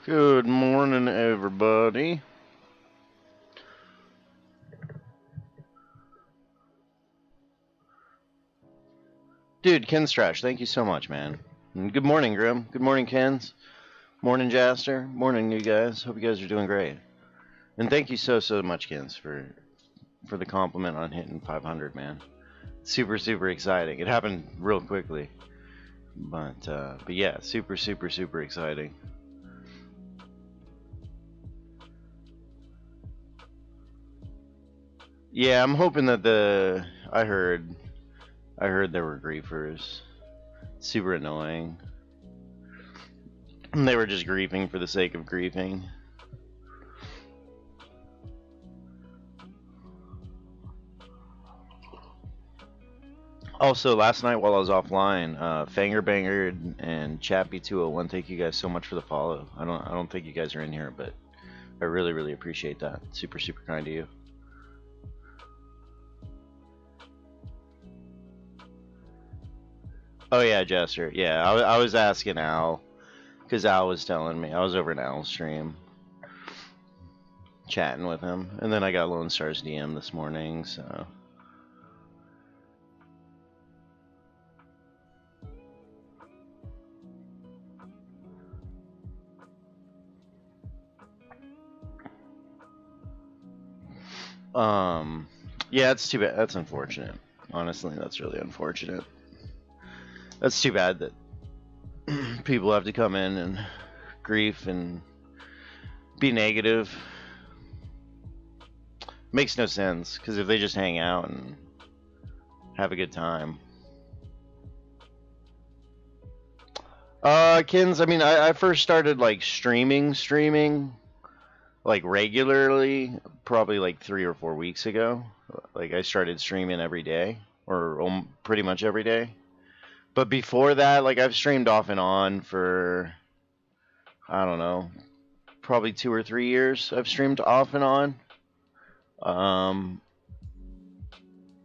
Good morning, everybody. Dude, Ken's Trash, thank you so much, man. And good morning, Grim. Good morning, Kens. Morning, Jaster. Morning, you guys. Hope you guys are doing great. And thank you so much, Kens, for the compliment on hitting 500, man. Super exciting. It happened real quickly, but yeah, super exciting. Yeah, I'm hoping that I heard there were griefers. Super annoying. They were just griefing for the sake of griefing. Also, last night while I was offline, Fangerbanger and Chappy201, thank you guys so much for the follow. I don't think you guys are in here, but I really appreciate that. Super kind of you. Oh yeah, Jester. Yeah, I was asking Al, because Al was telling me. I was over in Al's stream, chatting with him, and then I got Lone Star's DM this morning, so... Yeah, it's too bad. That's unfortunate. Honestly, that's really unfortunate. That's too bad that people have to come in and grief and be negative. Makes no sense, because if they just hang out and have a good time. Kins, I mean, I first started, like, streaming, like, regularly, probably, like, 3 or 4 weeks ago. Like, I started streaming every day, or pretty much every day. But before that, like, I've streamed off and on for, I don't know, probably 2 or 3 years. I've streamed off and on.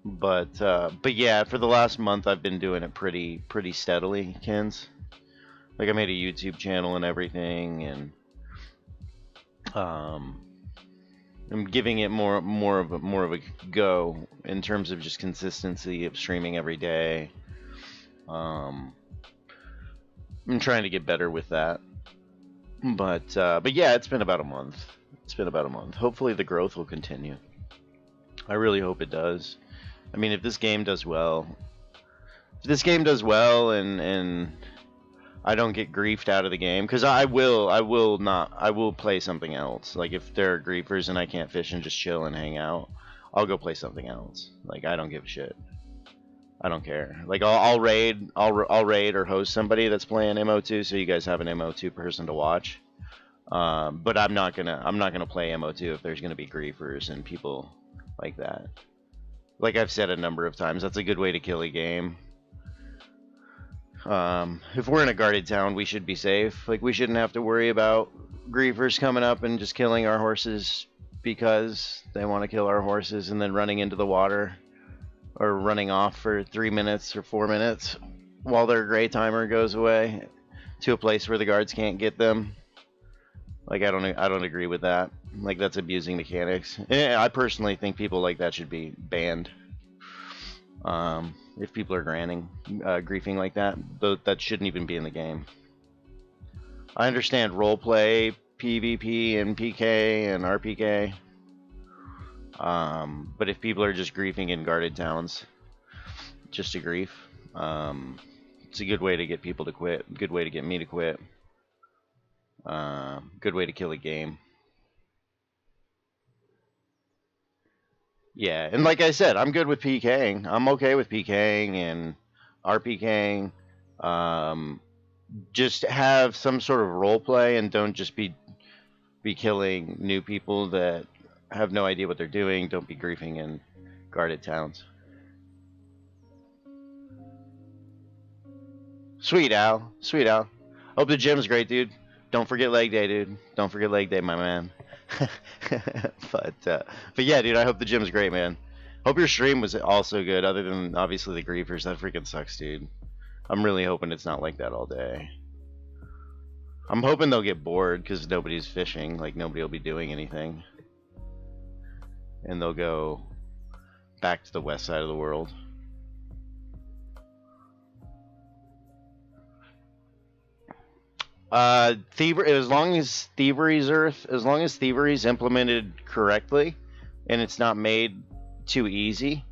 But yeah, for the last month, I've been doing it pretty steadily, Kins. Like, I made a YouTube channel and everything, and I'm giving it more of a go in terms of just consistency of streaming every day. I'm trying to get better with that, but yeah, it's been about a month. Hopefully the growth will continue. I really hope it does. I mean, if this game does well, and I don't get griefed out of the game, because I will play something else. Like, if there are griefers and I can't fish and just chill and hang out, I'll go play something else. Like, I don't give a shit. I don't care. Like, I'll raid or host somebody that's playing MO2, so you guys have an MO2 person to watch. But I'm not gonna play MO2 if there's gonna be griefers and people like that. Like I've said a number of times, that's a good way to kill a game. If we're in a guarded town, we should be safe. Like, we shouldn't have to worry about griefers coming up and just killing our horses because they want to kill our horses, and then running into the water or running off for 3 minutes or 4 minutes while their gray timer goes away to a place where the guards can't get them. Like, I don't agree with that. Like, that's abusing mechanics. I personally think people like that should be banned. If people are griefing like that, that shouldn't even be in the game. I understand roleplay, PvP, and PK, and RPK. But if people are just griefing in guarded towns, just to grief, it's a good way to get people to quit. Good way to get me to quit. Good way to kill a game. Yeah, and like I said, I'm good with PKing. I'm okay with PKing and RPKing. Just have some sort of role play, and don't just be killing new people that have no idea what they're doing. Don't be griefing in guarded towns. Sweet Al. Hope the gym's great, dude. Don't forget leg day, dude. Don't forget leg day, my man. but yeah, dude, I hope the gym's great, man. Hope your stream was also good, other than obviously the griefers. That freaking sucks, dude. I'm really hoping it's not like that all day. I'm hoping they'll get bored because nobody's fishing. Like, nobody will be doing anything. And they'll go back to the west side of the world. As long as thievery's Earth, as long as thievery's implemented correctly, and it's not made too easy.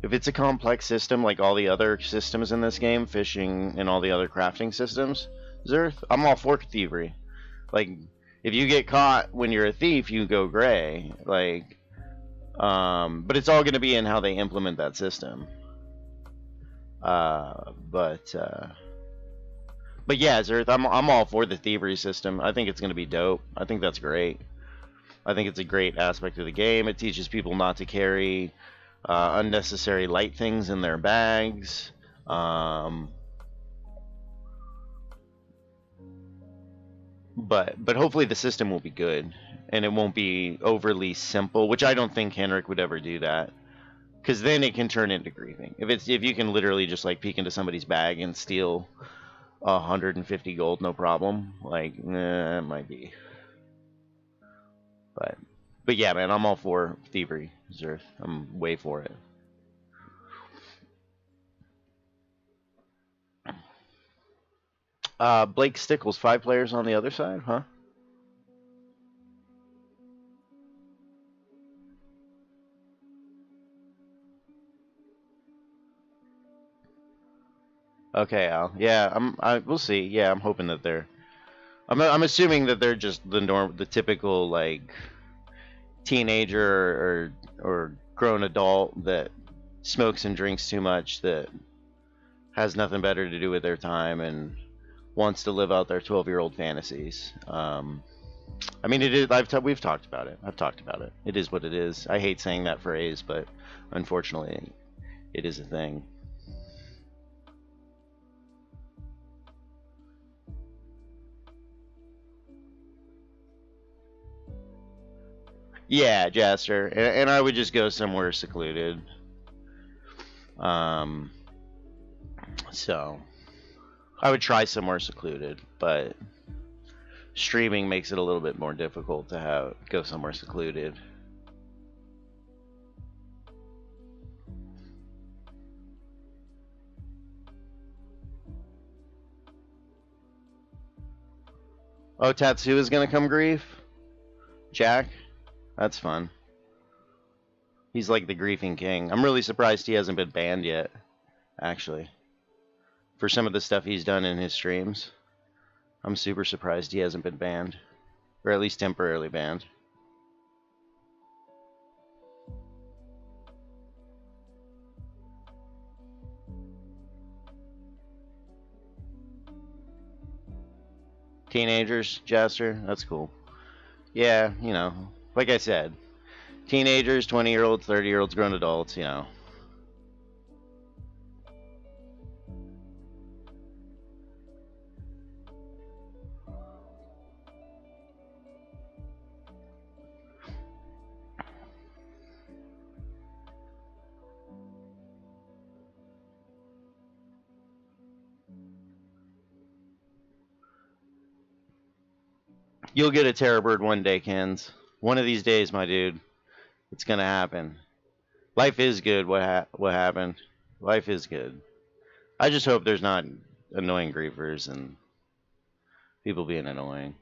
If it's a complex system like all the other systems in this game, fishing and all the other crafting systems, Zerth, I'm all for thievery. Like, if you get caught when you're a thief, you go gray. Like, but it's all going to be in how they implement that system. But yeah, Zerth, I'm all for the thievery system. I think it's going to be dope. I think that's great. I think it's a great aspect of the game. It teaches people not to carry unnecessary light things in their bags. But hopefully the system will be good and it won't be overly simple, which I don't think Henrik would ever do that. Because then it can turn into griefing. If you can literally just like peek into somebody's bag and steal 150 gold, no problem. Like, it might be. But yeah, man, I'm all for thievery, Zerth. I'm way for it. Blake Stickles, 5 players on the other side, huh? Okay, Al. Yeah, we'll see. Yeah, I'm hoping that they're. I'm assuming that they're just the typical like teenager or grown adult that smokes and drinks too much, that has nothing better to do with their time and wants to live out their 12-year-old fantasies. I mean, it is. We've talked about it. I've talked about it. It is what it is. I hate saying that phrase, but unfortunately, it is a thing. Yeah, Jaster, and I would just go somewhere secluded. So I would try somewhere secluded, but streaming makes it a little bit more difficult to go somewhere secluded. Oh, Tatsu is gonna come grief? Jack? That's fun. He's like the griefing king. I'm really surprised he hasn't been banned yet, actually. For some of the stuff he's done in his streams. I'm super surprised he hasn't been banned. Or at least temporarily banned. Teenagers, Jaster? That's cool. Yeah, you know, like I said, teenagers, 20-year-olds, 30-year-olds, grown adults, you know. You'll get a terror bird one day, Kens. One of these days, my dude. It's gonna happen. Life is good. What happened? Life is good. I just hope there's not annoying griefers and people being annoying.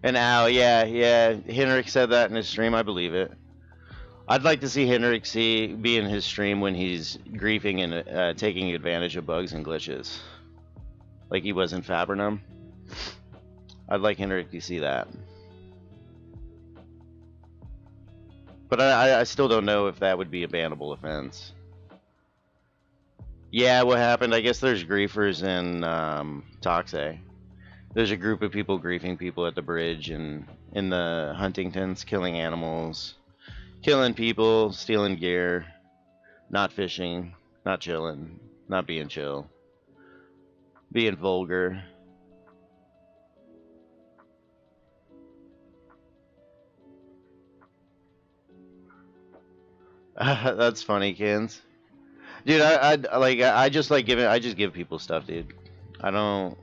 And Al, yeah, Henrik said that in his stream. I believe it. I'd like to see Henrik be in his stream when he's griefing and taking advantage of bugs and glitches, like he was in Fabrinum. I'd like Henrik to see that. But I still don't know if that would be a bannable offense. Yeah, what happened? I guess there's griefers in Toxe. There's a group of people griefing people at the bridge and in the Huntingtons, killing animals, killing people, stealing gear, not fishing, not chilling, not being chill, being vulgar. That's funny, Kins. Dude, I just like giving. I just give people stuff, dude. I don't.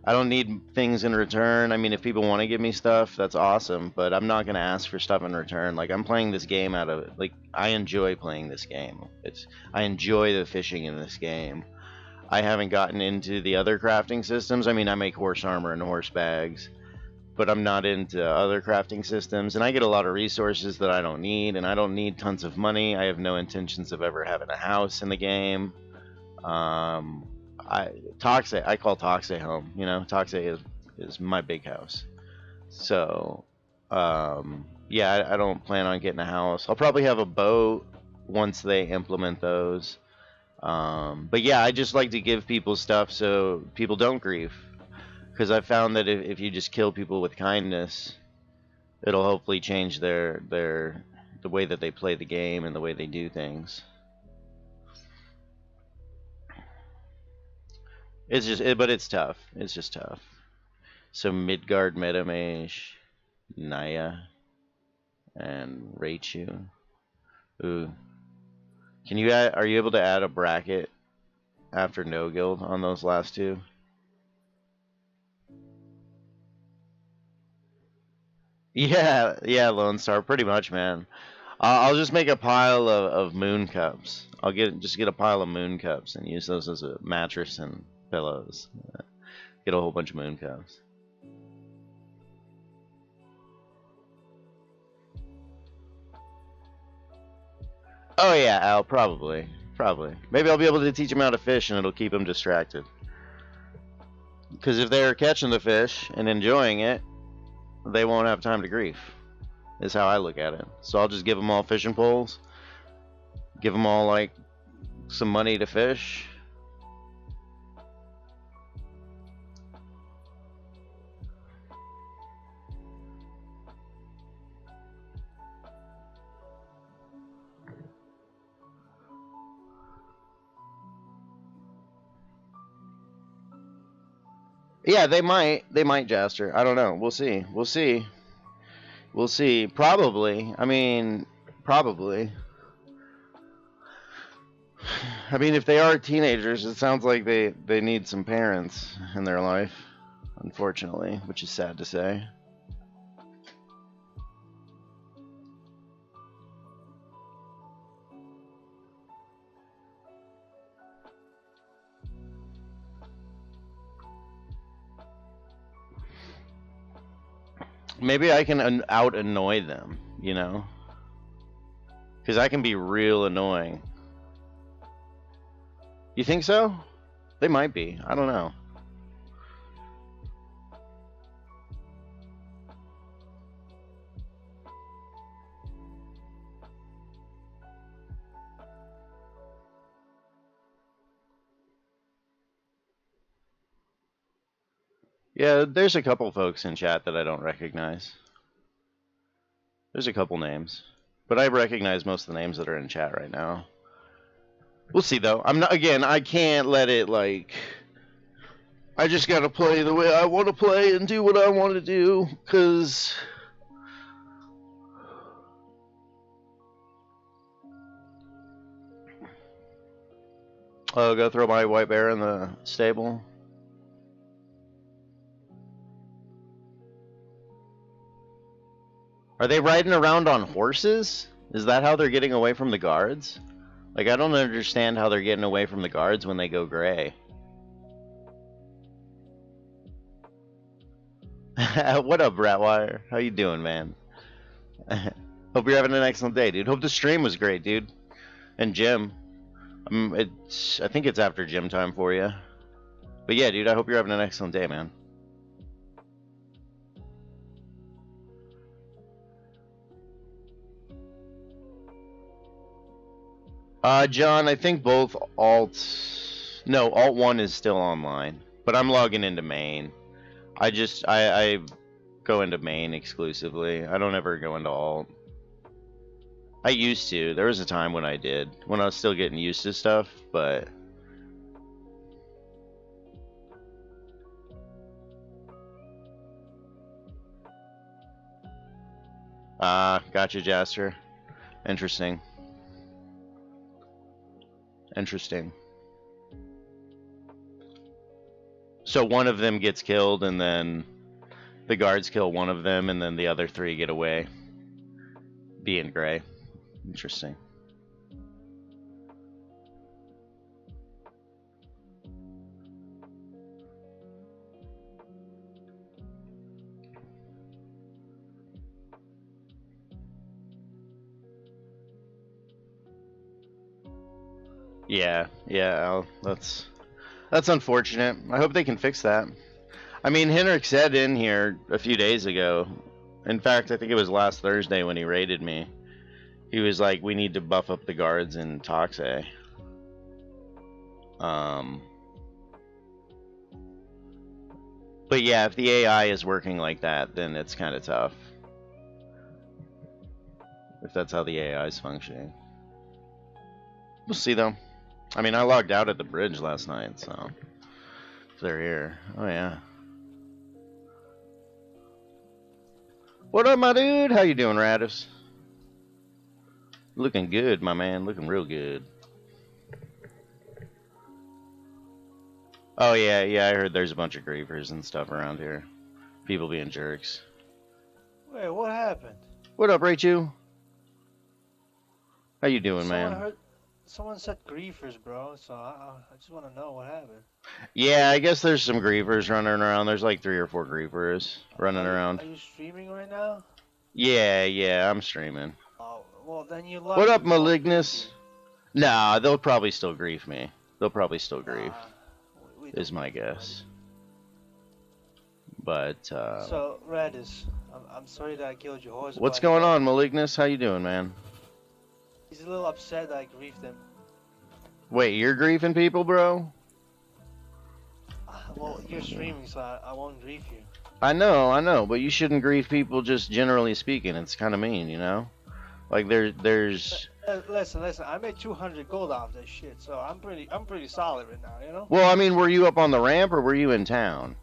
I don't need things in return. I mean, if people want to give me stuff, that's awesome. But I'm not gonna ask for stuff in return. Like I'm playing this game out of like I enjoy playing this game. I enjoy the fishing in this game. I haven't gotten into the other crafting systems. I mean, I make horse armor and horse bags, but I'm not into other crafting systems. And I get a lot of resources that I don't need, and I don't need tons of money. I have no intentions of ever having a house in the game. Um, I call Toxe home. You know, Toxe is my big house. So, yeah, I don't plan on getting a house. I'll probably have a boat once they implement those. But yeah, I just like to give people stuff so people don't grieve. Because I found that if you just kill people with kindness, it'll hopefully change the way that they play the game and the way they do things. But it's tough. It's just tough. So Midgard, Metamage, Naya, and Raichu. Ooh, can you add? Are you able to add a bracket after no guild on those last two? Yeah, yeah, Lone Star, pretty much, man. I'll just make a pile of moon cups. Just get a pile of moon cups and use those as a mattress and pillows. Get a whole bunch of moon cups. Oh yeah, Al, probably. Maybe I'll be able to teach him how to fish, and it'll keep him distracted. Because if they're catching the fish and enjoying it, they won't have time to grief. Is how I look at it. So I'll just give them all fishing poles, give them all like some money to fish. Yeah, they might. They might, Jaster. I don't know. We'll see. We'll see. We'll see. Probably. I mean, probably. I mean, if they are teenagers, it sounds like they need some parents in their life, unfortunately, which is sad to say. Maybe I can out annoy them, you know? Because I can be real annoying. You think so? They might be. I don't know. Yeah, there's a couple folks in chat that I don't recognize. There's a couple names. But I recognize most of the names that are in chat right now. We'll see though. I'm not again, I can't let it like I just gotta play the way I want to play and do what I want to do, cause oh, go throw my white bear in the stable. Are they riding around on horses? Is that how they're getting away from the guards? Like, I don't understand how they're getting away from the guards when they go gray. What up, Bratwire? How you doing, man? Hope you're having an excellent day, dude. Hope the stream was great, dude. And Jim. I think it's after gym time for you. But yeah, dude, I hope you're having an excellent day, man. John, I think both Alt 1 is still online, but I'm logging into main. I go into main exclusively. I don't ever go into alt. I used to. There was a time when I did, when I was still getting used to stuff, but gotcha, Jaster. Interesting. Interesting. So one of them gets killed, and then the guards kill one of them, and then the other three get away, being gray. Interesting. Yeah, that's unfortunate. I hope they can fix that. I mean, Henrik said in here a few days ago. In fact, I think it was last Thursday when he raided me. He was like, "We need to buff up the guards in Toxe." Um, but yeah, if the AI is working like that, then it's kind of tough. If that's how the AI is functioning, we'll see though. I mean, I logged out at the bridge last night, so if they're here. Oh yeah. What up, my dude? How you doing, Radis? Looking good, my man. Looking real good. Oh yeah, I heard there's a bunch of griefers and stuff around here. People being jerks. Wait, what happened? What up, Rachel? How you doing, man? Someone said griefers, bro. So I just want to know what happened. Yeah, I guess there's some griefers running around. There's like 3 or 4 griefers running around. Are you streaming right now? Yeah, I'm streaming. Oh, well then you love. What up, Malignus? Nah, they'll probably still grief me. They'll probably still grief. Is my guess. But so Radis, I'm sorry that I killed your horse. What's going on, Malignus? How you doing, man? He's a little upset that I griefed him. Wait, you're griefing people, bro? Well, you're streaming, so I won't grief you. I know, but you shouldn't grief people just generally speaking. It's kind of mean, you know? Like there's Listen, I made 200 gold off this shit, so I'm pretty solid right now, you know? Well, I mean, were you up on the ramp or were you in town?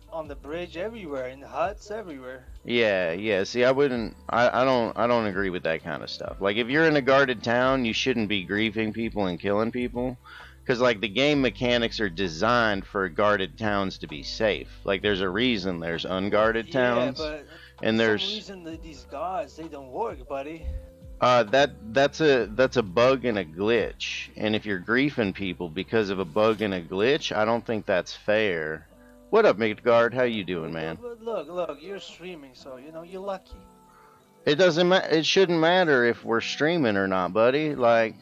On the bridge, everywhere, in the huts, everywhere. Yeah. See, I don't agree with that kind of stuff. Like, if you're in a guarded town, you shouldn't be griefing people and killing people. Because, like, the game mechanics are designed for guarded towns to be safe. Like, there's a reason there's unguarded towns. Yeah, but and there's some reason that these guards, they don't work, buddy. That's a bug and a glitch. And if you're griefing people because of a bug and a glitch, I don't think that's fair. What up, Midgard? How you doing, man? Look, you're streaming, so you know you're lucky. It doesn't it shouldn't matter if we're streaming or not, buddy. Like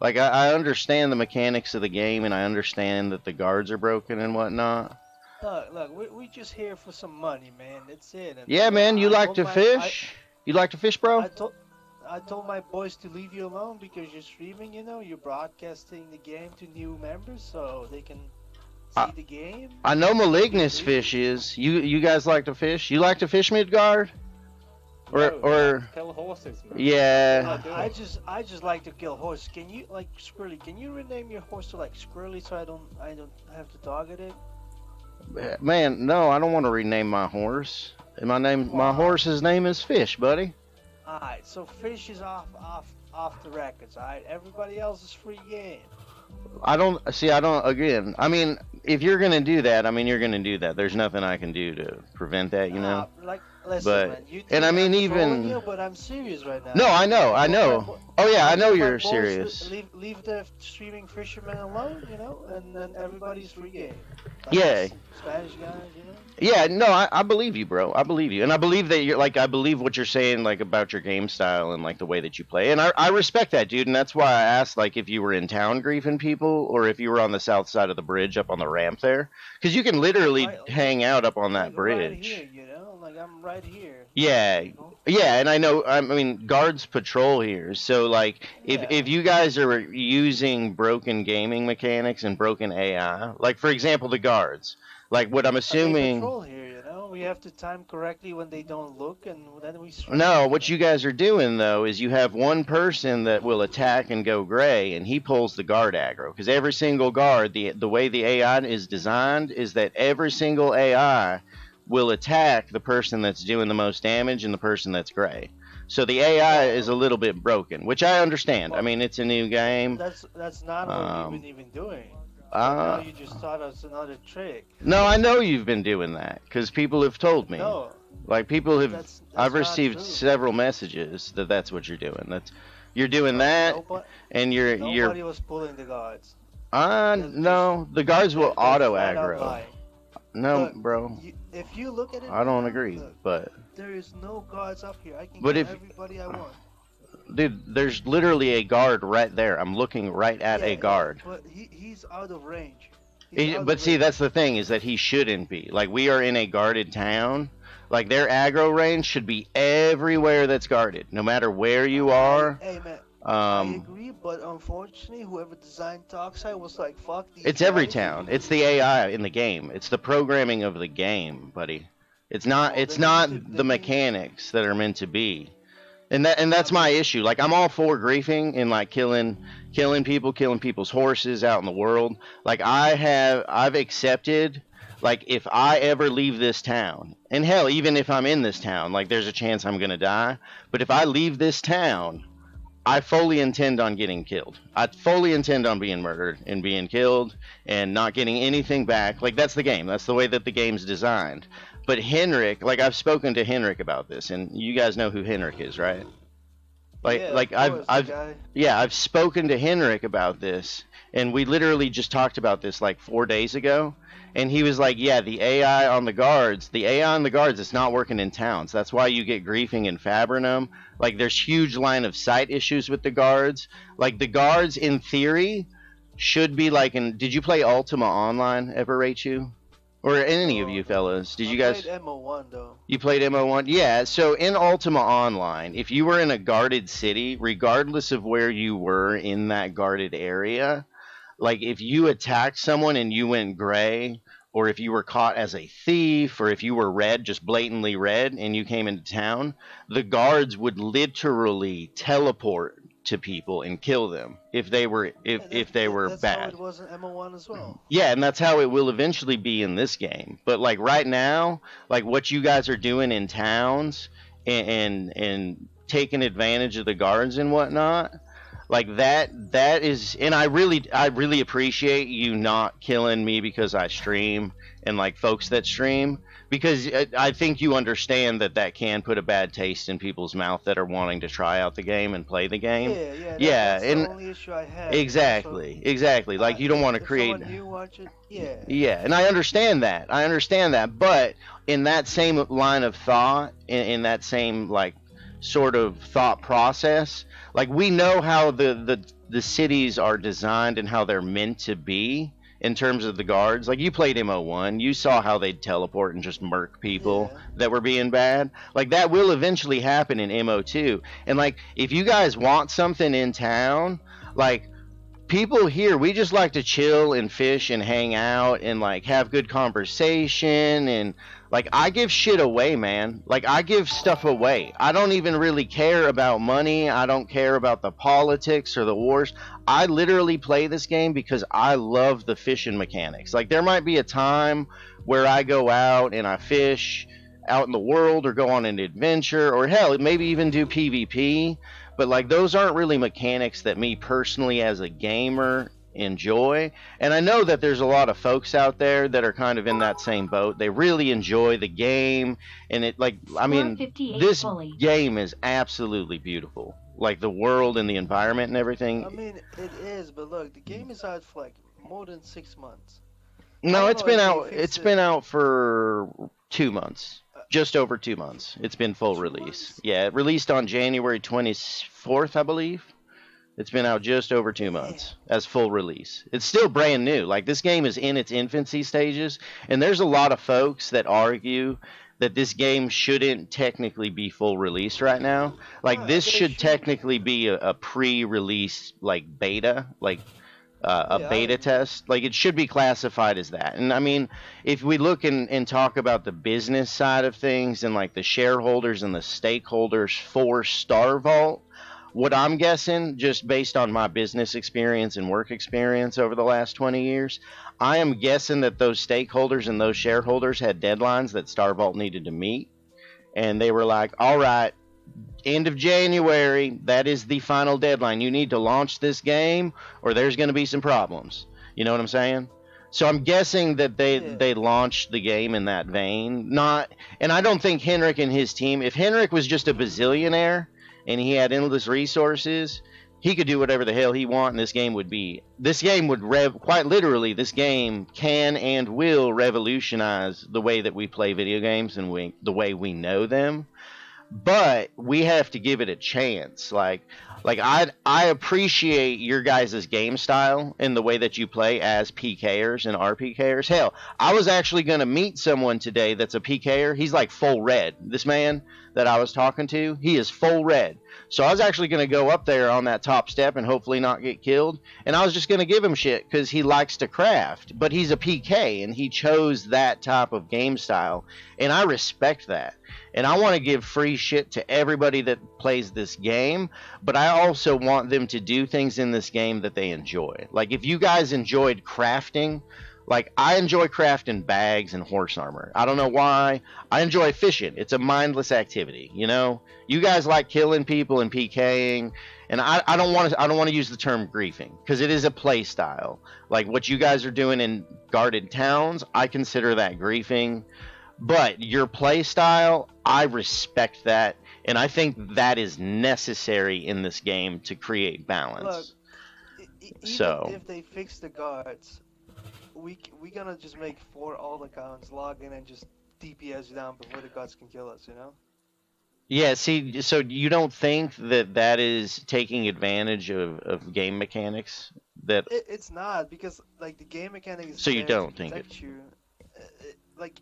I understand the mechanics of the game, and I understand that the guards are broken and whatnot. Look, we're just here for some money, man. That's it. And yeah, man. You like to fish? You like to fish, bro? I told my boys to leave you alone because you're streaming. You know, you're broadcasting the game to new members so they can see the game. I know Malignus fishes. You guys like to fish? You like to fish, Midgard? Or kill horses, man. Yeah. I just like to kill horses. Can you like Squirrely? Can you rename your horse to like Squirrely so I don't have to target it? Man, no, I don't want to rename my horse. My horse's name is Fish, buddy. Alright, so Fish is off the records, alright? Everybody else is free game. Again, I mean, if you're going to do that, I mean, you're going to do that. There's nothing I can do to prevent that, you know? Listen, but, man, you and I mean, even... You, but I'm serious right now. No, I know. Oh, yeah, I know you're serious. Leave the streaming fishermen alone, you know, and then everybody's free game. Yeah. Spanish guys, you know? Yeah, no, I believe you, bro. I believe you. And I believe that you're, like, I believe what you're saying, like, about your game style and, like, the way that you play. And I respect that, dude. And that's why I asked, like, if you were in town griefing people or if you were on the south side of the bridge up on the ramp there. Because you can literally hang out up on that bridge. Right here, you know? Like, I'm right here. Yeah. Yeah, and I know, I mean, guards patrol here. So, like, if you guys are using broken gaming mechanics and broken AI, like, for example, the guards, like, what I'm assuming... They patrol here, you know? We have to time correctly when they don't look, and then we... No, what you guys are doing, though, is you have one person that will attack and go gray, and he pulls the guard aggro. Because every single guard, the way the AI is designed, is that every single AI will attack the person that's doing the most damage and the person that's gray. So the AI is Well, a little bit broken, which I understand. I well, mean, it's a new game. that's not what we've been Um, even doing. But now uh, you just taught us another trick. no, I know you've been doing that because people have told me. No, Like people have, I've that's not received true. several messages that that's what you're doing. That's you're doing No, that, nobody and you're. nobody was pulling the guards. No, the guards will They're auto flat out aggro. lying. No, Look, bro, if you look at it I right don't now, agree. look, But there is no guards up here. I can but kill if everybody I want. dude, there's literally a guard right there. I'm looking right at a Yeah, yeah, guard. but he's out of range. He's out But of see, that's range. the thing is that he shouldn't be. Like we are in a guarded town. Like their aggro range should be everywhere that's guarded, no matter where you are. Hey man, I Um, agree, but unfortunately, whoever designed Toxide was like, fuck these it's every guys. They're town. gonna It's the AI in the game. It's the programming of the game, buddy. It's not. well, It's not the they need. mechanics that are meant to be. And I that's my mean, issue. Like I'm all for griefing and like killing people, killing people's horses out in the world. Like I've accepted like if I ever leave this town, and hell, even if I'm in this town, like there's a chance I'm gonna die. But if I leave this town, I fully intend on getting killed. I fully intend on being murdered and being killed and not getting anything back. Like that's the game. That's the way that the game's designed. But Henrik, like I've spoken to Henrik about this, and you guys know who Henrik is, right? yeah, Like of course, the I've guy. yeah, I've spoken to Henrik about this, and we literally just talked about this like 4 days ago. And he was like, "Yeah, the AI on the guards, it's not working in towns. That's why you get griefing in Fabrinum. Like, there's huge line of sight issues with the guards. Like, the guards, in theory, should be like in. Did you play Ultima Online ever, Rachel? Or any of No, you no. fellas? Did I you played guys? MO1 though. You played MO1? Yeah, so in Ultima Online, if you were in a guarded city, regardless of where you were in that guarded area, like if you attacked someone and you went gray, or if you were caught as a thief, or if you were red, just blatantly red, and you came into town, the guards would literally teleport to people and kill them Yeah, if they were that's how bad. it was in MO1 as well. Yeah, and that's how it will eventually be in this game. But like right now, like what you guys are doing in towns and taking advantage of the guards and whatnot, like that is, and I really appreciate you not killing me because I stream and like folks that stream, because I think you understand that that can put a bad taste in people's mouth that are wanting to try out the game and play the game. Yeah, yeah. Yeah, That's the and only issue I have. You know, so exactly. Like you don't want to if create. someone new watch it, yeah, Yeah, and I understand that. I understand that. But in that same line of thought, in that same like sort of thought process, like we know how the cities are designed and how they're meant to be in terms of the guards. Like you played MO1, you saw how they'd teleport and just murk people yeah. that were being bad. Like that will eventually happen in MO2. And like if you guys want something in town, like people here, we just like to chill and fish and hang out and like have good conversation, and like I give shit away, man. Like I give stuff away. I don't even really care about money. I don't care about the politics or the wars. I literally play this game because I love the fishing mechanics. Like there might be a time where I go out and I fish out in the world or go on an adventure, or hell, maybe even do PvP, but like those aren't really mechanics that me personally as a gamer enjoy. And I know that there's a lot of folks out there that are kind of in that same boat. They really enjoy the game, and it like I Score mean 58 this fully. game is absolutely beautiful. Like the world and the environment and I everything. mean, it is, but look, the game is out for like more than 6 months. I No, don't it's know been if they out. fixed It's it. been out for 2 months, Uh, just over 2 months. It's been full two release. months? Yeah, it released on January 24th, I believe. It's been out just over two Damn. months as full release. It's still brand new. Like this game is in its infancy stages, and there's a lot of folks that argue that this game shouldn't technically be full release right now. Like this They should should. technically be a pre-release like beta, like a Yeah, I beta agree. test. Like it should be classified as that. And I mean, if we look and talk about the business side of things and like the shareholders and the stakeholders for Star Vault, what I'm guessing, just based on my business experience and work experience over the last 20 years, I am guessing that those stakeholders and those shareholders had deadlines that Star Vault needed to meet. And they were like, all right, End of January. That is the final deadline. You need to launch this game, or there's going to be some problems. You know what I'm saying? So I'm guessing that Yeah. they launched the game in that vein. Not, and I don't think Henrik and his team. If Henrik was just a bazillionaire and he had endless resources, he could do whatever the hell he want, and this game would be. This game would quite literally. This game can and will revolutionize the way that we play video games and the way we know them, but we have to give it a chance. Like I appreciate your guys' game style and the way that you play as PKers and RPKers. Hell, I was actually going to meet someone today that's a PKer. He's like full red. This man that I was talking to, he is full red. So I was actually going to go up there on that top step and hopefully not get killed. And I was just going to give him shit because he likes to craft. But he's a PK and he chose that type of game style. And I respect that. And I want to give free shit to everybody that plays this game, but I also want them to do things in this game that they enjoy. Like if you guys enjoyed crafting, like I enjoy crafting bags and horse armor. I don't know why. I enjoy fishing. It's a mindless activity, you know? You guys like killing people and PKing, and I don't want to use the term griefing because it is a play style. Like what you guys are doing in guarded towns, I consider that griefing. But your play style, I respect that, and I think that is necessary in this game to create balance. Look, So, even if they fix the guards, we gonna just make 4 alt accounts, log in, and just DPS down before the guards can kill us, you know? yeah, see, so you don't think that that is taking advantage of game mechanics? That It's not, because like the game mechanic is So you there don't to think it? protect you. Like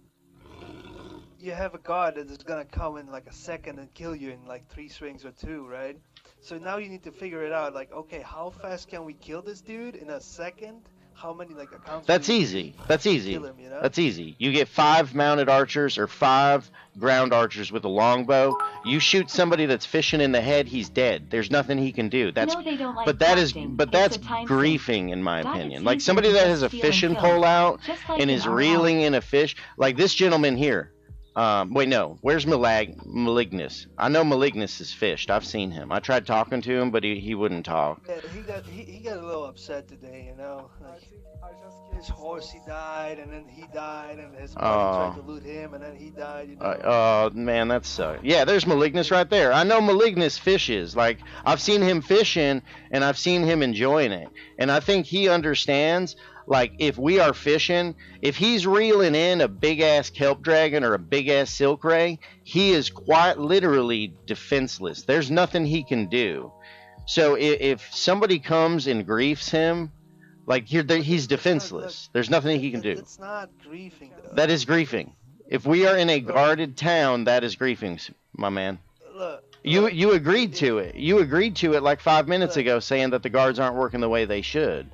you have a guard that is gonna come in like a second and kill you in like 3 swings or 2, right? So now you need to figure it out. Like, okay, how fast can we kill this dude in a second? How many like accounts? That's will we easy. need That's to easy. kill him, you know? That's easy. You get 5 mounted archers or 5 ground archers with a longbow. You shoot somebody that's fishing in the head, he's dead. There's nothing he can do. That's No, they don't like but that is crafting. but It's that's a time griefing in my God, it opinion. Like seems somebody like that you has a just feel and fishing kill. pole out Just like and in is our reeling house. in a fish. Like this gentleman here. Wait, no. Where's Malignus? I know Malignus is fished. I've seen him. I tried talking to him, but he wouldn't talk. Yeah, he got a little upset today, you know. Like his horse he died, and then he died, and his buddy tried to loot him, and then he died. You know. Oh man, that sucks. Yeah, there's Malignus right there. I know Malignus fishes. Like I've seen him fishing, and I've seen him enjoying it. And I think he understands. Like if we are fishing, if he's reeling in a big ass kelp dragon or a big ass silk ray, he is quite literally defenseless. There's nothing he can do. So if somebody comes and griefs him, like he's defenseless. There's nothing he can do. It's not griefing though. That is griefing. If we are in a guarded town, that is griefing, my man. Look, You agreed to it. You agreed to it like 5 minutes ago, saying that the guards aren't working the way they should.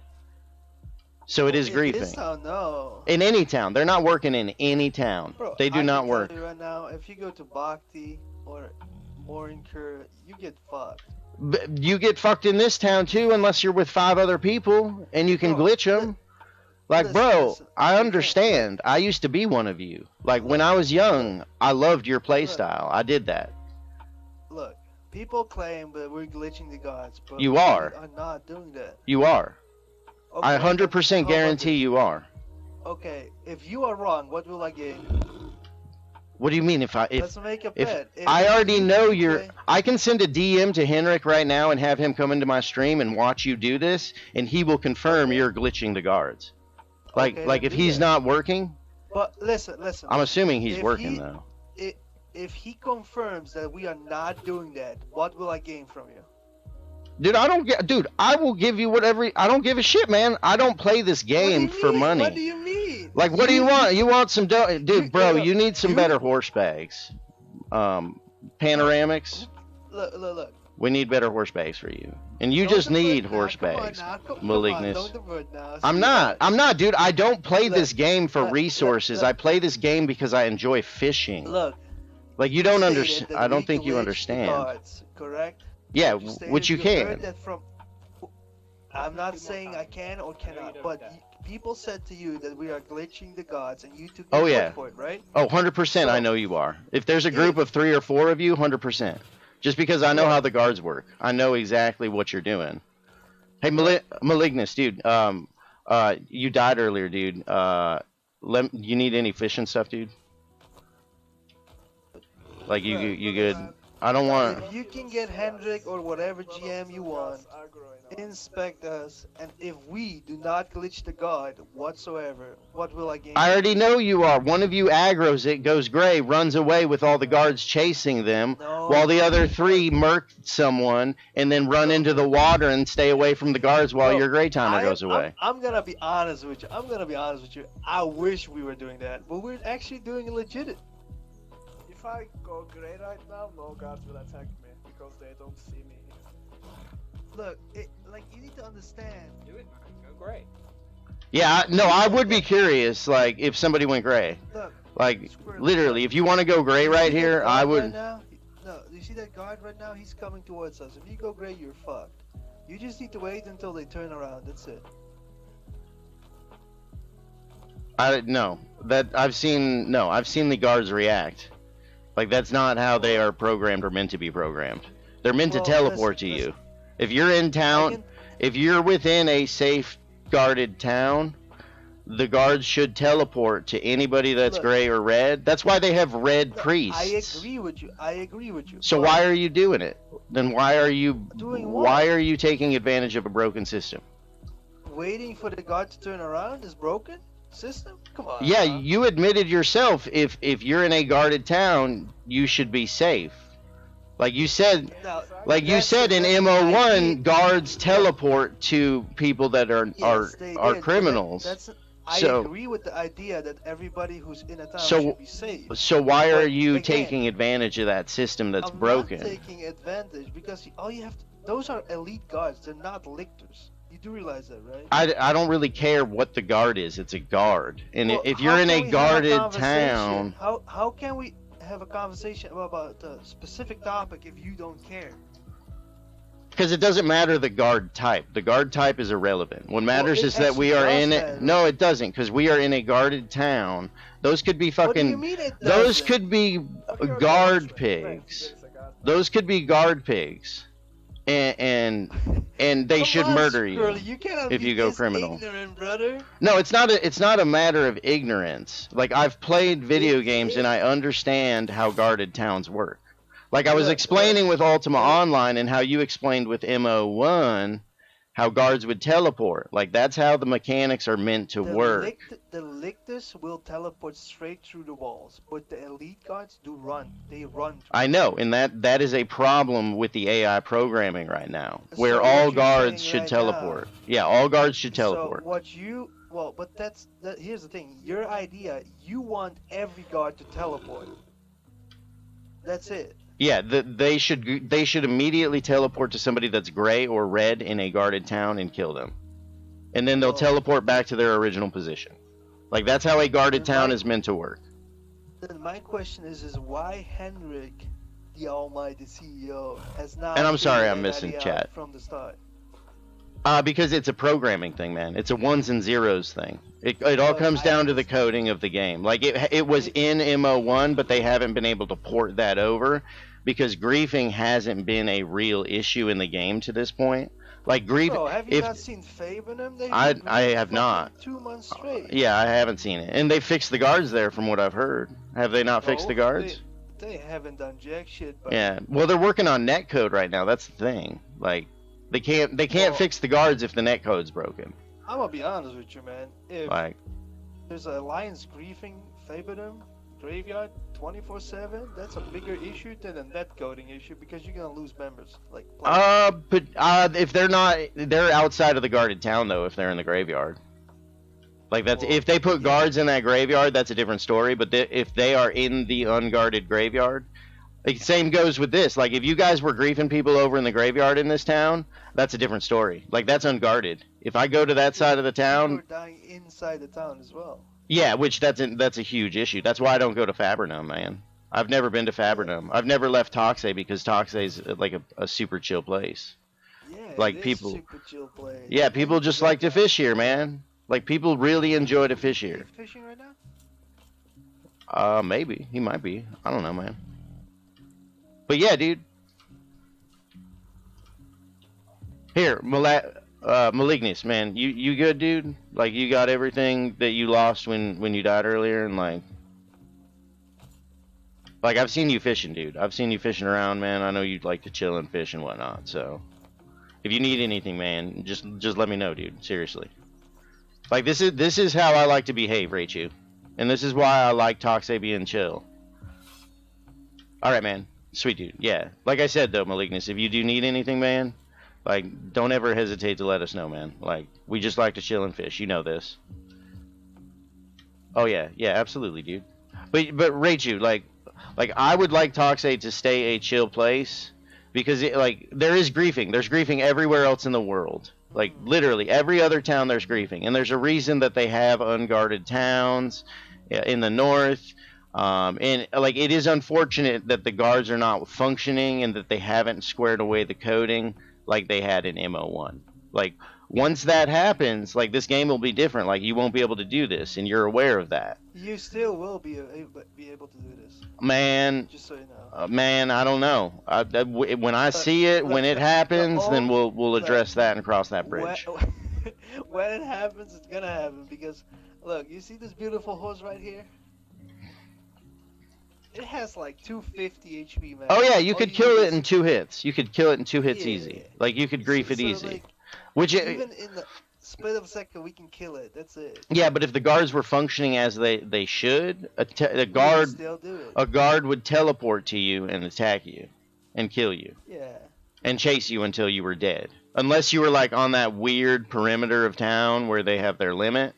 So it is in griefing. this town, no. In any town, they're not working in any town. Bro, They do I not can work. tell you right now, if you go to Bhakti or Morinker, you get fucked. You get fucked in this town too, unless you're with 5 other people and you can Bro, glitch them. Like, bro, listen, I you can't- understand. I used to be one of you. Like when I was young, I loved your play style. I did that. Look, people claim that we're glitching the gods, but You we are. not doing that. You are. Okay, I 100% how about guarantee this? you are. Okay, if you are wrong, what will I gain? What do you mean if Let's make a if bet. I already know you're play- I can send a DM to Henrik right now and have him come into my stream and watch you do this and he will confirm Okay. you're glitching the guards. Like Okay, like then if do he's that. not working, But listen. I'm assuming he's If working he- though. If he confirms that we are not doing that, what will I gain from you? Dude, I will give you whatever. I don't give a shit, man. I don't play this game What do you for mean? money. What do you mean? Like, what do you want? You want some dude, bro? look, You need some you- better horse bags. Panoramics. Look. We need better horse bags for you, and you Don't just divert need now, horse come on bags. now, come on, Malignus. don't divert now. I'm See, not. I'm not, dude. I don't play Look, this game for look, resources. look. I play this game because I enjoy fishing. Look. Like you don't stated understand. that I don't we think you glitch the understand. cards, correct? Yeah, You stated which you heard can. that from. I'm not saying I can or cannot, but people said to you that we are glitching the gods, and you took Oh, your yeah. word for it, right? Oh, 100%. I So- know you are. If there's a group of 3 or 4 of you, 100%. Just because I know Look, how the guards work. I know exactly what you're doing. Hey, look, Malignus, dude. You died earlier, dude. You need any fishing stuff, dude? Like look. you If good? I don't want. if you can get Hendrik or whatever GM you want, inspect us, and if we do not glitch the god whatsoever, what will I gain I from already you? know you are. One of you aggroes it, goes gray, runs away with all the guards chasing them, No, while the no. other Look, three murk someone and then run look, into the water and stay away from the guards while bro. your gray timer I'm goes I'm away. I'm gonna be honest with you. I'm gonna be honest with you. I wish we were doing that, but we're actually doing legit. If I go grey right now, no guards will attack me because they don't see me. Look, like you need to understand. Do it, man. Go great. Yeah, no, I would be curious, like, if somebody went gray. Look, Like, Squirrely, literally, look. if you want to go gray You right see that here, I guard would. Right now? No, you see that guard right now? He's coming towards us. If you go gray, you're fucked. You just need to wait until they turn around. That's it. No, that I've seen. No, I've seen the guards react. Like, that's not how they are programmed or meant to be programmed. They're meant to Well, teleport to listen. you. If you're in I town, can. if you're within a safe guarded town, the guards should teleport to anybody that's Look. gray or red. That's why they have red Look, I priests. agree with you. I agree with you. So but why are you doing it? Then why are you Doing why what? are you taking advantage of a broken system? waiting for the guard to turn around is broken? System? Come on. Yeah, now. you admitted yourself if you're in a guarded town, you should be safe. Like you said, Now, like you that's said in that's- I MO1, did- guards teleport to people that are Yes, they are did, but criminals. that's. I So- agree with the idea that everybody who's in a town So- should be safe. So why are But you again, taking advantage of that system that's I'm broken? not taking advantage because all you have to. Those are elite guards. They're not lictors. You do realize that, right? I don't really care what the guard is. It's a guard, and Well, if how you're in can a we have guarded conversation? town, How can we have a conversation about a specific topic if you don't care? because it doesn't matter the guard type. The guard type is irrelevant. What matters it is that we actually are does in matter. it. No, it doesn't, because we are in a guarded town. Those could be What do you fucking. mean it Those doesn't? could be But you're guard the pigs. There is a guard. Those could be guard pigs, and they Come should on, murder Squirrely, you. you cannot if be you go this criminal. ignorant, brother. No, it's not a matter of ignorance. Like I've played video It games and is. I understand how guarded towns work. Like I was Look, explaining with Ultima look. Online and how you explained with MO1 how guards would teleport. Like that's how the mechanics are meant to work. The lictors will teleport straight through the walls, but the elite guards do run. They run. I know, and that is a problem with the AI programming right now, where So what all you're guards saying should right teleport. Yeah, all guards should So teleport. what you but here's the thing. Your idea, you want every guard to teleport. That's it. Yeah, they should immediately teleport to somebody that's gray or red in a guarded town and kill them, and then they'll Oh. teleport back to their original position. Like that's how a guarded Then town my- is meant to work. Then my question is why Henrik, the almighty CEO, has not And I'm sorry figured I'm that missing idea chat. out from the start? Because it's a programming thing, man. It's a ones and zeros thing. It all Look, comes I down to the coding of the game. Like it was in MO1, but they haven't been able to port that over because griefing hasn't been a real issue in the game to this point. Like grief, Bro, have you if not seen Favenham? They've I- been I doing have fucking not. 2 months straight. yeah, I haven't seen it, and they fixed the guards there from what I've heard. Have they not fixed the No, guards? They haven't done jack shit. But Yeah. Well, they're working on netcode right now. That's the thing. Like they can't Well- fix the guards if the netcode's broken. I'm gonna be honest with you, man. If Like there's a alliance griefing Favenham graveyard 24/7, that's a bigger issue than a net coding issue because you're gonna lose members. Like but if they're not, they're outside of the guarded town though. If they're in the graveyard, like that's Well, if they put yeah. guards in that graveyard, that's a different story. But if they are in the unguarded graveyard, like same goes with this. Like if you guys were griefing people over in the graveyard in this town, that's a different story. Like that's unguarded. If I go to that side of the people town, are dying inside the town as well. yeah, which that's a huge issue. That's why I don't go to Fabrinum, man. I've never been to Fabrinum. I've never left Toxay because Toxay's like a super chill place. Yeah, Like it is people- super chill play. Yeah, people just like to fish here, man. Like people really enjoy to fish Are you here. fishing right now? Maybe he might be. I don't know, man. But yeah, dude. Here, Malignus, man, you good, dude? Like you got everything that you lost when you died earlier, and like I've seen you fishing, dude. I've seen you fishing around, man. I know you like to chill and fish and whatnot. So if you need anything, man, just let me know, dude. Seriously. Like this is how I like to behave, Raichu, and this is why I like Toxay being chill. All right, man. Sweet dude. Yeah. Like I said though, Malignus, if you do need anything, man, like don't ever hesitate to let us know, man. Like we just like to chill and fish. You know this. Oh yeah, yeah, absolutely, dude. But Raichu, like I would like Toxay to stay a chill place because like there is griefing. There's griefing everywhere else in the world. Like literally every other town there's griefing, and there's a reason that they have unguarded towns in the north. And like it is unfortunate that the guards are not functioning and that they haven't squared away the coding like they had in MO1. Like once that happens, like this game will be different. Like you won't be able to do this, and you're aware of that. You still will be able to do this. Man, Just so you know. man, I don't know. When I Look, see it, when look, it happens, then all- we'll address that and cross that when, bridge. when it happens, it's gonna happen because look, you see this beautiful horse right here? It has like 250 HP, man. Oh yeah, you All could need kill it is- in 2 hits. You could kill it in 2 hits Yeah. easy. Like you could grief it so, easy. like, Which even in the split of a second, we can kill it. That's it. yeah, but if the guards were functioning as they should, a We can guard still do it. a guard would teleport to you and attack you and kill you Yeah. and chase you until you were dead. Unless you were like on that weird perimeter of town where they have their limit.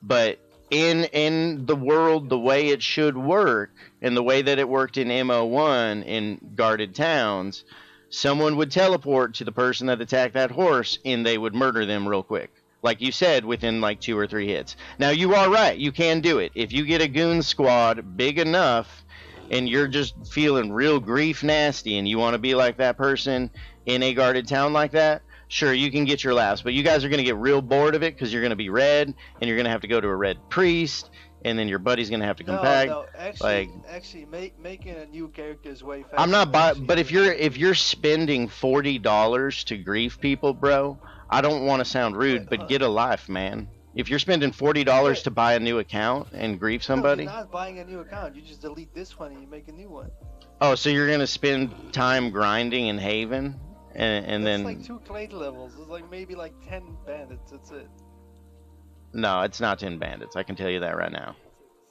But in the world the way it should work and the way that it worked in MO1 in guarded towns, someone would teleport to the person that attacked that horse and they would murder them real quick. Like you said, within like 2 or 3 hits. Now you are right, you can do it. If you get a goon squad big enough and you're just feeling real grief nasty and you want to be like that person in a guarded town like that, sure, you can get your laughs, but you guys are going to get real bored of it because you're going to be red and you're going to have to go to a red priest and then your buddy's going to have to come No, back. no. Actually, Like making a new character is way faster. I'm not than buy, actually but if doing you're it. if you're spending $40 to grief people, bro, I don't want to sound rude, Wait, but get a life, man. If you're spending $40 to buy a new account and grief No, somebody, you're not buying a new account. You just delete this one and you make a new one. oh, so you're gonna spend time grinding in Haven, and That's then like 2 clay levels. It's like maybe like 10 bandits. That's it. no, it's not 10 bandits. I can tell you that right now.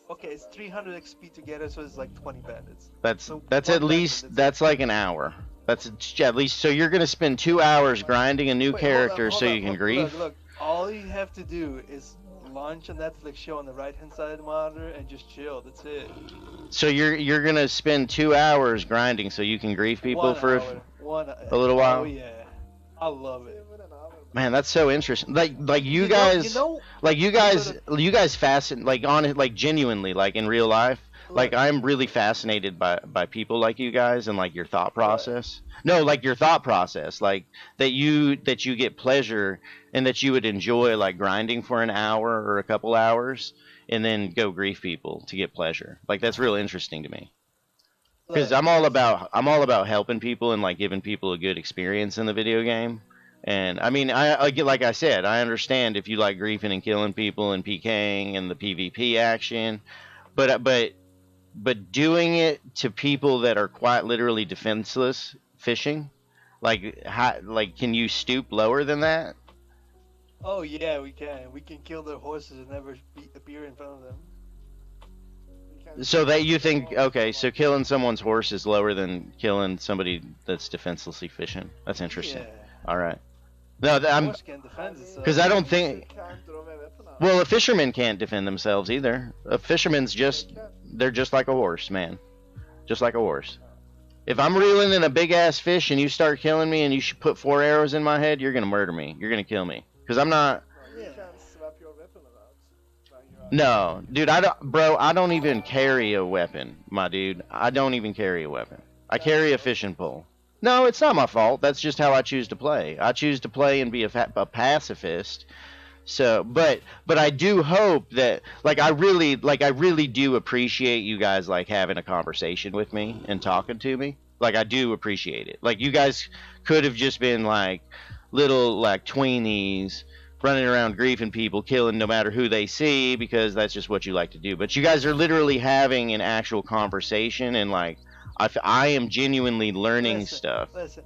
Okay, it's 300 XP together, so it's like 20 bandits. That's So that's one at least bandit, that's like an hour. That's at least so you're gonna spend 2 hours grinding a new Wait, character hold so on, you can look, grief. Look, all you have to do is launch a Netflix show on the right-hand side of the monitor and just chill. That's it. So you're gonna spend 2 hours grinding so you can grief people 1 for hour. One. a little while? Oh yeah, I love it. man, that's so interesting. Like you know- guys, you know, like you guys fascin like on it, like genuinely, like in real life. Like look, I'm really fascinated by people like you guys and like your thought process. No, like your thought process, like that you get pleasure and that you would enjoy like grinding for an hour or a couple hours and then go grief people to get pleasure. Like that's real interesting to me because look, I'm all about helping people and like giving people a good experience in the video game. And I mean, I get like I said, I understand if you like griefing and killing people and PKing and the PvP action, but doing it to people that are quite literally defenseless fishing, like can you stoop lower than that? Oh yeah, we can. We can kill their horses and never appear in front of them. So that you think okay, so killing someone's horse is lower than killing somebody that's defenselessly fishing. That's interesting. Yeah. All right. No, The I'm horse can defend itself. 'cause I don't think- well, a fisherman can't defend themselves either. A fisherman's they're just like a horse, man. Just like a horse. If I'm reeling in a big ass fish and you start killing me and you should put 4 arrows in my head, you're gonna murder me. You're gonna kill me. Cause I'm not. Yeah. No, dude. I don't even carry a weapon, my dude. I don't even carry a weapon. I carry a fishing pole. No, it's not my fault. That's just how I choose to play. I choose to play and be a pacifist. So, but I do hope that I really do appreciate you guys like having a conversation with me and talking to me. Like I do appreciate it. Like you guys could have just been like little like tweenies running around griefing people, killing no matter who they see because that's just what you like to do. But you guys are literally having an actual conversation, and like I am genuinely learning Listen, stuff. listen.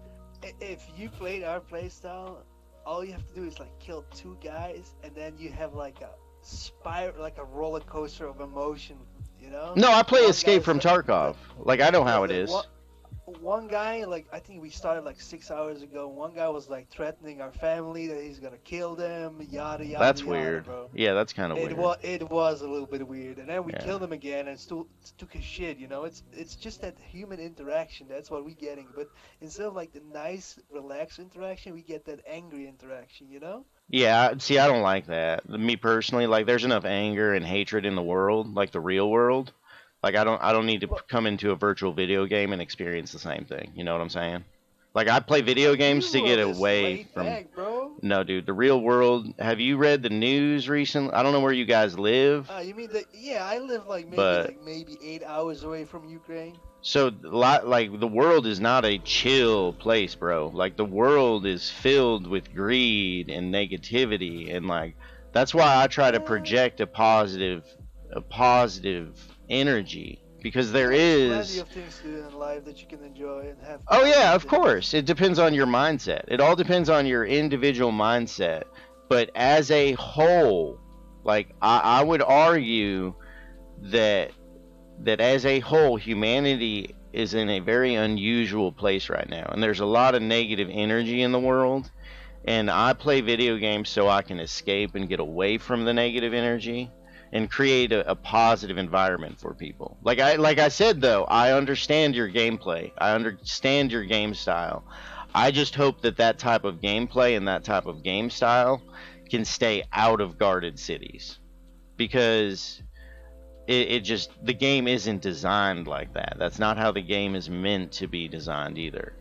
If you played our playstyle, all you have to do is like kill 2 guys, and then you have like a spiral, like a roller coaster of emotion. You know, No, I play one Escape guy's from Tarkov. Like I know how it is. one guy, like I think we started like 6 hours ago. One guy was like threatening our family that he's gonna kill them, yada yada That's yada, weird. bro. Yeah, that's kind of It weird. was a little bit weird, and then we Yeah. killed him again and still took his shit. You know, it's just that human interaction. That's what we getting. But instead of like the nice, relaxed interaction, we get that angry interaction. You know? Yeah, see, I don't like that. Me personally, like, there's enough anger and hatred in the world, like the real world. Like, I don't need to Well, come into a virtual video game and experience the same thing. You know what I'm saying? Like, I play video games real to get world is away laid from. back, bro. No, dude, the real world. Have you read the news recently? I don't know where you guys live, You mean that? Yeah, I live but maybe 8 hours away from Ukraine. so like the world is not a chill place, bro. Like the world is filled with greed and negativity, and like that's why I try to Uh, project a positive energy because there there's plenty is. of things to do in life that you can enjoy and have Oh yeah, positive of things. course. It depends on your mindset. It all depends on your individual mindset. But as a whole, like I would argue that as a whole, humanity is in a very unusual place right now, and there's a lot of negative energy in the world. And I play video games so I can escape and get away from the negative energy and create a positive environment for people. Like I said though, I understand your gameplay. I understand your game style. I just hope that that type of gameplay and that type of game style can stay out of guarded cities because it just the game isn't designed like that. That's not how the game is meant to be designed either.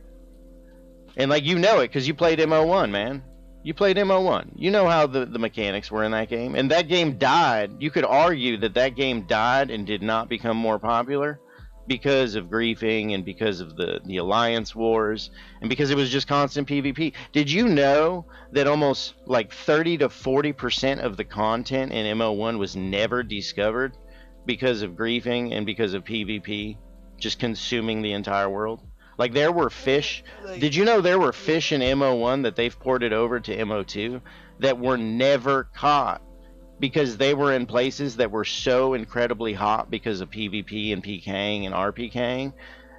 And like you know it because you played MO1, man. You played MO1. You know how the mechanics were in that game. And that game died. You could argue that that game died and did not become more popular because of griefing and because of the alliance wars and because it was just constant PvP. Did you know that almost like 30 to 40% of the content in MO1 was never discovered because of griefing and because of PvP just consuming the entire world? Like there were fish. Like, Did you know there were yeah, fish in MO1 that they've ported over to MO2 that were never caught because they were in places that were so incredibly hot because of PvP and PKing and RPKing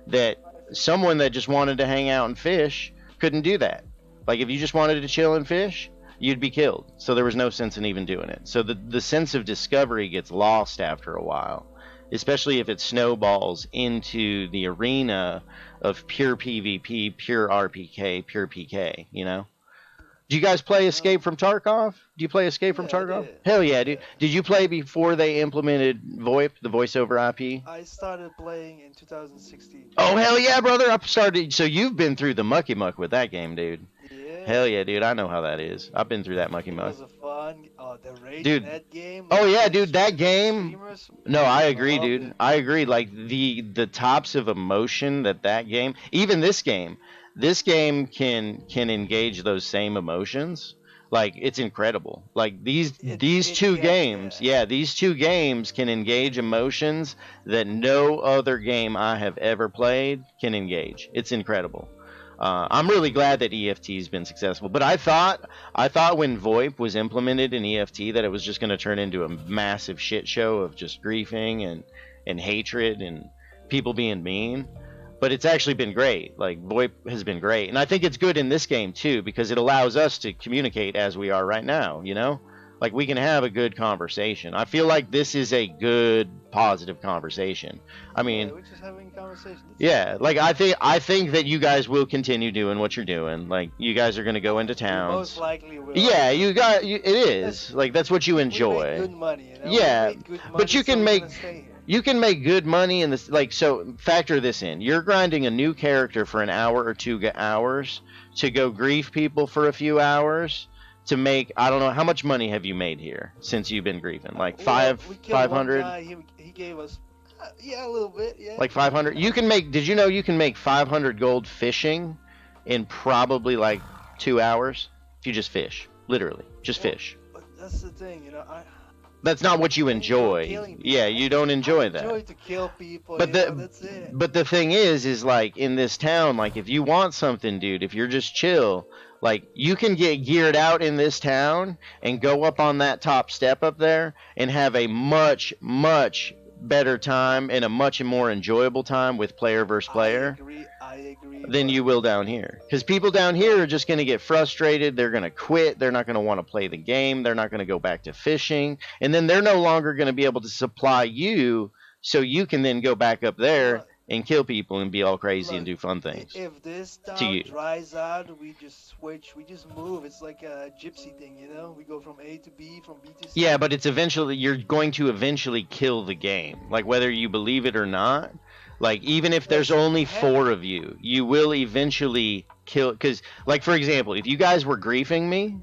that someone that just wanted to hang out and fish couldn't do that. Like if you just wanted to chill and fish, you'd be killed. So there was no sense in even doing it. So the sense of discovery gets lost after a while, especially if it snowballs into the arena of pure PvP, pure RPK, pure PK, you know? Do you guys play Escape no, from Tarkov? Do you play Escape from yeah, I Tarkov? did. Hell yeah, dude. Yeah, Did you play before they implemented VoIP, the voice over IP? I started playing in 2016. Oh, hell yeah, brother. I started. So you've been through the mucky muck with that game, dude. Yeah, Hell yeah, dude. I know how that is. I've been through that mucky it muck. was a fun. Oh, the rage in Dude, that game, oh like yeah, with dude, that with the game. streamers, No, I agree, loved dude. it. I agree. Like the tops of emotion that game, even this game can engage those same emotions. Like it's incredible. Like these It two can, games, yeah. yeah, these two games can engage emotions that no other game I have ever played can engage. It's incredible. I'm really glad that EFT's been successful, but I thought when VoIP was implemented in EFT that it was just going to turn into a massive shit show of just griefing and hatred and people being mean. But it's actually been great. Like VoIP has been great, and I think it's good in this game too because it allows us to communicate as we are right now. You know, like we can have a good conversation. I feel like this is a good, positive conversation. I Yeah, mean, we're just having a conversation. That's yeah, fine. like I think that you guys will continue doing what you're doing. Like you guys are gonna go into We most towns. likely will. Yeah, Yeah. it That's is. Like that's what you we made enjoy. good money, you know. We Yeah, made good but money, so we're gonna stay here. you can make good money in this like so factor this in. You're grinding a new character for an hour or 2 hours to go grief people for a few hours to make I don't know how much money have you made here since you've been grieving? Like Well, we killed five one hundred? guy. He gave us, yeah, a little bit. Yeah. Like 500. You can make. Did you know you can make 500 gold fishing in probably like 2 hours if you just fish. Literally, just Well, fish. But that's the thing, That's not what you I enjoy enjoy. killing people. Yeah, you don't I enjoy enjoy that. to kill people, But that's it. the thing is like in this town, like if you want something, dude, if you're just chill, like you can get geared out in this town and go up on that top step up there and have a much better time and a much more enjoyable time with player versus player I agree, than but you will down here. Because people down here are just going to get frustrated. They're going to quit. They're not going to want to play the game. They're not going to go back to fishing. And then they're no longer going to be able to supply you so you can then go back up there look, and kill people and be all crazy and look, do fun things if this to town you. dries out, we just switch, we just move. It's like a gypsy thing, We go from A to B, from B to C. Yeah, but it's eventually, you're going to eventually kill the game. Like whether you believe it or not. Like even if there's Listen, only 4 of you, you will eventually kill. Because like for example, if you guys were griefing me,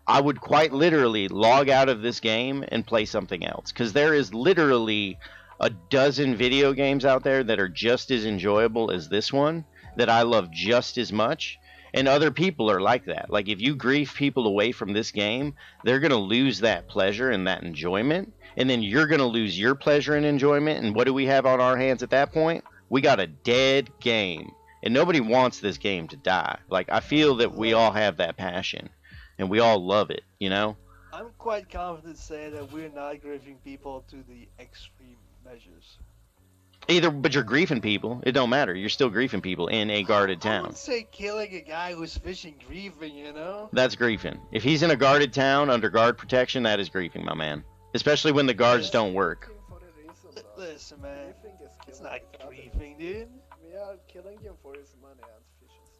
I would quite literally log out of this game and play something else. Because there is literally a dozen video games out there that are just as enjoyable as this one that I love just as much. And other people are like that. Like if you grief people away from this game, they're gonna lose that pleasure and that enjoyment, and then you're gonna lose your pleasure and enjoyment. And what do we have on our hands at that point? We got a dead game, and nobody wants this game to die. Like I feel that we all have that passion, and we all love it. I'm quite confident to say that we're not grieving people to the extreme measures. But you're griefing people. It don't matter. You're still griefing people in a guarded I town. would say killing a guy who's fishing grieving, That's griefing. If he's in a guarded town under guard protection, that is griefing, my man. Especially when the guards don't work. For the reason, though. Listen, man, Griefing is it's killing not without it. grieving, dude. We are killing him for his money and fishes,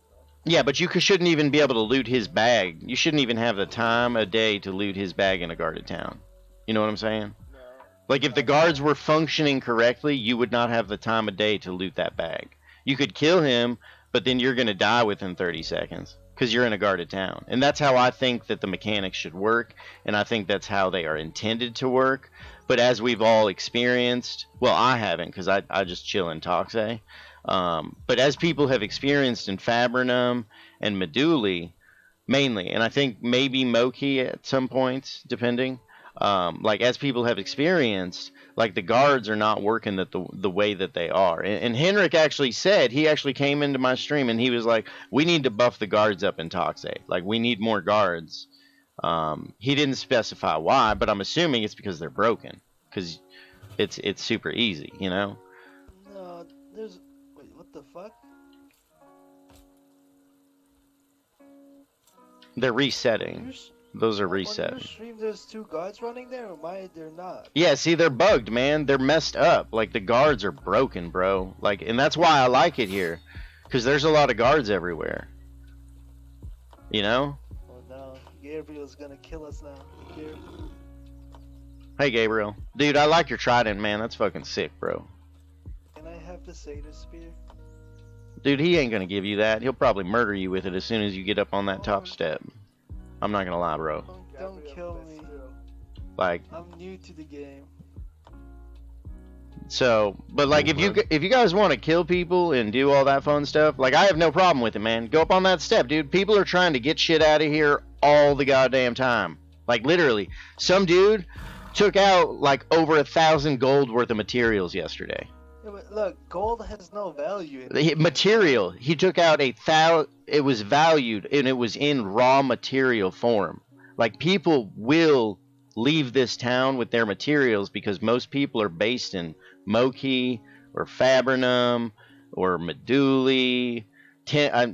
Yeah, but you shouldn't even be able to loot his bag. You shouldn't even have the time of day to loot his bag in a guarded town. You know what I'm saying? No. Like if the guards were functioning correctly, you would not have the time of day to loot that bag. You could kill him, but then you're going to die within 30 seconds because you're in a guarded town. And that's how I think that the mechanics should work, and I think that's how they are intended to work. But as we've all experienced, well, I haven't because I just chill in Toxay. But as people have experienced in Fabrinum and Meduli, mainly, and I think maybe Moki at some points, depending. Like as people have experienced, like the guards are not working the way that they are. And Henrik actually said, he actually came into my stream and he was like, we need to buff the guards up in Toxay. Like we need more guards. He didn't specify why, but I'm assuming it's because they're broken. Because it's super easy, No, there's... Wait, what the fuck? They're resetting. Those are On your reset. stream, there's 2 guards running there, or why they're not? Yeah, see, they're bugged, man. They're messed up. Like, the guards are broken, bro. Like, and that's why I like it here. Because there's a lot of guards everywhere. You know? Oh no, Gabriel's gonna kill us now. Gabriel. Hey, Gabriel. Dude, I like your trident, man. That's fucking sick, bro. Can I have the Satyr Spear? Dude, he ain't gonna give you that. He'll probably murder you with it as soon as you get up on that top step. I'm not gonna lie, bro. Don't kill me. Like, I'm new to the game. so, but like, if you guys want to kill people and do all that fun stuff, like, I have no problem with it, man. Go up on that step, dude. People are trying to get shit out of here all the goddamn time. Like, literally, some dude took out like over 1,000 gold worth of materials yesterday. Yeah, but look, gold has no value in The material, he took out 1,000. It was valued and it was in raw material form. Like, people will leave this town with their materials because most people are based in Moki or Fabrinum or Meduli.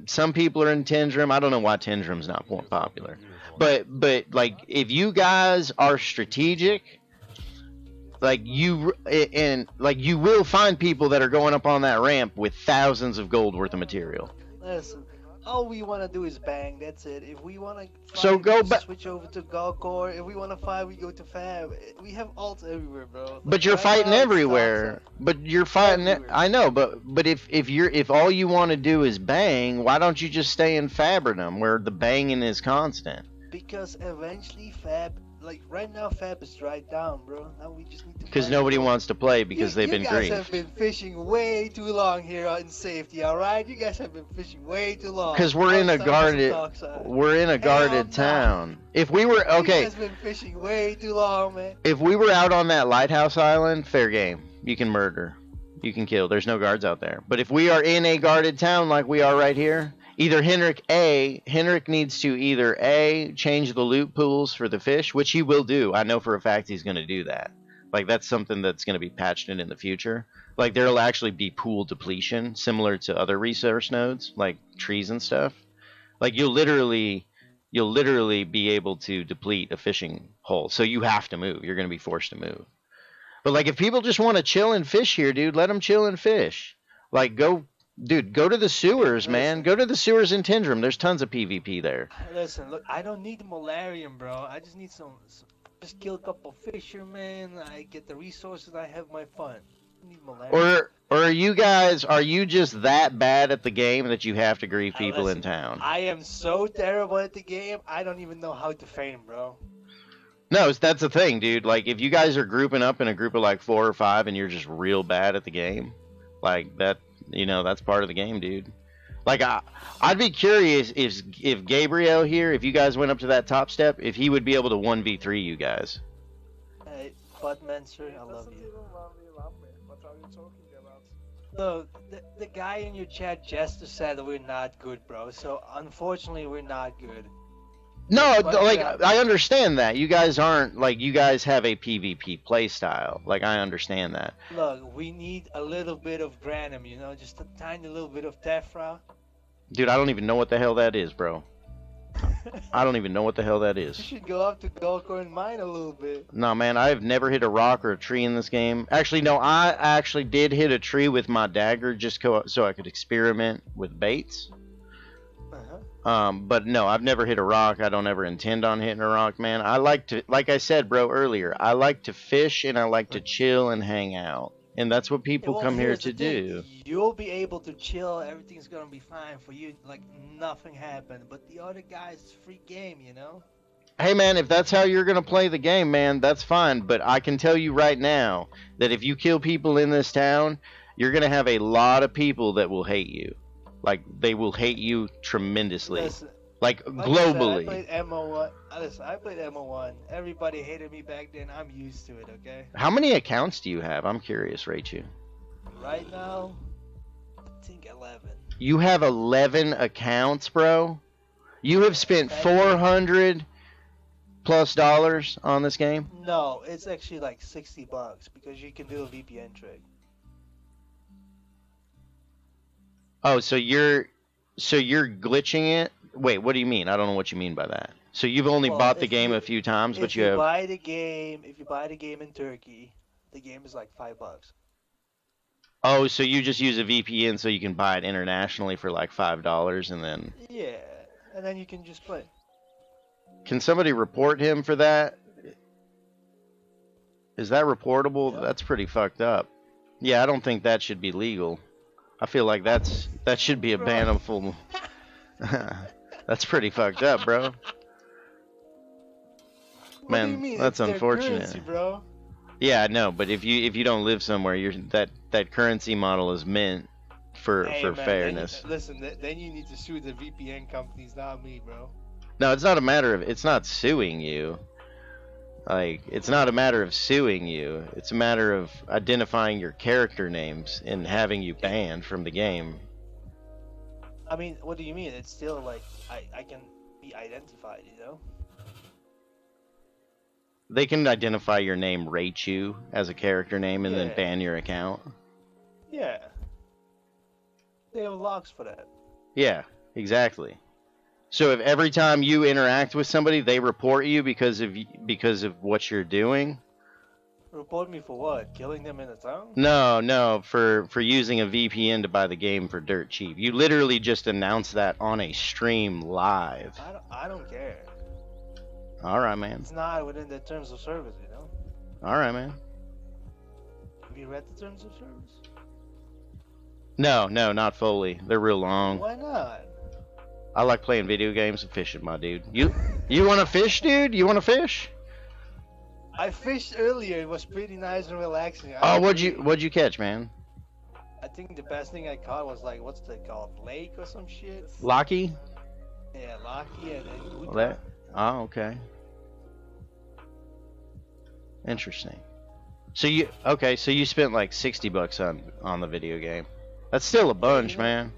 Some people are in Tendrum. I don't know why Tendrum's not more popular. But like, if you guys are strategic, like you will find people that are going up on that ramp with thousands of gold worth of material. Listen, all we want to do is bang, that's it. If we want to So go back. switch over to Galkor. If we want to fight, we go to Fab. We have ults everywhere, bro. But you're Right fighting now, it's everywhere. But you're fighting. Everywhere. I know, but if all you want to do is bang, why don't you just stay in Fabrinum where the banging is constant? because eventually Fab like right now, Fab is dried down, bro. Now we just need to. Because find nobody more. wants to play because they've been You guys have griefed. been fishing way too long here in safety, all right? You guys have been fishing way too long. Because we're Now in it's a time for some guarded, dark side. we're in a Hell guarded no. town. If we were You okay, guys been fishing way too long, man. if we were out on that lighthouse island, fair game. You can murder, you can kill. There's no guards out there. But if we are in a guarded town like we are right here, either Henrik needs to either change the loot pools for the fish, which he will do. I know for a fact he's going to do that. Like that's something that's going to be patched in the future. Like there'll actually be pool depletion similar to other resource nodes like trees and stuff. Like you'll literally be able to deplete a fishing hole. So you have to move. You're going to be forced to move. But like if people just want to chill and fish here, dude, let them chill and fish. Like go to the sewers, man. Listen. Go to the sewers in Tindrum. There's tons of PvP there. Listen, look, I don't need Malarium, bro. I just need some just kill a couple fishermen. I get the resources. I have my fun. I need Malarium. Or are you just that bad at the game that you have to grieve people in Listen, town? I am so terrible at the game. I don't even know how to feign, bro. No, that's the thing, dude. Like, if you guys are grouping up in a group of like 4 or 5 and you're just real bad at the game, like that, that's part of the game, dude. Like, I'd be curious if Gabriel here, if you guys went up to that top step, if he would be able to 1v3 you guys. Hey, Buttmancer, I love Doesn't you. even love me. What are you talking about? Look, the guy in your chat, Jester, said that we're not good, bro. So, unfortunately, we're not good. No, But, like yeah. I understand that you guys aren't like you guys have a PvP play style. Like I understand that. Look, we need a little bit of Granum, just a tiny little bit of Tephra. Dude, I don't even know what the hell that is, bro. I don't even know what the hell that You is. should go up to Golcore and mine a little bit. No, man, I've never hit a rock or a tree in this game. Actually, no, I actually did hit a tree with my dagger just so I could experiment with baits. But no, I've never hit a rock. I don't ever intend on hitting a rock, man. I like to, like I said, bro, earlier, I like to fish and I like to chill and hang out. And that's what people Well, come here here's to the thing. do. You'll be able to chill. Everything's gonna be fine for you. Like nothing happened. But the other guys, it's free game, Hey, man, if that's how you're going to play the game, man, that's fine. But I can tell you right now that if you kill people in this town, you're going to have a lot of people that will hate you. Like, they will hate you tremendously. Listen, Like, like globally. I said, I played MO1. Listen, I played MO1. Everybody hated me back then. I'm used to it. Okay. How many accounts do you have? I'm curious, Raichu. Right now, I think 11. You have 11 accounts, bro? You have spent $400 plus on this game? No, it's actually like $60 because you can do a VPN trick. Oh, so you're glitching it? Wait, what do you mean? I don't know what you mean by that. So you've only Well, bought the if game you- a few times, but If you you have... buy the game, in Turkey, the game is like $5. Oh, so you just use a VPN so you can buy it internationally for like $5 and then... Yeah, and then you can just play. Can somebody report him for that? Is that reportable? Yeah. That's pretty fucked up. Yeah, I don't think that should be legal. I feel like that should be a bannable. That's pretty fucked up, bro. What Man, do you mean? that's It's their unfortunate. currency, bro. Yeah, I know, but if you don't live somewhere, that currency model is meant for Hey, man, fairness. Then you need to sue the VPN companies, not me, bro. No, it's not a matter of it's not suing you. Like, it's not a matter of suing you. It's a matter of identifying your character names and having you banned from the game. I mean, what do you mean? It's still like I can be identified, They can identify your name Raichu as a character name and then Yeah. ban your account. Yeah. They have locks for that. Yeah, exactly. So if every time you interact with somebody, they report you because of what you're doing? Report me for what? Killing them in a town? No, for using a VPN to buy the game for dirt cheap. You literally just announced that on a stream live. I don't care. All right, man. It's not within the terms of service, All right, man. Have you read the terms of service? No, not fully. They're real long. Why not? I like playing video games and fishing, my dude. You want to fish, dude? You want to fish? I fished earlier. It was pretty nice and relaxing. I Oh, agree. what'd you catch, man? I think the best thing I caught was like, what's that called? Lake or some shit? Lockie? Yeah, Laki and Well, Uta. oh, okay. Interesting. So you spent like $60 on the video game. That's still a Yeah, bunch, man.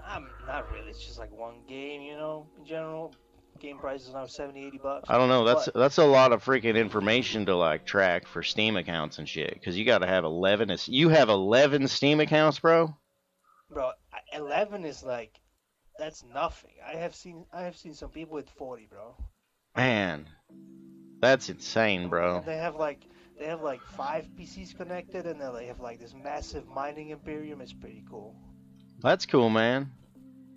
I'm not really. It's just like one game, in general. Game price is now 70, $80. I don't know. But, That's a lot of freaking information to like track for Steam accounts and shit. Because you got to have 11. You have 11 Steam accounts, bro. bro, 11 is like, that's nothing. I have seen some people with 40, bro. Man, that's insane, bro. And they have like 5 PCs connected, and then they have like this massive mining imperium. It's pretty cool. That's cool, man.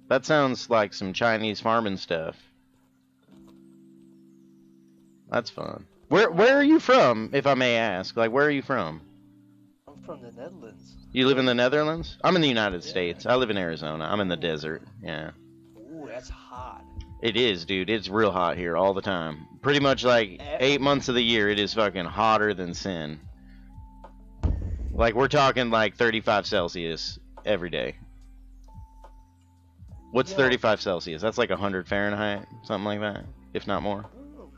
That sounds like some Chinese farming stuff. That's fun. Where are you from, if I may ask? Like, where are you from? I'm from the Netherlands. You live in the Netherlands? I'm in the United Yeah. States. I live in Arizona. I'm in the desert. Yeah. Ooh, that's hot. It is, dude. It's real hot here all the time. Pretty much like 8 months of the year, it is fucking hotter than sin. Like, we're talking like 35 Celsius every day. What's Yeah. 35 Celsius? That's like 100 Fahrenheit, something like that, if not more.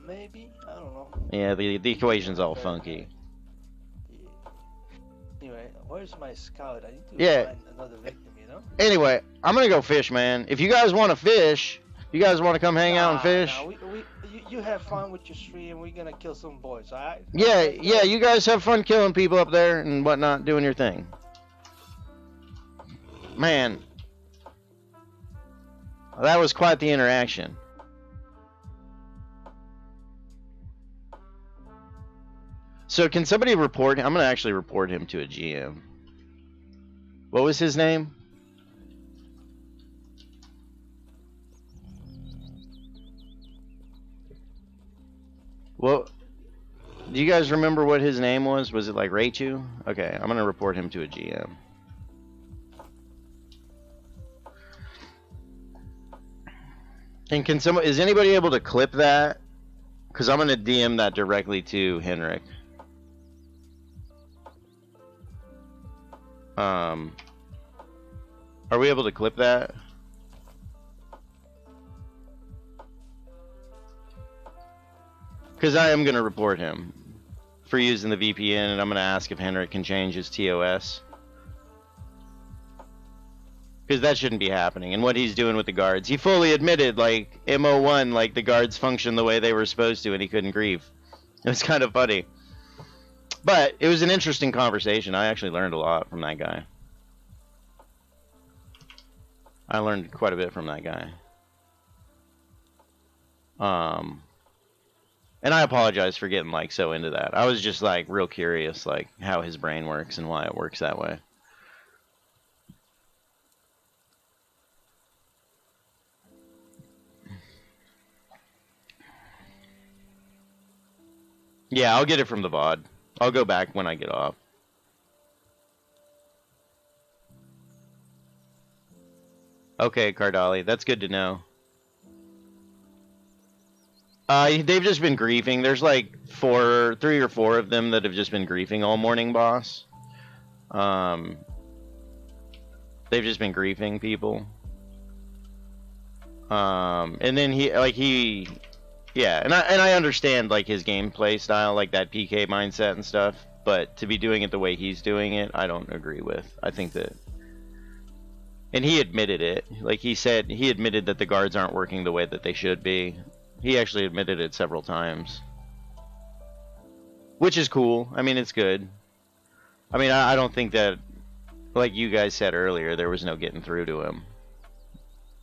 Maybe, I don't know. Yeah, the equation's all funky. Yeah. Anyway, where's my scout? I need to Yeah. find another victim. Anyway, I'm gonna go fish, man. If you guys want to fish, you guys want to come hang out and fish? Nah, you have fun with your stream. We're gonna kill some boys, alright? Yeah, you guys have fun killing people up there and whatnot, doing your thing. Man, that was quite the interaction. So can somebody report him? I'm gonna actually report him to a GM. What was his name? Well, do you guys remember what his name was? Was it like Raichu? Okay, I'm gonna report him to a GM. And is anybody able to clip that? Because I'm gonna DM that directly to Henrik. Are we able to clip that? Because I am going to report him for using the VPN, and I'm going to ask if Henrik can change his TOS. Because that shouldn't be happening. And what he's doing with the guards. He fully admitted, like, MO1, like, the guards function the way they were supposed to, and he couldn't grieve. It was kind of funny. But it was an interesting conversation. I actually learned a lot from that guy. I learned quite a bit from that guy. And I apologize for getting like so into that. I was just like real curious like how his brain works and why it works that way. Yeah, I'll get it from the VOD. I'll go back when I get off. Okay, Cardali, that's good to know. They've just been griefing. There's like 3 or 4 of them that have just been griefing all morning, boss. They've just been griefing people. And then yeah, and I understand like his gameplay style, like that PK mindset and stuff. But to be doing it the way he's doing it, I don't agree with. I think that. And he admitted it. Like he admitted that the guards aren't working the way that they should be. He actually admitted it several times. Which is cool. I mean, it's good. I mean, I don't think that, like you guys said earlier, there was no getting through to him.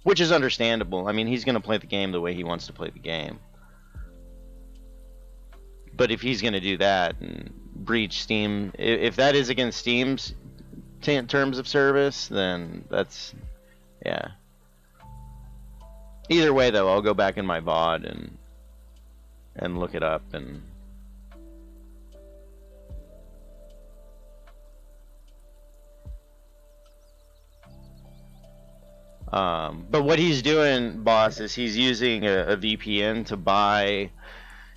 Which is understandable. I mean, he's going to play the game the way he wants to play the game. But if he's going to do that and breach Steam, if that is against Steam's terms of service, then that's, yeah. Either way, though, I'll go back in my VOD and look it up and. But what he's doing, boss, is he's using a VPN to buy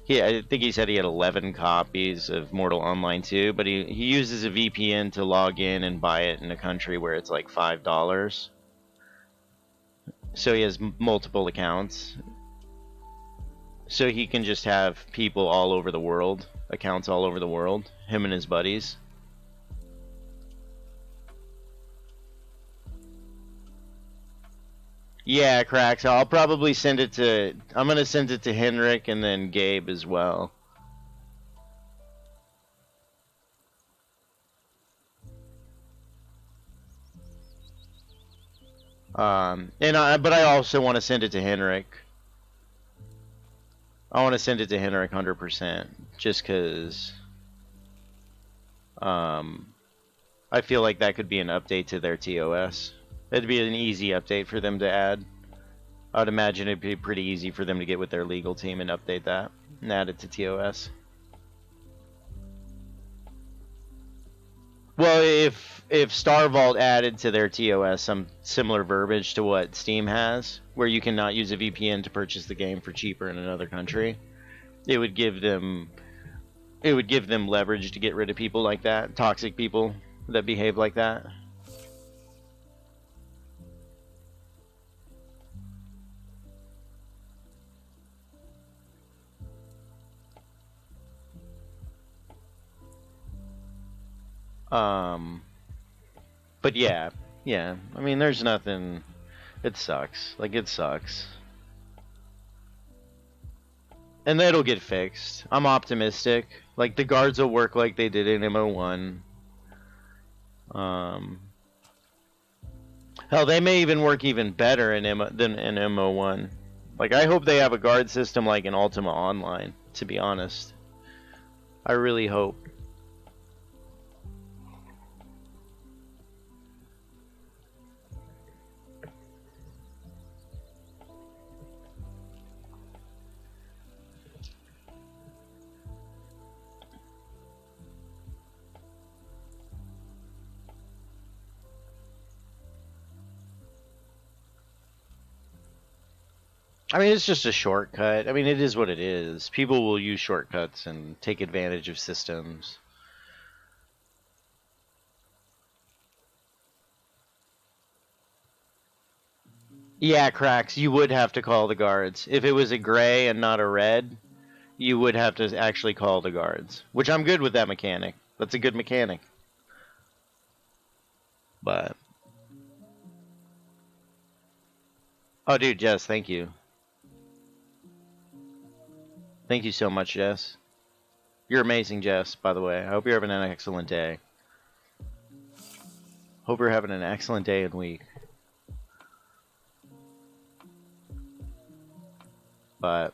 I think he said he had 11 copies of Mortal Online 2, but he uses a VPN to log in and buy it in a country where it's like $5. So he has multiple accounts. So he can just have people all over the world, accounts all over the world, him and his buddies. Yeah, cracks. I'll probably send it to. I'm gonna send it to Henrik and then Gabe as well. But I also want to send it to Henrik. I want to send it to Henrik 100%, just because. I feel like that could be an update to their TOS. It'd be an easy update for them to add. I'd imagine it'd be pretty easy for them to get with their legal team and update that and add it to TOS. Well, if Star Vault added to their TOS some similar verbiage to what Steam has, where you cannot use a VPN to purchase the game for cheaper in another country, it would give them leverage to get rid of people like that, toxic people that behave like that. But yeah. I mean, there's nothing. It sucks. Like, it sucks. And that'll get fixed. I'm optimistic. Like, the guards will work like they did in MO1. Hell, they may even work even better than in MO1. Like, I hope they have a guard system like in Ultima Online, to be honest. I really hope. I mean, it's just a shortcut. I mean, it is what it is. People will use shortcuts and take advantage of systems. Yeah, cracks. You would have to call the guards. If it was a gray and not a red, you would have to actually call the guards. Which I'm good with that mechanic. That's a good mechanic. But... Oh, dude, Jess, thank you. Thank you so much, Jess. You're amazing, Jess, by the way. I hope you're having an excellent day. Hope you're having an excellent day and week. But...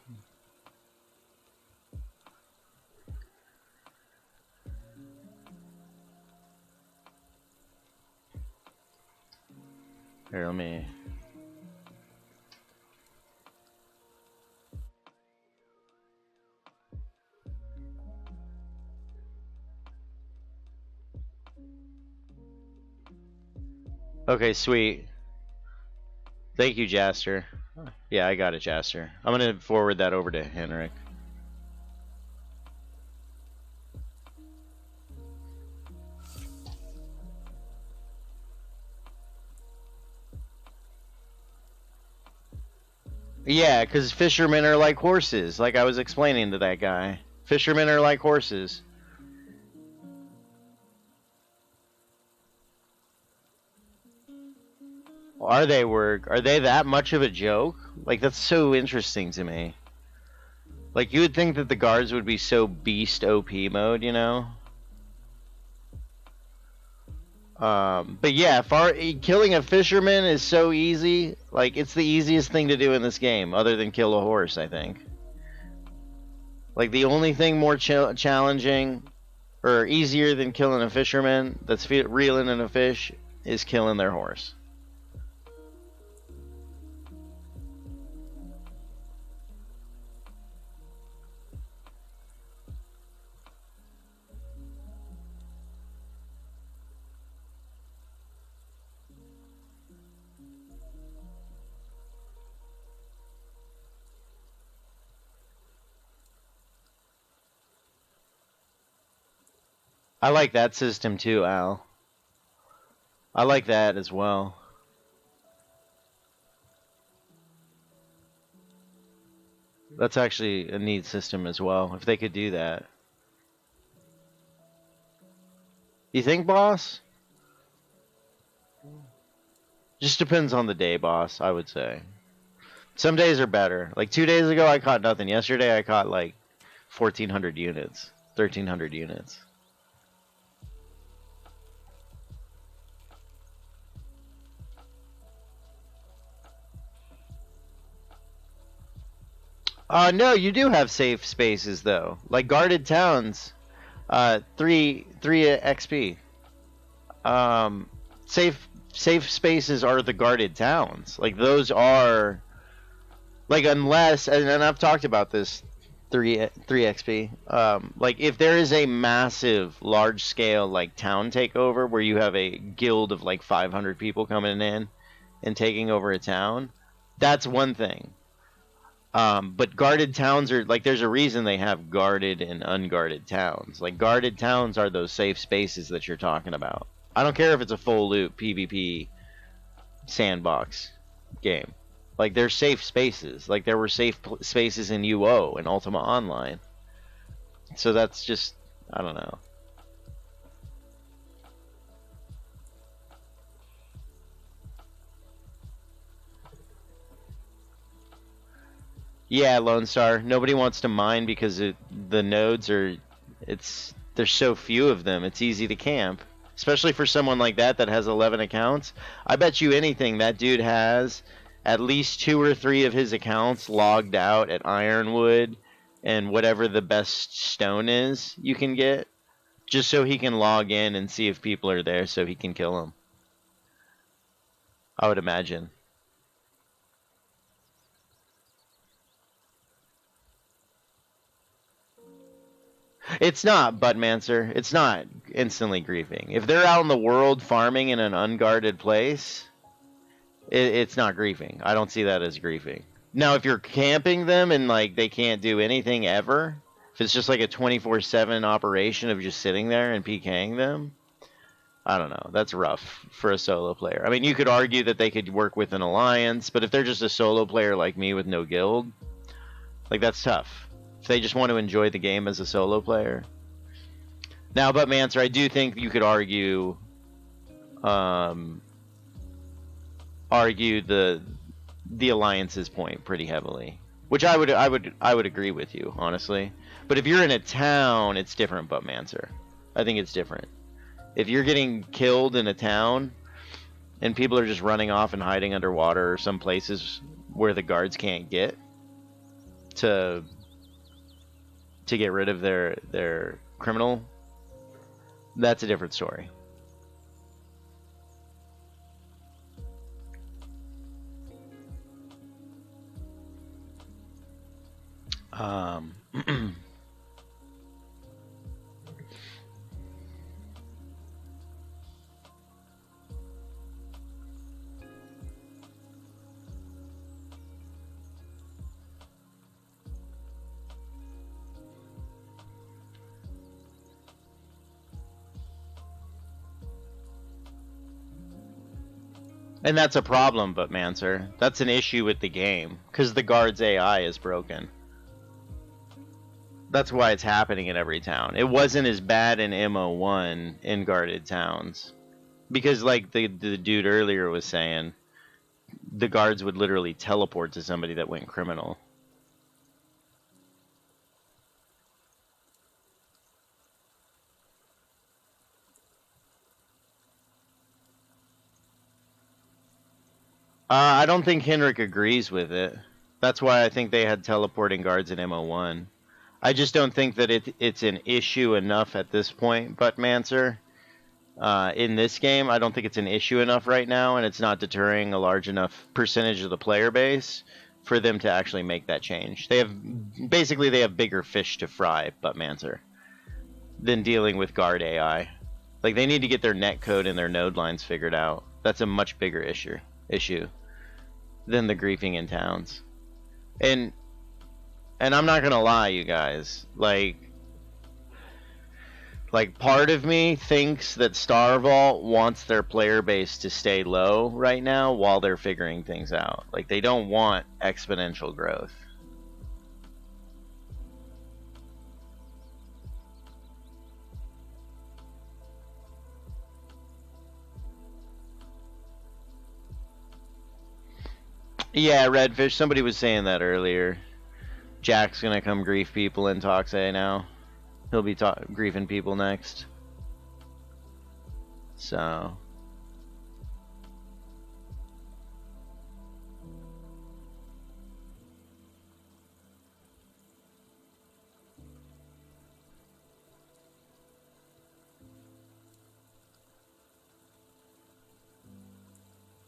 Here, let me... Okay, sweet. Thank you, Jaster. Yeah, I got it, Jaster. I'm gonna forward that over to Henrik. Yeah, because fishermen are like horses, like I was explaining to that guy. Fishermen are like horses. Are they work? Are they that much of a joke? Like, that's so interesting to me. Like, you would think that the guards would be so beast OP mode, you know? But yeah, killing a fisherman is so easy. Like, it's the easiest thing to do in this game, other than kill a horse, I think. Like, the only thing more challenging or easier than killing a fisherman that's reeling in a fish is killing their horse. I like that system too, Al. I like that as well. That's actually a neat system as well, if they could do that. You think, boss? Just depends on the day, boss, I would say. Some days are better. Like 2 days ago, I caught nothing. Yesterday, I caught like 1,400 units, 1,300 units. No, you do have safe spaces though, like guarded towns. 3 XP. Um, safe spaces are the guarded towns. Like those are like unless and I've talked about this 3 XP. Like if there is a massive large scale like town takeover where you have a guild of like 500 people coming in and taking over a town, that's one thing. But guarded towns are like there's a reason they have guarded and unguarded towns. Like guarded towns are those safe spaces that you're talking about. I don't care if it's a full loot PvP sandbox game. Like there's safe spaces. Like there were safe spaces in UO and Ultima Online. So that's just I don't know. Yeah, Lone Star. Nobody wants to mine because the nodes are there's so few of them. It's easy to camp. Especially for someone like that that has 11 accounts. I bet you anything that dude has at least 2 or 3 of his accounts logged out at Ironwood and whatever the best stone is you can get, just so he can log in and see if people are there so he can kill them. I would imagine. It's not, Buttmancer. It's not instantly griefing. If they're out in the world farming in an unguarded place, it's not griefing. I don't see that as griefing. Now, if you're camping them and like they can't do anything ever, if it's just like a 24/7 operation of just sitting there and PKing them, I don't know. That's rough for a solo player. I mean, you could argue that they could work with an alliance, but if they're just a solo player like me with no guild, like that's tough. If they just want to enjoy the game as a solo player. Now, but Mancer, I do think you could argue the alliance's point pretty heavily, which I would agree with you honestly. But if you're in a town, it's different. But Mancer, I think it's different. If you're getting killed in a town and people are just running off and hiding underwater or some places where the guards can't get to get rid of their criminal, that's a different story. And that's a problem, but Mancer, that's an issue with the game, because the guard's AI is broken. That's why it's happening in every town. It wasn't as bad in MO1 in guarded towns. Because like the dude earlier was saying, the guards would literally teleport to somebody that went criminal. I don't think Henrik agrees with it. That's why I think they had teleporting guards in MO1. I just don't think that it's an issue enough at this point, but Mancer, in this game, I don't think it's an issue enough right now, and it's not deterring a large enough percentage of the player base for them to actually make that change. They have bigger fish to fry, but Mancer, than dealing with guard AI. Like they need to get their netcode and their node lines figured out. That's a much bigger issue than the griefing in towns. And I'm not gonna lie, you guys. Like Like, part of me thinks that Star Vault wants their player base to stay low right now while they're figuring things out. Like, they don't want exponential growth. Yeah, Redfish, somebody was saying that earlier. Jack's gonna come grief people in Toxay now. He'll be griefing people next. So...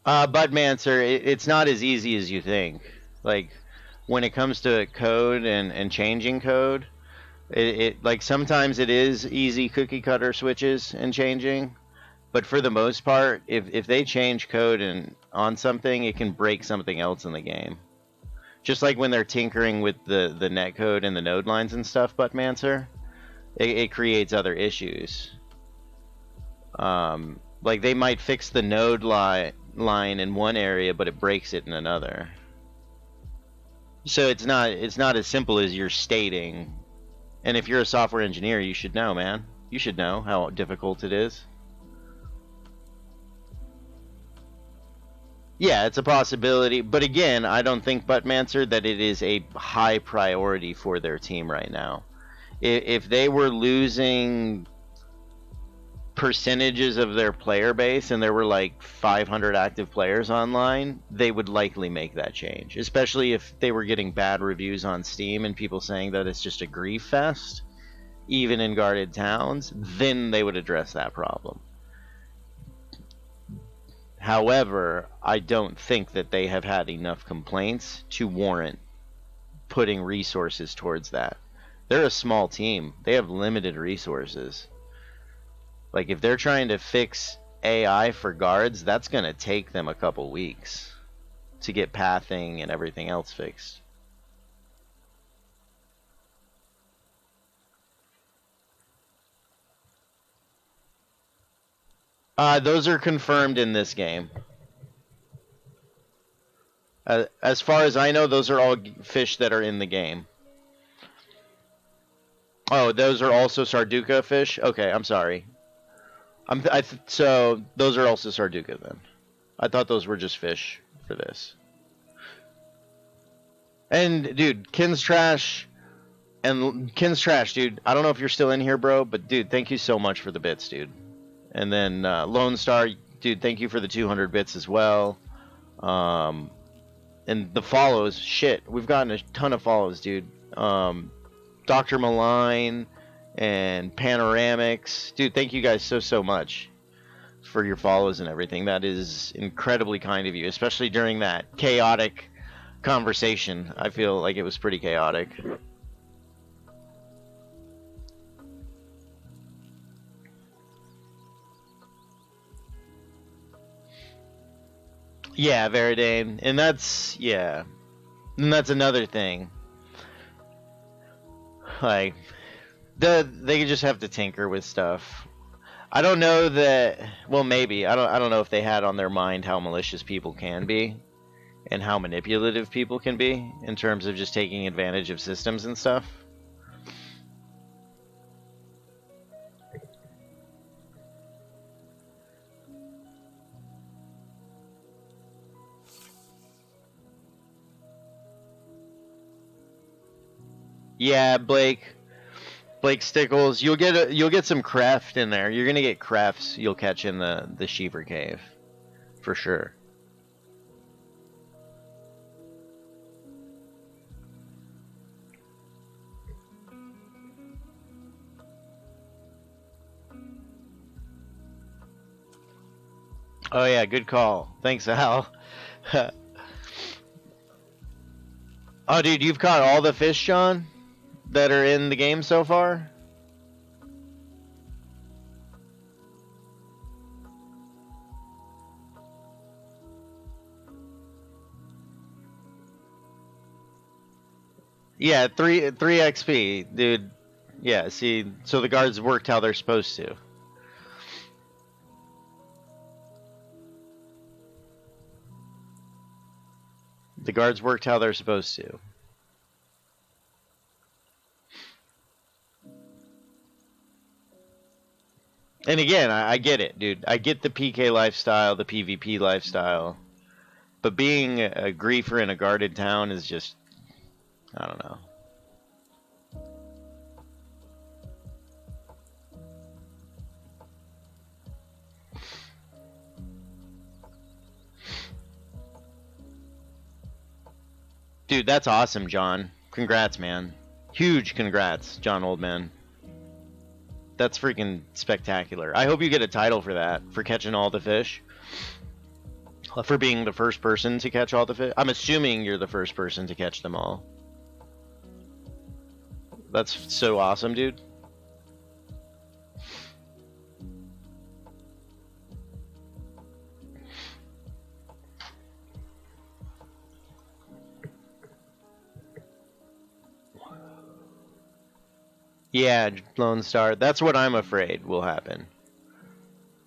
Budmancer, it's not as easy as you think. Like, when it comes to code and changing code, like, sometimes it is easy cookie cutter switches and changing, but for the most part, if they change code and on something, it can break something else in the game. Just like when they're tinkering with the netcode and the node lines and stuff, Budmancer, it creates other issues. Like, they might fix the node line in one area, but it breaks it in another. So it's not as simple as you're stating. And if you're a software engineer, you should know, man. You should know how difficult it is. Yeah, it's a possibility. But again, I don't think, Buttmancer, that it is a high priority for their team right now. If they were losing percentages of their player base and there were like 500 active players online, they would likely make that change, especially if they were getting bad reviews on Steam and people saying that it's just a grief fest even in guarded towns. Then they would address that problem. However, I don't think that they have had enough complaints to warrant putting resources towards that. They're a small team. They have limited resources. Like, if they're trying to fix AI for guards, that's going to take them a couple weeks to get pathing and everything else fixed. Those are confirmed in this game. As far as I know, those are all fish that are in the game. Oh, those are also Sarduka fish? Okay, I'm sorry. So those are also Sarduka then. I thought those were just fish for this. And dude, Kin's Trash, dude. I don't know if you're still in here, bro, but dude, thank you so much for the bits, dude. And then Lone Star, dude, thank you for the 200 bits as well. And the follows, shit, we've gotten a ton of follows, dude. Dr. Malign and Panoramics, dude, thank you guys so much for your follows and everything. That is incredibly kind of you, especially during that chaotic conversation. I feel like it was pretty chaotic. Yeah, Veridane, and that's another thing. Like, they just have to tinker with stuff. I don't know that. Well, maybe I don't know if they had on their mind how malicious people can be, and how manipulative people can be in terms of just taking advantage of systems and stuff. Yeah, Blake Stickles, you'll get some craft in there. You're gonna get crafts you'll catch in the Sheever Cave, for sure. Oh yeah, good call. Thanks, Al. Oh, dude, you've caught all the fish, John, that are in the game so far? Yeah, 3 XP, dude. Yeah, see, so the guards worked how they're supposed to. The guards worked how they're supposed to. And again, I get it, dude. I get the PK lifestyle, the PvP lifestyle. But being a griefer in a guarded town is just, I don't know. Dude, that's awesome, John. Congrats, man. Huge congrats, John Oldman. That's freaking spectacular. I hope you get a title for that, for catching all the fish. For being the first person to catch all the fish. I'm assuming you're the first person to catch them all. That's so awesome, dude. Yeah, Lone Star. That's what I'm afraid will happen.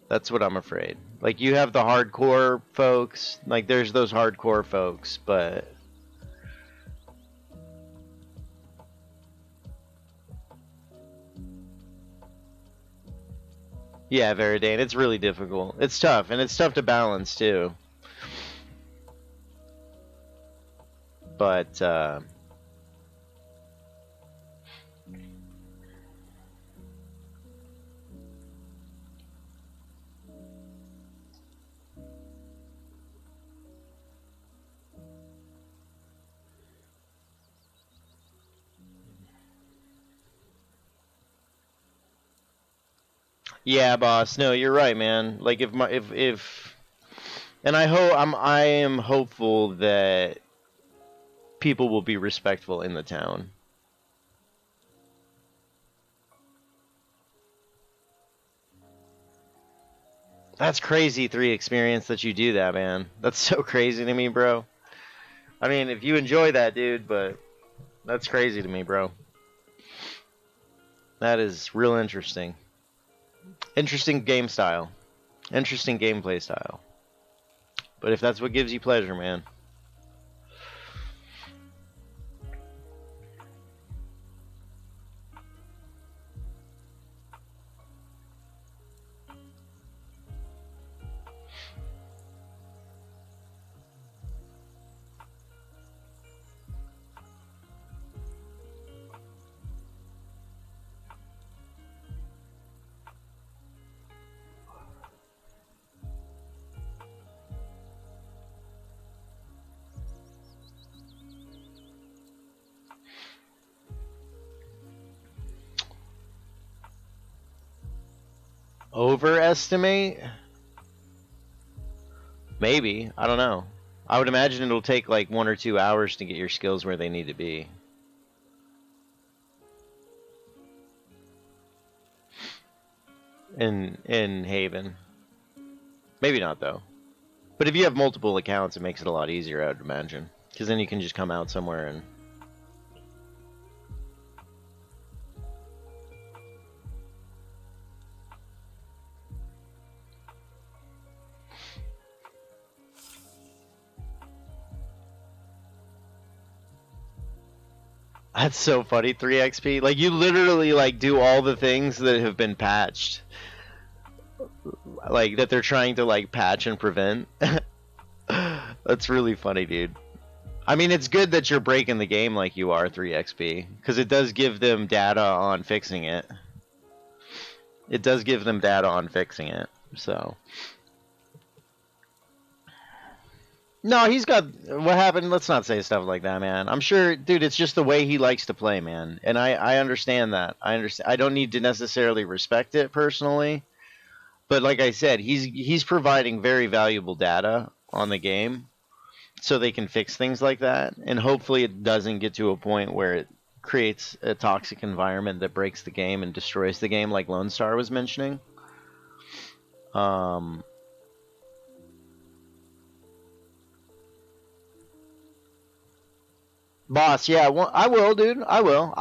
That's what I'm afraid. Like, you have the hardcore folks. Like, there's those hardcore folks, but... Yeah, Veridane, it's really difficult. It's tough, and it's tough to balance, too. But, yeah, boss. No, you're right, man. Like, if and I am hopeful that people will be respectful in the town. That's crazy, 3 experience that you do that, man. That's so crazy to me, bro. I mean, if you enjoy that, dude, but that's crazy to me, bro. That is real interesting. Interesting game style. Interesting gameplay style. But if that's what gives you pleasure, man. Overestimate? Maybe. I don't know. I would imagine it'll take like 1 or 2 hours to get your skills where they need to be. In Haven. Maybe not, though. But if you have multiple accounts, it makes it a lot easier, I would imagine. Because then you can just come out somewhere and... That's so funny, 3 XP. Like, you literally, like, do all the things that have been patched. Like, that they're trying to, like, patch and prevent. That's really funny, dude. I mean, it's good that you're breaking the game like you are, 3 XP. Because it does give them data on fixing it. It does give them data on fixing it, so... No, he's got... What happened? Let's not say stuff like that, man. I'm sure... Dude, it's just the way he likes to play, man. And I understand that. I understand. I don't need to necessarily respect it, personally. But like I said, he's providing very valuable data on the game. So they can fix things like that. And hopefully it doesn't get to a point where it creates a toxic environment that breaks the game and destroys the game, like Lone Star was mentioning. Boss, yeah, well, I will, dude. I will.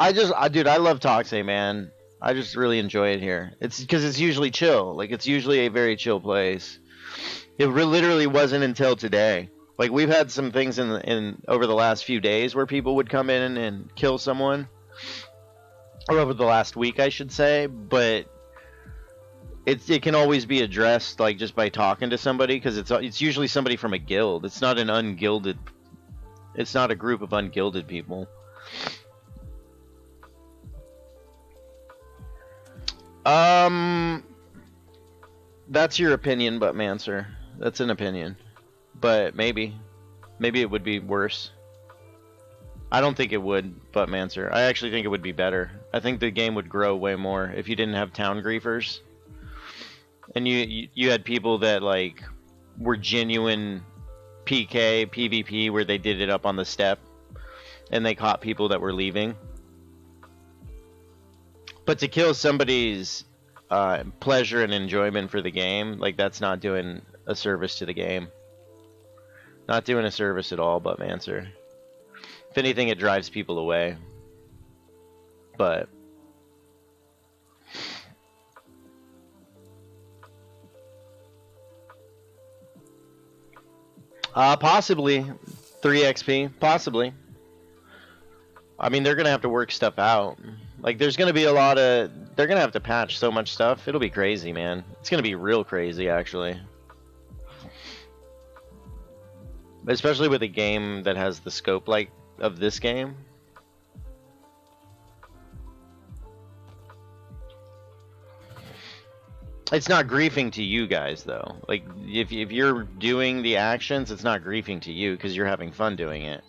Dude, I love Toxe, man. I just really enjoy it here. It's because it's usually chill. Like, it's usually a very chill place. It literally wasn't until today. Like, we've had some things in over the last few days where people would come in and kill someone, or over the last week, I should say. But it can always be addressed like just by talking to somebody, because it's usually somebody from a guild. It's not an ungilded. It's not a group of ungilded people. That's your opinion, but Mancer. That's an opinion. But maybe it would be worse. I don't think it would, but Mancer. I actually think it would be better. I think the game would grow way more if you didn't have town griefers. And you had people that like were genuine PK, PvP, where they did it up on the step and they caught people that were leaving. But to kill somebody's pleasure and enjoyment for the game, like, that's not doing a service to the game. Not doing a service at all, but Mancer. If anything, it drives people away. But possibly 3 XP, possibly. I mean, they're gonna have to work stuff out. Like, there's gonna be a lot of. They're gonna have to patch so much stuff. It'll be crazy, man. It's gonna be real crazy, actually. Especially with a game that has the scope like of this game. It's not griefing to you guys, though. Like, if you're doing the actions, it's not griefing to you because you're having fun doing it.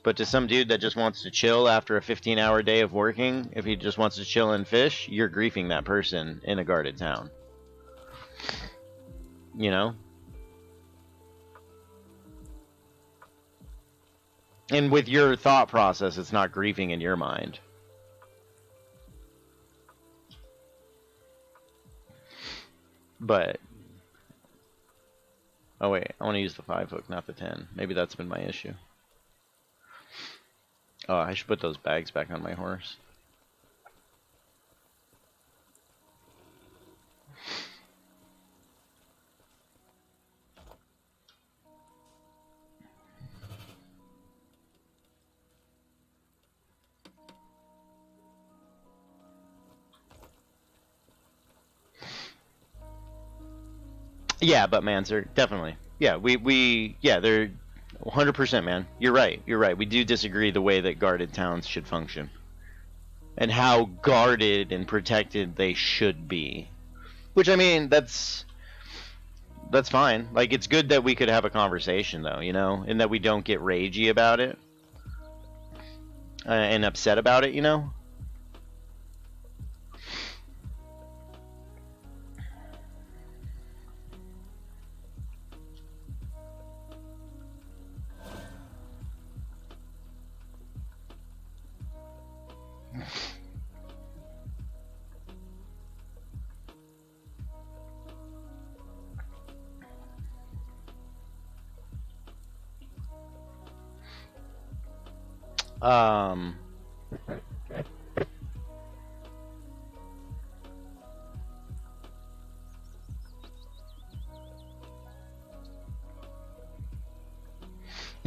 But to some dude that just wants to chill after a 15-hour day of working, if he just wants to chill and fish, you're griefing that person in a guarded town. You know? And with your thought process, it's not griefing in your mind. But... oh wait, I want to use the 5 hook, not the 10. Maybe that's been my issue. Oh, I should put those bags back on my horse. Yeah, but Mancer, definitely. Yeah, yeah, they're 100%, man. You're right. You're right. We do disagree the way that guarded towns should function. And how guarded and protected they should be. Which, I mean, that's fine. Like, it's good that we could have a conversation, though, you know? And that we don't get ragey about it. And upset about it, you know?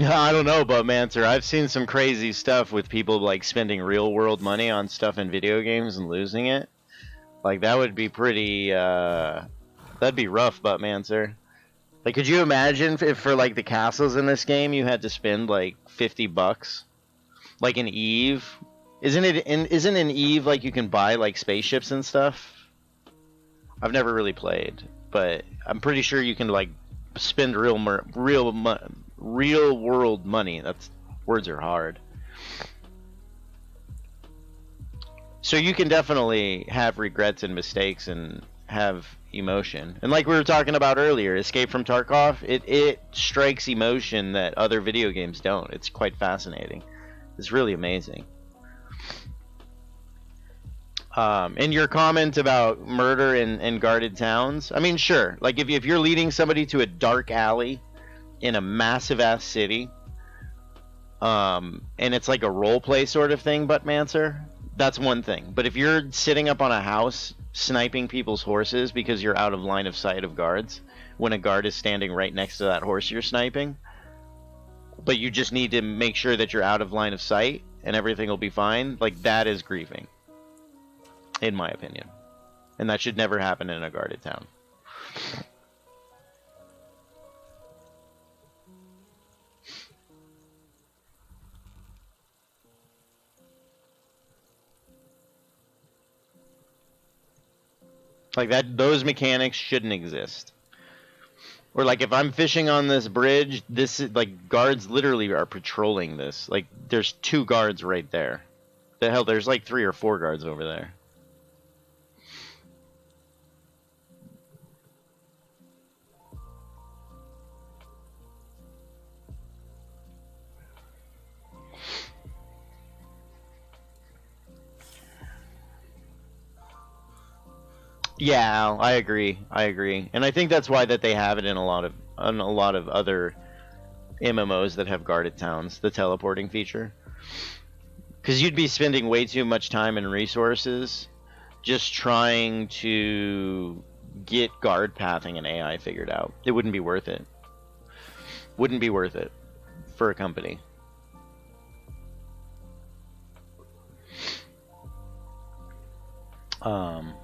I don't know, but Mancer, I've seen some crazy stuff with people like spending real world money on stuff in video games and losing it. Like, that would be pretty, that'd be rough, but Mancer. Like, could you imagine if for like the castles in this game you had to spend like $50? Like an Eve? Isn't an Eve like you can buy like spaceships and stuff? I've never really played, but I'm pretty sure you can like spend real world money. That's, words are hard. So you can definitely have regrets and mistakes and have emotion. And like we were talking about earlier, Escape from Tarkov, it strikes emotion that other video games don't. It's quite fascinating. It's really amazing. And your comment about murder in guarded towns, I mean, sure. Like, if you're leading somebody to a dark alley in a massive ass city, and it's like a role play sort of thing, but Mancer, that's one thing. But if you're sitting up on a house sniping people's horses because you're out of line of sight of guards, when a guard is standing right next to that horse you're sniping, but you just need to make sure that you're out of line of sight and everything will be fine, like that is griefing, in my opinion. And that should never happen in a guarded town. Like that, those mechanics shouldn't exist. Or like if I'm fishing on this bridge, this is like guards literally are patrolling this. Like there's 2 guards right there. The hell, there's like 3 or 4 guards over there. Yeah, I agree. I agree, and I think that's why that they have it in a lot of other MMOs that have guarded towns, the teleporting feature. Because you'd be spending way too much time and resources just trying to get guard pathing and AI figured out. It wouldn't be worth it. Wouldn't be worth it for a company. Um.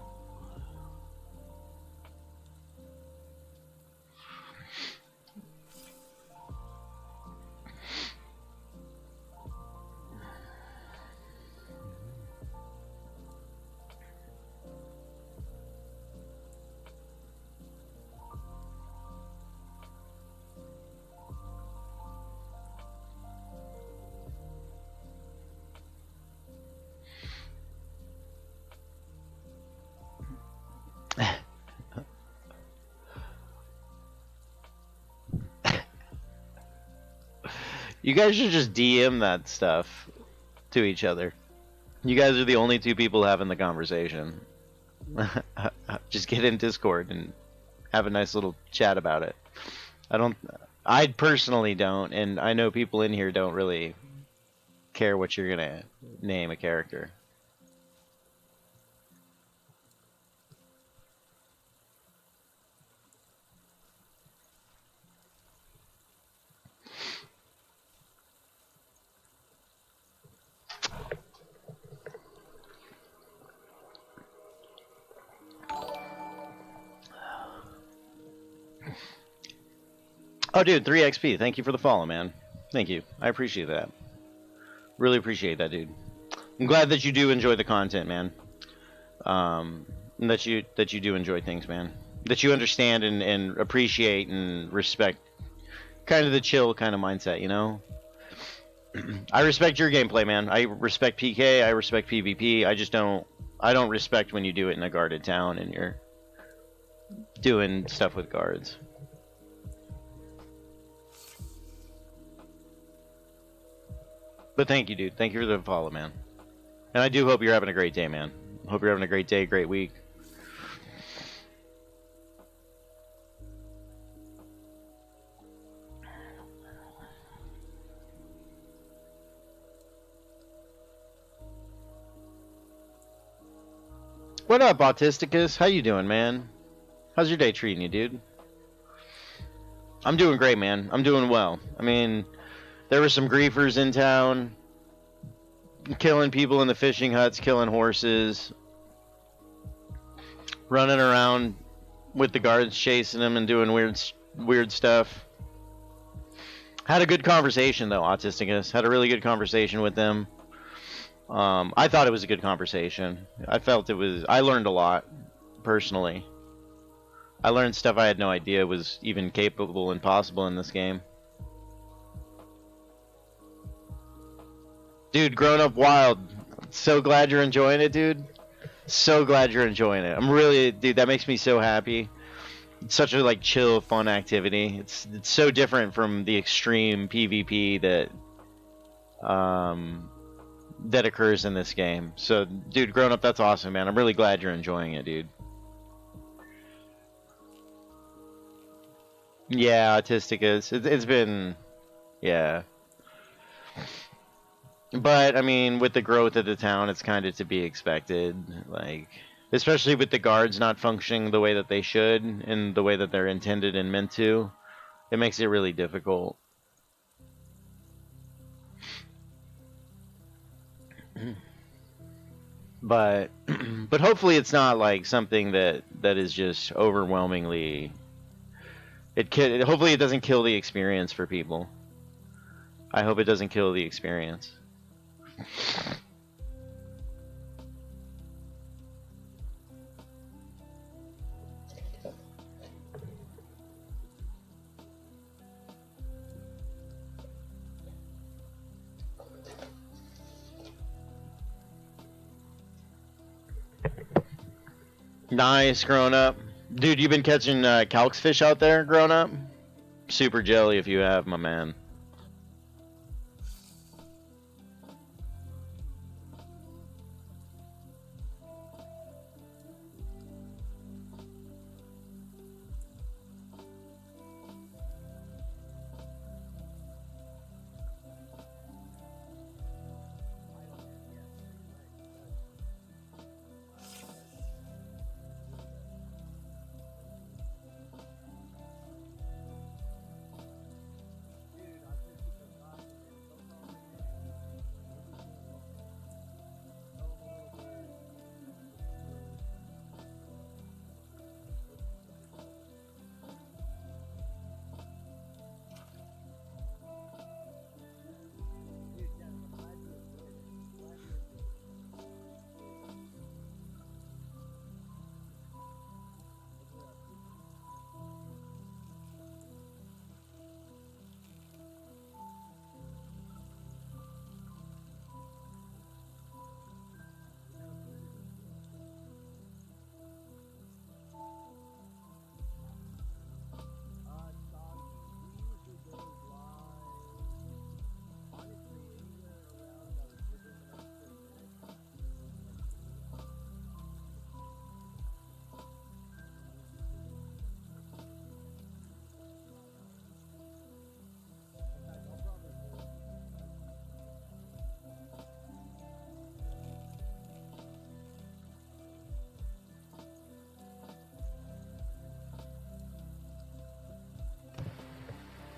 You guys should just DM that stuff to each other. You guys are the only 2 people having the conversation. Just get in Discord and have a nice little chat about it. I personally don't, and I know people in here don't really care what you're gonna name a character. Oh, dude, 3XP. Thank you for the follow, man. Thank you. I appreciate that. Really appreciate that, dude. I'm glad that you do enjoy the content, man. And that you do enjoy things, man. That you understand and appreciate and respect kind of the chill kind of mindset, you know? I respect your gameplay, man. I respect PK, I respect PvP. I don't respect when you do it in a guarded town and you're doing stuff with guards. But thank you, dude. Thank you for the follow, man. And I do hope you're having a great day, man. Hope you're having a great day, great week. What up, Autisticus? How you doing, man? How's your day treating you, dude? I'm doing great, man. I'm doing well. I mean, there were some griefers in town, killing people in the fishing huts, killing horses, running around with the guards chasing them and doing weird stuff. Had a good conversation though, Autisticus. Had a really good conversation with them. I thought it was a good conversation. I learned a lot, personally. I learned stuff I had no idea was even capable and possible in this game. Dude, Grown Up Wild. So glad you're enjoying it, dude. So glad you're enjoying it. I'm really, dude, that makes me so happy. It's such a like chill, fun activity. It's so different from the extreme PvP that occurs in this game. So, dude, Grown Up, that's awesome, man. I'm really glad you're enjoying it, dude. Yeah, Autistic is. It's been, yeah. But I mean, with the growth of the town, it's kind of to be expected. Like, especially with the guards not functioning the way that they should and the way that they're intended and meant to, it makes it really difficult. But but hopefully it's not like something that is just overwhelmingly. Hopefully it doesn't kill the experience for people. I hope it doesn't kill the experience. Nice, grown up. Dude, you been catching calx fish out there, grown up? Super jelly if you have, my man.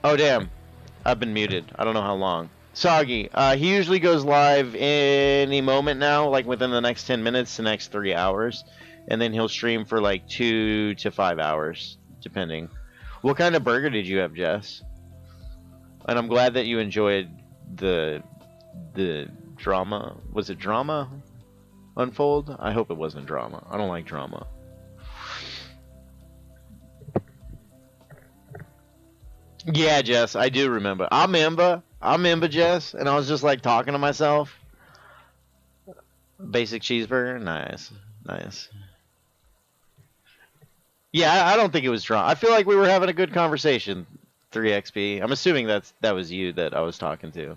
Oh damn, I've been muted. I don't know how long. Soggy, he usually goes live any moment now, like within the next 10 minutes, the next 3 hours, and then he'll stream for like 2 to 5 hours, depending. What kind of burger did you have, Jess? And I'm glad that you enjoyed the drama. Was it drama unfold? I hope it wasn't drama. I don't like drama. Yeah, Jess, I do remember. I remember, Jess, and I was just like talking to myself. Basic cheeseburger, nice, nice. Yeah, I don't think it was drama. I feel like we were having a good conversation. 3XP. I'm assuming that was you that I was talking to.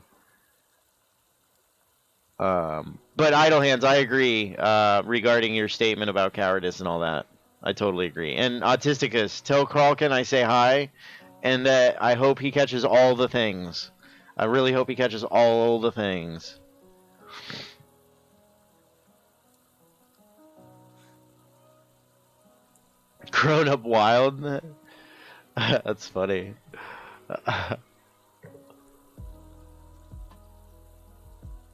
But idle hands, I agree regarding your statement about cowardice and all that. I totally agree. And Autisticus, tell Kralkin I say hi, and that I hope he catches all the things. I really hope he catches all the things. Grown up wild. That's funny.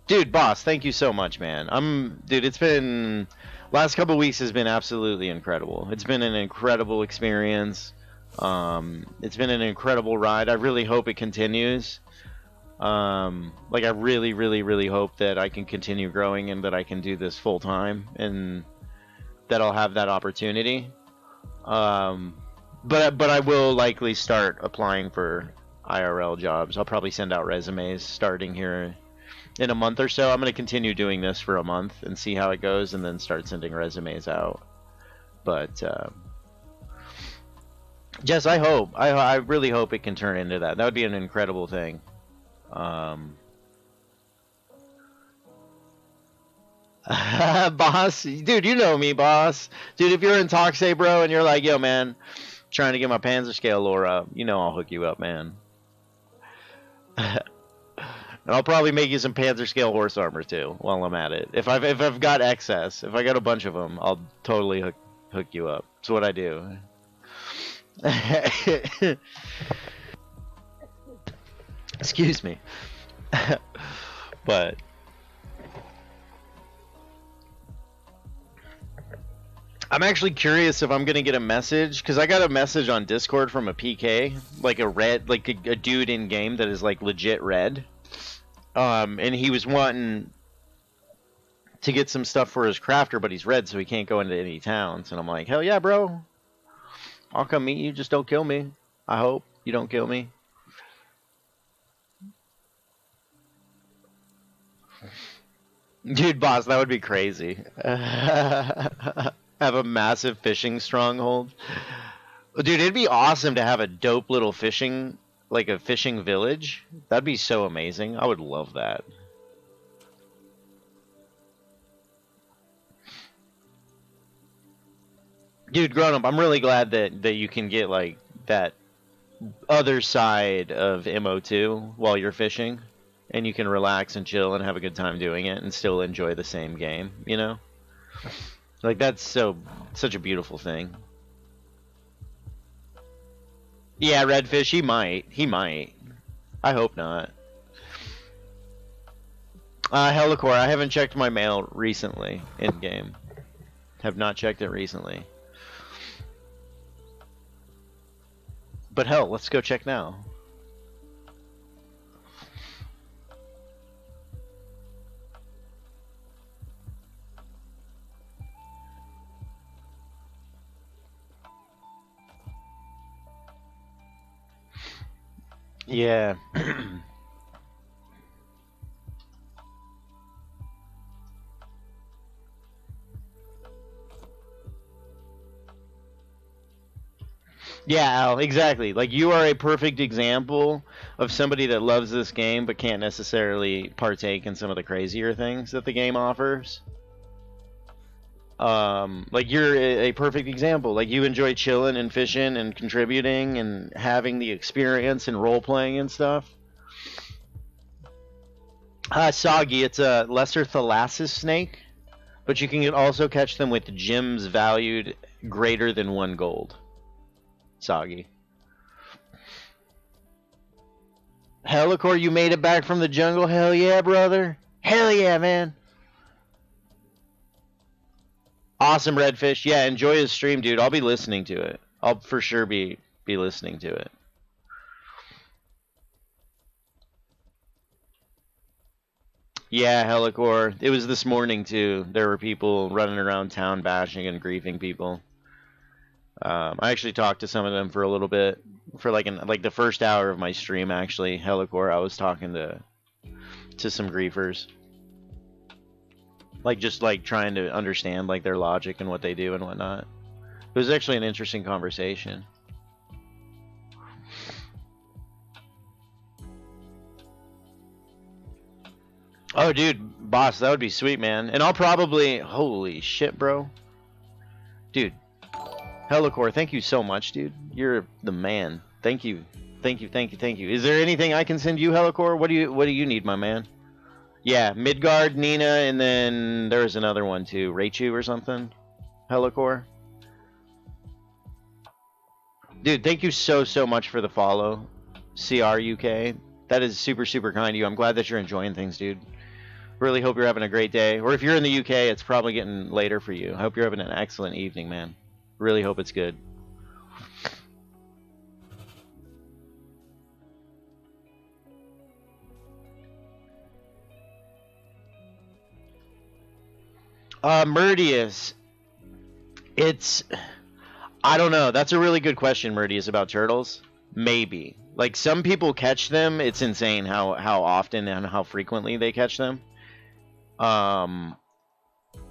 Dude, boss, thank you so much, man. Dude, it's been last couple weeks has been absolutely incredible. It's been an incredible experience. It's been an incredible ride. I really hope it continues. Like I really, really, really hope that I can continue growing and that I can do this full time and that I'll have that opportunity. But I will likely start applying for IRL jobs. I'll probably send out resumes starting here in a month or so. I'm going to continue doing this for a month and see how it goes and then start sending resumes out. But Jess, I really hope it can turn into that. That would be an incredible thing. Boss, dude, you know me, boss. Dude, if you're in Toxay, bro, and you're like, yo, man, trying to get my Panzer scale lore up, you know I'll hook you up, man. And I'll probably make you some Panzer scale horse armor too while I'm at it. If I've got excess, if I got a bunch of them, I'll totally hook you up. That's what I do. Excuse me. But I'm actually curious if I'm gonna get a message, because I got a message on Discord from a PK, like a dude in game that is like legit red. And he was wanting to get some stuff for his crafter, but he's red, so he can't go into any towns. And I'm like, hell yeah, bro. I'll come meet you, just don't kill me. I hope you don't kill me. Dude, boss, that would be crazy. Have a massive fishing stronghold. Dude, it'd be awesome to have a dope little fishing, like a fishing village. That'd be so amazing. I would love that. Dude, grown up, I'm really glad that you can get like that other side of MO2 while you're fishing, and you can relax and chill and have a good time doing it and still enjoy the same game, you know? Like, that's such a beautiful thing. Yeah, Redfish, he might. I hope not. Helicore, I haven't checked my mail recently in game. Have not checked it recently. But hell, let's go check now. Yeah. Yeah, Al, exactly. Like, you are a perfect example of somebody that loves this game but can't necessarily partake in some of the crazier things that the game offers. Like, you're a perfect example. Like, you enjoy chilling and fishing and contributing and having the experience and role playing and stuff. Soggy, it's a lesser thalassus snake, but you can also catch them with gems valued greater than 1 gold. Soggy. Helicore, you made it back from the jungle? Hell yeah, brother. Hell yeah, man. Awesome, Redfish. Yeah, enjoy his stream, dude. I'll be listening to it. I'll for sure be listening to it. Yeah, Helicore. It was this morning, too. There were people running around town bashing and griefing people. I actually talked to some of them for a little bit. For like the first hour of my stream, actually, Helicore, I was talking to some griefers. Like, just like trying to understand like their logic and what they do and whatnot. It was actually an interesting conversation. Oh, dude, boss, that would be sweet, man. And I'll probably... Holy shit, bro. Dude. Helicore, thank you so much, dude. You're the man. Thank you. Thank you, thank you, thank you. Is there anything I can send you, Helicore? What do you need, my man? Yeah, Midgard, Nina, and then there was another one, too. Raichu or something? Helicore? Dude, thank you so much for the follow. CRUK. That is super, super kind of you. I'm glad that you're enjoying things, dude. Really hope you're having a great day. Or if you're in the UK, it's probably getting later for you. I hope you're having an excellent evening, man. Really hope it's good. Murdius. I don't know. That's a really good question, Murdius, about turtles. Maybe. Like, some people catch them. It's insane how often and how frequently they catch them.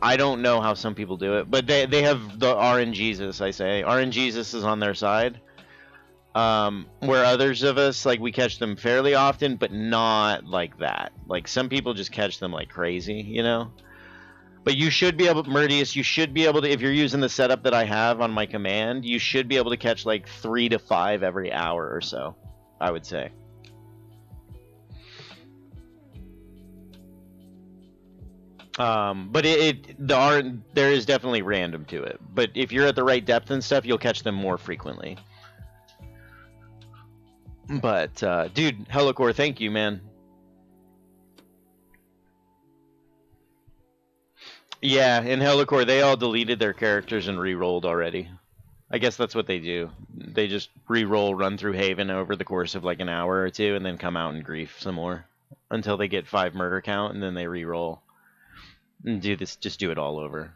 I don't know how some people do it, but they have the RNGesus, I say. RNGesus is on their side. Where others of us, like, we catch them fairly often, but not like that. Like, some people just catch them like crazy, you know? But you should be able, Murdius, you should be able to, if you're using the setup that I have on my command, you should be able to catch like 3 to 5 every hour or so, I would say. But there is definitely random to it. But if you're at the right depth and stuff, you'll catch them more frequently. But dude, Helicore, thank you, man. Yeah, in Helicore, they all deleted their characters and re-rolled already. I guess that's what they do. They just re-roll, run through Haven over the course of like an hour or two, and then come out and grief some more until they get 5 murder count, and then they re-roll and just do it all over.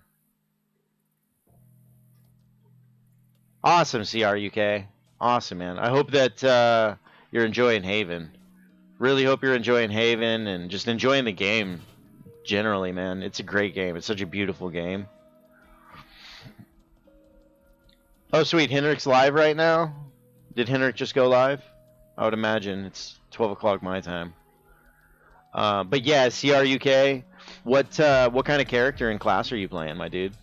Awesome, CRUK. Awesome, man. I hope that you're enjoying Haven. Really hope you're enjoying Haven and just enjoying the game generally, man. It's a great game. It's such a beautiful game. Oh, sweet. Henrik's live right now? Did Henrik just go live? I would imagine. It's 12 o'clock my time. But yeah, CRUK, what kind of character and class are you playing, my dude?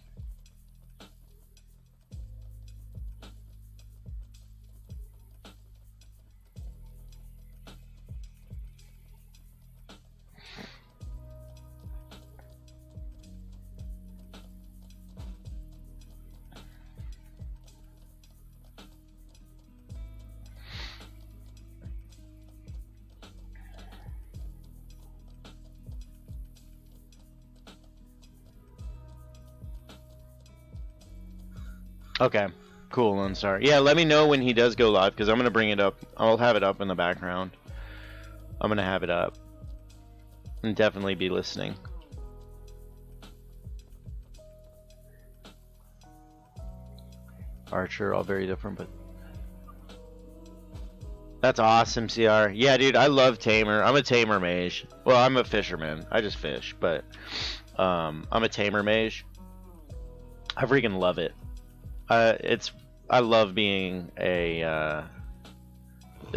Okay, cool. I'm sorry. Yeah, let me know when he does go live because I'm gonna bring it up. I'll have it up in the background. I'm gonna have it up and definitely be listening. Archer, all very different, but that's awesome, CR. Yeah, dude, I love Tamer. I'm a Tamer mage. Well, I'm a fisherman. I just fish, but I'm a Tamer mage. I freaking love it. I love being a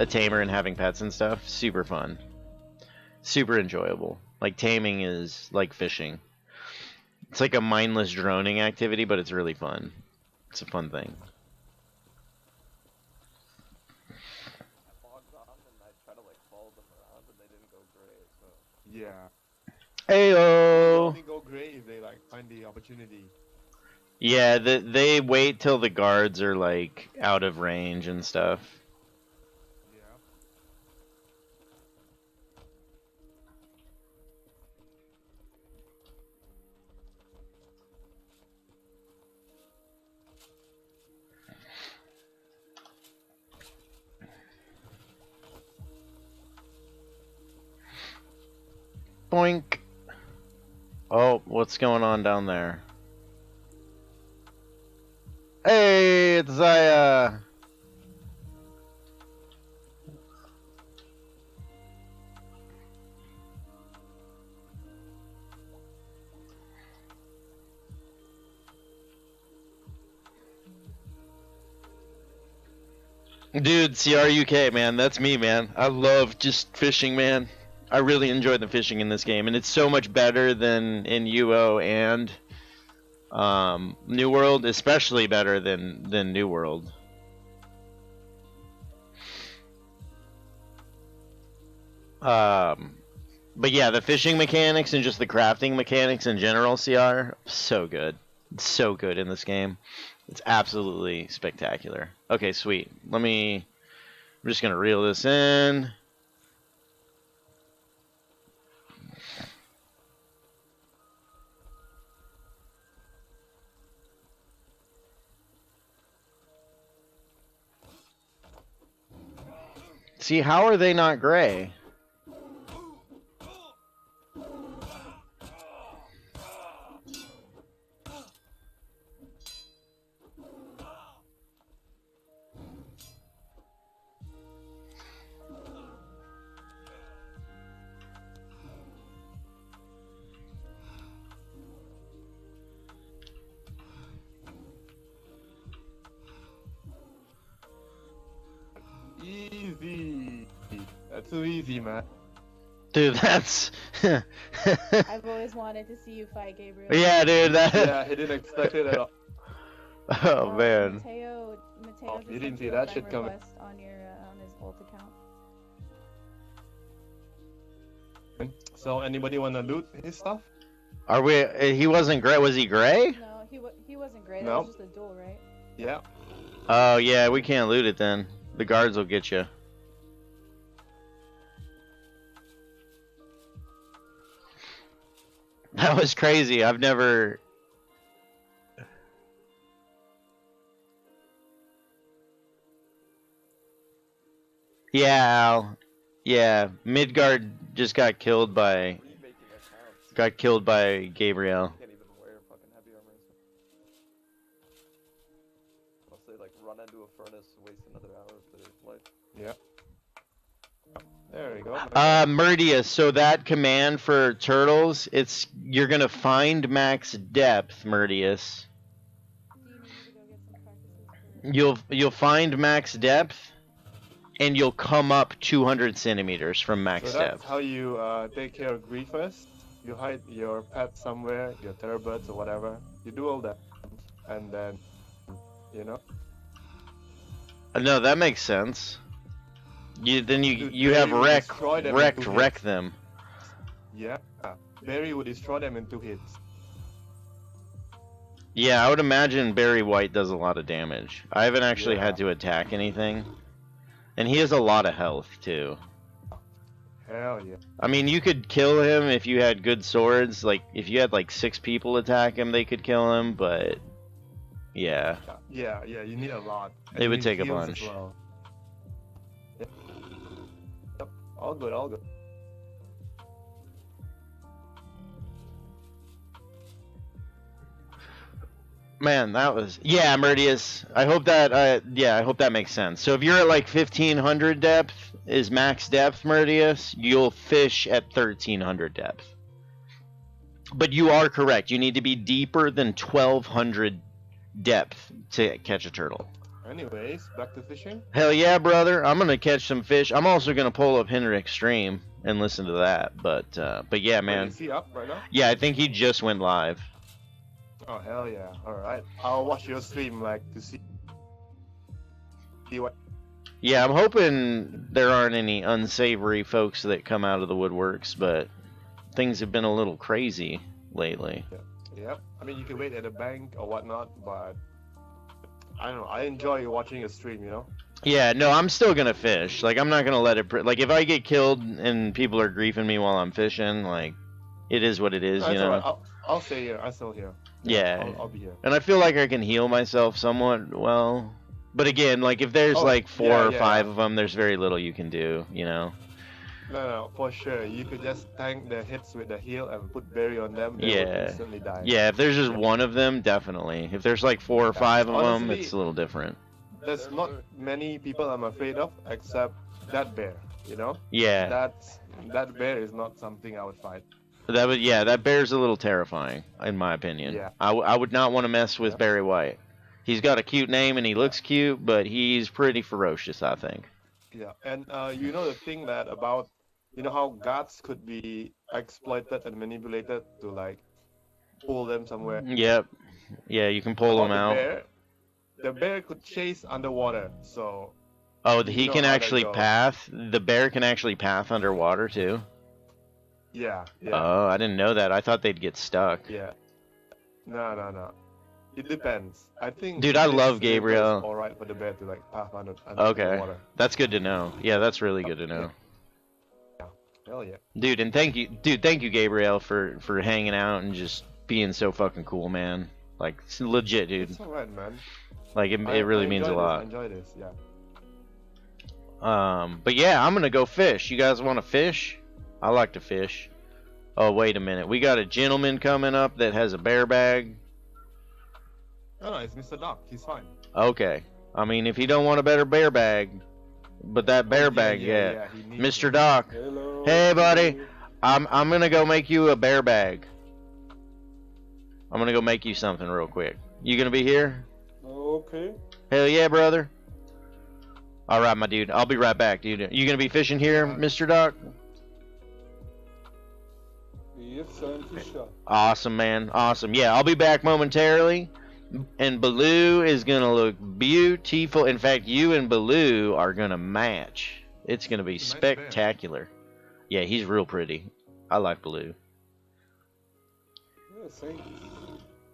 tamer and having pets and stuff. Super fun. Super enjoyable. Like taming is like fishing. It's like a mindless droning activity, but it's really fun. It's a fun thing. Yeah. Heyo. They only go great if they like find the opportunity. Yeah, they wait till the guards are like out of range and stuff. Yeah. Boink. Oh, what's going on down there? Hey, it's Zaya. Dude, CRUK, man, that's me, man. I love just fishing, man. I really enjoy the fishing in this game, and it's so much better than in UO and New World, especially better than New World. But yeah, the fishing mechanics and just the crafting mechanics in general, CR, so good. It's so good in this game. It's absolutely spectacular. Okay, sweet. I'm just gonna reel this in. See, how are they not gray? Easy. That's too easy, man. Dude, that's... I've always wanted to see you fight, Gabriel. Yeah, dude, that... Yeah, he didn't expect it at all. Oh, man. Mateo Oh, just you didn't sent see you a that friend shit coming. request on your on his alt account. So, anybody wanna loot his stuff? Are we? He wasn't gray. Was he gray? No, he wasn't great. That No. was just a duel, right? Yeah. Oh yeah, we can't loot it then. The guards will get you. That was crazy. I've never. Yeah, Al. Yeah, Midgard just got killed by Remaking accounts. Gabriel. Can't even wear fucking heavy armor. I'll say like run into a furnace, waste another hour of their life. Yeah. There we go. Murdius, so that command for turtles, you're gonna find max depth, Murdius. Do you need me to go get some practices for You'll find max depth, and you'll come up 200 centimeters from max So that's depth. how you take care of griefers. You hide your pet somewhere, your terrabirds or whatever. You do all that, and then, you know. No, that makes sense. You Dude, you have Barry would destroy them in 2 wreck hits. them. Yeah. Barry would destroy them in 2 hits. Yeah, I would imagine Barry White does a lot of damage. I haven't actually Yeah. had to attack anything, and he has a lot of health too. Hell yeah. I mean, you could kill him if you had good swords. Like, if you had like 6 people attack him, they could kill him. But yeah, Yeah, you need a lot. And It you would need take a heals bunch. as well. Yep. All good, all good. man, that was Murdius. I hope that I hope that makes sense. So if you're at like 1500 depth is max depth, Murdius, you'll fish at 1300 depth. But you are correct. You need to be deeper than 1200 depth to catch a turtle. Anyways, back to fishing. Hell yeah, brother! I'm gonna catch some fish. I'm also gonna pull up Henrik Stream and listen to that. But yeah, Wait, man. is he up right now? Yeah, I think he just went live. Oh hell yeah! All right, I'll watch your stream like to see what. Yeah, I'm hoping there aren't any unsavory folks that come out of the woodworks, but things have been a little crazy lately. Yep. I mean, you can wait at a bank or whatnot, but I don't know. I enjoy watching a stream. You know. Yeah, no, I'm still gonna fish. Like, I'm not gonna let it. Like, if I get killed and people are griefing me while I'm fishing, like, it is what it is, That's you know. alright. I'll stay here. I'll still here. Yeah. I'll be here. And I feel like I can heal myself somewhat well. But again, like, if there's Oh, like 4 yeah, or yeah. 5 of them, there's very little you can do, you know. No, for sure. You could just tank the hits with the heal and put berry on them. They would Yeah. instantly die. Yeah, if there's just Yeah. one of them, definitely. If there's like 4 or 5 of them, Honestly, it's a little different. There's not many people I'm afraid of except that bear. You know. Yeah, That bear is not something I would fight. that bear's a little terrifying, in my opinion. Yeah. I would not want to mess with Yeah. Barry White. He's got a cute name and he looks cute, but he's pretty ferocious, I think. Yeah, and you know the thing that about, you know how gods could be exploited and manipulated to like pull them somewhere. Yep. Yeah, you can pull him About out. the bear could chase underwater, so Oh, you he know can how that actually goes. path. The bear can actually path underwater too. yeah. Oh, I didn't know that. I thought they'd get stuck. Yeah. No. It depends. I think. Dude, I this love river Gabriel. is all right for the bear to like path under Okay. the water. That's good to know. Yeah, that's really good to know. Hell yeah. Dude, and thank you, Gabriel, for hanging out and just being so fucking cool, man. Like, it's legit, dude. It's alright, man. Like, it I really means a enjoy this, I lot. enjoy this. Yeah. But yeah, I'm gonna go fish. You guys want to fish? I like to fish. Oh, wait a minute. We got a gentleman coming up that has a bear bag. No, it's Mr. Doc. He's fine. Okay. I mean, if he don't want a better bear bag, but that bear Oh, bag, he needs Mr. it. Doc, Hello. hey, buddy. I'm gonna go make you a bear bag. I'm gonna go make you something real quick. You gonna be here? Okay. Hell yeah, brother. All right, my dude. I'll be right back, dude. You gonna be fishing here, Mr. Doc? Yes, I'm Fisher. Awesome, man. Awesome. Yeah, I'll be back momentarily. And Baloo is gonna look beautiful. In fact, you and Baloo are gonna match. It's gonna be Nice bear. spectacular. Yeah, he's real pretty. I like Baloo. Saints.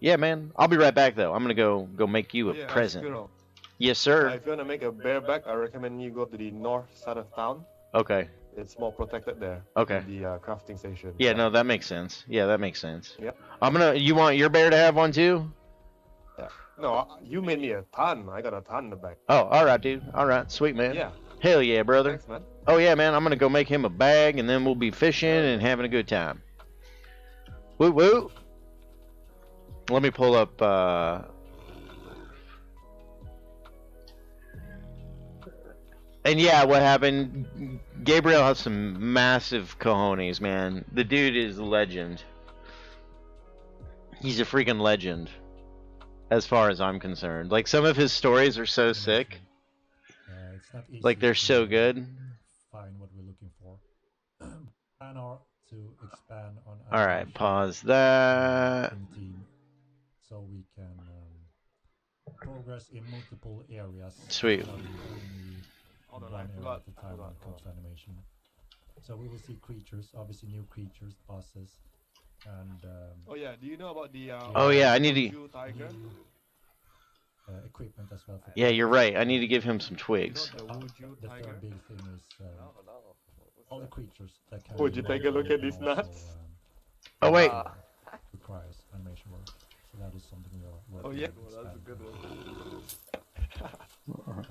Yeah, man. I'll be right back though. I'm gonna go make you a Yeah, present. Squirrel. Yes, sir. If you wanna make a bareback, I recommend you go to the north side of town. Okay. It's more protected there. Okay. In the crafting station. Yeah, no, that makes sense. Yeah, that makes sense. Yep. You want your bear to have one too? Yeah. No, you made me a ton. I got a ton in the back. Oh, all right, dude. All right, sweet man. Yeah. Hell yeah, brother. Thanks, man. Oh yeah, man. I'm gonna go make him a bag, and then we'll be fishing and having a good time. Woo woo. Let me pull up. And yeah, what happened? Gabriel has some massive cojones, man. The dude is a legend. He's a freaking legend, as far as I'm concerned. Like, some of his stories are so sick. It's not easy Like, they're to so good. Find what we're looking for. Plan are to expand on. All right, pause that. In team, so we can progress in multiple areas. Sweet. Hold on, one I area forgot. at a time when it comes to animation. So we will see creatures, obviously new creatures, bosses, and Oh yeah, do you know about the Oh yeah, I need to. Blue tiger? equipment as well. For Yeah, you're right. I need to give him some twigs. You know the Wuju the tiger? third big thing is No, no. What's all the that? creatures that can. Would you be take a look at and these also, nuts? Oh wait. requires animation work. So that is something we are Oh, working yeah? on Well, that's a good one.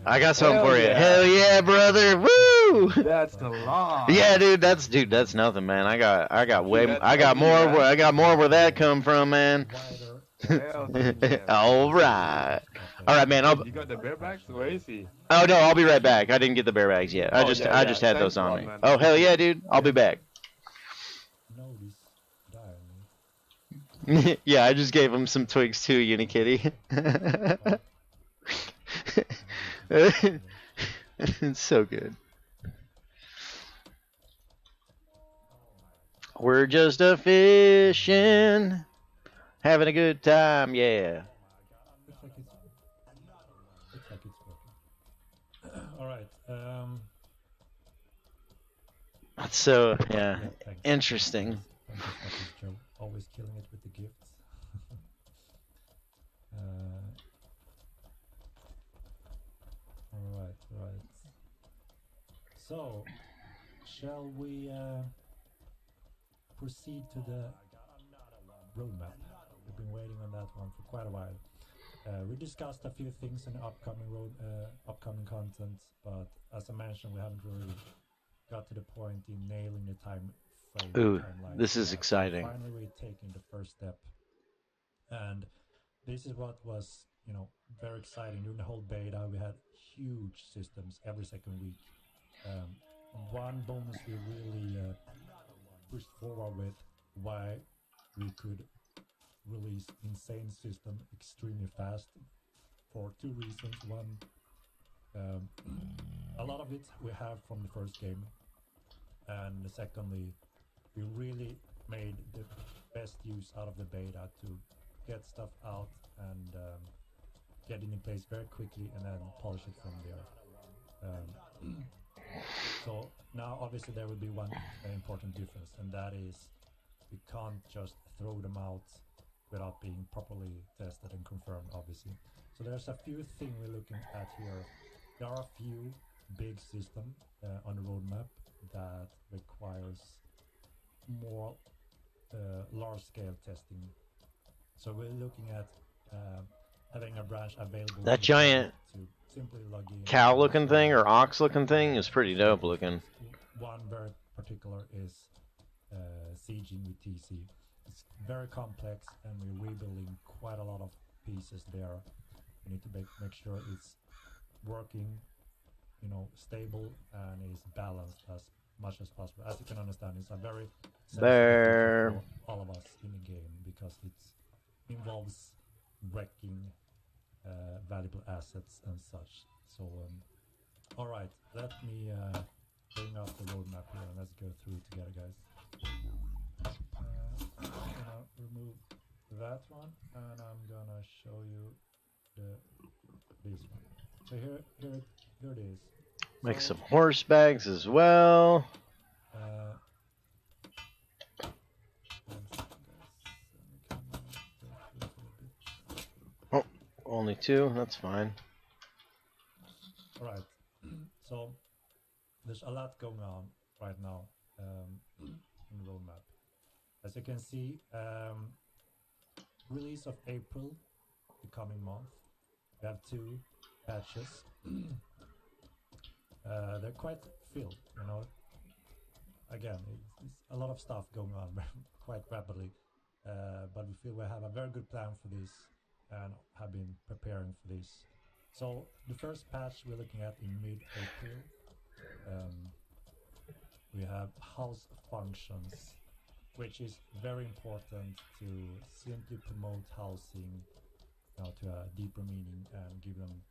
I got something Hell for you. yeah. Hell yeah, brother. Woo! That's a lot. Yeah, dude, that's nothing, man. I got way That's I got heavy, more man. I got more where that come from, man. Hell yeah. All right. All right, man. You got the barebacks? Where is he? Oh no, I'll be right back. I didn't get the bare bags yet. I Oh, just yeah, I just yeah. had those Thanks a on lot, me. man. Oh hell yeah, dude. I'll be back. Nobody's dying. Yeah, I just gave him some twigs too, Unikitty. It's so good. We're just a fishing, having a good time, yeah. Looks like it's working. All right. That's so yeah, Yeah, thanks. interesting. Thank you, Scottish Joe. Always killing it with the gifts. Alright, right. So, shall we proceed to the roadmap? We've been waiting on that one for quite a while. We discussed a few things in the upcoming content, but as I mentioned, we haven't really got to the point in nailing the time frame. Ooh, timeline. this is So exciting. finally, we're taking the first step, and this is what was, very exciting. During the whole beta, we had huge systems every second week. One bonus we really pushed forward with, why we could release insane system extremely fast, for two reasons. One, a lot of it we have from the first game, and secondly, we really made the best use out of the beta to get stuff out and get it in place very quickly and then polish it from there. So now obviously there will be one important difference, and that is we can't just throw them out without being properly tested and confirmed, obviously. So there's a few things we're looking at here. There are a few big systems on the roadmap that requires more large-scale testing. So we're looking at having a branch available. That giant to simply log in. cow-looking thing or ox-looking thing is pretty dope looking. One very particular is sieging with TC. It's very complex, and we're rebuilding quite a lot of pieces there. We need to make sure it's working, stable, and is balanced as much as possible. As you can understand, it's a very sensitive feature for all of us in the game because it involves wrecking valuable assets and such. So, all right, let me bring up the roadmap here and let's go through it together, guys. I'm gonna remove that one, and I'm gonna show you this one. So here it is. Make So, some horse bags as well. one second, guys. Let me come Only 2? That's fine. All right. So there's a lot going on right now in the roadmap. As you can see, release of April, the coming month. We have 2 patches. They're quite filled, you know. Again, it's a lot of stuff going on quite rapidly, but we feel we have a very good plan for this and have been preparing for this. So the first patch we're looking at in mid-April, we have house functions, which is very important to simply promote housing, you know, to a deeper meaning and give them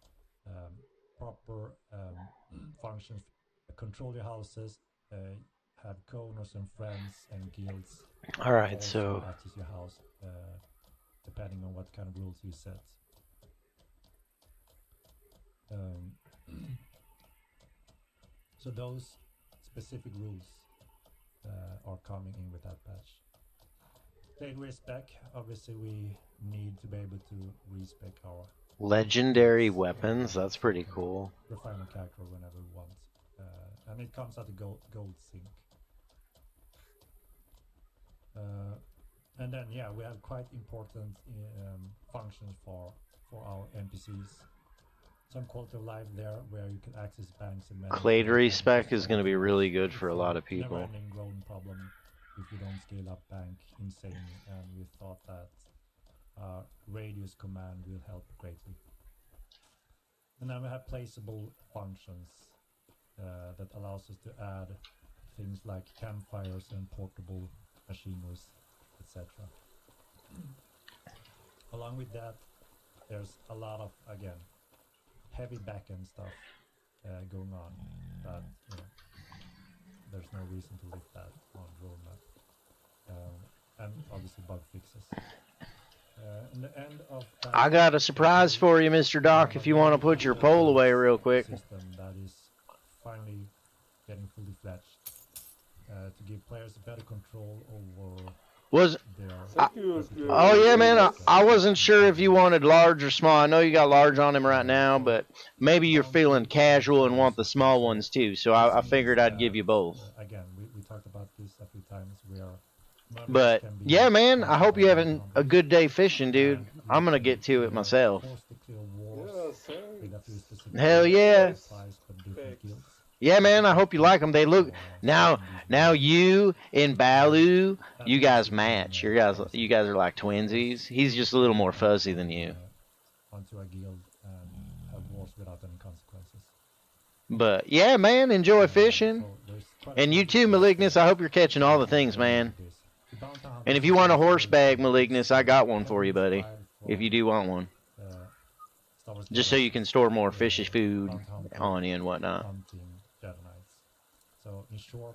proper functions. Control your houses, have co-owners and friends and guilds. All right, also so access your house, depending on what kind of rules you set. So those specific rules are coming in with that patch. Played respec, obviously we need to be able to respec our legendary weapons. That's pretty cool. refine our character whenever we want. And it comes at a gold sync. And then yeah, we have quite important functions for our NPCs. Some quality of life there where you can access banks and Clade respec is going to be really good for a lot of people. Never-ending growing problem if you don't scale up bank insanely, and we thought that radius command will help greatly. And then we have placeable functions that allows us to add things like campfires and portable machineries, etc. Along with that, there's a lot of, again, heavy backend stuff going on that, you know, there's no reason to lift that on roadmap. And obviously bug fixes. In the end of that, I got a surprise for you, Mr. Doc, if you want to put your pole away real quick. System that is finally getting fully fledged to give players better control over Was their. Oh yeah, man. I wasn't sure if you wanted large or small. I know you got large on him right now, but maybe you're feeling casual and want the small ones too. So I figured I'd give you both. Again, we talked about this a few times. But yeah, man. I hope you're having a good day fishing, dude. I'm gonna get to it myself. Yeah, same. Hell yeah. Thanks. Yeah, man. I hope you like them. They look now. You and Balu, you guys match. You guys are like twinsies. He's just a little more fuzzy than you. Onto a guild and have wars without any consequences. But yeah, man. Enjoy fishing. And you too, Malignus. I hope you're catching all the things, man. And if you want a horse bag, Malignus, I got one for you, buddy. If you do want one. Just so you can store more fishy food on you and whatnot. So in short,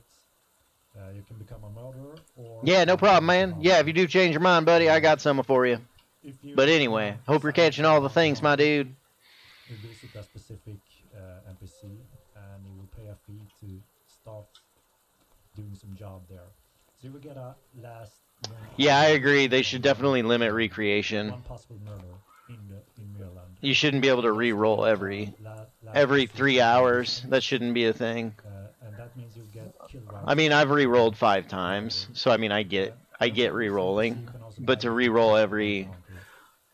you can become a murderer or... Yeah, no problem, man. Yeah, if you do change your mind, buddy, I got some for you. But anyway, hope you're catching all the things, my dude. You visit a specific NPC and you will pay a fee to start doing some job there. So you will get a last... Yeah, I agree. They should definitely limit recreation. One possible murder in Maryland. You shouldn't be able to re-roll every 3 hours. That shouldn't be a thing. And that means you get killed right. I mean, I've re-rolled 5 times, so I mean, I get re-rolling, but to re-roll every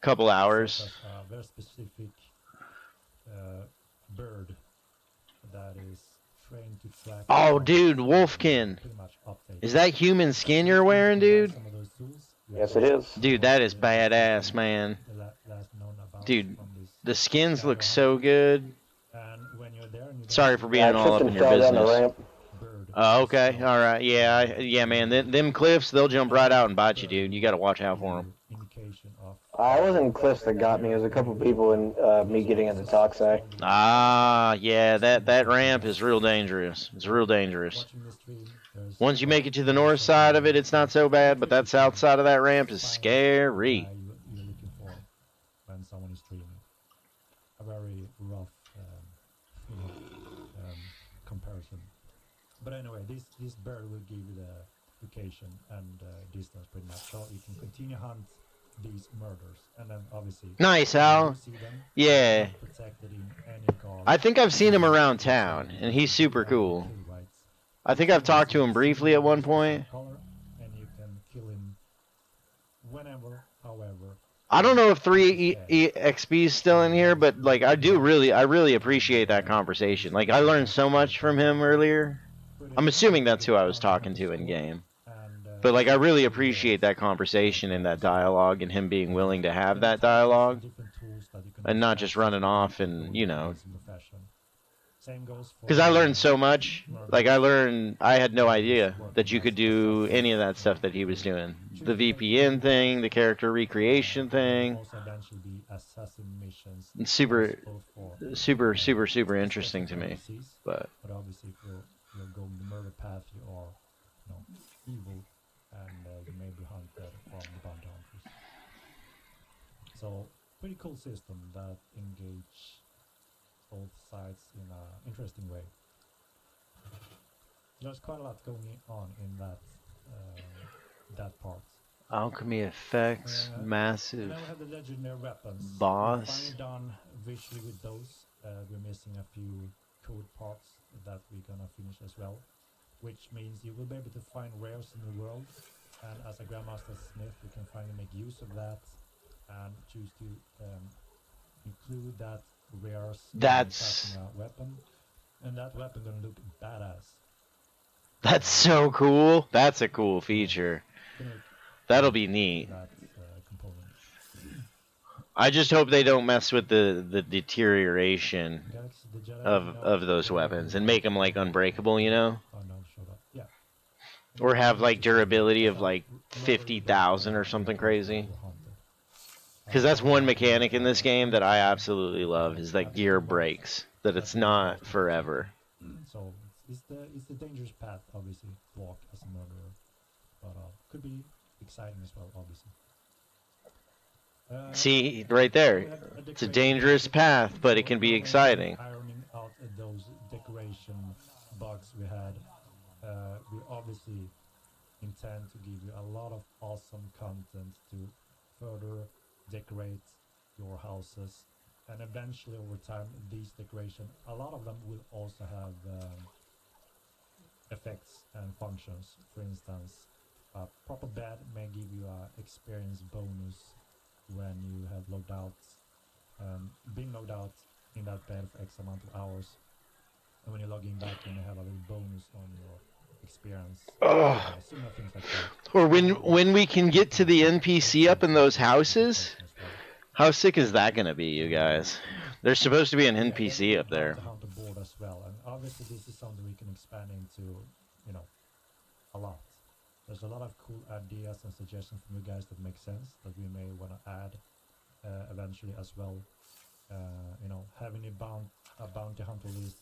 couple hours. A very specific bird that is trained to track. Oh, dude, Wolfkin. Is that human skin you're wearing, dude? Yes, it is. Dude, that is badass, man. Dude, the skins look so good. Sorry for being all up in your business. Okay, all right, yeah, man. Them cliffs, they'll jump right out and bite you, dude. You got to watch out for them. I wasn't cliffs that got me. It was a couple people and me getting into Toxac. Ah, yeah, that ramp is real dangerous. It's real dangerous. Once you make it to the north side of it, it's not so bad, but that south side of that ramp is scary. You're looking for when someone is streaming. A very rough comparison. But anyway, this bird will give you the location and distance pretty much, so you can continue hunt these murders, and then obviously Nice, when Al. you see them, Yeah. they're not protected in any guard. I think I've seen him around So town, because and he's you do super have the cool. kill rights. I think So I've talked to obviously him you briefly see at one him with a point. specific color, and you can kill him whenever, however. I don't know if with 3 his head. XP is still in here, but like I really appreciate that conversation. Like I learned so much from him earlier. I'm assuming that's who I was talking to in game. And, But like I really so appreciate yours, that conversation and that dialogue and him being willing to have then that it has dialogue different tools that you can and also not just access running to off go and, into know, his profession. Same goes for because I learned so much. murder. Like I had no He's idea working that you as could do assassin, any of that stuff that he was doing. The VPN thing, the character recreation there will thing. also eventually be assassin missions. It's super, both for, super specific interesting to me. NPCs, But but obviously if you're going the murder path, you are, evil, and you may be hunted from the bounty hunters. So pretty cool system that engage both sides in an interesting way. There's quite a lot going on in that part. alchemy effects, And massive then we have the legendary weapons. We're boss. finally done visually with those. We're missing a few code parts that we're gonna finish as well, which means you will be able to find rares in the world, and as a Grandmaster Smith you can finally make use of that and choose to include that rares when That's- crafting a weapon, and that weapon gonna look badass. That's so cool. That's a cool feature. Gonna look That'll be neat. that component. I just hope they don't mess with the deterioration Galaxy, the Jedi, of those weapons and make them like unbreakable, you know, Oh no, shut up. Yeah. or have like durability of like 50,000 or something crazy. Because that's one mechanic in this game that I absolutely love is that gear breaks, that it's not forever. So it's the dangerous path, obviously, to walk as a murderer, but could be exciting as well, obviously. See, right there, it's a dangerous path, but it can be exciting. Ironing out those decoration bugs we had, we obviously intend to give you a lot of awesome content to further decorate your houses, and eventually over time these decoration, a lot of them will also have effects and functions. For instance, a proper bed may give you a experience bonus when you have logged out, been logged out in that bed for X amount of hours, and when you're logging back you may have a little bonus on your experience. Similar things like that. Or when we can get to the NPC up in those houses, how sick is that gonna be, you guys? There's supposed to be an NPC up there. The hunter board as well, and obviously this is something we can expand into, a lot. There's a lot of cool ideas and suggestions from you guys that make sense that we may want to add eventually as well. Having a bounty hunter list,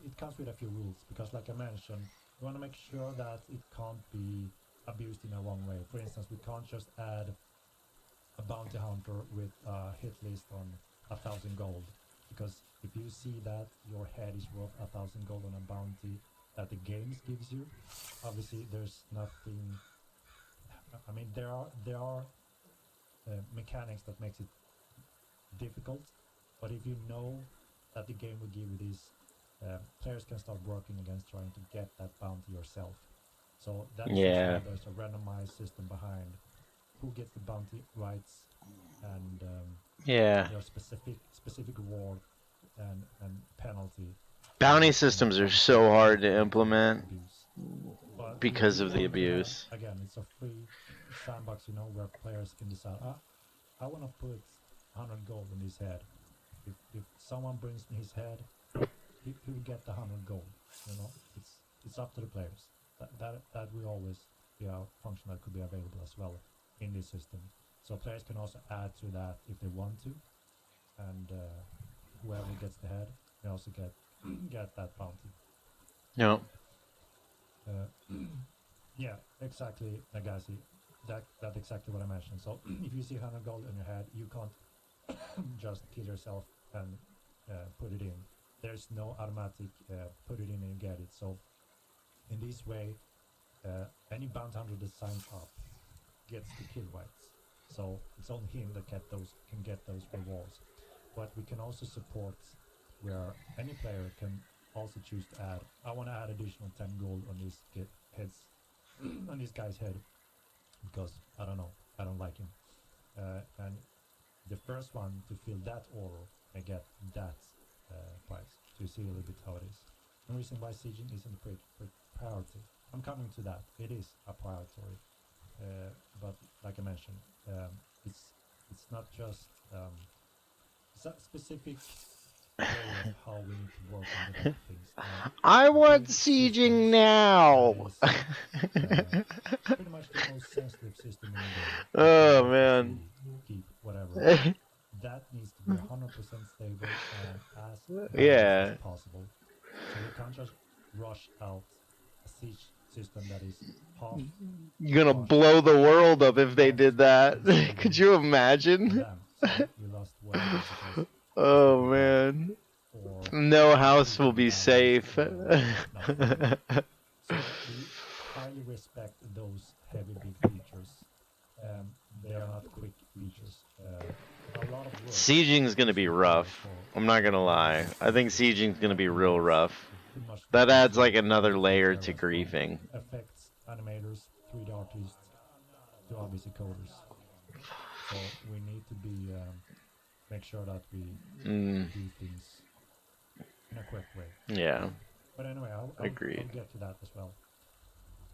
it comes with a few rules, because like I mentioned, we want to make sure that it can't be abused in a wrong way. For instance, we can't just add a bounty hunter with a hit list on 1,000 gold, because if you see that your head is worth 1,000 gold on a bounty that the games gives you, obviously there's nothing. I mean, there are mechanics that makes it difficult, but if you know that the game will give you this, players can start working against trying to get that bounty yourself. So that's why there's a randomized system behind who gets the bounty rights, and there are specific reward and penalty. Bounty systems are so hard to implement But because of the abuse. Again, it's a free sandbox, where players can decide, I want to put 100 gold in his head. If someone brings me his head, he will get the 100 gold. It's up to the players. That will always be a function that could be available as well in this system. So players can also add to that if they want to, and whoever gets the head can also get that bounty. No. Yeah, exactly, Nagasi. That's exactly what I mentioned. So if you see 100 gold in your head, you can't just kill yourself and put it in. There's no automatic put it in and get it. So in this way, any bounty hunter that signs up gets the kill rights. So it's only him that can get those rewards. But we can also support where any player can also choose to add. I want to add additional 10 gold on this heads on this guy's head because I don't know, I don't like him. And the first one to fill that order and get that price. So you see a little bit how it is. The reason why sieging isn't a priority. I'm coming to that. It is a priority, but like I mentioned, it's not just it's a specific way of how we need to work on different things. I want build sieging systems now. that is, pretty much the most sensitive system in the game. Oh, Like man. keep whatever. That needs to be 100% stable and as balanced Yeah. as possible. So we can't just rush out a siege system that is half. You're gonna rushed, blow the world up if they half did that. stable, Could you and imagine? bam, so we lost whatever because Oh man. or No house will be balanced, safe. not fully. So we highly respect those heavy big features. They are not quick features. A lot of work Sieging's gonna be rough. I'm not gonna lie. I think sieging's gonna be real rough. That adds like another layer to griefing. Affects animators, 3D artists, to obviously coders. So we need to be make sure that we do things in a quick way. Yeah. But anyway, I'll Agreed. get to that as well.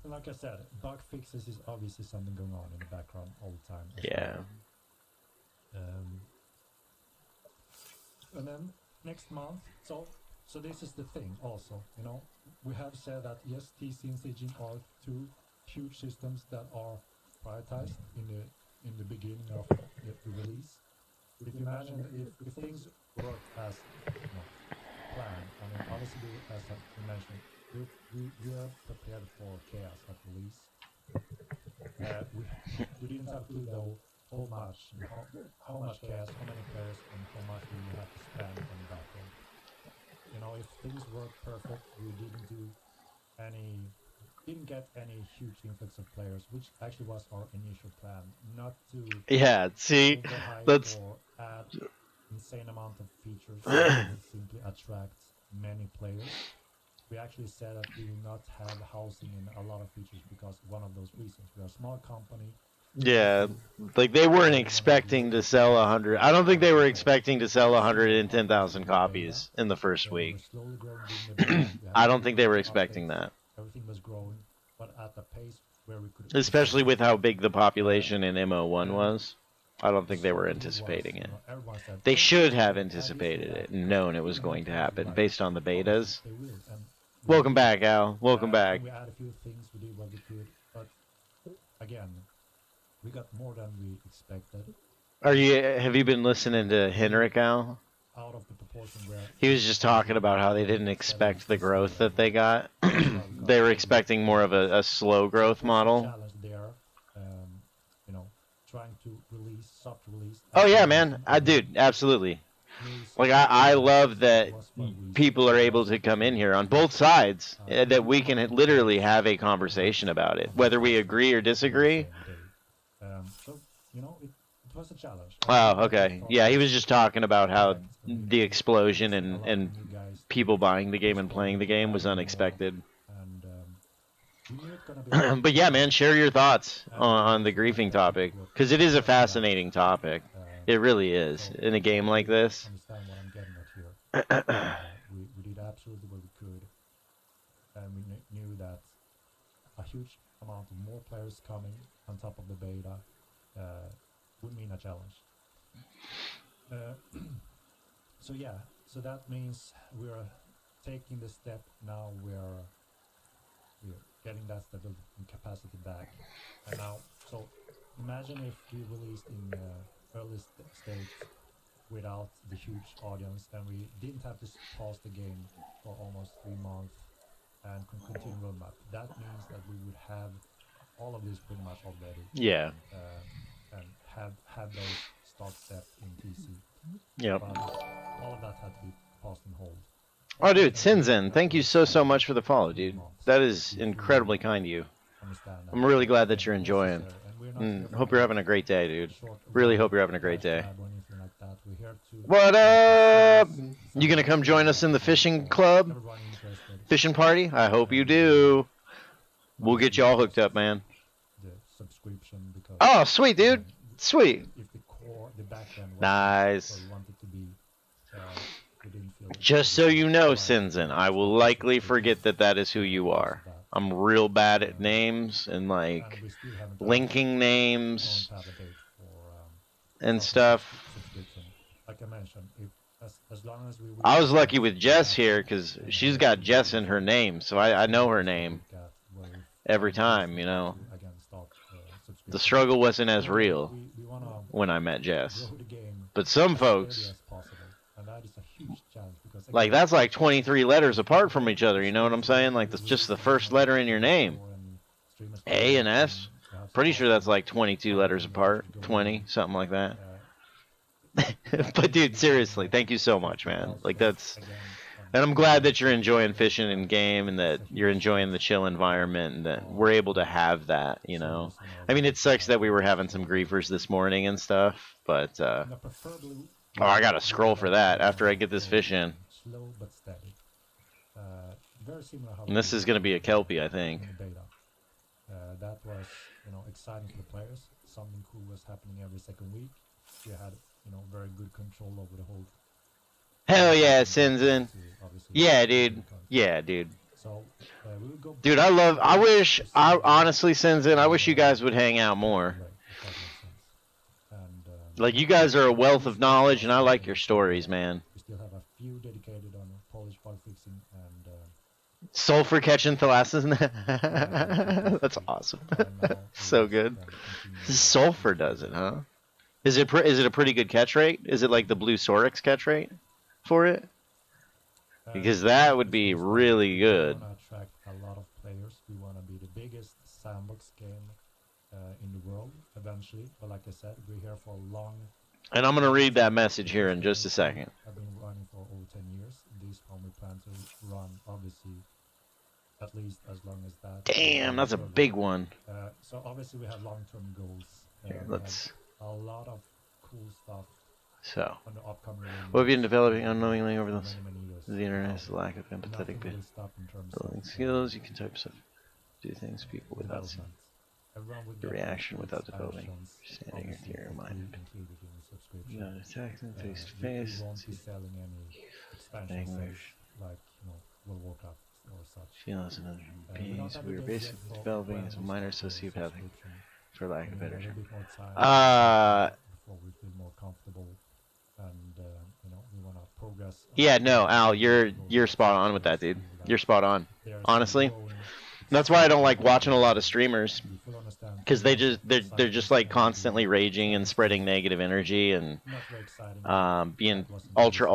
And like I said, bug fixes is obviously something going on in the background all the time. Yeah. And then next month, so this is the thing also, you know, we have said that yes, TC and sieging are two huge systems that are prioritized in the beginning of the release. If you imagine if things work as planned, I mean, obviously as we mentioned, we are prepared for chaos at release. We didn't have a clue though how much chaos, how many players, and how much we will have to spend on the back end. You know, if things work perfect, we didn't get any huge influx of players, which actually was our initial plan, not to Yeah, see, that's or add insane amount of features that would simply attract many players. We actually said that we will not have housing in a lot of features because one of those reasons. We are a small company. yeah, like they weren't expecting to sell 100. I don't think they were expecting to sell 110,000 copies in the first week. I don't think they were expecting that. Everything was growing, but at a pace where we could. Especially with how big the population in MO1 was. I don't think they were anticipating it. They should have anticipated it and known it was going to happen based on the betas. Welcome back, Al. Welcome back. We had a few things, we did what we could, but again, we got more than we expected. Have you been listening to Henrik, Al? Out of the proportion where He was just talking about how they didn't expect the growth that they got. They were expecting more of a slow growth model. Challenge there, you know, trying to release, soft release. Oh yeah, man. Dude, absolutely. Like I love that people are able to come in here on both sides, that we can literally have a conversation about it, whether we agree or disagree. So, you know, it was a challenge. Oh, okay. Yeah, he was just talking about how the explosion and people buying the game and playing the game was unexpected. But yeah, man, share your thoughts on the griefing topic, because it is a fascinating topic. It really is. In a game like this. Understand what I'm getting at here. We did absolutely what we could, and we knew that a huge amount of more players coming on top of the beta would mean a challenge. So yeah, so that means we're taking the step now. We're getting that stability and capacity back, and now so imagine if we released in early stage without the huge audience, and we didn't have to pause the game for almost 3 months and continue roadmap. That means that we would have all of this pretty much already. Yeah. And have those start steps in TC. Yep. But all of that had to be paused and hold. Oh, dude, Sinzen, thank you so much for the follow, dude. That is incredibly kind of you. I'm really glad that you're enjoying. And we're not here for Hope you're having a great day, dude. short Really run, hope you're having a great flash day. grab or anything like that. We're here to What up? You gonna come join us in the so fishing club? everyone interested, Fishing party? I hope you do. We'll get you all hooked up, man. the subscription because Oh, sweet, dude. again, Sweet. if the core, the back end was Nice. where we want it to be, we didn't feel Just so you know, right. Sinzen, I will likely forget that that is who you are. I'm real bad at names and like And we still haven't linking names and stuff. subscription. Like I mentioned, if as long as we I was lucky with Jess here because she's got Jess in her name, so I know her name every time, you know. The struggle wasn't as real We wanna when I met Jess. grow the game But some as folks, early as possible, and that is a huge challenge because like, again, that's like 23 letters apart from each other, you know what I'm saying? Like, that's just the first letter in your name. A and S. Pretty sure that's like 22 letters apart. 20, something like that. But dude, seriously, thank you so much, man. Like, that's... And I'm glad that you're enjoying fishing in game and that you're enjoying the chill environment and that we're able to have that, you know. I mean, it sucks that we were having some griefers this morning and stuff, but oh, I gotta scroll for that after I get this fish in. Slow but steady. Very similar how And this is gonna be a Kelpie, I think. in the beta. That was, exciting for the players. Something cool was happening every second week. We had, very good control over the whole. Hell yeah, Sinzen. Yeah, dude. Yeah, dude. So, we will go. Dude, honestly, Sinzen, I wish you guys would hang out more. Like, you guys are a wealth of knowledge, and I like your stories, man. We still have a few dedicated on Polish bug fixing and. Sulfur catching thalassus. That's awesome. So good. Sulfur does it, huh? Is it a pretty good catch rate? Is it like the blue Sorex catch rate for it? Because that would be really good. We want to attract a lot of players. We want to be the biggest sandbox game in the world eventually. But like I said, we're here for a long. And I'm gonna read that message here in just a second. I've been running for over 10 years. This one we plan to run, obviously, at least as long as that. Damn, that's a big one. So obviously we have long-term goals. Here, We let's. have a lot of cool stuff So, on the upcoming. what have you been developing unknowingly over many, many years. the internet? Is the lack of empathetic Nothing will stop in terms building of, skills. You can type stuff, do things people without development. Everyone will the get reaction those without developing expansions, understanding or obviously, theory of for mind. free included in the subscription. You gotta attack them face to We face. won't be selling any expansion Language. sets like World of Warcraft or such. Feelings and other We don't beings have we the were date yet basically for developing when as a we minor start the sociopathic, subscription. for lack of We need better a term. little bit more time before we feel more comfortable, and we want to progress. Yeah, no, Al, you're spot on with that, dude. You're spot on. Honestly, that's why I don't like watching a lot of streamers, because they're just like constantly raging and spreading negative energy and being ultra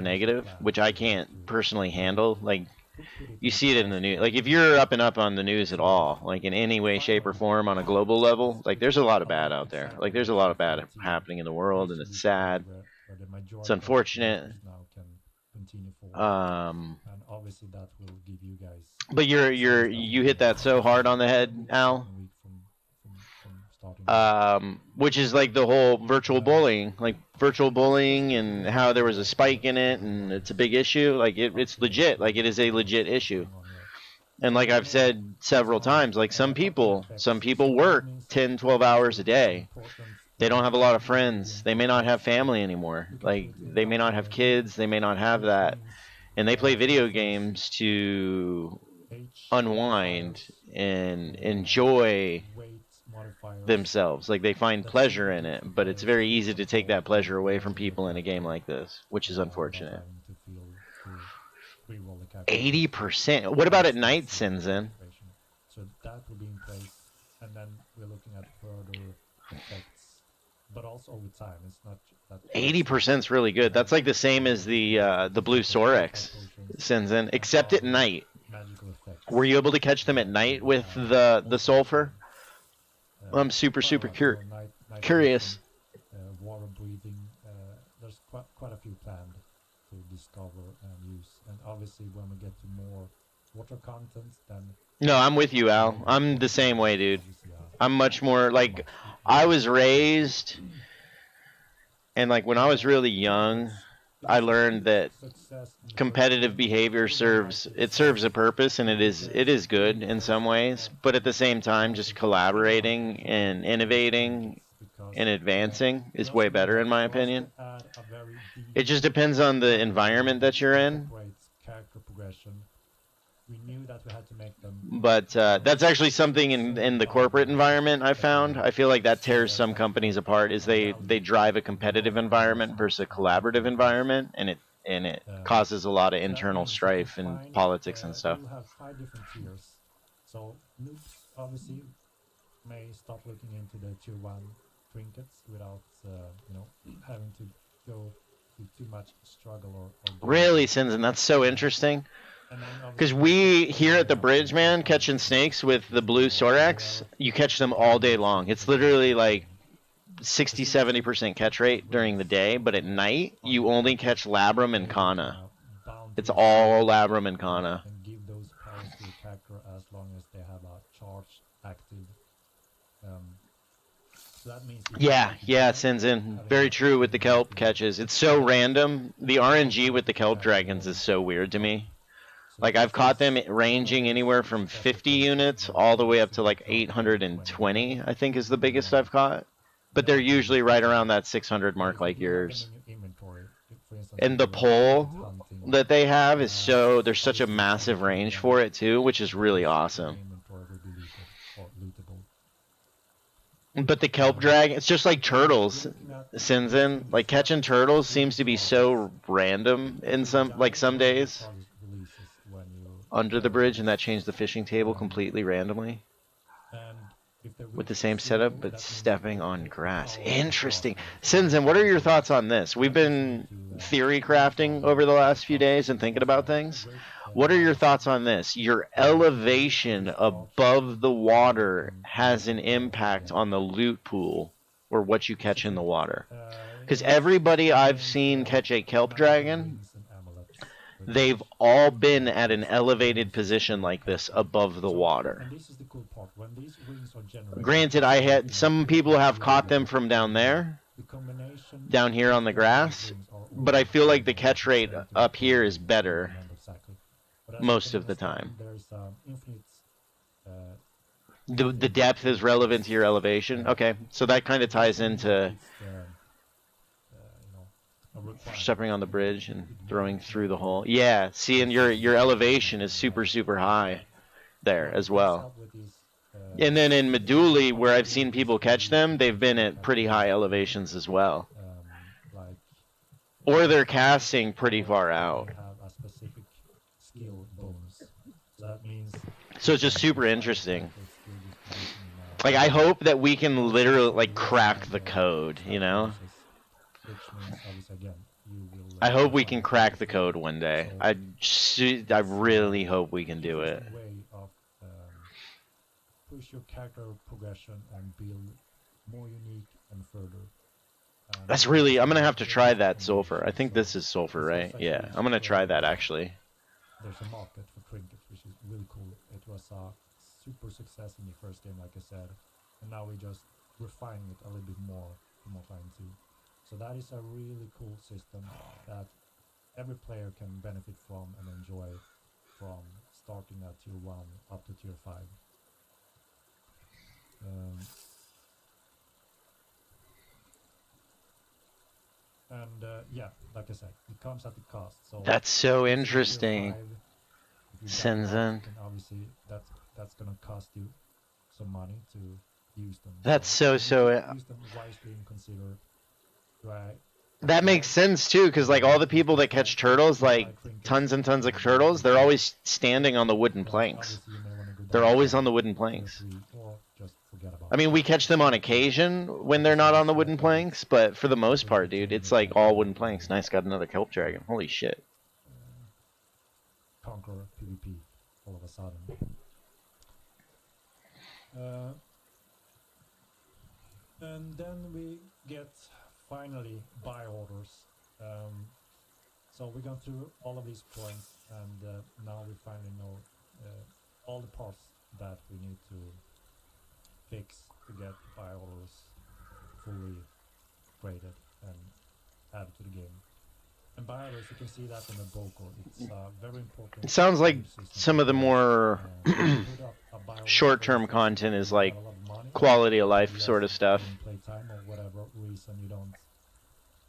negative, which I can't personally handle. Like, you see it in the news. Like, if you're up and up on the news at all, like in any way, shape, or form on a global level, like there's a lot of bad out there. Like there's a lot of bad happening in the world, and it's sad. It's unfortunate. And obviously that will give you guys. But you hit that so hard on the head, Al. Which is like the whole virtual bullying, and how there was a spike in it, and it's a big issue. Like it's legit. Like it is a legit issue. And like I've said several times, like some people work 10, 12 hours a day. They don't have a lot of friends. They may not have family anymore. Like they may not have kids. They may not have that. And they play video games to unwind and enjoy themselves. Like they find pleasure in it, but it's very easy to take that pleasure away from people in a game like this, which is unfortunate. 80%. What about at night, Sinzen? So that will be in place, and then we're looking at further effects, but also with time. It's not that 80% is really good. That's like the same as the Blue Sorex, Sinzen, except at night. magical effects. Were you able to catch them at night with the sulfur? I'm super curious. Water breathing. There's quite a few planned to discover and use. And obviously, when we get to more water content, then No, I'm with you, Al. I'm the same way, dude. obviously, I'm much more like I was raised, and like when I was really young, I learned that competitive behavior serves a purpose, and it is good in some ways, but at the same time, just collaborating and innovating and advancing is way better in my opinion. It just depends on the environment that you're in. Character progression. We knew that we had to make them. But that's actually something in the corporate environment I found. I feel like that tears some companies apart. Is they drive a competitive environment versus a collaborative environment, and it causes a lot of internal strife and politics and stuff. You'll have 5 different tiers. So noobs obviously may start looking into the tier 1 trinkets without having to go through too much struggle or Really, Sinzen, that's so interesting. Because we here at the bridge, man, catching snakes with the blue Sorax, you catch them all day long. It's literally like 60-70% catch rate during the day, but at night you only catch labrum and kana. It's all labrum and kana. And give those powers to the character as long as they have a charge active. So that means Yeah, Sinzen. Very true with the kelp catches. It's so random. The RNG with the kelp dragons is so weird to me. Like, I've caught them ranging anywhere from 50 units all the way up to like 820, I think is the biggest I've caught. But they're usually right around that 600 mark like yours. And the pole that they have is there's such a massive range for it too, which is really awesome. But the kelp drag, it's just like turtles, Sinzen. Like, catching turtles seems to be so random in some days. Under the bridge, and that changed the fishing table completely randomly with the same setup, but stepping on grass. Interesting. Sinzen, what are your thoughts on this? We've been theory crafting over the last few days and thinking about things. What are your thoughts on this? Your elevation above the water has an impact on the loot pool or what you catch in the water. Because everybody I've seen catch a kelp dragon, they've all been at an elevated position like this above the water. And this is the cool part. When these rings are generated, Granted, some people have caught them from down there, down here on the grass, but I feel like the catch rate up here is better most of the time. The depth is relevant to your elevation. Okay, so that kind of ties into stepping on the bridge and throwing through the hole. Yeah, see, and your elevation is super, super high there as well. And then in Meduli, where I've seen people catch them, they've been at pretty high elevations as well. Or they're casting pretty far out. So it's just super interesting. Like, I hope that we can literally, like, crack the code, you know? I hope we can crack the code one day. I really hope we can do it. Push your character progression and build more unique and further. That's really, I'm gonna have to try that sulfur. I think this is sulfur, right? Yeah, I'm gonna try that actually. There's a market for trinkets, which is really cool. It was a super success in the first game, like I said, and now we just refine it a little bit more time too. So that is a really cool system that every player can benefit from and enjoy from starting at tier 1 up to tier 5. Yeah, like I said, it comes at the cost. So that's so interesting. Sinzen. Obviously, that's gonna cost you some money to use them. That's so. Use them wisely and consider. Right. That makes sense too, because like all the people that catch turtles, like tons and tons of turtles, they're always standing on the wooden planks. They're always on the wooden planks. I mean, we catch them on occasion when they're not on the wooden planks, but for the most part, dude, it's like all wooden planks. Nice, got another kelp dragon. Holy shit. Conquer PvP all of a sudden. And then we get finally buy orders. So we gone through all of these points, and now we finally know all the parts that we need to fix to get buy orders fully graded and added to the game. And buy orders, you can see that in the Boko. It's very important. It sounds like game system some to of the play. more You put up a buy order short-term first, content is you like get a lot of money, quality of life yes, sort of stuff. during playtime or whatever reason you don't,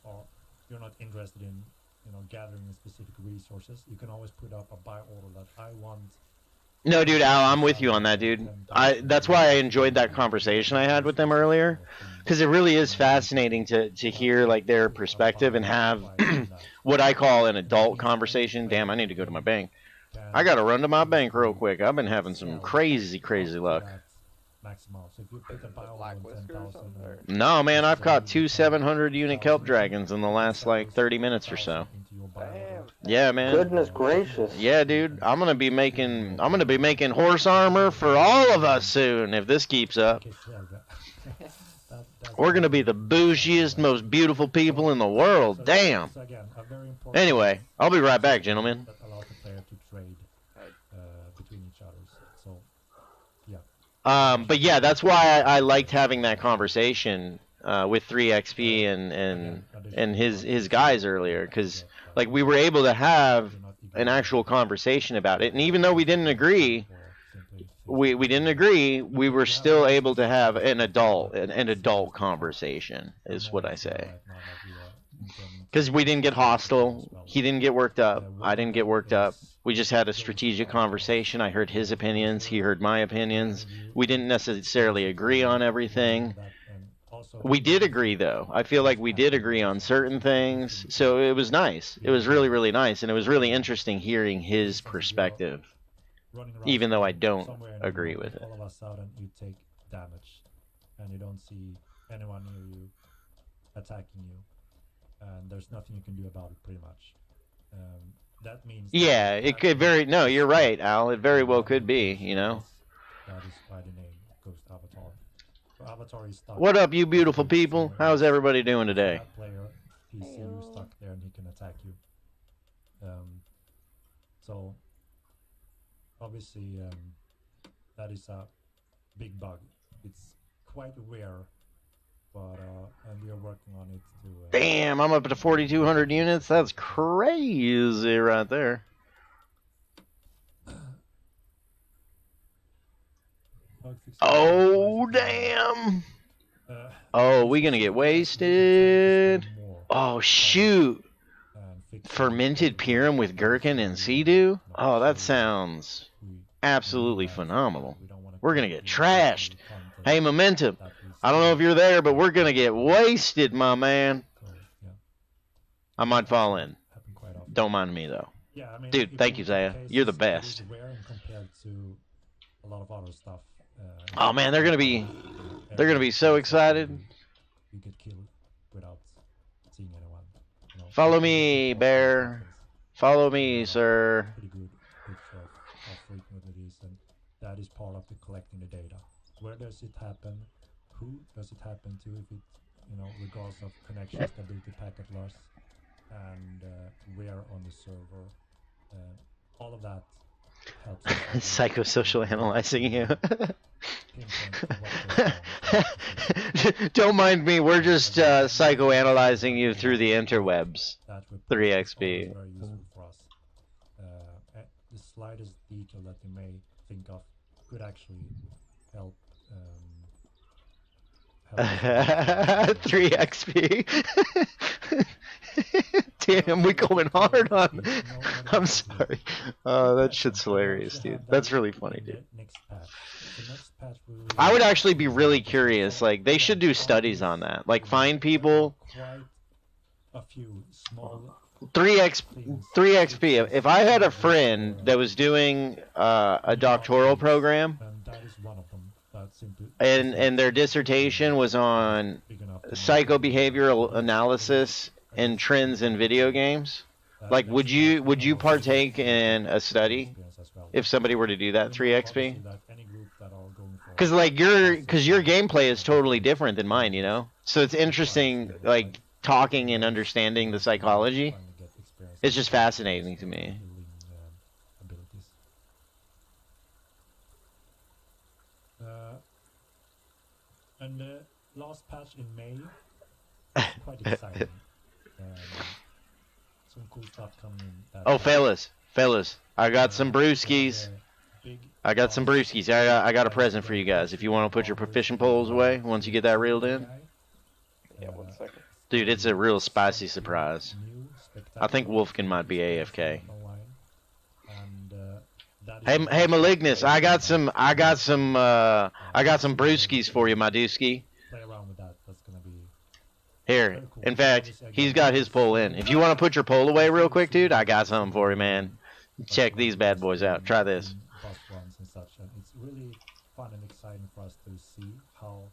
or you're not interested in, gathering specific resources. You can always put up a buy order that I want. No, dude, Al, I'm with you on that, dude. That's why I enjoyed that conversation I had with them earlier, because it really is fascinating to hear like their perspective and have what I call an adult conversation. Damn, I need to go to my bank. I gotta run to my bank real quick. I've been having some crazy luck. Maximum. So if you put a buy Black order on Whisker or 10,000 something? Or... No, man, I've caught 2 700 unit kelp dragons in the last like 30 minutes or so. Damn. Yeah, man. Goodness gracious. Yeah, dude. I'm gonna be making horse armor for all of us soon if this keeps up. We're gonna be the bougiest, most beautiful people in the world. Damn. Anyway, I'll be right back, gentlemen. That allows the player to trade between each other. So, yeah. But yeah, that's why I liked having that conversation with 3XP and his guys earlier, because like we were able to have an actual conversation about it, and even though we didn't agree, we were still able to have an adult conversation, is what I say. Because we didn't get hostile, he didn't get worked up, I didn't get worked up. We just had a strategic conversation. I heard his opinions, he heard my opinions. We didn't necessarily agree on everything. We did agree, though. I feel like we did agree on certain things, so it was nice. It was really, really nice, and it was really interesting hearing his perspective, even though I don't agree with it. All of a sudden, you take damage, and you don't see anyone near you attacking you, and there's nothing you can do about it, pretty much. That means... Yeah, it could very... No, you're right, Al. It very well could be, you know? That is why the name Ghost Avatar. Avatar is stuck. What up, you beautiful people? How's everybody doing today? That player, he see you stuck there and he can attack you. So obviously that is a big bug. It's quite rare, but and we are working on it to. Damn, I'm up to 4,200 units. That's crazy right there. Oh, damn. Oh, we gonna get wasted. Oh, shoot. Fermented Pyram with gherkin and Sea-Doo? Oh, that sounds absolutely phenomenal. We're gonna get trashed. Hey, Momentum. I don't know if you're there, but we're gonna get wasted, my man. I might fall in. Don't mind me, though. Dude, thank you, Zaya. You're the best. Oh man, they're gonna be so excited. You get killed without seeing anyone. Follow me, bear. Follow me, sir. Pretty good picture of how frequent it is, and that is part of the collecting the data. Where does it happen? Who does it happen to? If it, regards of connection, stability, packet loss, and where on the server. All of that helps. Psychosocial analyzing you. Don't mind me, we're just psychoanalyzing you through the interwebs. 3XP. Very useful for us. The slightest detail that you may think of could actually help. 3XP. Damn, we going hard on. I'm sorry. That shit's hilarious, dude. That's really funny, dude. I would actually be really curious. Like, they should do studies on that. Like, find people. 3XP. If I had a friend that was doing a doctoral program, and their dissertation was on psychobehavioral analysis and trends in video games, like, would you partake in a study if somebody were to do that? 3XP? Because like your gameplay is totally different than mine, so it's interesting, like, talking and understanding the psychology. It's just fascinating to me. And the last patch in May was quite exciting. Some cool stuff coming in. That Oh, patch. fellas, I got some brewskis. Big I got some boss, brewskis. I got a present for you guys. If you want to put your fishing poles away once you get that reeled in. Yeah, 1 second. Dude, it's a real spicy surprise. I think Wolfkin might be AFK. Hey, Malignus, I got some brewskis for you, my dooski. Play around with that. That's gonna be Here, in fact, he's got his pole in. If you want to put your pole away real quick, dude, I got something for you, man. Check these bad boys out. Try this. Bus runs and such, and it's really fun and exciting for us to see how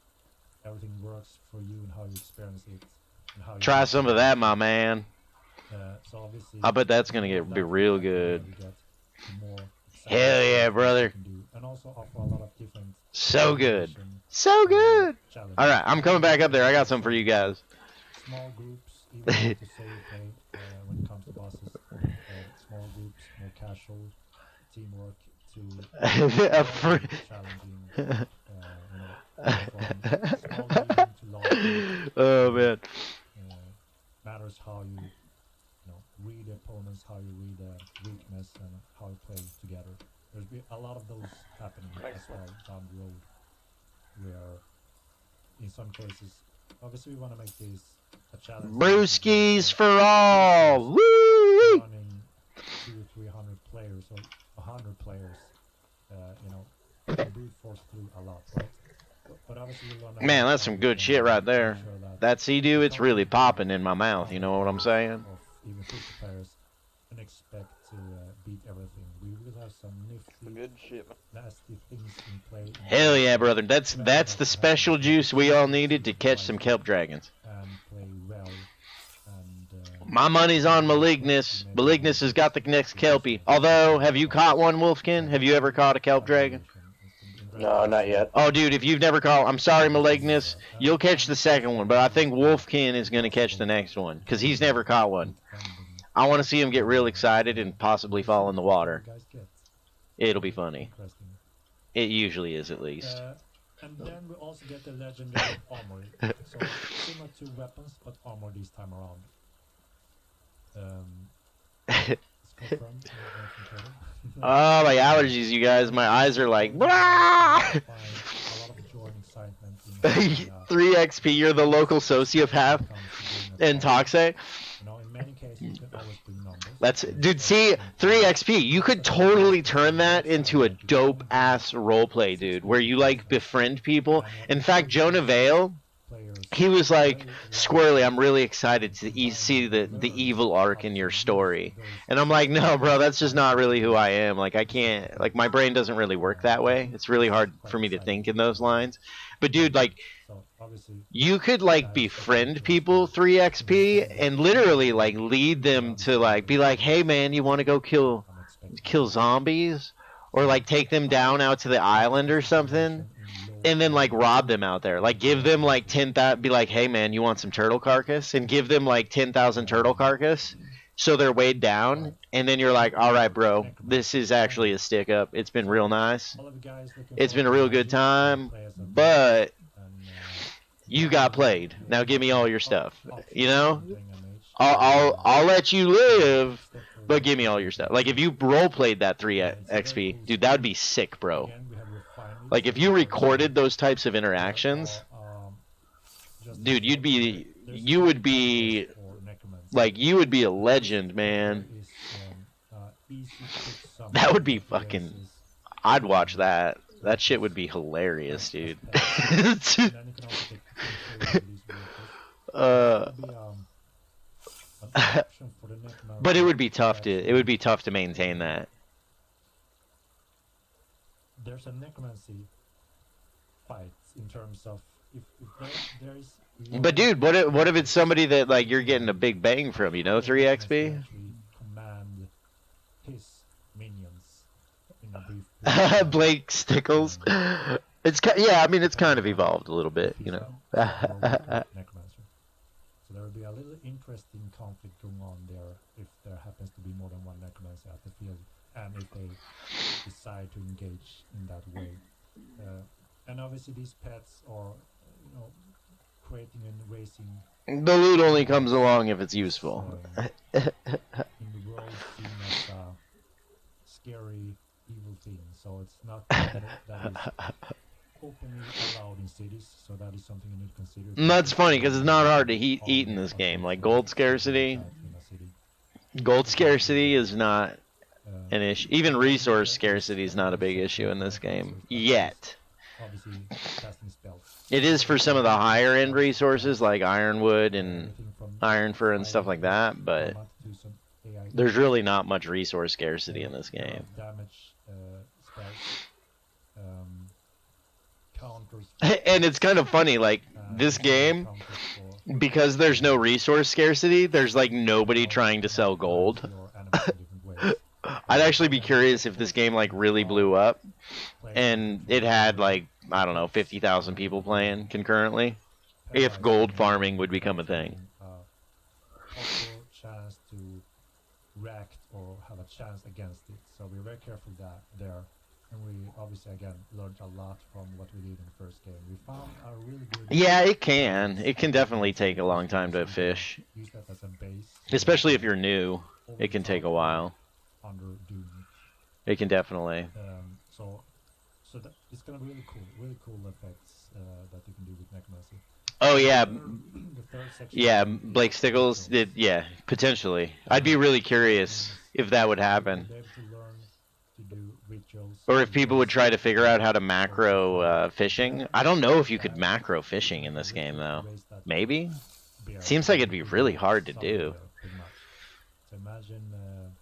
everything works for you and how you experience it. And how you Try some of that, my man. So obviously, I bet that's gonna be real good. the more Hell yeah, brother. you can do, and also offer a lot of different So good. collaboration, So good. challenges. All right, I'm coming back up there. I got something for you guys. Small groups, even though to solo play when it comes to bosses. Small groups, more casual teamwork to A fr- challenging. From small medium to large group, Oh man. matters how you read the opponents, how you read the weakness, and how you play together. There's been a lot of those happening as well down the road, where in some cases, obviously we want to make this a challenge. Brewskis for all. Woo! Running 200-300 players or 100 players, brute force through a lot, right? But obviously we want to. Man, that's some good shit right there. That Sea-Doo, it's really popping in my mouth. You know what I'm saying? Of even 50 players and expect to beat everything. We will have some Some nifty, good shit. nasty things in play. Hell yeah, brother. That's the special juice we all needed to catch some kelp dragons. And play well. And My money's on Malignus. Malignus has got the next kelpie. Although, have you caught one, Wolfkin? Have you ever caught a kelp dragon? No, not yet. Oh, dude, if you've never caught, I'm sorry, Malignus. You'll catch the second one, but I think Wolfkin is going to catch the next one because he's never caught one. I want to see him get real excited and possibly fall in the water. It'll be funny. Interesting. It usually is, at least. And then we also get the legendary armor. So similar to weapons, but armor this time around. It's confirmed. Oh, my allergies, you guys. My eyes are like, "Blah!" A lot of joy and excitement in 3 XP, you're the local sociopath in Toxic. in many cases, you can always bring numbers. That's, dude, see, 3 XP, you could totally turn that into a dope ass roleplay, dude, where you like befriend people. In fact, Jonah Vale, he was like, Squirrely, I'm really excited to see the evil arc in your story. And I'm like, no, bro, that's just not really who I am. Like, I can't, like, my brain doesn't really work that way. It's really hard for me to think in those lines. But, dude, like, you could, like, befriend people 3 XP and literally, like, lead them to, like, be like, hey, man, you want to go kill zombies? Or, like, take them down out to the island or something? And then, like, rob them out there. Like, give them, like, 10,000, be like, hey, man, you want some turtle carcass? And give them, like, 10,000 turtle carcass so they're weighed down. And then you're like, all right, bro, this is actually a stick up. It's been real nice. It's been a real good time. But you got played. Now give me all your stuff. You know? I'll let you live, but give me all your stuff. Like, if you role played that 3 XP, dude, that would be sick, bro. Like, if you recorded those types of interactions, dude, you would be a legend, man. That would be fucking, I'd watch that. That shit would be hilarious, dude. But it would be tough to maintain that. There's a necromancy fight in terms of if there is. But dude, what if it's somebody that like you're getting a big bang from, 3 XP? Command his minions in a brief. Blake Stickles. It's it's kind of evolved a little bit, Necromancer. So there will be a little interesting conflict going on there if there happens to be more than one necromancer at the field, and if they decide to engage in that way. And obviously these pets are, creating and raising The loot only comes along if it's useful. in the world seen as a scary, evil thing. So it's not something that is openly allowed in cities. So that is something you need to consider. And that's funny because it's not hard to eat in this game. Like gold scarcity, is not an issue. Even resource scarcity is not a big issue in this game yet. Obviously, casting spells. It is for some of the higher end resources like ironwood and iron fur and stuff like that, but there's really not much resource scarcity in this game. Damage spells. Counters. And it's kind of funny, like this game, because there's no resource scarcity, there's like nobody trying to sell gold. I'd actually be curious if this game like really blew up and it had like, I don't know, 50,000 people playing concurrently, if gold farming would become a thing. Also chance to react or have a chance against it. So we're very careful there. And we obviously again learned a lot from what we did in the first game. We found a really good. Yeah, it can. It can definitely take a long time to fish. Use that as a base. Especially if you're new, it can take a while. Under doing it. It can definitely. So that it's gonna be really cool effects that you can do with necromancy. Oh yeah, The third section yeah. Blake Stickles did. Yeah, potentially. I'd be really curious if that would happen. Be able to learn to do rituals. Or if people would try to figure out how to macro fishing. I don't know if you could macro fishing in this game though. Maybe? Seems like it'd be really hard to do. So imagine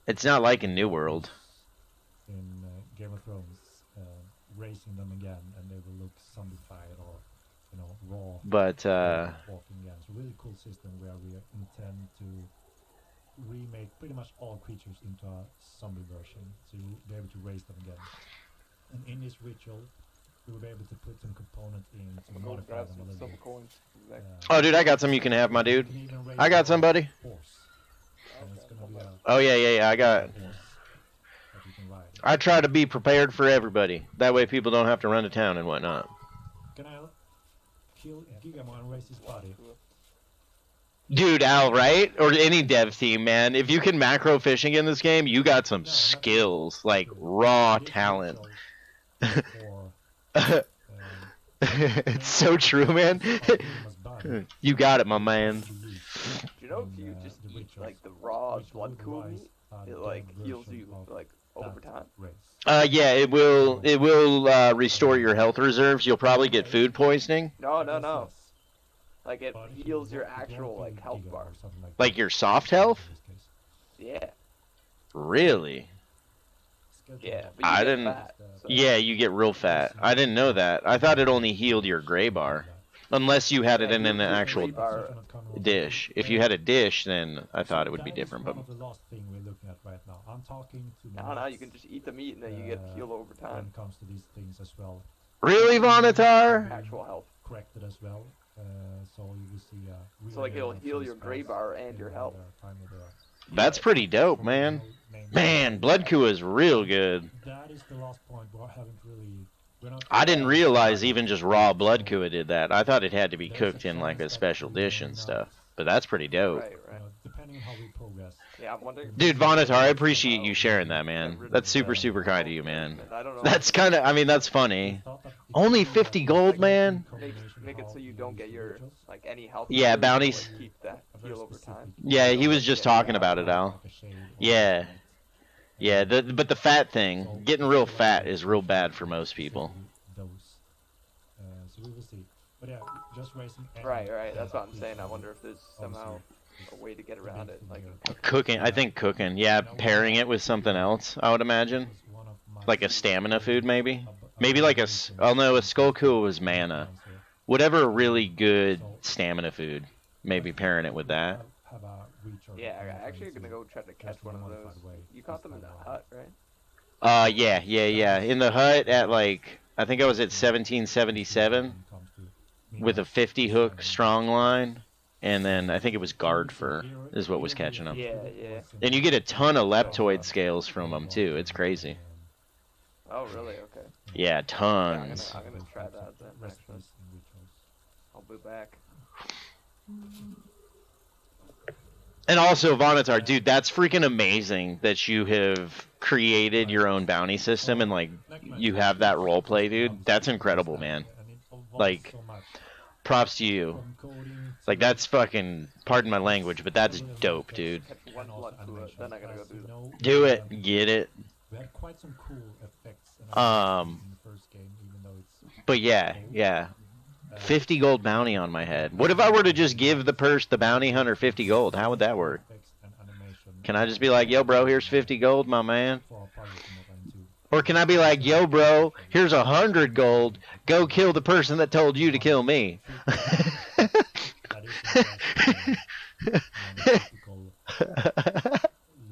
it's not like in New World. In Game of Thrones, raising them again and they will look zombified or raw. But Walking again. It's a really cool system where we intend to remake pretty much all creatures into a zombie version, so you'll be able to raise them again. And in this ritual, we will be able to put some component in to Go modify grab them a some little silver bit. coins. Back. oh, dude, I got some you can have, my dude. You can even raise I got them somebody. horse. And it's gonna be a Oh yeah. I got. horse that you can ride. I try to be prepared for everybody. That way, people don't have to run to town and whatnot. Can I kill Gigamon and raise his body? Dude, Al, right? Or any dev team, man. If you can macro fishing in this game, you got some skills, like raw talent. It's so true, man. You got it, my man. Do you know if you just eat like the raw blood cool meat, it like heals you like over time? Yeah, it will restore your health reserves. You'll probably get food poisoning. No. Like it heals your actual like health bar. Like your soft health? Yeah. Really? Yeah. But you I get didn't. fat, so. Yeah, you get real fat. I didn't know that. I thought it only healed your gray bar. Unless you had it in an actual dish. If you had a dish, then I thought it would be different. But the last thing we're looking at right now. I'm talking to No, you can just eat the meat and then you get healed over when time. it comes to these things as well. really, Vonatar? Actual health. Corrected as well. So you will see really So like it'll heal your gray bar and your health. That's pretty dope, man. Man, Blood Coup is real good. That is the last point. We haven't really. I didn't realize even just raw Blood Coup did that. I thought it had to be cooked in like a special dish and stuff. But that's pretty dope. Right. Depending on how we progress. Yeah, I'm wondering. Dude, Vonatar, I appreciate you sharing that, man. That's super kind of you, man. I don't know. That's kind of, I mean, that's funny. Only 50 gold, man? Make it so you don't get your like any health. Yeah, numbers, bounties. Like, keep that heal over time. Yeah, he was just talking about it, Al. Yeah. Yeah, but the fat thing, getting real fat is real bad for most people. So we will see. But yeah, just raising. Right. That's what I'm saying. I wonder if there's somehow a way to get around it, like Cooking, I think cooking. Yeah, pairing it with something else, I would imagine. Like a stamina food, maybe? Maybe like a, oh no, a Skull Coup was mana. Whatever a really good stamina food. Maybe pairing it with that. yeah. I'm actually gonna go try to catch one of those. You caught them in the hut, right? Yeah. In the hut at like, I think I was at 1777 with a 50 hook strong line. And then I think it was guard fur is what was catching them. Yeah. And you get a ton of leptoid scales from them too. It's crazy. Oh, really? Okay. Yeah, Yeah, tons. I'm gonna try that then. Actually, Recipes and rituals. I'll be back. And also, Vonatar, dude, that's freaking amazing that you have created your own bounty system and like you have that role play, dude. That's incredible, man. And it evolves Like, so much. props to you. From coding Like, to that's fucking, pardon my language, but that's dope, dude. Catch and one also blood to it, animation. then I gotta go As do you that. know, Do it, get it. we had quite some cool effects and Um, animations in the first game, even though it's But yeah, yeah. 50 gold bounty on my head. What if I were to just give the bounty hunter 50 gold? How would that work? effects and animation Can I just be like, yo, bro, here's 50 gold, my man? for our project in Mobile 2. Or can I be like, yo, bro, here's 100 gold. Go kill the person that told you to kill me. That isn't just typical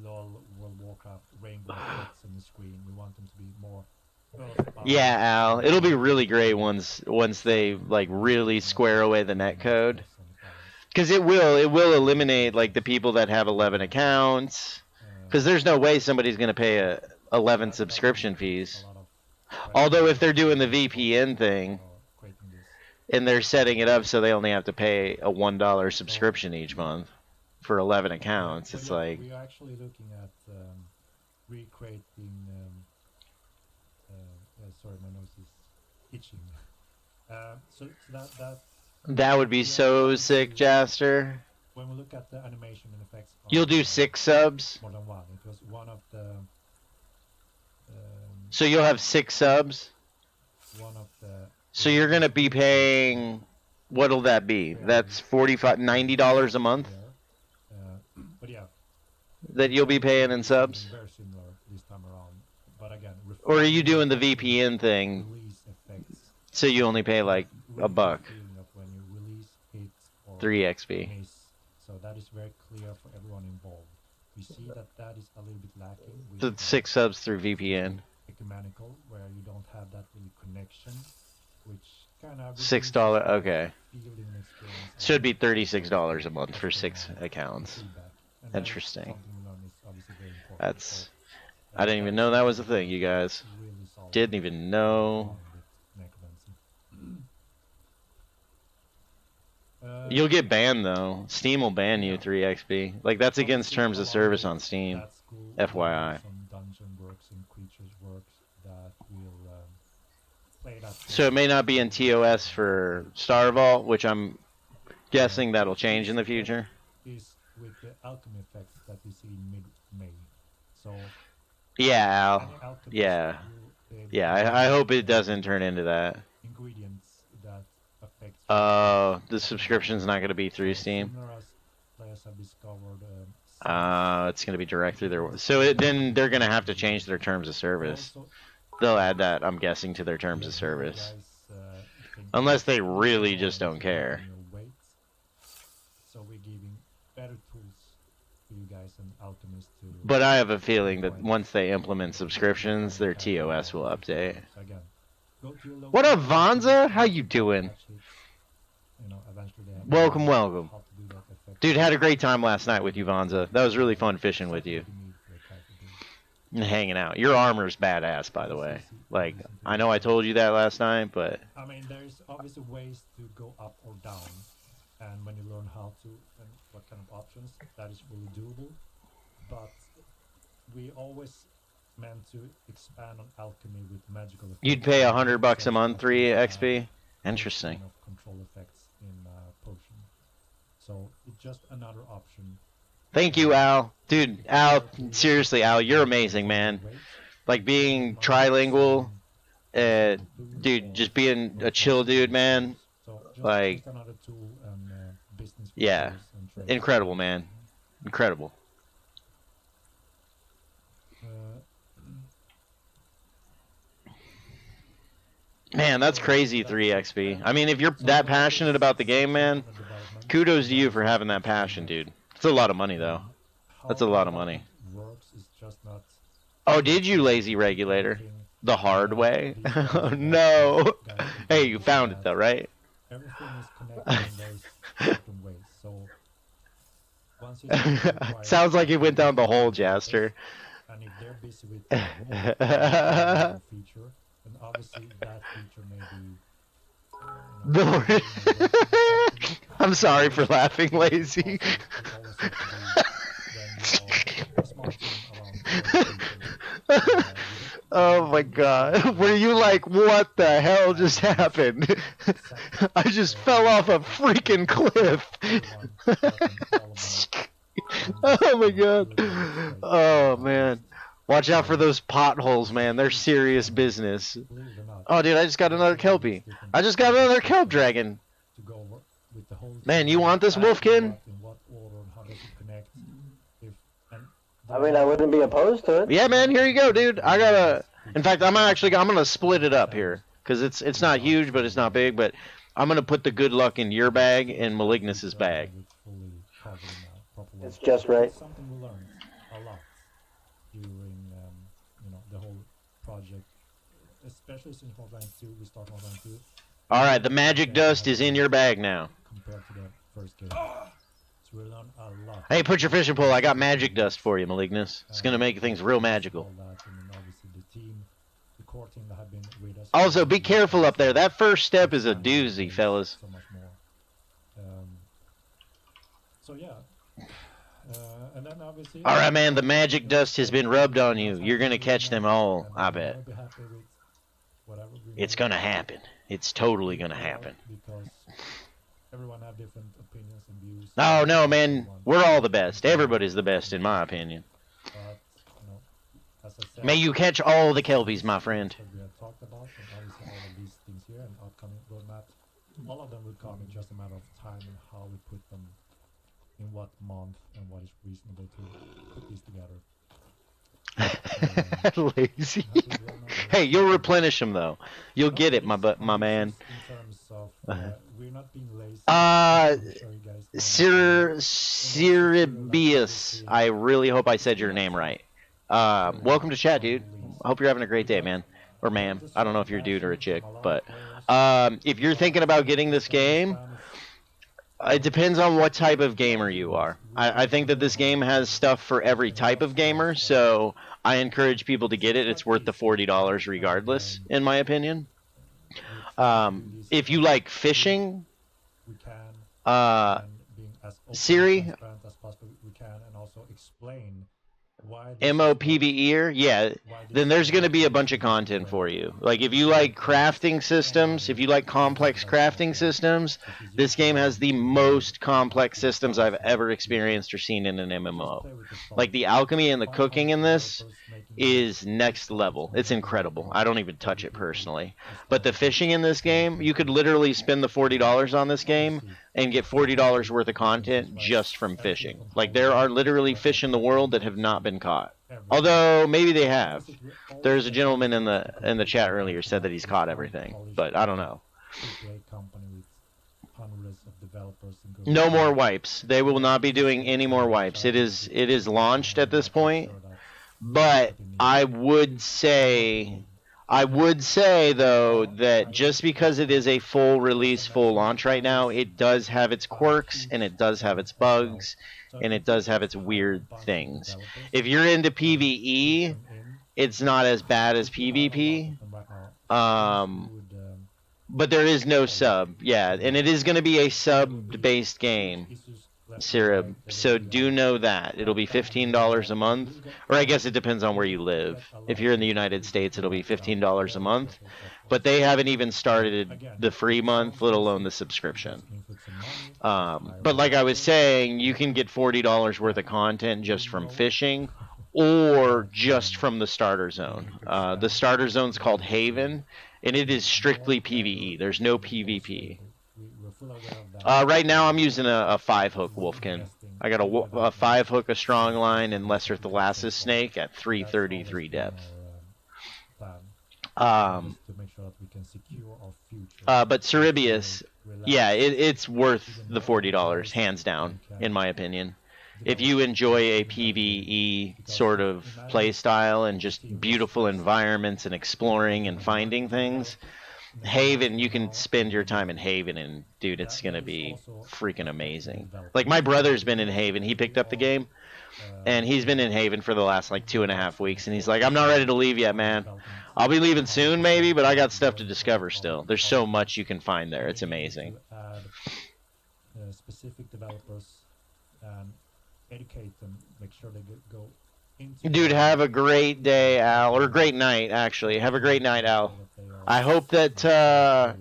LOL World of Warcraft rainbow effects on the screen. We want them to be more earthbound. Yeah, Al. It'll be really great once they like really square away the netcode. Because it will eliminate like the people that have 11 accounts. Because there's no way somebody's gonna pay 11 subscription fees. Although if they're doing the VPN thing and they're setting it up so they only have to pay a $1 subscription each month for 11 accounts, it's like we are actually looking at recreating. Sorry, my nose is itching. So that would be so sick, Jaster. when we look at the animation and effects, You'll do 6 subs, more than one. It was one of the. so you'll have 6 subs. One of the. So you're gonna be paying. What'll that be? That's $90 a month But yeah. that you'll be paying in subs. Very similar this time around, but again. Or are you doing the VPN thing? Release effects. So you only pay like Really $1, good feeling of when you release hits or 3 XP. miss. So that is very clear for everyone involved. We see that is a little bit lacking. So With 6 subs through VPN. ecumenical, where you don't have that really connection, which kind of $6. Okay. feeling and experience. Should be $36 a month for 6 accounts. Feedback. And that is Interesting. something we learn is obviously very important. That's. So, I didn't even know that was a thing, you guys. really solid Didn't even know. along with necromancy. You'll get banned though. Steam will ban you 3 XP. Like that's against terms of service on Steam. That's cool. FYI. Some dungeon works and creatures works that will play that. So it may not be in TOS for Star Vault, which I'm guessing that'll change in the future. Is with the alchemy effect that we see in mid-May. So Yeah, Al. any alchemist Yeah. will be able Yeah, to I hope it doesn't turn into that. ingredients that affect. The subscription's not going to be through Steam. Similar as players have discovered. It's going to be direct through their. So then they're going to have to change their terms of service. Also, They'll add that, I'm guessing, to their terms of you service. guys, think Unless they that really you just don't care. your weight. So we're giving better tools for you guys and alchemists to. But I have a feeling that once they implement subscriptions, their TOS will update. So again, go to your local What up, market, Vonza? How you doing? catch it. You know, eventually they have Welcome, welcome. how to do that effect. Dude, had a great time last night with you, Vonza. That was really fun fishing with you. What need for the character to do. And hanging out. Your armor's badass, by the way. Like, I know I told you that last night, but I mean, there's obviously ways to go up or down, and when you learn how to and what kind of options, that is fully doable. But we always meant to expand on alchemy with magical effects. you'd pay $100 a month, 3 those XP? Interesting. kind of control effects in potion. So it's just another option. Thank you, Al. Dude, Al, seriously, Al, you're amazing, man. Like, being trilingual, dude, just being a chill dude, man. So just Like, another tool and business. for yeah, players and traders. incredible, man. Incredible. Uh, Man, that's crazy, 3 XP. I mean, if you're that passionate about the game, man, kudos to you for having that passion, dude. It's a lot of money, though. That's a lot of money. Works is just not Oh, did you, lazy regulator? The hard way? Oh, no. Hey, you found it, though, right? everything is connected in those certain ways. So once you require Sounds like it went down the hole, Jaster. and if they're busy with the feature, and obviously that feature may be I'm sorry for laughing, lazy. Oh my god. Were you like, what the hell just happened? I just fell off a freaking cliff. Oh my god. Oh man. Watch out for those potholes, man. They're serious business. Oh, dude, I just got another Kelpie. I just got another Kelp Dragon. Man, you want this, Wolfkin? I mean, I wouldn't be opposed to it. Yeah, man, here you go, dude. In fact, I'm gonna split it up here. Because it's not huge, but it's not big. But I'm going to put the good luck in your bag and Malignus's bag. It's just right. It's something we learned a lot during the whole project, especially since Hotline 2, we start Hotline 2. Alright, the magic dust is in your bag now. Compared to the first game. So we learned a lot. Hey, put your fishing pole. I got magic dust for you, Malignus. It's going to make things real magical. Also, be careful up there. That first step is a doozy, fellas. So much more. So yeah. And then obviously, Alright, man, the magic dust has been rubbed on you. You're going to catch them all, I bet. It's going to happen. It's totally going to happen. Because everyone have different opinions and views. Oh, no, man. We're all the best. Everybody's the best, in my opinion. But, as I said, May you catch all the Kelpies, my friend. we have talked about, and obviously all of these things here and upcoming roadmaps, all of them will come in just a matter of time and how we put them in what month and what is reasonable to put these together. Lazy. Hey, you'll replenish them though. You'll get it, my man. In terms of, we're not being lazy. Cyribius. I really hope I said your name right. Welcome to chat, dude. I hope you're having a great day, man. Or ma'am. I don't know if you're a dude or a chick, but if you're thinking about getting this game, it depends on what type of gamer you are. I think that this game has stuff for every type of gamer, so I encourage people to get it. It's worth the $40 regardless, in my opinion. If you like fishing, Siri, MOPVE, yeah, then there's going to be a bunch of content for you. Like, if you like crafting systems, if you like complex crafting systems, this game has the most complex systems I've ever experienced or seen in an MMO. Like, the alchemy and the cooking in this is next level. It's incredible. I don't even touch it personally. But the fishing in this game, you could literally spend the $40 on this game and get $40 worth of content just from fishing. Like, there are literally fish in the world that have not been caught. Although maybe they have. There's a gentleman in the chat earlier said that he's caught everything, but I don't know. No more wipes. They will not be doing any more wipes. It is launched at this point, but I would say though that just because it is a full release, full launch right now, it does have its quirks and it does have its bugs and it does have its weird things. If you're into PvE, it's not as bad as PvP. But there is no sub, yeah, and it is going to be a sub-based game, Syrup. So do know that it'll be $15 a month, or I guess it depends on where you live. If you're in the United States, it'll be $15 a month, but they haven't even started the free month, let alone the subscription. But like I was saying, you can get $40 worth of content just from fishing, or just from the starter zone. The starter zone's called Haven, and it is strictly PvE. There's no PvP. Right now I'm using a 5-hook Wolfkin. I got a 5-hook, a strong line, and Lesser Thalassus snake at 333 depth. But Cerebius, yeah, it's worth the $40, hands down, in my opinion. If you enjoy a PvE sort of play style and just beautiful environments and exploring and finding things, Haven, you can spend your time in Haven, and dude, it's gonna be freaking amazing. Like my brother's been in Haven. He picked up the game, and he's been in Haven for the last like 2.5 weeks, and he's like, I'm not ready to leave yet, man. I'll be leaving soon, maybe, but I got stuff to discover still. There's so much you can find there. It's amazing. Specific developers and educate them, make sure they go into. Dude, have a great day, Al, or great night, actually. Have a great night, Al. I hope that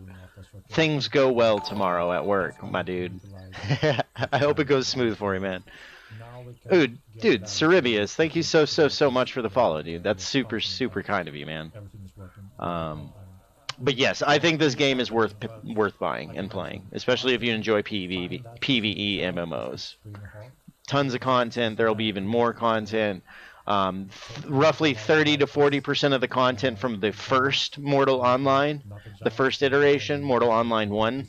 things go well tomorrow at work, my dude. I hope it goes smooth for you, man. Dude, Cerebius, thank you so much for the follow, dude. That's super kind of you, man. But yes, I think this game is worth buying and playing, especially if you enjoy PvE MMOs. Tons of content. There will be even more content. Roughly 30 to 40% of the content from the first Mortal Online, the first iteration, Mortal Online 1,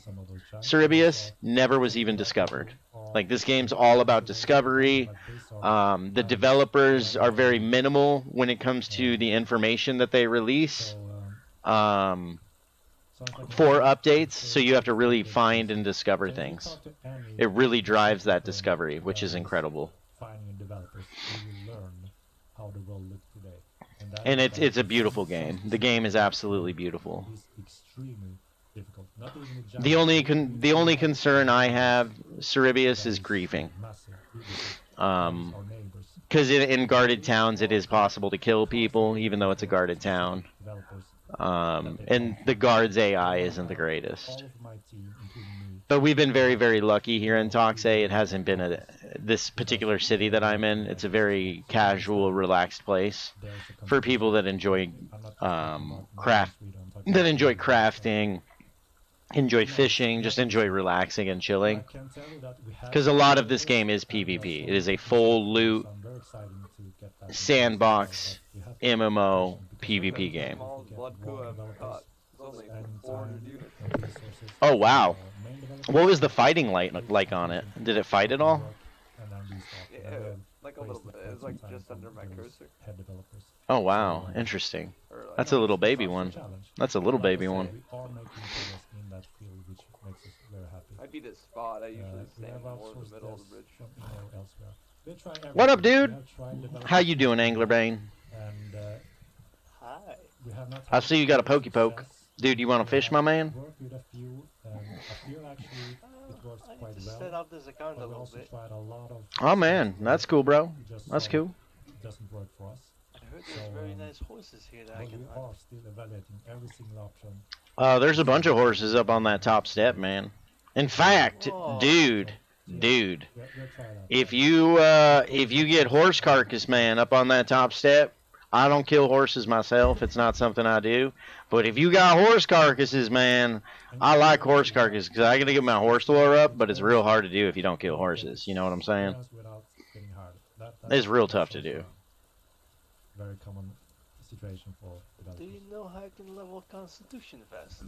Cerebius, never was even discovered. Like, this game's all about discovery. The developers are very minimal when it comes to the information that they release for updates, so you have to really find and discover things. It really drives that discovery, which is incredible. And it's a beautiful game. The game is absolutely beautiful. The only concern I have, Cerebius, is griefing. Because in guarded towns, it is possible to kill people, even though it's a guarded town. And the guard's AI isn't the greatest. But we've been very lucky here in Toxay. It hasn't been this particular city that I'm in. It's a very casual, relaxed place for people that enjoy crafting, enjoy fishing, just enjoy relaxing and chilling. Because a lot of this game is PvP. It is a full loot, sandbox, MMO, PvP game. Oh wow. What was the fighting like on it? Did it fight at all? Yeah, like a little bit. It was like just under my cursor. Oh wow, interesting. That's a little baby one. That's a little baby one. I beat his spot. I usually stand more in the middle of the bridge. What up, dude? How you doing, Anglerbane? Hi. I see you got a pokey poke. Dude, you want to fish, my man? I need to set up this account a little bit. Oh man, that's cool, bro. That's cool. I heard there's very nice horses here that I can hunt. There's a bunch of horses up on that top step, man. In fact, dude, if you get horse carcass, man, up on that top step, I don't kill horses myself. It's not something I do. But if you got horse carcasses, man, I like horse carcasses because I gotta get my horse lore up, but it's real hard to do if you don't kill horses. You know what I'm saying? It's real tough to do. Very common situation for Do you know how I can level Constitution fast?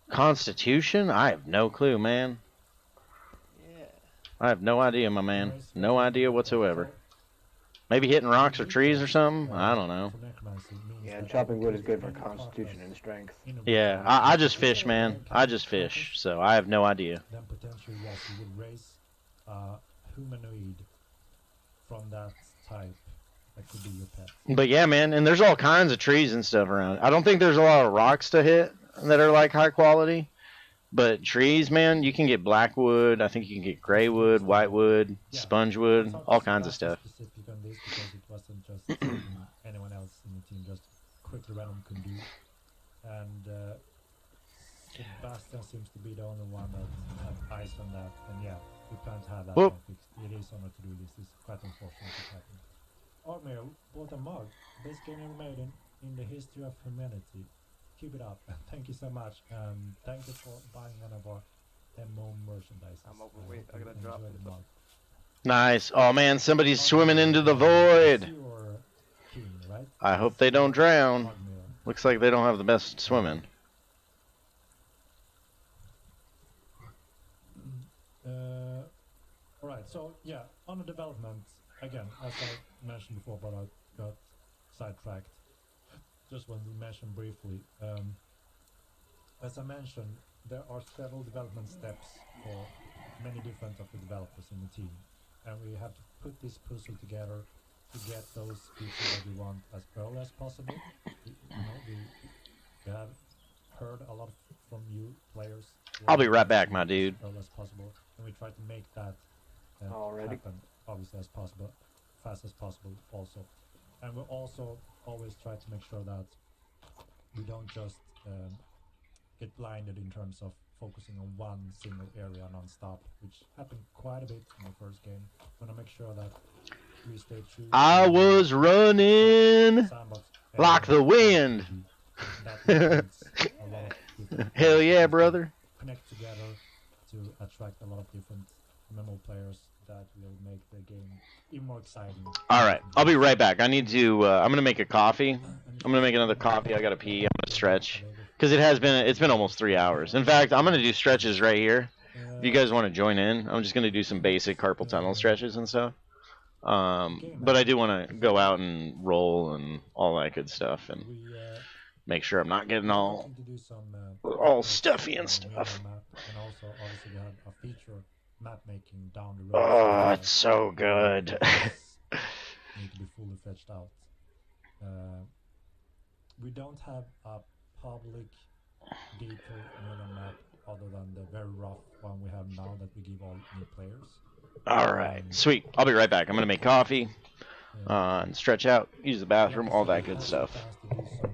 Constitution? I have no clue, man. Yeah. I have no idea, my man. No idea whatsoever. Maybe hitting rocks or trees or something? I don't know. Yeah, chopping wood is good for constitution and strength. Yeah, I just fish, man. I just fish, so I have no idea. Then potentially, yes, you would raise humanoid from that type. That could be your pet. But yeah, man, and there's all kinds of trees and stuff around. I don't think there's a lot of rocks to hit that are like high quality. But trees, man, you can get black wood. I think you can get gray wood, white wood, sponge wood, all kinds of stuff. Specific on this because it wasn't just anyone else in the team, just quickly random can do. And Sebastian seems to be the only one that had eyes on that. And yeah, we plan to have that one fixed. It is on the to-do list. It's quite unfortunate it happened. Armel bought a mug. Best game ever made in the history of humanity. Keep it up. Thank you so much. Thank you for buying one of our MMO merchandise. I'm overweight. I gotta drop it. Nice. Oh man, somebody's swimming into the void. I hope they don't drown. Looks like they don't have the best swimming. Alright, so yeah, on the development, again, as I mentioned before, but I got sidetracked. Just wanted to mention briefly. as I mentioned, there are several development steps for many different of the developers in the team, and we have to put this puzzle together to get those features that we want as early as possible. We have heard a lot from you players. I'll be Want right things back, to my work as dude. early as possible, and we try to make that Already. happen obviously as possible, fast as possible also. And we also always try to make sure that we don't just get blinded in terms of focusing on one single area non-stop, which happened quite a bit in the first game. We want to make sure that we stay true I to was running sandbox like the environment wind. that includes a lot of different Hell players yeah, that will brother. connect together to attract a lot of different MMO players that will make the game even more exciting. All right, I'll be right back. I need to. I'm gonna make a coffee. I'm gonna make another coffee. I gotta pee. I'm gonna stretch because it's been almost 3 hours. In fact, I'm gonna do stretches right here. If you guys want to join in, I'm just gonna do some basic carpal tunnel stretches and stuff. But I do want to go out and roll and all that good stuff and make sure I'm not getting all stuffy and stuff. Map, and also obviously we have a feature map making down the road. Oh, it's so good. Need to be fully fledged out. We don't have a public detailed Milan map other than the very rough one we have now that we give all new players. All right, sweet. I'll be right back. I'm gonna make coffee and stretch out, use the bathroom, all that good stuff. To do some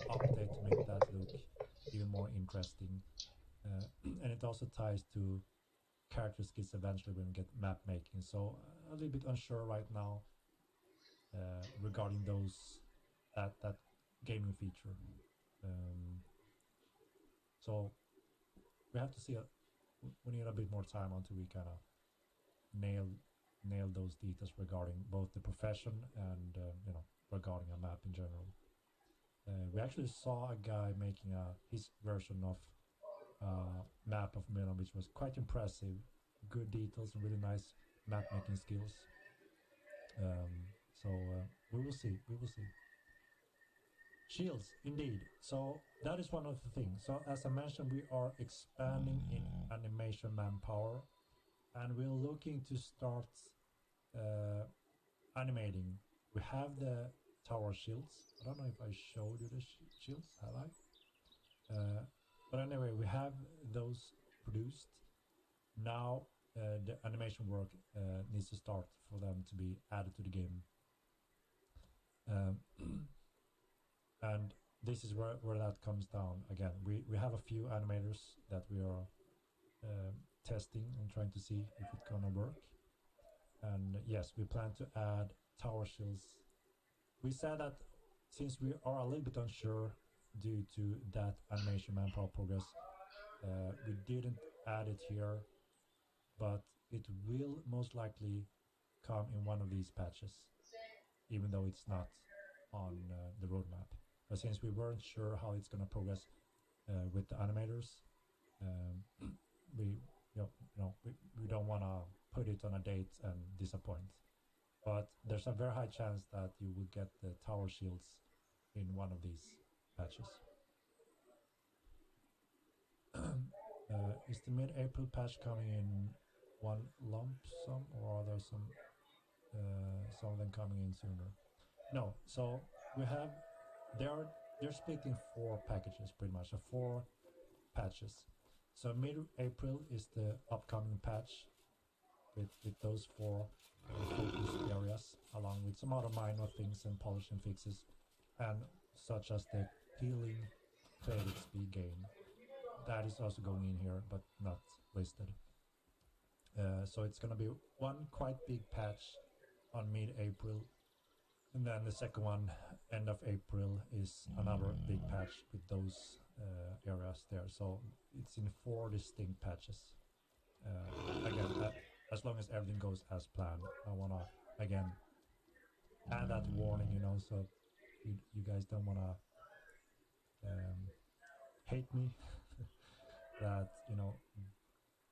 update to make that look even more interesting, and it also ties to character skills eventually when we get map making. So a little bit unsure right now regarding that gaming feature. So we have to see. We need a bit more time until we kind of nail those details regarding both the profession and regarding a map in general. We actually saw a guy making his version of map of Milan, which was quite impressive. Good details and really nice map making skills. So we will see. We will see. Shields, indeed. So that is one of the things. So as I mentioned, we are expanding in animation manpower, and we're looking to start animating. We have the tower shields. I don't know if I showed you the shields, have I? But anyway, we have those produced. Now the animation work needs to start for them to be added to the game. And this is where that comes down. Again, we have a few animators that we are testing and trying to see if it's gonna work. And yes, we plan to add tower shields. We said that since we are a little bit unsure due to that animation manpower progress, we didn't add it here, but it will most likely come in one of these patches, even though it's not on the roadmap. But since we weren't sure how it's going to progress with the animators, we don't want to put it on a date and disappoint. But there's a very high chance that you will get the tower shields in one of these patches. Is the mid-April patch coming in one lump sum, or are there some of them coming in sooner? No. So we have they're split in 4 packages, pretty much, 4 patches. So mid-April is the upcoming patch with those 4 focus areas, along with some other minor things and polishing fixes, and such as the healing credit speed gain. That is also going in here, but not listed. So it's going to be one quite big patch on mid-April, and then the second one, end of April, is another big patch with those areas there. So it's in 4 distinct patches. Again, as long as everything goes as planned. I want to, again, add that warning, so you guys don't want to hate me. That,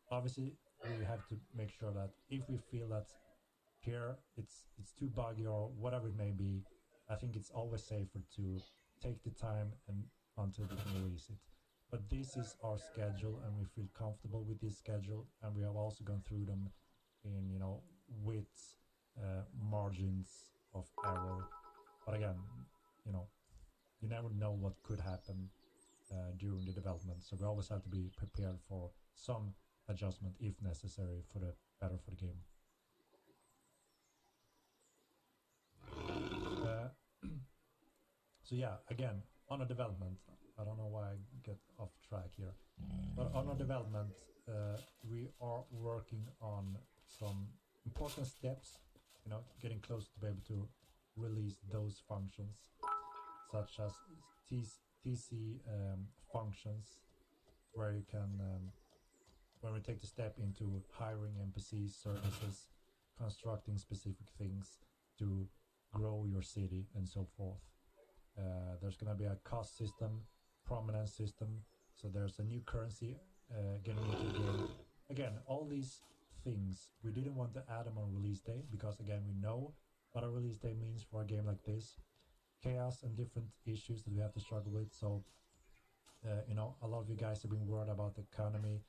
obviously we have to make sure that if we feel that here it's too buggy or whatever it may be, I think it's always safer to take the time and until we can release it. But this is our schedule, and we feel comfortable with this schedule, and we have also gone through them in with margins of error. But again, you know, you never know what could happen during the development, so we always have to be prepared for some adjustment if necessary for the better for the game. So yeah, again, on a development, I don't know why I get off track here, but on a development, we are working on some important steps, getting close to be able to release those functions, such as TC functions, where you can, when we take the step into hiring NPC services, constructing specific things to grow your city and so forth. There's going to be a cost system, prominence system, so there's a new currency getting into the game. Again, all these things, we didn't want to add them on release day because, again, we know what a release day means for a game like this. Chaos and different issues that we have to struggle with. So, a lot of you guys have been worried about the economy.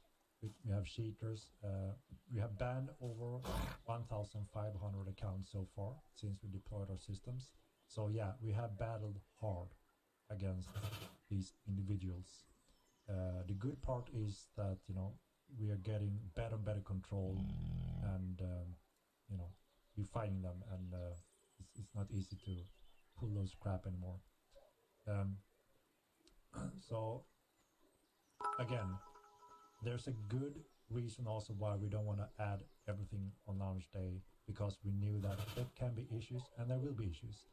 We have cheaters. We have banned over 1,500 accounts so far since we deployed our systems. So yeah, we have battled hard against these individuals. The good part is that we are getting better and better control, and we're fighting them, and it's not easy to pull those crap anymore. So again, there's a good reason also why we don't want to add everything on launch day, because we knew that there can be issues, and there will be issues.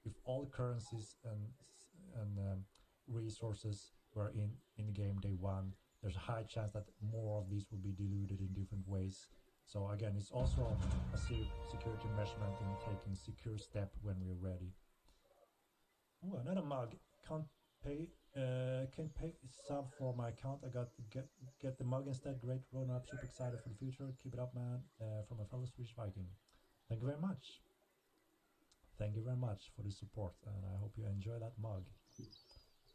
If all currencies and resources were in the game day one, there's a high chance that more of these will be diluted in different ways. So again, it's also a security measurement in taking secure step when we're ready. Oh, another mug. Can't pay sub for my account. I got get the mug instead. Great run up. Super excited for the future. Keep it up, man. From a fellow Swedish Viking. Thank you very much. Thank you very much for the support, and I hope you enjoy that mug.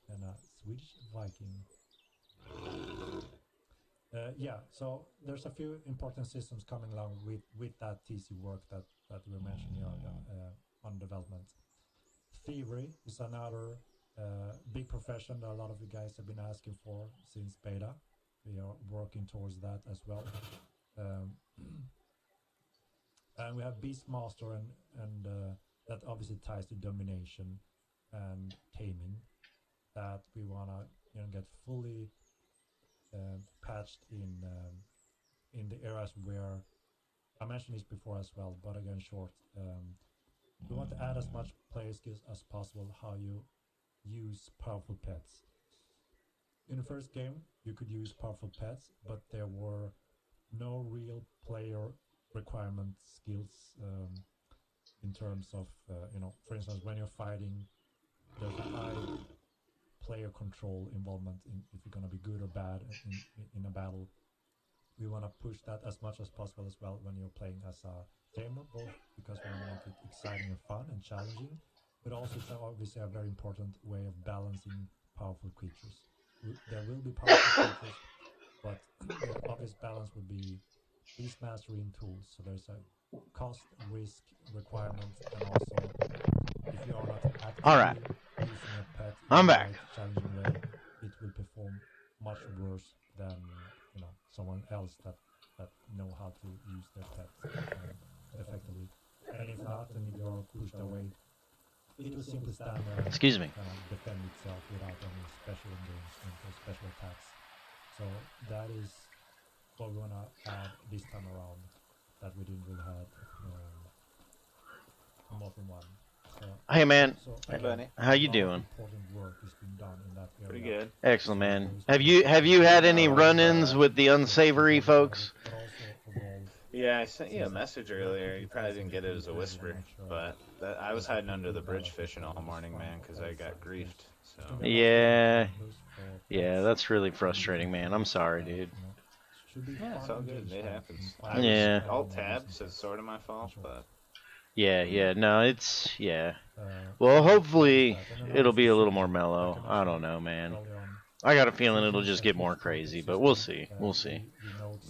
And a Swedish Viking. Yeah, so there's a few important systems coming along with that TC work that we were mentioning earlier on development. Thievery is another big profession that a lot of you guys have been asking for since beta. We are working towards that as well. And we have Beastmaster and that obviously ties to domination and taming, that we want to get fully patched in the areas where I mentioned this before as well, but again short. We want to add as much player skills as possible, how you use powerful pets. In the first game you could use powerful pets, but there were no real player requirement skills in terms of, for instance, when you're fighting, there's a high player control involvement in if you're going to be good or bad in a battle. We want to push that as much as possible as well when you're playing as a tamer, both because we want to make it exciting and fun and challenging, but also it's obviously a very important way of balancing powerful creatures. There will be powerful creatures, but the obvious balance would be beast mastery in tools. So there's a cost, risk, requirement, and also if you are not actively using a pet in I'm a back. challenging way, it will perform much worse than someone else that know how to use their pet effectively. And if not, and if you're pushed away, it will simply stand there Excuse me. and defend itself without any special engagement or special attacks. So that is what we want to add this time around that we didn't really have in Modern 1. So, Hey man, Hey, Bunny. how you a lot of doing? important work is being done in that area. Pretty good. Excellent, man. Have you had any run-ins with the unsavory folks? But also overall, Yeah, I sent you a message earlier. You probably didn't get it as a whisper, but I was hiding under the bridge fishing all morning, man, because I got griefed. So Yeah, that's really frustrating, man. I'm sorry, dude. yeah, it's all good. It happens. Yeah. Alt tab, so it's sort of my fault, but Yeah, no, well, hopefully it'll be a little more mellow. I don't know, man. I got a feeling it'll just get more crazy, but we'll see. We'll see.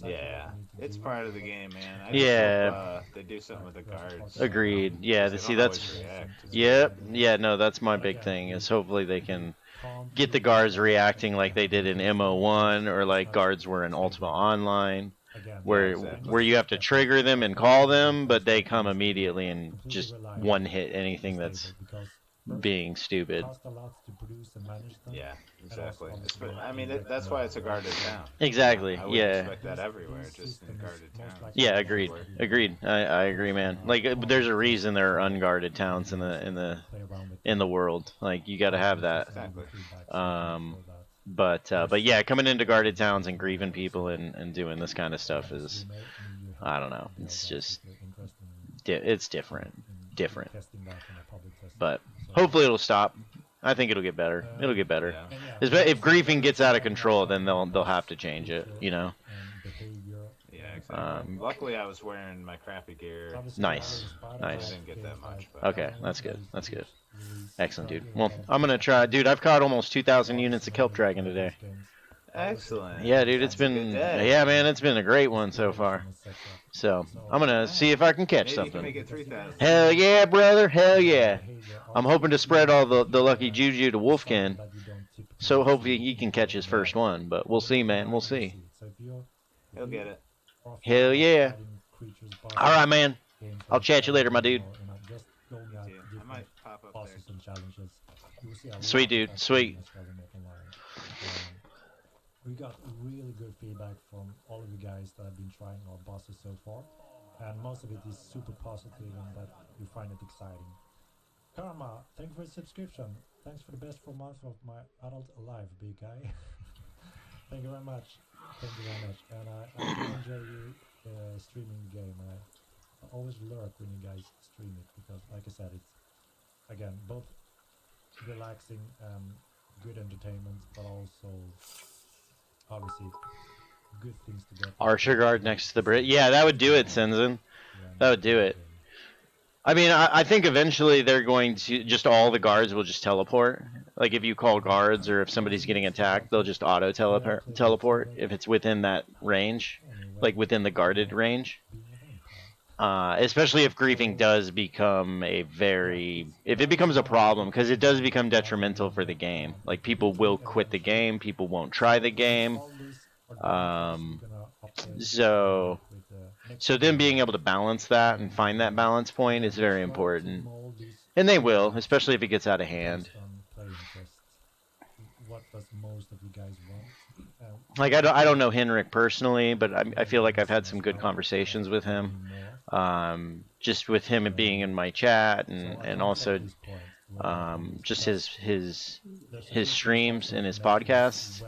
Yeah, it's part of the game, man. I Yeah. just hope they do something with the guards. Agreed. Yeah. 'Cause they See, don't that's. always react. It's Yep. weird. Yeah. No, that's my big thing. Is hopefully they can get the guards reacting like they did in MO1 or like guards were in Ultima Online, where exactly. where you have to trigger them and call them, but they come immediately and just one hit anything that's being stupid. Yeah, exactly. I mean, that's why it's a guarded town. Exactly. I wouldn't Yeah. expect that everywhere, just in guarded towns. Yeah. Agreed. Agreed. I agree, man. Like, there's a reason there are unguarded towns in the world. Like, you got to have that. Exactly. But yeah, coming into guarded towns and grieving people and doing this kind of stuff is, I don't know. It's just, it's different. But hopefully it'll stop. I think it'll get better. It'll get better. Yeah. If griefing gets out of control, then they'll have to change it. You know. Yeah, exactly. Luckily, I was wearing my crappy gear. Nice. I Nice. didn't get that much. But, Okay, that's good. That's good. Excellent, dude. Well, I'm gonna try, dude. I've caught almost 2,000 units of kelp dragon today. Excellent. Yeah, dude. It's That's a good been, day. yeah, man. It's been a great one so far. So I'm gonna see if I can catch Maybe you can make something. it 3,000. Hell yeah, brother. Hell yeah. I'm hoping to spread all the lucky juju to Wolfkin. So hopefully he can catch his first one. But we'll see, man. We'll see. He'll get it. Hell yeah. All right, man. I'll chat you later, my dude. Yeah, I might pop up there. Sweet, dude. Sweet. We got really good feedback from all of you guys that have been trying our bosses so far, and most of it is super positive and that you find it exciting. Karma, thank you for the subscription. Thanks for the best 4 months of my adult life, big guy. Thank you very much. Thank you very much. And I really enjoy you streaming the game. I always lurk when you guys stream it because, like I said, it's again both relaxing and good entertainment, but also obviously good things to get. Archer guard next to the bridge. Yeah, that would do it, Sinzen. That would do it. I mean, I think eventually they're going to just all the guards will just teleport. Like if you call guards or if somebody's getting attacked, they'll just auto teleport if it's within that range, like within the guarded range. Especially if griefing does become if it becomes a problem, because it does become detrimental for the game. Like people will quit the game, people won't try the game. So them being able to balance that and find that balance point is very important. And they will, especially if it gets out of hand. Like I don't know Henrik personally, but I feel like I've had some good conversations with him. Just with him being in my chat and also just his streams and his podcasts.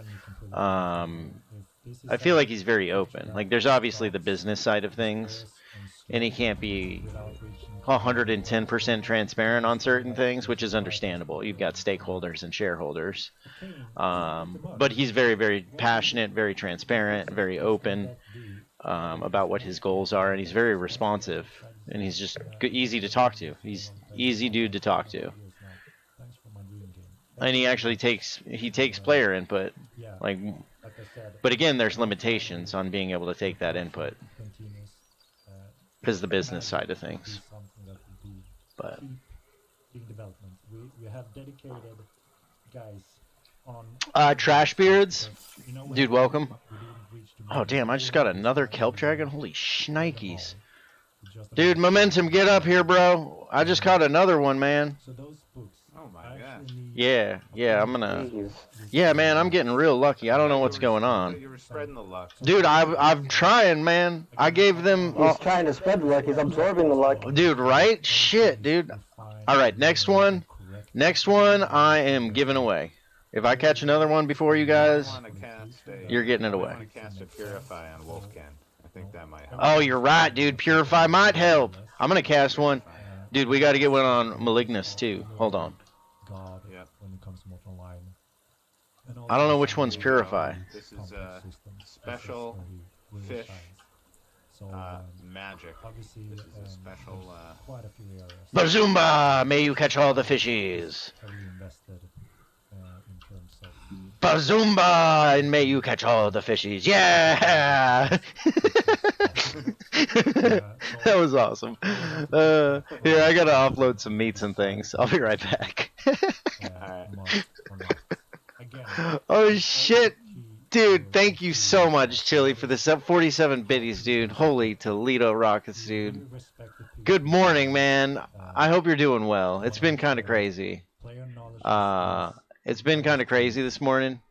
I feel like he's very open. Like there's obviously the business side of things, and he can't be 110% transparent on certain things, which is understandable. You've got stakeholders and shareholders. But he's very, very passionate, very transparent, very open about what his goals are, and he's very responsive, and he's just easy to talk to. He's easy dude to talk to. And he actually takes player input, like, but again, there's limitations on being able to take that input because the business side of things. But we have dedicated guys on Trash Beards, dude, welcome. Oh damn, I just got another kelp dragon. Holy shnikes. Dude, Momentum, get up here, bro. I just caught another one, man. Oh my god. Yeah, I'm gonna. Yeah, man, I'm getting real lucky. I don't know what's going on. You were spreading the luck. Dude, I'm trying, man. I gave them. He's trying to spread the luck. He's absorbing the luck. Dude, right? Shit, dude. All right, next one. Next one, I am giving away. If I catch another one before you guys, you're getting it away. I want to cast a Purify on Wolfkin. I think that might help. Oh, you're right, dude. Purify might help. I'm gonna cast one. Dude, we got to get one on Malignus too. Hold on. Yep. I don't know which one's Purify. This is special fish magic. This is a special. Bazumba! May you catch all the fishies. Bazumba, and may you catch all the fishies. Yeah! That was awesome. Here, I gotta offload some meats and things. I'll be right back. Oh shit, dude! Thank you so much, Chili, for the 47 biddies, dude. Holy Toledo rockets, dude. Good morning, man. I hope you're doing well. It's been kind of crazy. It's been kind of crazy this morning.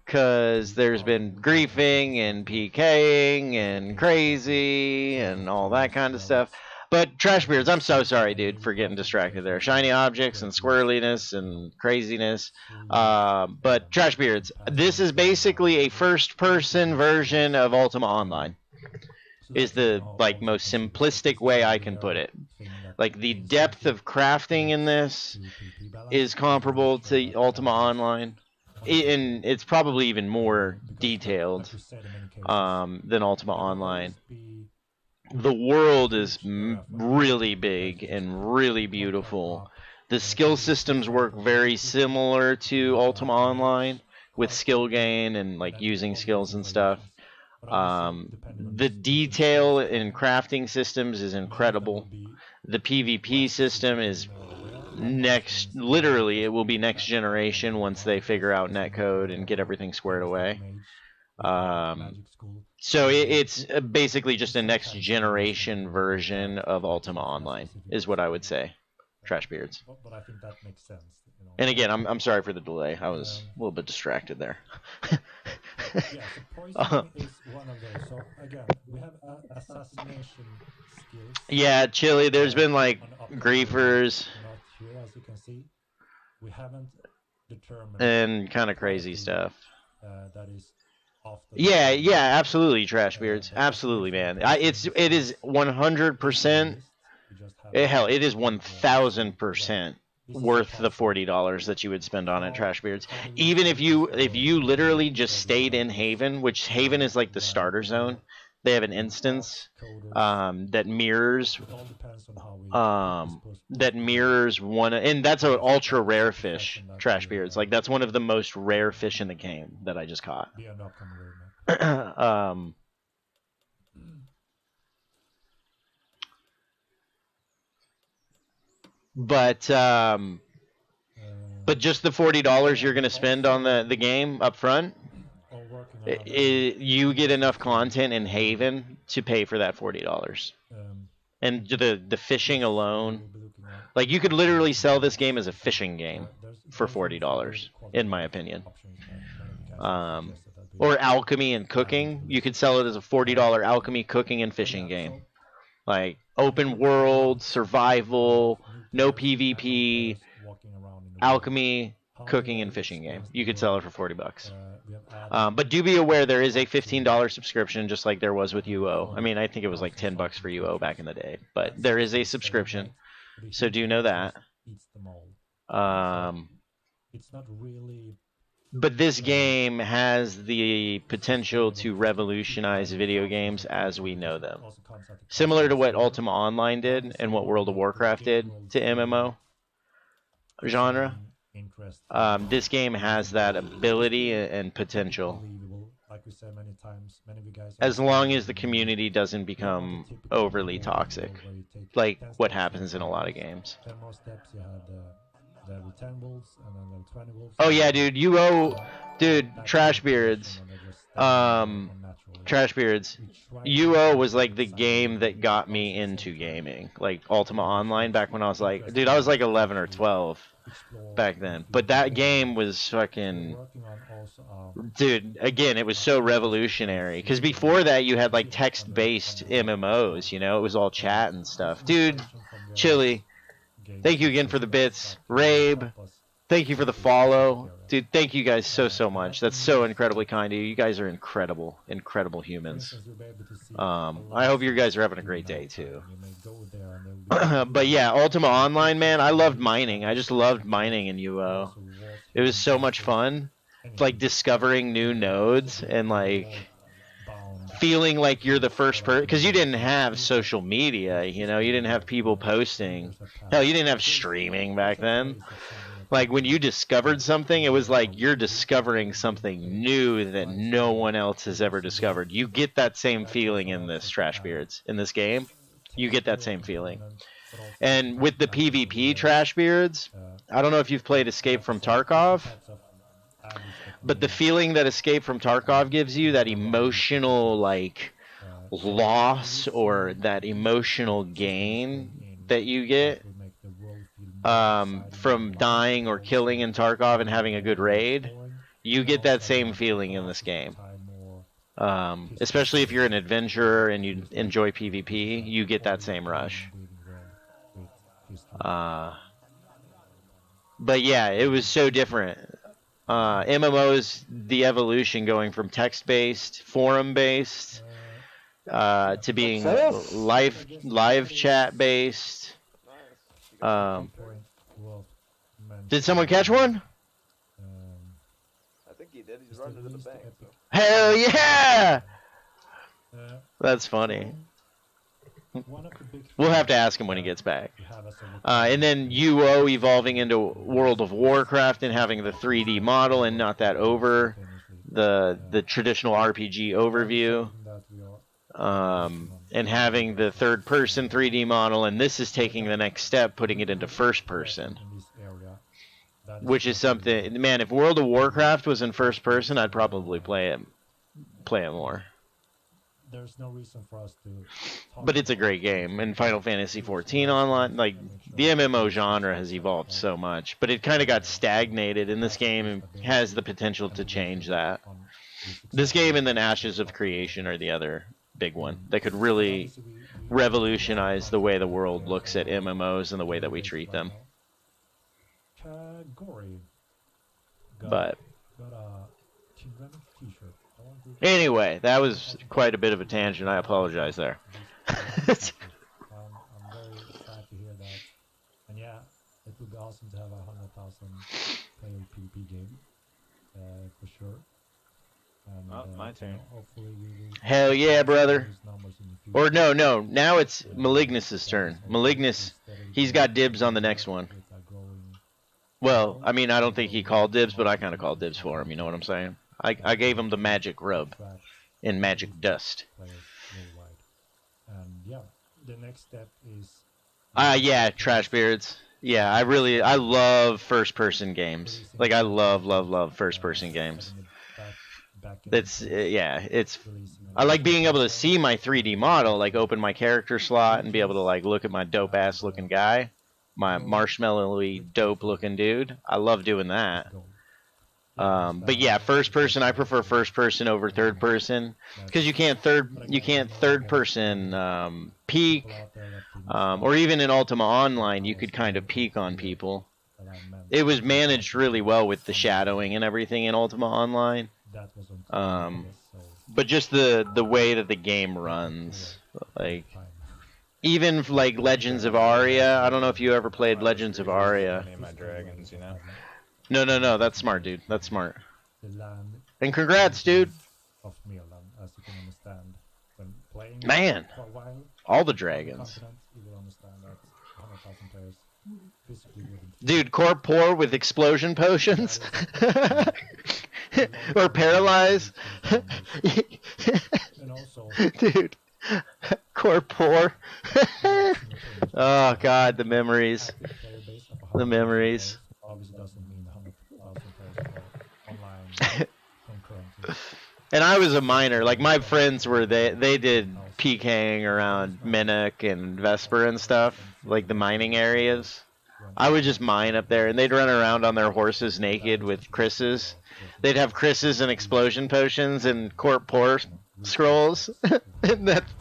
Because there's been griefing and PKing and crazy and all that kind of stuff. But Trashbeards, I'm so sorry, dude, for getting distracted there. Shiny objects and squirreliness and craziness. But Trashbeards, this is basically a first-person version of Ultima Online. Is the most simplistic way I can put it. Like the depth of crafting in this is comparable to Ultima Online. And it's probably even more detailed than Ultima Online. The world is really big and really beautiful. The skill systems work very similar to Ultima Online with skill gain and using skills and stuff. The detail in crafting systems is incredible. The PvP system is literally it will be next generation once they figure out netcode and get everything squared away. So it's basically just a next generation version of Ultima Online is what I would say. Trashbeards. But I think that makes sense. And again, I'm sorry for the delay. I was a little bit distracted there. Yeah, so poisoning is one of those. So again, we have assassination skills. Yeah, Chili, there's been griefers. Not here, as you can see. We haven't determined. And kind of crazy stuff. That is Yeah, absolutely, Trashbeards. Absolutely, man. It is 100%. Hell, it is 1,000% worth the $40 that you would spend on it, Trashbeards. Even if you literally just stayed in Haven, which Haven is like the starter zone. They have an instance that mirrors one, and that's an ultra rare fish, Trashbeards. That's one of the most rare fish in the game that I just caught. But just the $40 you're gonna spend on the game up front, you get enough content in Haven to pay for that $40. And the fishing alone, you could literally sell this game as a fishing game for $40, in my opinion. Or alchemy and cooking, you could sell it as a $40 alchemy, cooking, and fishing game. Open world, survival, no PvP, alchemy, cooking, and fishing game. You could sell it for $40. But do be aware there is a $15 subscription, just like there was with UO. I mean, I think it was $10 for UO back in the day, but there is a subscription, so do know that. It's not really. But this game has the potential to revolutionize video games as we know them. Similar to what Ultima Online did and what World of Warcraft did to MMO genre. This game has that ability and potential. Like we said many times, many of you guys. As long as the community doesn't become overly toxic, like what happens in a lot of games. 10 more steps, you had level 10 wolves and then level 20 wolves. Oh yeah, dude, Trashbeards. Trashbeards. UO was the game that got me into gaming. Ultima Online back when I was I was 11 or 12 back then. But that game was fucking... Dude, again, it was so revolutionary. Because before that, you had text-based MMOs, it was all chat and stuff. Dude, Chili, thank you again for the bits. Rabe, thank you for the follow. Dude, thank you guys so much. That's so incredibly kind of you. You guys are incredible humans. I hope you guys are having a great day, too. But yeah, Ultima Online, man, I loved mining. I just loved mining in UO. It was so much fun. Discovering new nodes and, feeling like you're the first person. Because you didn't have social media, you didn't have people posting. Hell, you didn't have streaming back then. Like when you discovered something, it was like you're discovering something new that no one else has ever discovered. You get that same feeling in this Trash Beards, in this game. You get that same feeling. And with the PvP Trash Beards, I don't know if you've played Escape from Tarkov, but the feeling that Escape from Tarkov gives you, that emotional like loss or that emotional gain that you get from dying or killing in Tarkov and having a good raid, you get that same feeling in this game. Especially if you're an adventurer and you enjoy PvP, you get that same rush. But yeah, it was so different. MMOs, the evolution going from text-based, forum-based, to being live chat-based. Did someone catch one? I think he did. He's running to the bank. So. Hell yeah! That's funny. We'll have to ask him when he gets back. And then UO evolving into World of Warcraft and having the 3D model and not that over the traditional RPG overview. And having the third person 3D model, and this is taking the next step, putting it into first person. Which is something, man, if World of Warcraft was in first person, I'd probably play it more. There's no reason for us to. But it's a great game, and Final Fantasy XIV Online, like the MMO genre has evolved so much, but it kind of got stagnated, and this game has the potential to change that. This game and then Ashes of Creation are the other big one that could really revolutionize the way the world looks at MMOs and the way that we treat them. But anyway, that was quite a bit of a tangent. I apologize there. I'm very sad to hear that. And yeah, it would be awesome to have a 100,000 player PvP game, for sure. And, my turn. Hopefully we will. Hell yeah, brother. Or no, now it's Malignus's turn. Malignus, he's got dibs on the next one. Well, I mean, I don't think he called dibs, but I kind of called dibs for him. You know what I'm saying? I gave him the magic rub in magic dust. And yeah, the next step is. Yeah, Trash Beards. Yeah, I love first person games. Like I love first person games. It's I like being able to see my 3D model, like open my character slot and be able to like look at my dope ass looking guy, my marshmallowy dope looking dude. I love doing that. But yeah, first person, I prefer first person over third person because you can't third person peek, or even in Ultima Online you could kind of peek on people. It was managed really well with the shadowing and everything in Ultima Online. But just the way that the game runs, like even like Legends of Aria. I don't know if you ever played Legends of Aria. Name my dragons, you know. No, that's smart, dude. That's smart. And congrats, dude. Of Milan, as you can understand, when playing Man, for a while, all the dragons. you will understand that 100,000 players physically wouldn't. Dude, Corpor with explosion potions? Or paralyze? And also, Dude, Corpor. Oh, God, the memories. active player base of 100,000 The memories. players obviously doesn't mean 100,000 players for online concurrently. And I was a miner. Like, my friends were, they did PKing around Minnock and Vesper and stuff, like the mining areas. I would just mine up there, and they'd run around on their horses naked with Chris's. They'd have Chris's and explosion potions and Corp Pour scrolls. And that's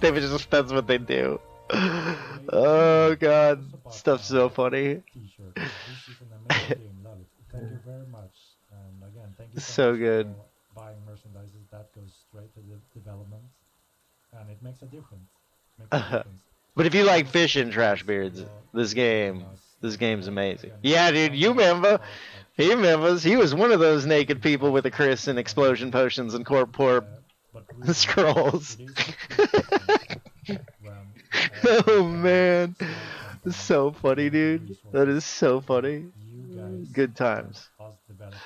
what they do. Oh, God. Stuff's so funny. T-shirt. This is an amazing game, love it. Thank you very much. And again, thank you So much good. for buying merchandise. That goes straight to the development, and it makes a difference. But if you like fish and Trash Beards, this game's amazing. Yeah, dude, you remember? He remembers. He was one of those naked people with a Chris and explosion potions and Corp Pour scrolls. Oh man, it's so funny, dude. That is so funny. guys, Good times. us developers.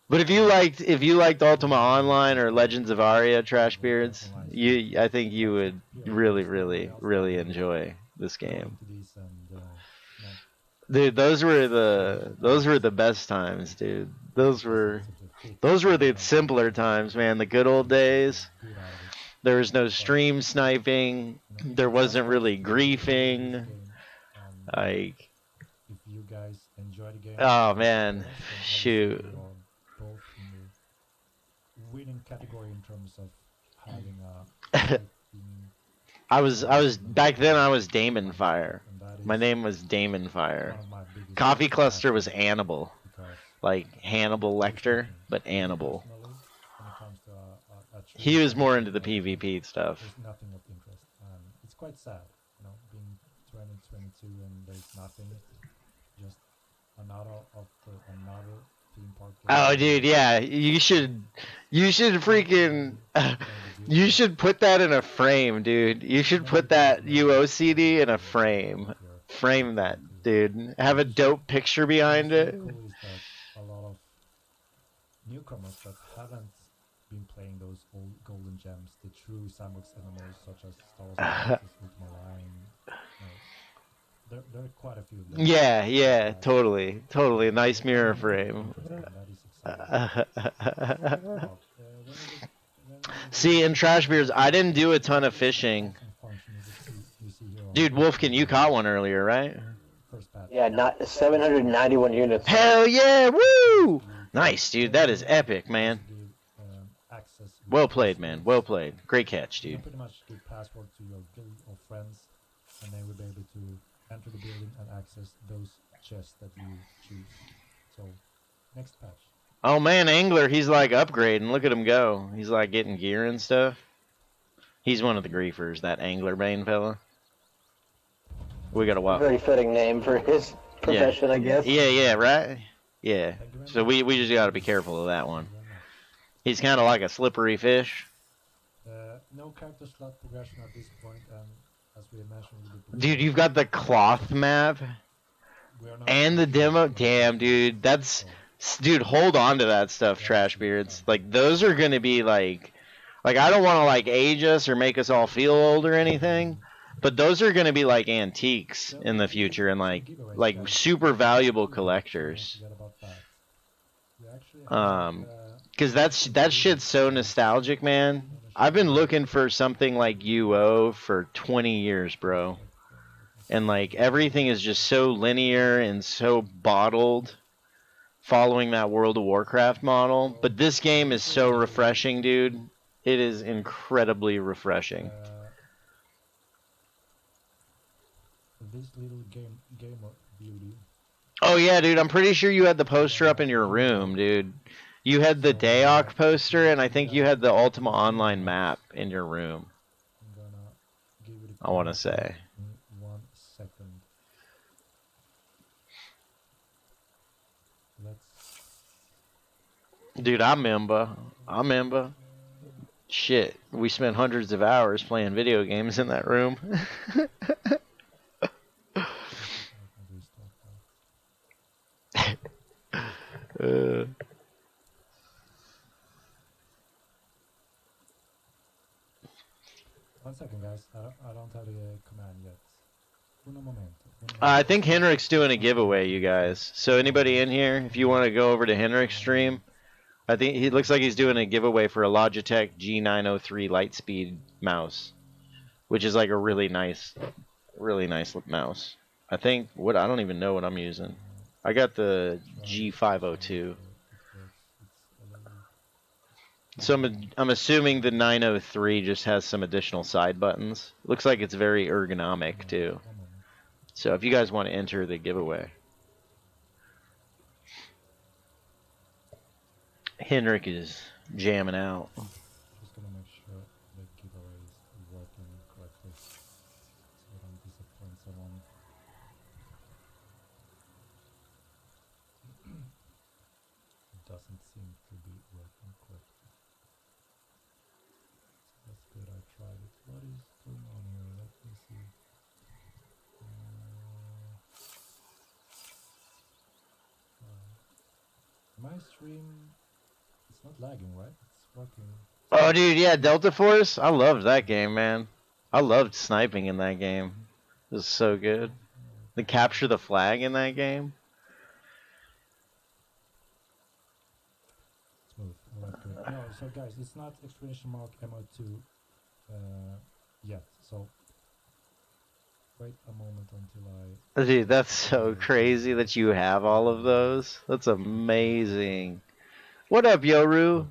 But if you liked Ultima Online or Legends of Aria, Trashbeards, I think you would really enjoy this Go game. into these and you know, Dude, those were the best times, dude. Those were the simpler times, man. The good old days. good out of it. There was no stream sniping. There wasn't really griefing. Game. And Like, if you guys enjoy the game, oh man, yes, then shoot. obviously you are both in the winning category in terms of having a I was back then. I was Damon Fire. and that My is name was Damon Fire. one of my biggest Coffee Cluster was passions Annibal, because like Hannibal there's Lecter, nothing but Annibal. personally when it comes to a He was more into the true PvP stuff. there's nothing of interest, and it's quite sad, you know, being 2022 and there's nothing, just another theme park game. Oh, dude, yeah, you should freaking, you should put that in a frame, dude. You should put that UOCD in a frame. Frame that, dude. Have a dope picture behind it. What's really cool is that a lot of newcomers that haven't been playing those old golden gems, the true sandbox MMOs such as Star Wars Galaxies, Ultima Online, there are quite a few of them. Yeah, totally. Nice mirror frame. That is exciting. Well, See, in Trashbeards, I didn't do a ton of fishing. Dude, Wolfkin, you caught one earlier, right? Yeah, not 791 units. Hell yeah, woo! Nice, dude. That is epic, man. Well played, man. Well played. Great catch, You dude. can pretty much give password to your guild or friends, and they will be able to enter the building and access those chests that you choose. So, next patch. Oh man, Angler, he's like upgrading. Look at him go. He's like getting gear and stuff. He's one of the griefers, that Angler Bane fella. We gotta watch. Very fitting name for his profession, I guess. Yeah, right? Yeah. So we just gotta be careful of that one. He's kind of like a slippery fish. No character slot progression at this point, and as we mentioned, Dude, you've got the cloth map and the demo. Damn, dude, dude, hold on to that stuff, Trashbeards. Like, those are gonna be like I don't want to like age us or make us all feel old or anything, but those are gonna be like antiques in the future and like super valuable collectors. Because that shit's so nostalgic, man. I've been looking for something like UO for 20 years, bro. And like everything is just so linear and so bottled, following that World of Warcraft model. But this game is so refreshing, dude. It is incredibly refreshing. This little gamer beauty. Oh yeah, dude. I'm pretty sure you had the poster up in your room, dude. You had the Daok poster, and I think you had the Ultima Online map in your room. I'm gonna give it I want to say. in 1 second. Dude, I remember. Shit, we spent hundreds of hours playing video games in that room. One second, guys. I don't have the command yet. Uno momento. I think Henrik's doing a giveaway, you guys. So anybody in here, if you want to go over to Henrik's stream, I think he looks like he's doing a giveaway for a Logitech G903 Lightspeed mouse, which is like a really nice mouse. I don't even know what I'm using. I got the G502. So I'm assuming the 903 just has some additional side buttons. Looks like it's very ergonomic too. So if you guys want to enter the giveaway. Henrik is jamming out. Just gonna make sure the giveaway is working correctly, so I don't disappoint someone. It doesn't seem to be working correctly. So that's good. I tried it. What is going on here? Let me see. my stream, it's not lagging, right? It's working. Oh, dude, yeah, Delta Force. I loved that game, man. I loved sniping in that game. It was so good. The capture the flag in that game. Smooth. Alright, great. No, so guys, it's not exclamation mark MO2 yet. So wait a moment until I. Dude, that's so crazy that you have all of those. That's amazing. What up, Yoru?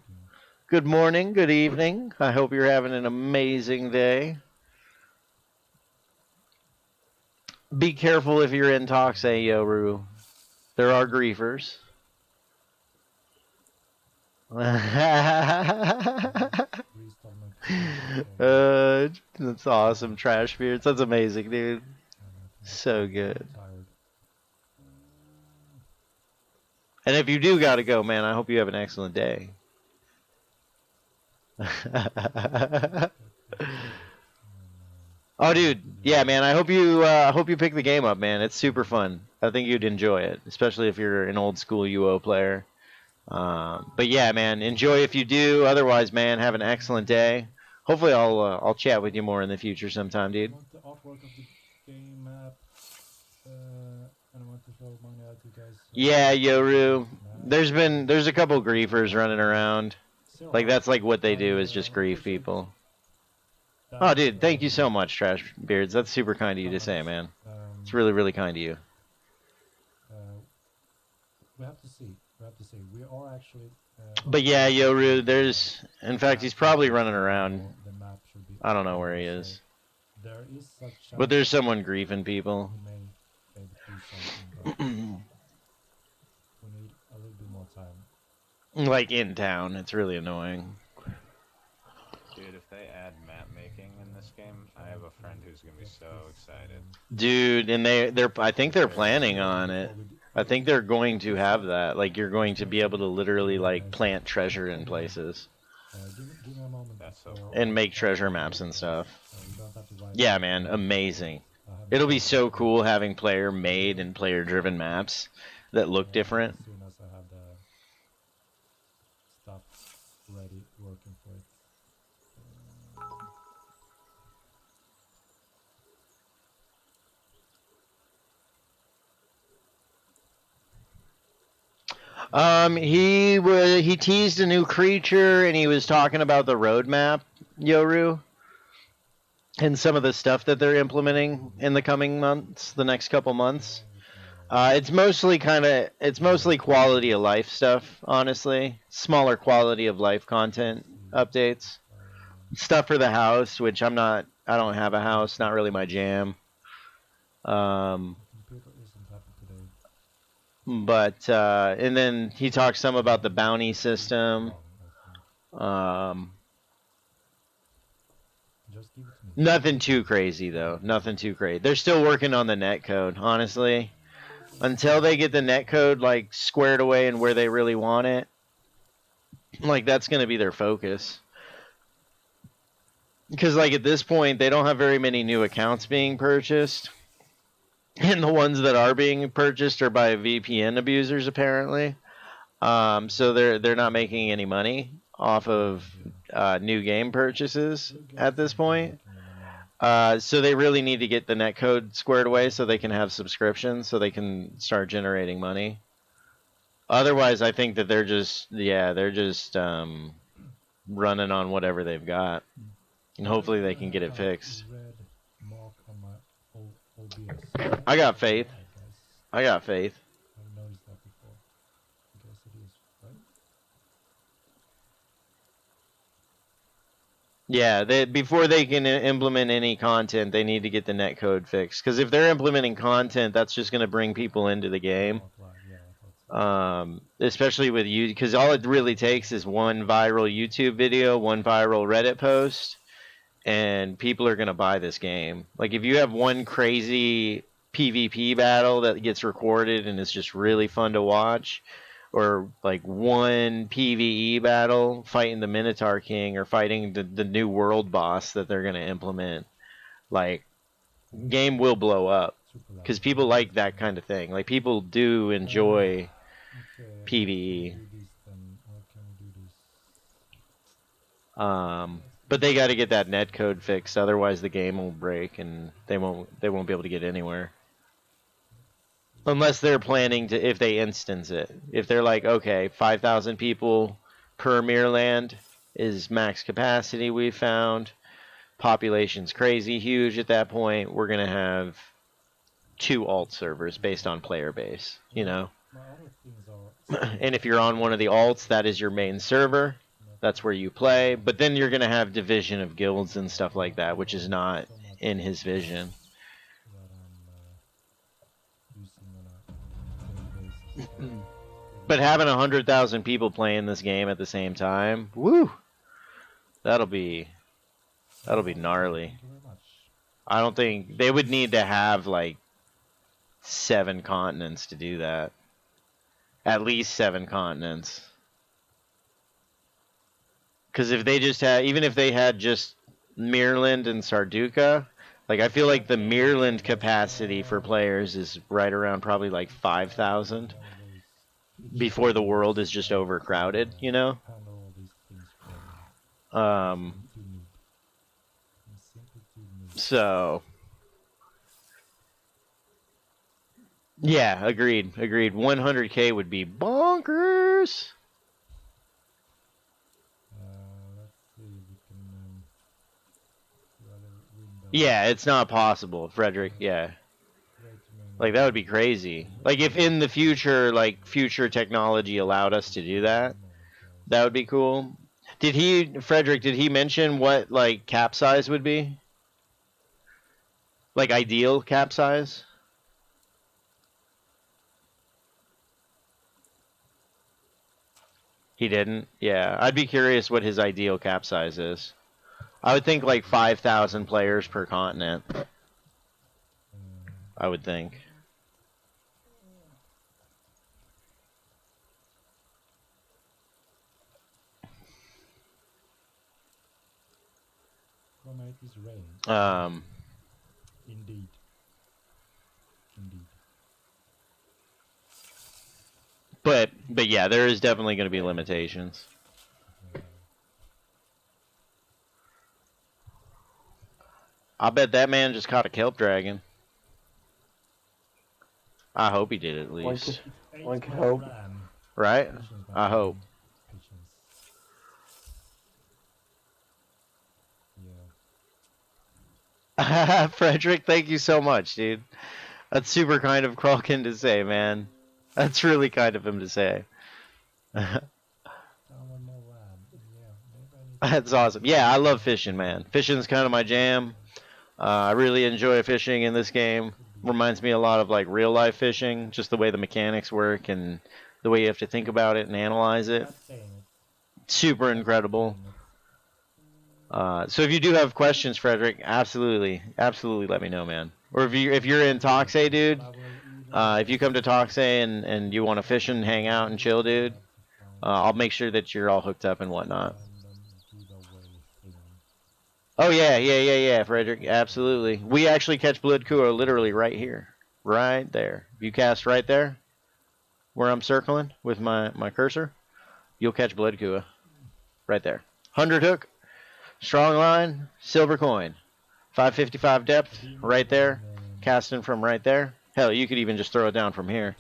Good morning, good evening. I hope you're having an amazing day. Be careful if you're in Toxe, Yoru. There are griefers. That's awesome, Trash Beards. That's amazing, dude. So good. And if you do gotta go, man, I hope you have an excellent day. Oh, dude, yeah, man. I hope you pick the game up, man. It's super fun. I think you'd enjoy it, especially if you're an old school UO player. But yeah, man, enjoy if you do. Otherwise, man, have an excellent day. Hopefully, I'll chat with you more in the future sometime, dude. I want the artwork of the game map, and I want to show money out to you guys. Yeah, Yoru. There's a couple griefers running around. Like that's like what they do is just grief people. Oh, dude, thank you so much, Trash Beards. That's super kind of you to say, man. It's really, really kind of you. We have to see. We are actually. But yeah, Yoru, in fact, he's probably running around. I don't know where he is. There is such. But there's someone griefing people. We need a little bit more time. Like in town, it's really annoying. Dude, if they add map making in this game, I have a friend who's gonna be so excited. Dude, and I think they're planning on it. I think they're going to have that. Like you're going to be able to literally like plant treasure in places. Give me a moment. That's so cool. And make treasure maps and stuff. Yeah, man, amazing. It'll be so cool having player made and player driven maps that look different. As soon as I have the stuff ready, working for it. He teased a new creature and he was talking about the roadmap, Yoru, and some of the stuff that they're implementing in the coming months, the next couple months. It's mostly quality of life stuff, honestly. Smaller quality of life content updates. Stuff for the house, which I don't have a house, not really my jam. But and then he talks some about the bounty system. Nothing too crazy though. Nothing too crazy. They're still working on the netcode, honestly. Until they get the netcode like squared away and where they really want it, like that's gonna be their focus. Because like at this point, they don't have very many new accounts being purchased. And the ones that are being purchased are by VPN abusers, apparently. So they're not making any money off of new game purchases at this point. So they really need to get the netcode squared away so they can have subscriptions, so they can start generating money. Otherwise, I think that they're just running on whatever they've got, and hopefully they can get it fixed. I got faith. I've noticed that before. I guess it is, right? Yeah, before they can implement any content, they need to get the netcode fixed. Because if they're implementing content, that's just going to bring people into the game. Especially with you, because all it really takes is one viral YouTube video, one viral Reddit post, and people are going to buy this game. Like if you have one crazy PvP battle that gets recorded and it's just really fun to watch, or like one PvE battle fighting the Minotaur King or fighting the new world boss that they're going to implement, like game will blow up because people like that kind of thing. Like people do enjoy Okay, PvE. how can we do this then? How can we do this? But they got to get that netcode fixed, otherwise the game will break and they won't be able to get anywhere. Unless they're planning to, if they instance it. If they're like, okay, 5,000 people per Mirrorland is max capacity we found. Population's crazy huge at that point. We're going to have 2 alt servers based on player base, you know? My other things are And if you're on one of the alts, that is your main server. That's where you play. But then you're going to have division of guilds and stuff like that, which is not in his vision. that I'm using on a daily basis. But having 100,000 people playing this game at the same time, woo, that'll be gnarly. Thank you very much. I don't think they would need to have like 7 continents to do that. At least 7 continents. Because if they just had, even if they had just Mirland and Sarduka, like I feel like the Mirland capacity for players is right around probably like 5,000 before the world is just overcrowded, you know? Handle all these things for me. Um, Too noob. I'm simply too noob. so yeah, agreed. 100K would be bonkers. Let's see, we can see other windows. Yeah, it's not possible, Frederick. Yeah. Way too many. Like that would be crazy. Like if in the future, like future technology allowed us to do that, that would be cool. Frederick, did he mention what like cap size would be? Like ideal cap size? He didn't? Yeah, I'd be curious what his ideal cap size is. I would think like 5,000 players per continent. I would think. Chromate is rain. Indeed. But yeah, there is definitely going to be limitations. I bet that man just caught a kelp dragon. I hope he did at least. One could hope. Right? I hope. Yeah. Frederick, thank you so much, dude. That's super kind of Kralkin to say, man. That's really kind of him to say. That's awesome. Yeah, I love fishing, man. Fishing's kind of my jam. I really enjoy fishing in this game. Reminds me a lot of like real life fishing, just the way the mechanics work and the way you have to think about it and analyze it. Super incredible. So if you do have questions, Frederick, absolutely let me know, man. Or if you're in Toxay, dude, if you come to Toxay and you want to fish and hang out and chill, dude, I'll make sure that you're all hooked up and whatnot. Oh yeah, Frederick, absolutely. We actually catch blood kua literally right here, right there. If you cast right there, where I'm circling with my cursor, you'll catch blood kua, right there. 100 hook, strong line, silver coin, 555 depth, right there, casting from right there. Hell, you could even just throw it down from here,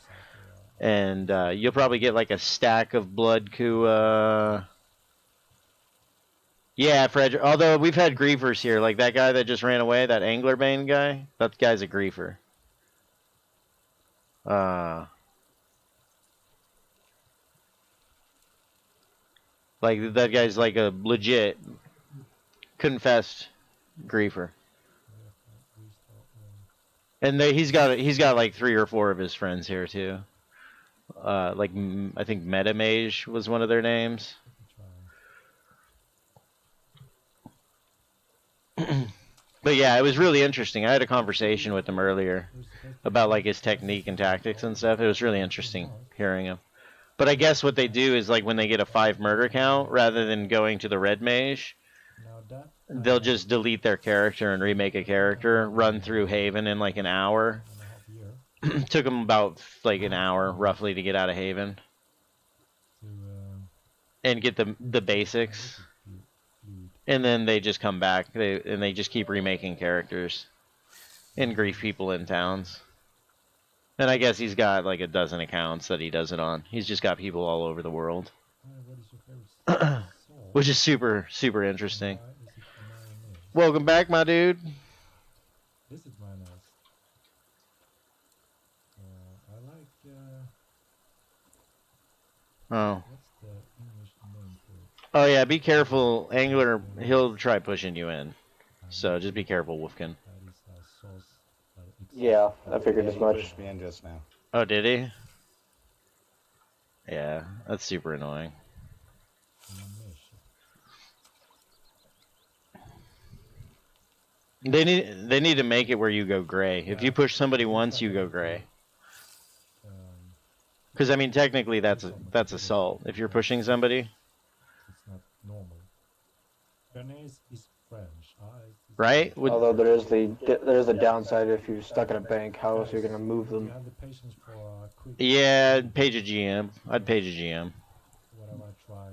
and you'll probably get like a stack of blood kua. Yeah, Frederick. Although we've had griefers here, like that guy that just ran away, that Anglerbane guy. That guy's a griefer. Like that guy's like a legit confessed griefer. And he's got like 3 or 4 of his friends here too. Like I think Metamage was one of their names. But yeah, it was really interesting. I had a conversation with him earlier about like his technique and tactics and stuff. It was really interesting hearing him. But I guess what they do is like when they get a 5 murder count, rather than going to the red mage, they'll just delete their character and remake a character, run through Haven in like an hour, Took them about like an hour roughly to get out of Haven To and get the basics, and then they just come back. They just keep remaking characters and grief people in towns. And I guess he's got like a dozen accounts that he does it on. He's just got people all over the world, what is your favorite salt? which is super interesting. Why is it mayonnaise? Welcome back, my dude. This is mayonnaise. I like. Oh. What's the English name for it? Oh yeah, be careful. Angler, he'll try pushing you in. So just be careful, Wolfkin. That is sauce. Yeah, I figured as He much. pushed me in just now. Oh, did he? Yeah, that's super annoying. They need to make it where you go gray. If you push somebody once, you go gray. Because I mean, technically, that's assault. If you're pushing somebody, It's not normal. Mayonnaise is French. right? Although there's a downside if you're stuck in a bank. How else are you gonna move You them? have the patience for quick. Yeah, page a GM. I'd page a GM. Whatever I try.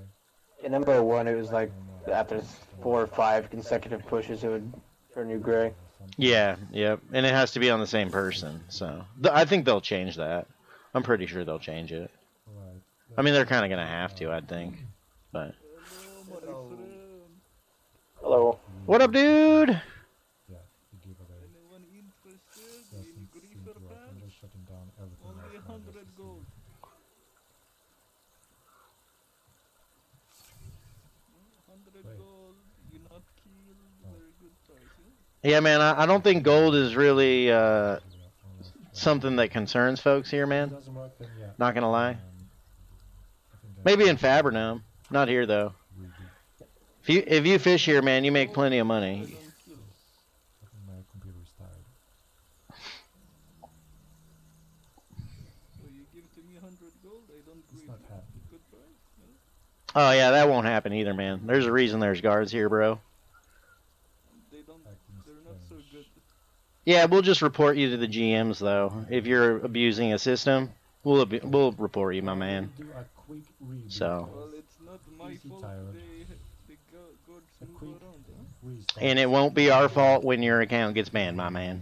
In number 1, it was like after 4 or 5 consecutive pushes, it would turn you gray. Yeah, yep. And it has to be on the same person. So I think they'll change that. I'm pretty sure they'll change it. Right. I mean, they're kind of gonna have to, I think. But Hello, my friend. Hello. what up, dude? Yeah, the giveaway Anyone interested doesn't in seem griefer to work. I'm pants? just shutting down everything Only else now 100 just to see. gold. 100 Wait. gold, you not killed, very good price, yeah? Yeah, man. I don't think gold is really Give it up, almost try. something that concerns folks here, If it man. doesn't work, then yeah. Not gonna lie. I think I Maybe in can Fabernum. Not here though. redo. If you fish here, man, you make plenty of I money. don't kill. I think my computer is tired. So you give to me 100 gold, I don't It's grieve not you. happy. Good price, yeah? Oh yeah, that won't happen either, man. There's a reason there's guards here, bro. They don't, Acting they're not so strange. good. Yeah, we'll just report you to the GMs though. If you're abusing a system, we'll report you, my man. We'll do a quick reboot. So. Well, it's not my Easy fault tired. they gods A move quick around, huh? restart. And it won't be our fault when your account gets banned, my man. Um,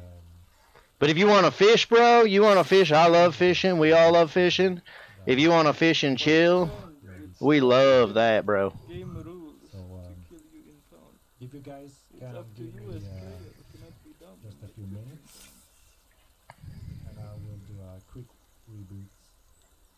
But if you want to fish, bro, you want to fish. I love fishing. We all love fishing. If you want to fish and chill, Friend, it's we not love against that, bro. game rules So, to kill you in town. if you guys It's can up to give you me as player. You cannot be dumb. just a and few make it minutes, in and I will do a quick reboot,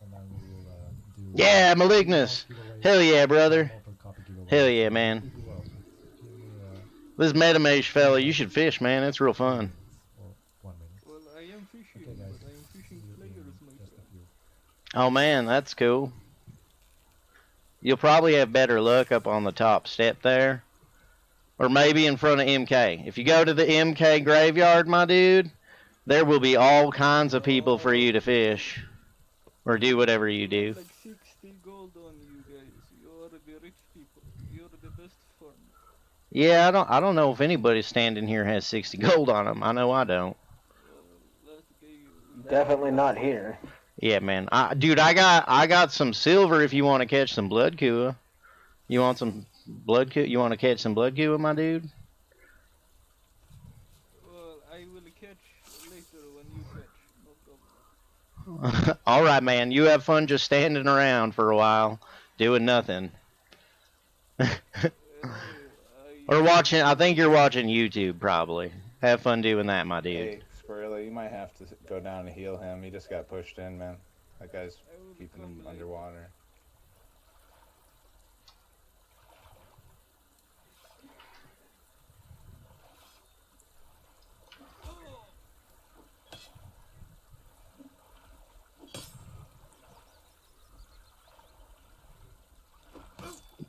and then we will do. Yeah, Malignus. giveaways, Hell yeah, brother. multiple copy giveaways. Hell yeah, man. If you will, give me This MetaMage fella, you should fish, man. It's real fun. or 1 minute. Well, I am fishing, Okay, guys. but I am See fishing you players, in my just a friend. few. Oh man, that's cool. You'll probably have better luck up on the top step there. Or maybe in front of MK. If you go to the MK graveyard, my dude, there will be all kinds of people for you to fish. Or do whatever you do. Like 60 gold on you guys. You are the rich people. You are the best farmer. Yeah, I don't know if anybody standing here has 60 gold on them. I know I don't. Last game. Definitely not here. Yeah, man. Dude, I got some silver if you want to catch some blood kua. You want some blood kua? You want to catch some blood kua, my dude? Well, I will catch later when you catch. No problem. All right, man. You have fun just standing around for a while, doing nothing. Or watching. I think you're watching YouTube, probably. Have fun doing that, my dude. Hey, Squirrely, you might have to go down and heal him. He just got pushed in, man. That guy's I will keeping come him later. underwater.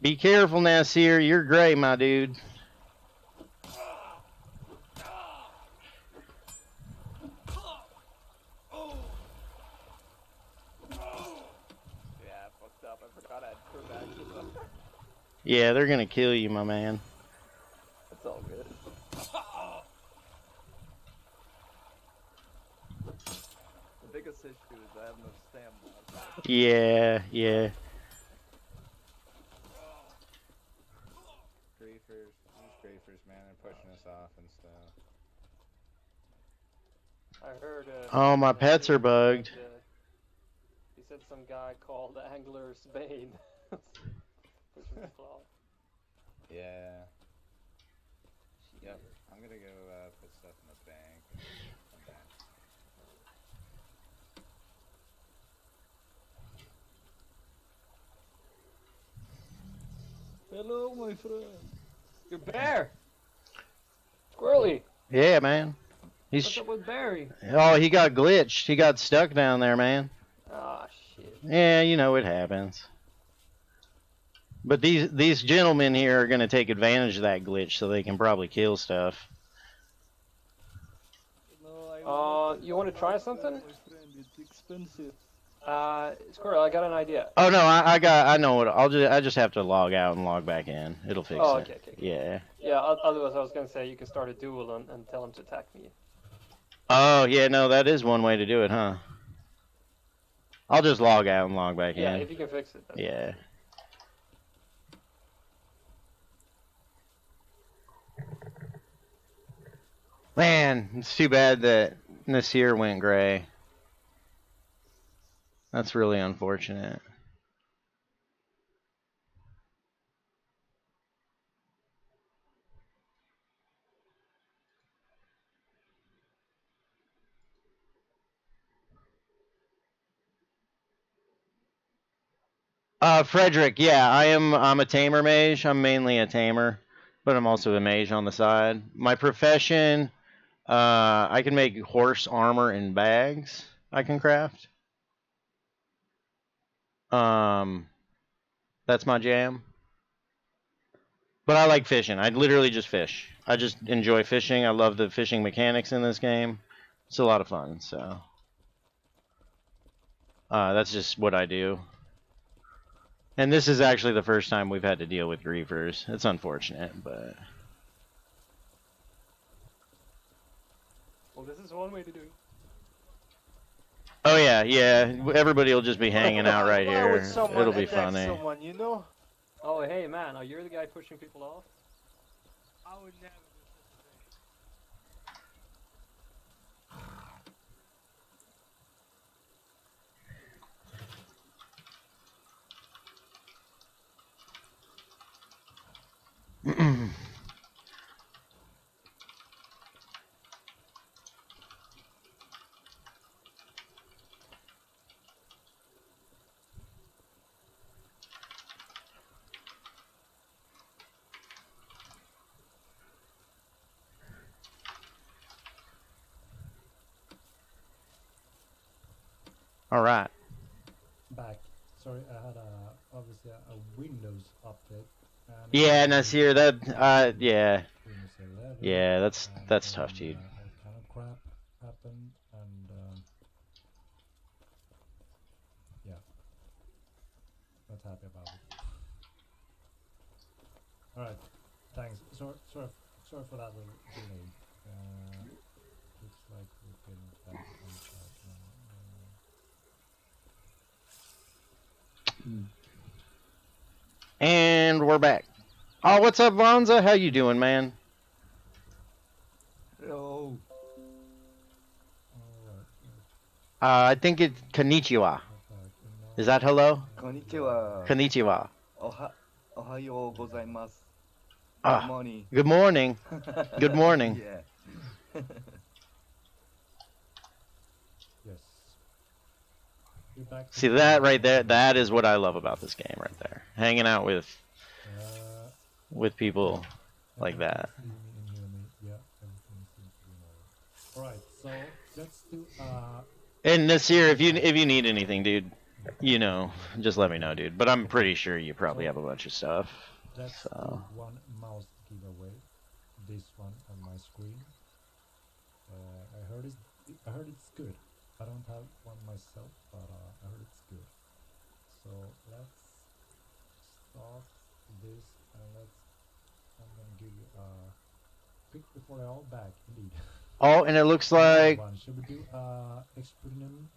Be careful now, Seer. You're gray, my dude. Yeah, I fucked up. I forgot I had crew back to them. Yeah, they're gonna kill you, my man. It's all good. issues. I have no stamina. Yeah, yeah. Griefers, these griefers, man, they're pushing us off and stuff. I heard. Oh, my pets are bugged. He said some guy called Angler's Bane. Pushing people off. Yeah. Yep. I'm gonna go put stuff in the bank and come back. Hello, my friend. Your bear! Squirrely! Yeah, man. What's up with Barry? Oh, he got glitched. He got stuck down there, man. Ah, shit. Yeah, you know it happens. But these gentlemen here are gonna take advantage of that glitch, so they can probably kill stuff. No, You want to try something? my friend, it's expensive. Squirrel, I got an idea. Oh no, I know what. I just have to log out and log back in. It'll fix Oh, it. okay. Yeah. Yeah, otherwise I was gonna say you can start a duel and tell him to attack me. Oh yeah, no, that is one way to do it, huh? I'll just log out and log back Yeah, in. if you can fix it. Yeah. Man, it's too bad that Nasir went gray. That's really unfortunate. Frederick, yeah, I'm a tamer mage. I'm mainly a tamer, but I'm also a mage on the side. My profession, I can make horse armor and bags. I can craft. That's my jam. But I like fishing. I literally just fish. I just enjoy fishing. I love the fishing mechanics in this game. It's a lot of fun. So that's just what I do. And this is actually the first time we've had to deal with griefers. It's unfortunate, but Well, this is one way to do it. oh yeah, yeah. Everybody will just be hanging out right Why would here. someone It'll be attack funny. someone, you know? Oh, hey, man, are you the guy pushing people off? I would never All right. Back. Sorry, I had obviously a Windows update. And Yeah, Nasir, that yeah. Windows 11, Yeah, that's and tough, dude. all kind of crap happened, and yeah, not happy about it. All right, thanks. Sorry for that little delay. Looks like we've been back on track now. And we're back. Oh, what's up, Vonza? How you doing, man? Hello. I think it's konnichiwa. Is that hello? Konnichiwa. Konnichiwa. Ohayo gozaimasu. Ah, Good morning. good morning. Good morning. Yeah. Yes. You're back to See that right there? That is what I love about this game right there. Hanging out with people like that. See me and hear me. Yeah, everything seems to be in order. All right, so let's do. And Nasir, if you need anything, dude, you know, just let me know, dude. But I'm pretty sure you probably have a bunch of stuff. Let's So. do one mouse giveaway. This one on my screen. I heard it's good. I don't have one myself, but I heard it's good. So let's start this, and I'm gonna give you a quick before they're all back, indeed. Oh, and it looks like Should we do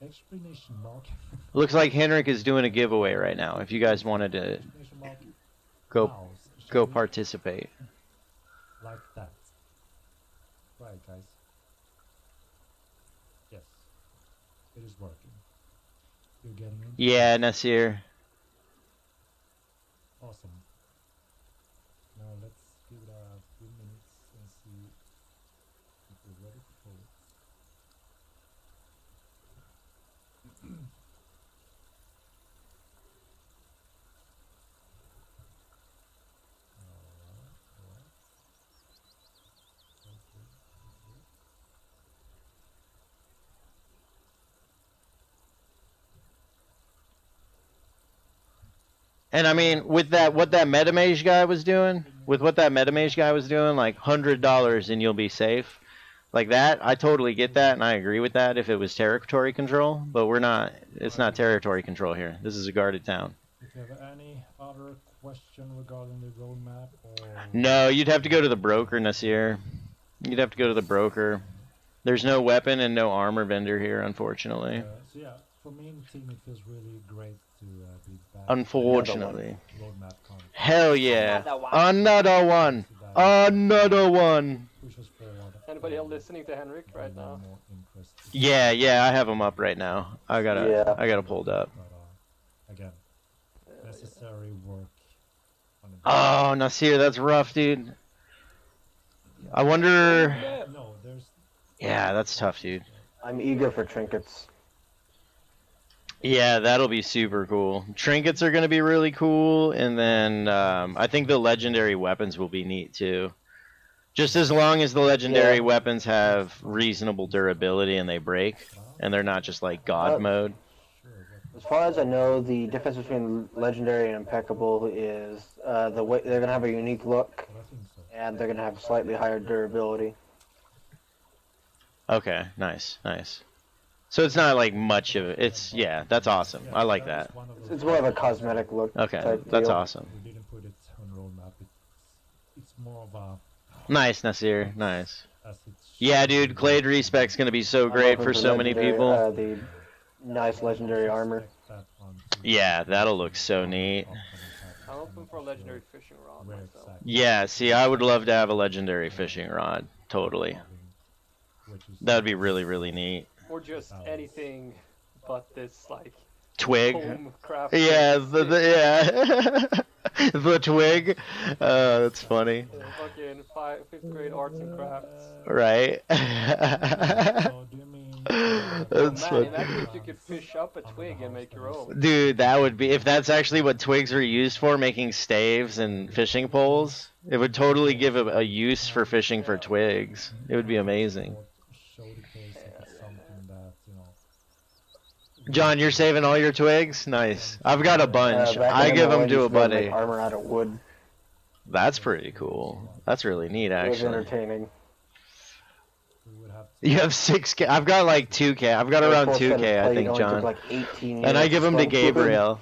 explanation mark? looks like Henrik is doing a giveaway right now. If you guys wanted to Exclamation mark. go Mouse. Shall go we- participate. Like that. Right, guys. Yes. It is working. You're getting it? Yeah, Nasir. Awesome. Now let's give it a few minutes and see if we're ready for it. Alright. Okay. And I mean, with that, what that metamage guy was doing, like $100 and you'll be safe, like that. I totally get that, and I agree with that if it was territory control. But we're not. It's not territory control here. This is a guarded town. If you have any other question regarding the roadmap or... No, you'd have to go to the broker, Nasir. You'd have to go to the broker. There's no weapon and no armor vendor here, unfortunately. So yeah, for me and the team, it feels really great to be back. Unfortunately. Roadmap con. Hell yeah. Another one. Another one. Push us forward. Anybody else listening to Henrik right now? More interest. Yeah, I have them up right now. I got it pulled up. But, again, necessary work. On the Oh, Nasir, that's rough, dude. I wonder. No, there's... Yeah, that's tough, dude. I'm eager for trinkets. Yeah, that'll be super cool. Trinkets are going to be really cool, and then I think the legendary weapons will be neat too. Just as long as the legendary weapons have reasonable durability and they break, and they're not just like God mode. As far as I know, the difference between legendary and impeccable is the way they're gonna have a unique look, and they're gonna have slightly higher durability. Okay, nice. So it's not like much of it. It's that's awesome. I like that. It's more of a cosmetic look. Okay, type that's deal. awesome. We didn't put it on roadmap. It's more of a... Nice, Nasir. Nice. As it Yeah, dude, Clade Respect's gonna be so great for so many people. The nice legendary armor. Yeah, that'll look so neat. I'm open for a legendary fishing rod myself. Yeah, see, I would love to have a legendary fishing rod. Totally. That would be really, really neat. Or just anything but this, like, Twig. home craft. Yeah, the twig. That's funny. Fucking 5th grade arts and crafts. Right. That's Man, funny. imagine if you could fish up a twig and make your own. Dude, that would be, if that's actually what twigs were used for, making staves and fishing poles, it would totally give a use for fishing for twigs. It would be amazing. John, you're saving all your twigs? Nice. I've got a bunch. Back I in give the them to a used to be able to buddy. make armor out of wood. That's pretty cool. That's really neat, It was actually. entertaining. You have 6K. I've got like 2K. I've got around 2K, I think, John. Like 18 And I give them to units. Gabriel.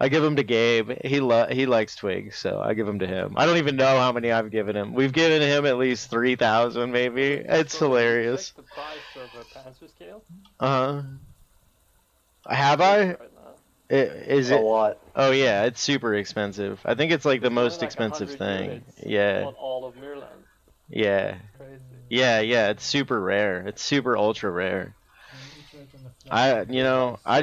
I give them to Gabe. He likes twigs, so I give them to him. I don't even know how many I've given him. We've given him at least 3,000, maybe. It's hilarious. Check the price of a panzer scale. Have I? Right now. Is A it? lot. Oh yeah, it's super expensive. I think it's like the It's most only like expensive 100 thing. units Yeah. On all of Maryland. Yeah. Crazy. Yeah, it's super rare. It's super ultra rare. I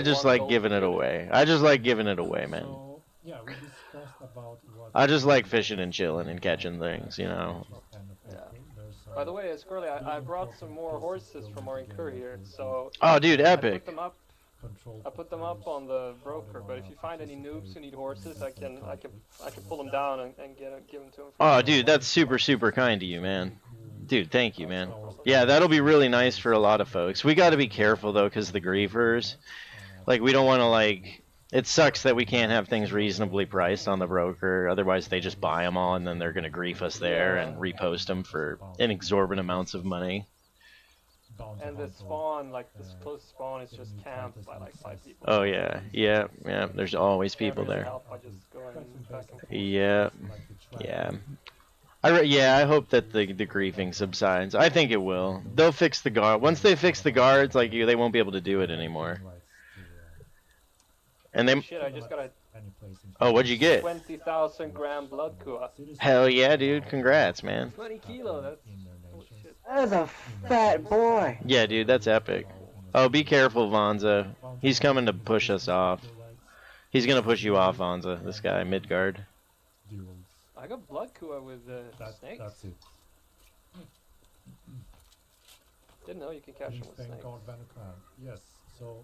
just like giving it away. I just like giving it away, man. So, yeah, we discussed about what... I just like fishing and chilling and catching things, you know. By the way, Squirrely, I brought some more horses from our incur here, so... Oh, dude, I epic. put them up on the broker, but if you find any noobs who need horses, I can pull them down and give them to them. Oh, dude, that's super, super kind to you, man. Dude, thank you, man. Yeah, that'll be really nice for a lot of folks. We got to be careful, though, because the griefers, like, we don't want to, like, it sucks that we can't have things reasonably priced on the broker. Otherwise, they just buy them all, and then they're going to grief us there and repost them for inexorbitant amounts of money. And the spawn, like, the closest spawn is just camped by, like, 5 people. Oh, yeah. There's always people there. Help by just going back and forth. Yeah. Yeah, I hope that the griefing subsides. I think it will. They'll fix the guard. Once they fix the guards, like they won't be able to do it anymore. And they. Shit, I just got a Oh, what'd you get? 20,000 gram blood kua. Hell yeah, dude! Congrats, man. 20 kilo. That's oh, shit. That is a fat boy. Yeah, dude, that's epic. Oh, be careful, Vonza. He's coming to push us off. He's gonna push you off, Vonza. This guy, Midgard. I got blood kua with snakes. That's it. Didn't know you can catch them with Thank snakes. God, Vanukran. Yes. So,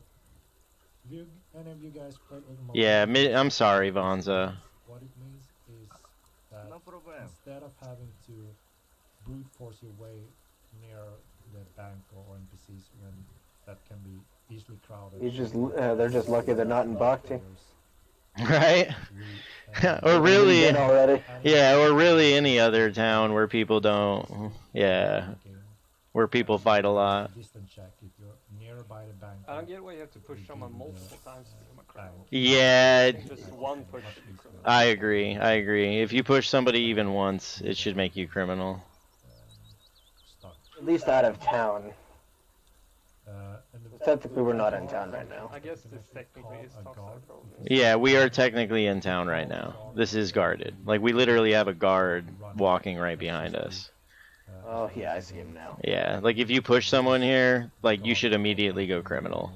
have you, any of you guys played Ultima? Yeah, I'm sorry, Vonza. What it means is that No problem. instead of having to brute force your way near the bank or NPCs when that can be easily crowded. They're just lucky they're not in Bhakti. Right? Or really, Dead already. yeah, or really any other town where people don't, yeah, where people fight a lot. Distance check if you're nearby the bank. I don't get why you have to push someone multiple times to become a criminal. Yeah, Just one push should be criminal. I agree. I agree. If you push somebody even once, it should make you criminal. At least out of town. And Technically, we're not in town right now. I guess this technically is Toxide probably. Yeah, we are technically in town right now. This is guarded. Like, we literally have a guard walking right behind us. Oh, yeah, I see him now. Yeah, like if you push someone here, like you should immediately go criminal.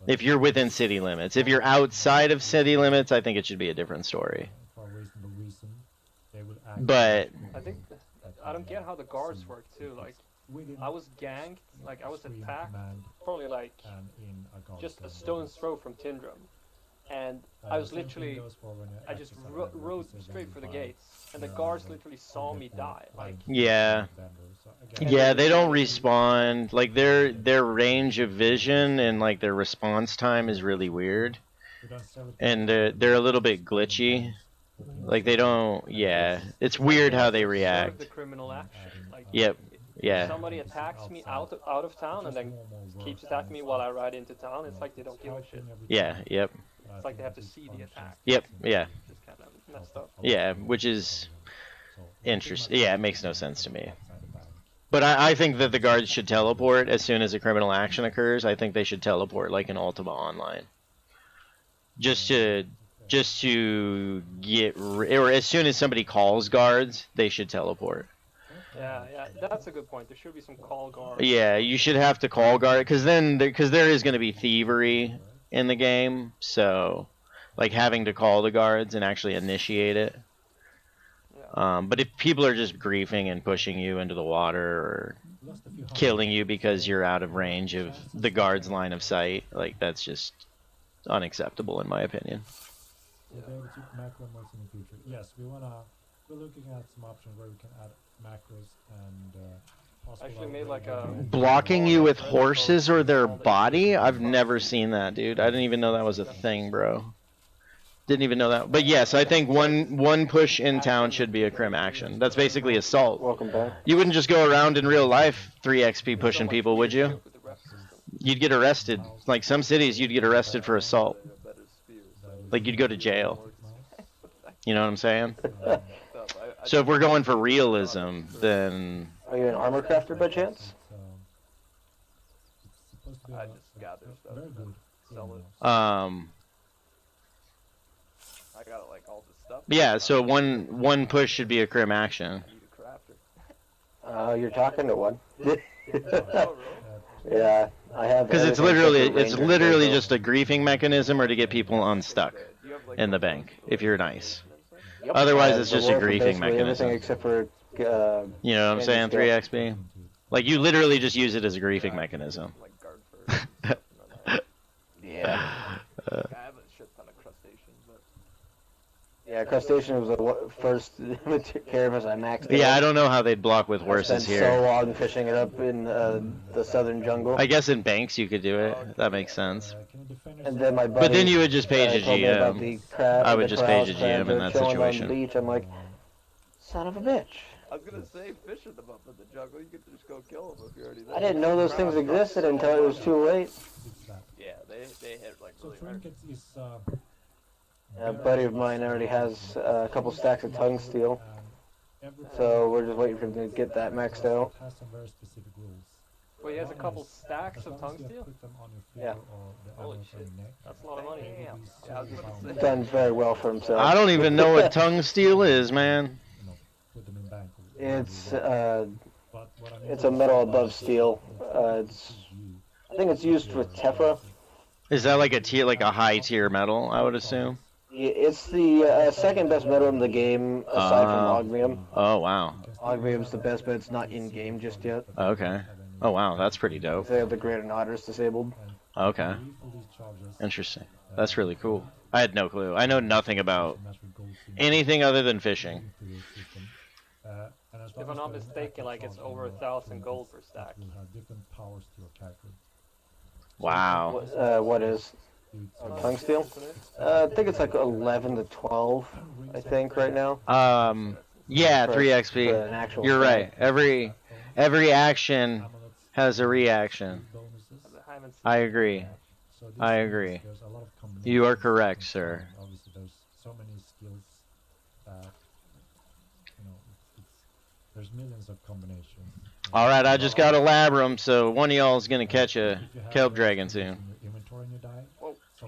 If you're within city limits. If you're outside of city limits, I think it should be a different story. for a reasonable reason, they will act. But I think I don't get how the guards work too. Like I was ganked, like I was attacked, probably like just a stone's throw from Tindrum, and I was literally, I just rode straight for the gates, and the guards literally saw me die. Like yeah. Yeah, they don't respawn. Like their range of vision and like their response time is really weird. And they're a little bit glitchy. Like they don't, yeah. It's weird how they sort of react. the criminal action. Like Yep. Yeah. somebody attacks me out of town and then keeps attacking me while I ride into town. It's like they don't give a shit. Yeah, yep. It's like they have to see the attack. Yep, yeah. Just kind of messed up. Yeah, which is interesting. Yeah, it makes no sense to me. But I think that the guards should teleport as soon as a criminal action occurs. I think they should teleport like in Ultima Online. Just to get or as soon as somebody calls guards, they should teleport. Yeah, that's a good point. There should be some call guards. Yeah, you should have to call guard because there is going to be thievery in the game. So, like having to call the guards and actually initiate it. But if people are just griefing and pushing you into the water or killing you because you're out of range of the guard's line of sight, like that's just unacceptable in my opinion. We'll be able to macro modes in the future. Yes, we're looking at some options where we can add macros and Actually made like a Blocking you with horses or their body? I've never seen that, dude. I didn't even know that was a thing, bro. Didn't even know that. But yes, I think one push in town should be a crim action. That's basically assault. Welcome back. You wouldn't just go around in real life 3 XP pushing people, would you? You'd get arrested. Like some cities, you'd get arrested for assault. Like you'd go to jail. You know what I'm saying? So if we're going for realism, then Are you an armor crafter by chance? I just gather stuff. Sell it. I got like all this stuff. yeah. So one push should be a crim action. Need a crafter. You're talking to one. Oh, really? Yeah, I have. Because it's everything literally except for Ranger. just a griefing mechanism or to get people unstuck Do you have, like, in the bank if you're nice. Yep. Otherwise, it's The just a war for griefing basically mechanism. Everything except for. You know what I'm saying? 3 XP. Like you literally just use it as a griefing mechanism. Like guard first. and stuff like that. Yeah. I have a shit ton of crustaceans, but Yeah, crustacean was the first carapace I maxed. Yeah, out. I don't know how they'd block with I horses spent here. so long fishing it up in the southern jungle. I guess in banks you could do it. That makes sense. And then my buddy, But then you would just page a told me about GM. the crab, I would the just corals, page a crabs GM in are that chilling on situation. the beach. I'm like, son of a bitch. I was gonna say fishing them up in the jungle. You could just go kill them if you're already there. I didn't know those things existed until it was too late. Yeah, they hit like So really hard. trinkets is A buddy of mine already has a couple stacks of tongue steel. So we're just waiting for him to get that maxed out. It has some very specific rules. Well, he has a One couple is, stacks as of long as tongue you steel. put them on your Yeah. finger or the Holy arms on shit, your neck, that's a lot of money. they will be Yeah, I was so about to bound. say. Done very well for himself. I don't even know what tongue steel is, man. You know, put them in bank. Or whatever It's you want. But what I mean it's to a metal say above is steel. that It's gives you I think it's used with Tephra. Is that like a tier, like a high tier metal? I would assume. It's the second best metal in the game aside from Ogmium. Oh wow. Ogmium's the best, but it's not in game just yet. Okay. Oh wow, that's pretty dope. They have the Great and Otters disabled. Okay. Interesting. That's really cool. I had no clue. I know nothing about anything other than fishing. If I'm not mistaken, like it's over 1,000 gold per stack. Will have different powers to your character. Wow. What is? Tongue steel? I think it's like 11 to 12, I think, right now. Yeah, For 3 an XP. actual You're stat. right. Every action has a reaction. I agree. So these I skills, agree. there's a lot of You are combinations correct, you can sir. find. Obviously, there's so many skills that you know. There's millions of combinations. All right, I just got a labrum, so one of y'all is gonna catch a kelp dragon soon.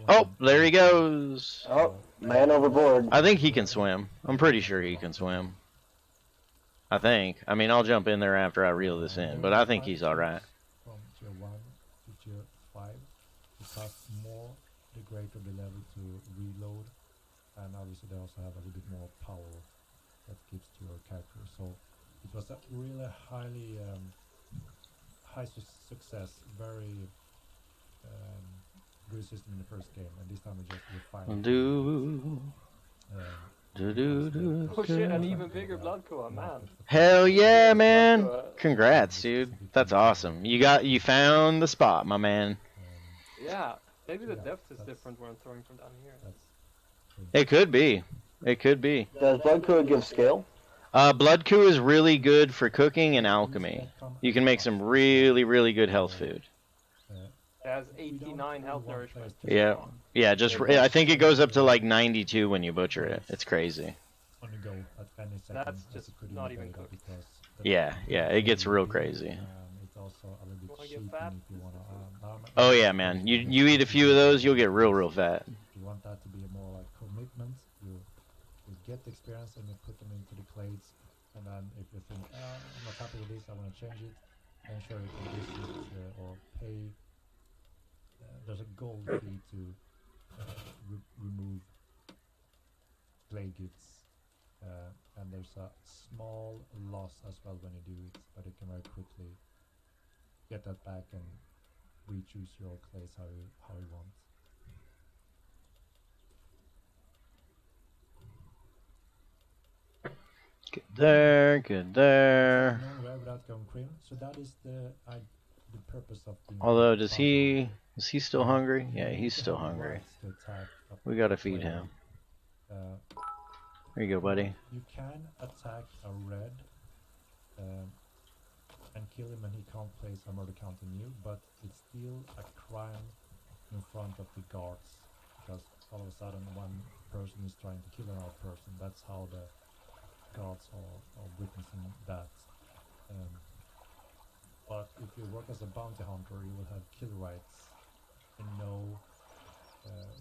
Oh, there he goes. Oh, man overboard. I think he can swim. I'm pretty sure he can swim. I think. I mean, I'll jump in there after I reel this in, but I think he's all right. From tier 1 to tier 5, it costs more the greater the level to reload, and obviously they also have a little bit more power that gives to your character. So it was a really highly high success, very good system in the first game, and this time we just refined Oh shit, an even bigger blood core, man. Hell yeah, man! Congrats, dude. That's awesome. You found the spot, my man. Yeah, maybe the depth is different when I'm throwing from down here. It could be. It could be. Does Blood Code give skill? Blood Coup is really good for cooking and alchemy. You can make some really, really good health food. It has 89 health nourishment. Yeah. Yeah, I think it goes up to like 92 when you butcher it. It's crazy. On the go at any second. That's just not even cooked. Yeah, it gets real crazy. It's also a little bit Wanna get cheating fat? if you wanna. Oh yeah, man. You eat a few of those, you'll get real fat. If you want that to be a more like commitment, you get the experience and you put them into the clades, and then if you think, I'm not happy with this, I want to change it, then sure you can visit or pay. There's a gold fee to remove clay gifts, and there's a small loss as well when you do it, but you can very quickly get that back and re-choose your clays how you want. Good there. So that is the purpose of being. Although, is he still hungry? Yeah, he's still hungry. We gotta feed him. There you go, buddy. You can attack a red and kill him, and he can't place a murder count on you, but it's still a crime in front of the guards, because all of a sudden one person is trying to kill another person. That's how the guards are witnessing that. But if you work as a bounty hunter, you will have kill rights and know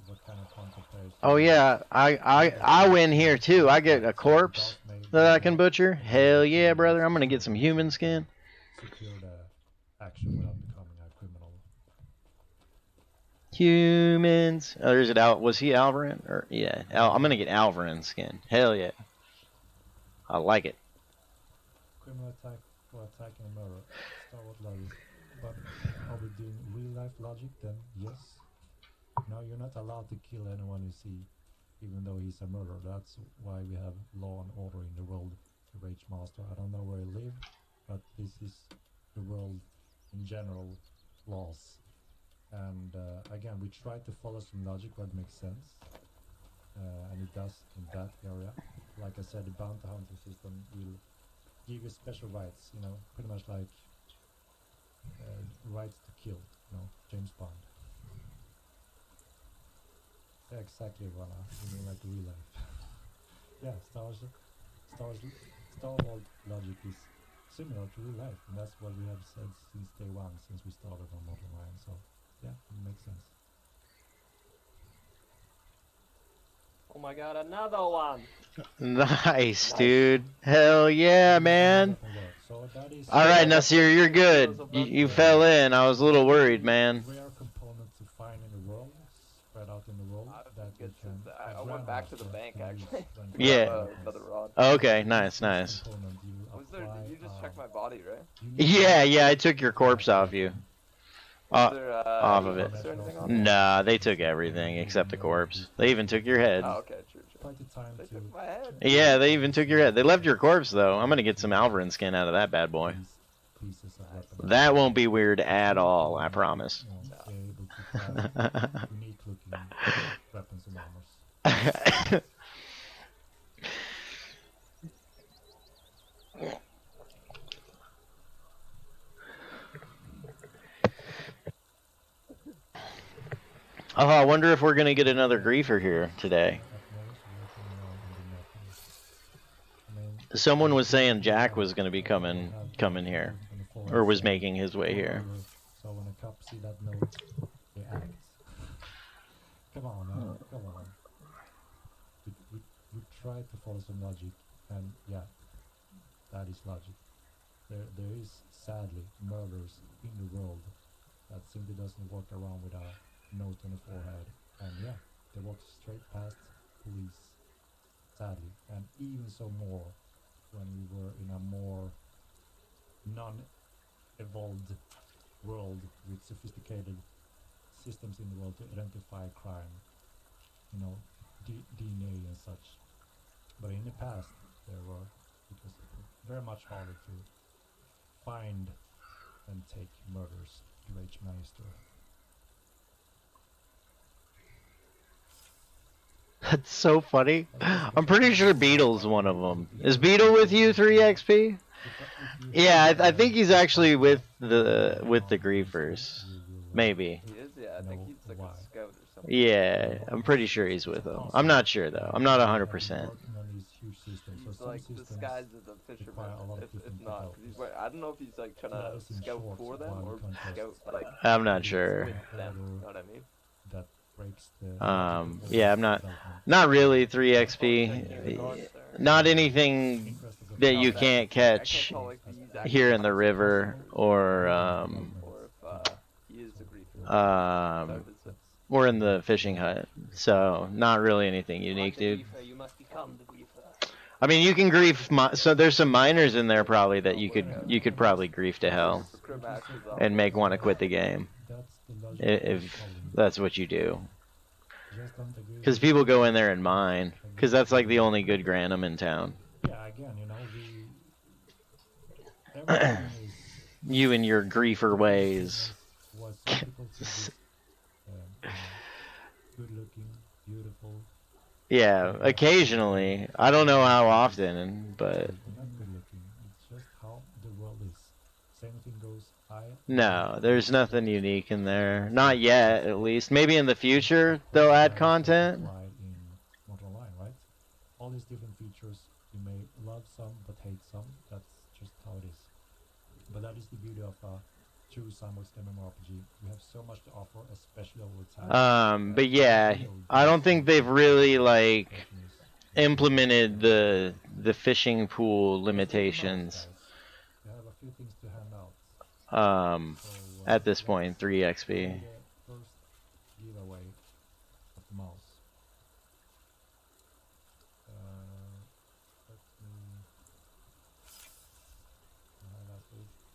what kind of hunter players. Oh yeah, I win here too. I get a corpse that I can butcher. Hell yeah, brother! I'm gonna get some human skin. Secure the action without becoming a criminal. Humans. Oh, there's it out. Was he Alvarin? Or yeah, I'm gonna get Alvarin skin. Hell yeah. I like it. Criminal attack for attacking a murder. Star Wars logic. But are we doing real life logic then? Yes. No, you're not allowed to kill anyone you see, even though he's a murderer. That's why we have law and order in the world. The Rage Master. I don't know where you live, but this is the world in general laws. And again, we try to follow some logic where it makes sense, and it does in that area. Like I said, the bounty hunter system will give you special rights, you know, pretty much like rights to kill, you know, James Bond. Yeah, exactly, Rana. You mean like real life. Yeah, Star Wars Star World logic is similar to real life, and that's what we have said since day one, since we started on Model Ryan. So yeah, it makes sense. Oh my god, another one! Nice, dude. Hell yeah, man. So that is All right, that's Nasir, you're 6 kilos good. of You gunpowder. fell in. I was a little worried, man. rare component to find in the world, spread out in the world, that we can. I went back to the bank actually. to Yeah. grab, another rod. Okay, nice, nice. Was there? Did you just check my body, right? Yeah, I took your corpse off you. Was there Off any of it. hooks or anything on it? Nah, they took everything except the corpse. They even took your head. Oh, okay, true. They took my head. Yeah, they even took your head. They left your corpse, though. I'm gonna get some Alvarin skin out of that bad boy. That won't be weird at all, I promise. Unique looking weapons and armors. Oh, I wonder if we're gonna get another griefer here today. Someone was saying Jack was gonna be coming here, or was making his way here. So when a cop see that note, they act. Come on, man, come on. We try to follow some logic, and yeah, that is logic. There is sadly murders in the world that simply doesn't walk around with a note on the forehead, and yeah, they walk straight past police, sadly, and even so more when we were in a more non-evolved world with sophisticated systems in the world to identify crime, you know, DNA and such. But in the past, it was very much harder to find and take murders, H. Meister. That's so funny. I'm pretty sure Beetle's one of them. Is Beetle with you, 3XP? Yeah, I think he's actually with the griefers. Maybe. He is, yeah. I think he's like a scout or something. Yeah, I'm pretty sure he's with them. I'm not sure though. I'm not 100%. He's like disguised as a fisherman, if not. 'Cause he's I don't know if he's like trying to scout for them or scout like. I'm not sure. With them, you know what I mean? Yeah, I'm not really 3XP. Not anything that you can't catch here in the river or or in the fishing hut. So not really anything unique, dude. I mean, you can grief. So there's some miners in there probably that you could probably grief to hell and make want to quit the game if that's what you do. Because people go in there and mine. Because that's like the only good Granum in town. Yeah, again, you know, you and your griefer ways. Good looking, beautiful. Yeah, occasionally. I don't know how often, but. Not good looking. It's just how the world is. Same thing goes. No, there's nothing unique in there. Not yet, at least. Maybe in the future they'll add content. In Mortal Line, right? All these different features, you may love some but hate some. That's just how it is. But that is the beauty of a true sandbox MMORPG. We have so much to offer, especially over time. But yeah, I don't think they've really like implemented the fishing pool limitations. We have a few things to hand out. At this point, 3XP. First giveaway of the mouse.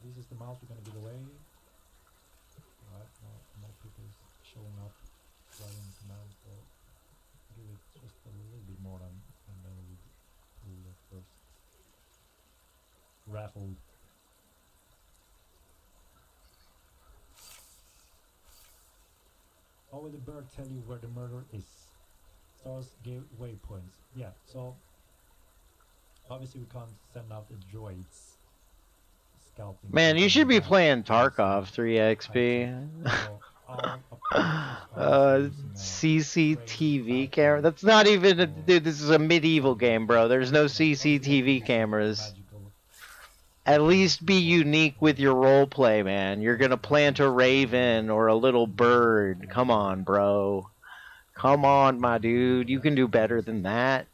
This is the mouse we're gonna give away. Alright, more people showing up, writing commands, so give it just a little bit more than and then we pull the first raffle. How will the bird tell you where the murder is? Stars gave waypoints. Yeah, so obviously we can't send out the droids scouting. Man, you should be playing Tarkov 3XP. So CCTV camera. That's not even a, dude. This is a medieval game, bro. There's no CCTV cameras. At least be unique with your role play, man. You're gonna plant a raven or a little bird. Come on, bro. Come on, my dude. You can do better than that.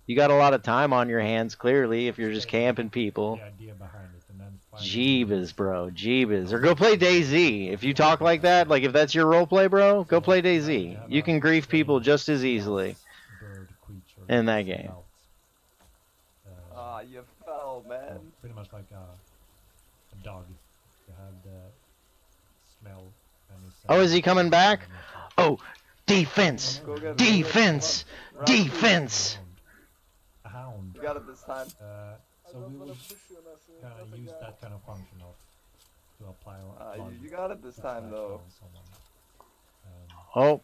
You got a lot of time on your hands, clearly, if you're just camping people. Jeebus, bro. Jeebus. Or go play DayZ. If you talk like that, like if that's your roleplay, bro, go play DayZ. You can grief people just as easily in that game. Ah, you fell, man. Pretty much like a dog. You have the smell. Oh, is he coming back? Oh, defense! Defense! Defense! A hound. You got it this time. So we will kind of use that kind of function to apply. You got it this time, though. Oh.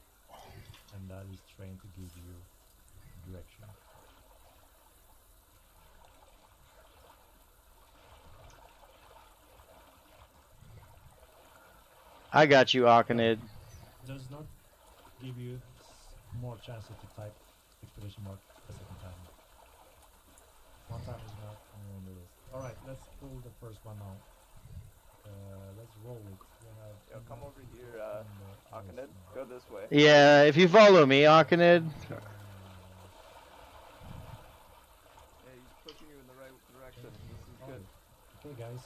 And that is trained to give you direction. I got you, Akinid. Does not give you more chances to type expedition mark a second time. One time is not on the list. Alright, let's pull the first one now. Let's roll it. Yo, come over here, Akinid. Go this way. Yeah, if you follow me, Akinid. Yeah, he's pushing you in the right direction. This is good. Okay, guys.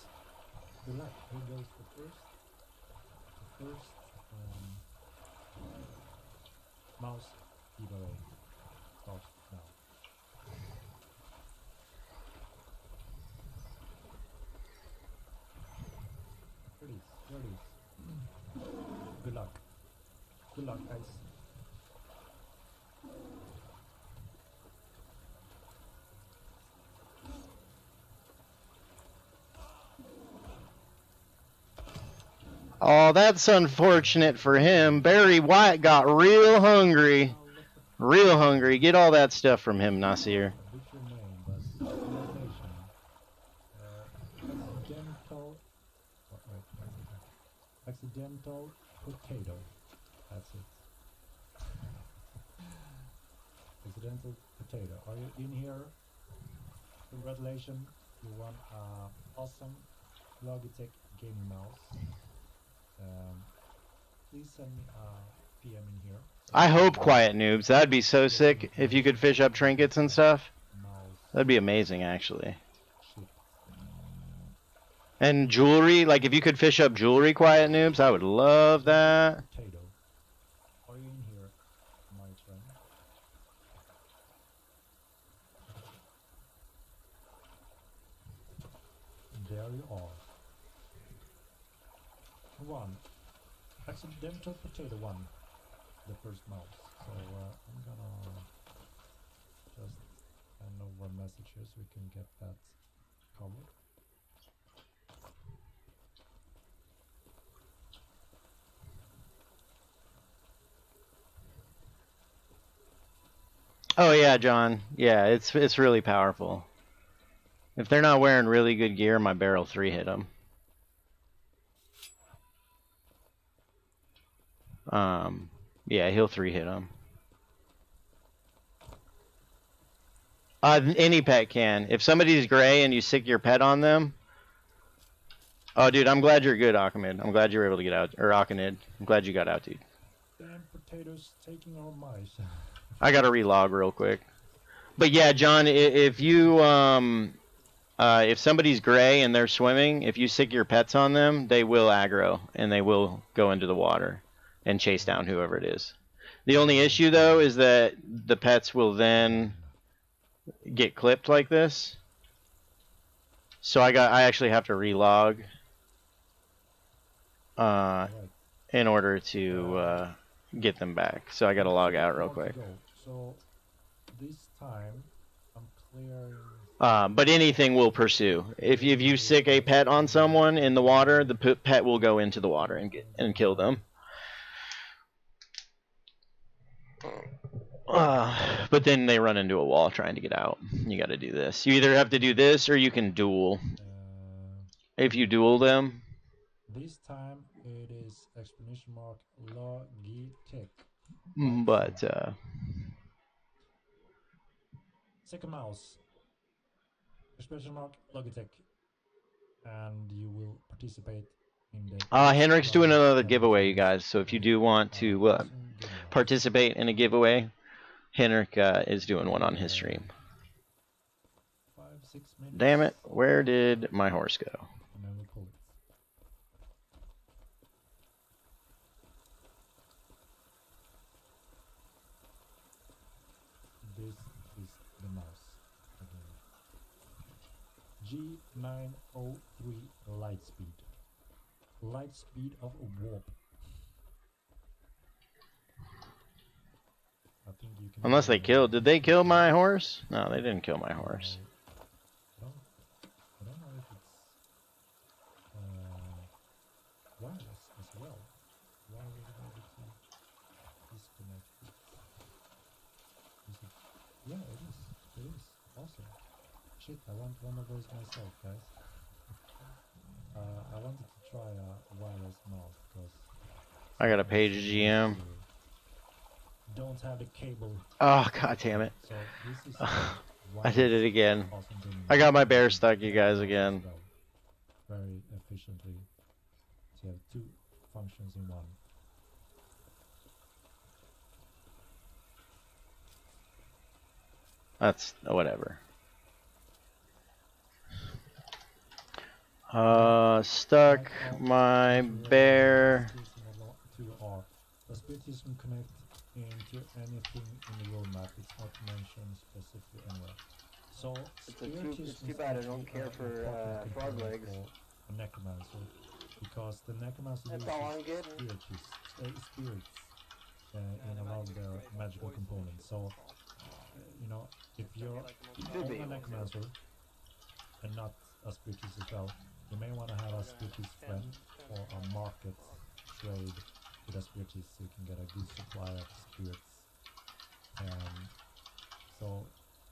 Good luck. Who goes for first? First, mouse giveaway starts now. There it is. Good luck. Good luck, guys. Oh, that's unfortunate for him. Barry White got real hungry. Real hungry. Get all that stuff from him, Nasir. Accidental potato. That's it. Accidental potato. Are you in here? Congratulations. You won awesome Logitech gaming mouse. Please send me a PM in here. I hope Quiet Noobs. That'd be so sick if you could fish up trinkets and stuff. That'd be amazing, actually. And jewelry, like if you could fish up jewelry, Quiet Noobs, I would love that. Potato. Are you in here, my friend? There you are. One. Accidental potato one. The first mouse. So I'm gonna just send over messages so we can get that covered. Oh yeah, John. Yeah, it's really powerful. If they're not wearing really good gear, my barrel 3 hit them. Yeah, he'll 3 hit them. Any pet can. If somebody's gray and you sick your pet on them. Oh, dude, I'm glad you're good, Akamid. I'm glad you were able to get out, or Akinid. I'm glad you got out, dude. Damn potatoes taking our mice. I gotta relog real quick. But yeah, John, if you if somebody's gray and they're swimming, if you sick your pets on them, they will aggro and they will go into the water and chase down whoever it is. The only issue though is that the pets will then get clipped like this. So I actually have to relog in order to get them back. So I gotta log out real quick. So this time I'm clearing. But anything will pursue. If you sick a pet on someone in the water, the pet will go into the water and kill them. But then they run into a wall trying to get out. You got to do this. You either have to do this or you can duel. If you duel them. This time It is explanation mark Logitech. But Second mouse. Explanation mark Logitech. And you will participate in the Henrik's doing another giveaway, you guys. So if you do want to participate in a giveaway, Henrik is doing one on his stream. 5-6 minutes. Damn it! Where did my horse go? And then we'll pull it. This is the mouse. G903 light speed. Light speed of a warp. I think you can. Unless they killed. Did they kill my horse? No, they didn't kill my horse. I don't know if it's wireless as well. Why would it be able to disconnect it? Is it? Yeah, it is. It is. Awesome. Shit, I want one of those myself, guys. I wanted to try a wireless mouse because I got a page GM. don't have the cable. Oh, god damn it. So this is I did it again. awesome thing. I got my bear stuck, you guys, again. Very efficiently. So you have two functions in one. That's whatever. Stuck my bear. The Spiritism connect into anything in the roadmap. It's not mentioned specifically anywhere. So It's too bad I don't care for frog legs. A necromancer, because the necromancer That's uses all I'm getting. spirits in a lot of their magical components. So you know, if you're a necromancer and not a spiritist as well, you may want to have a spiritist friend or a market trade with a spiritist so you can get a good supply of spirits. So,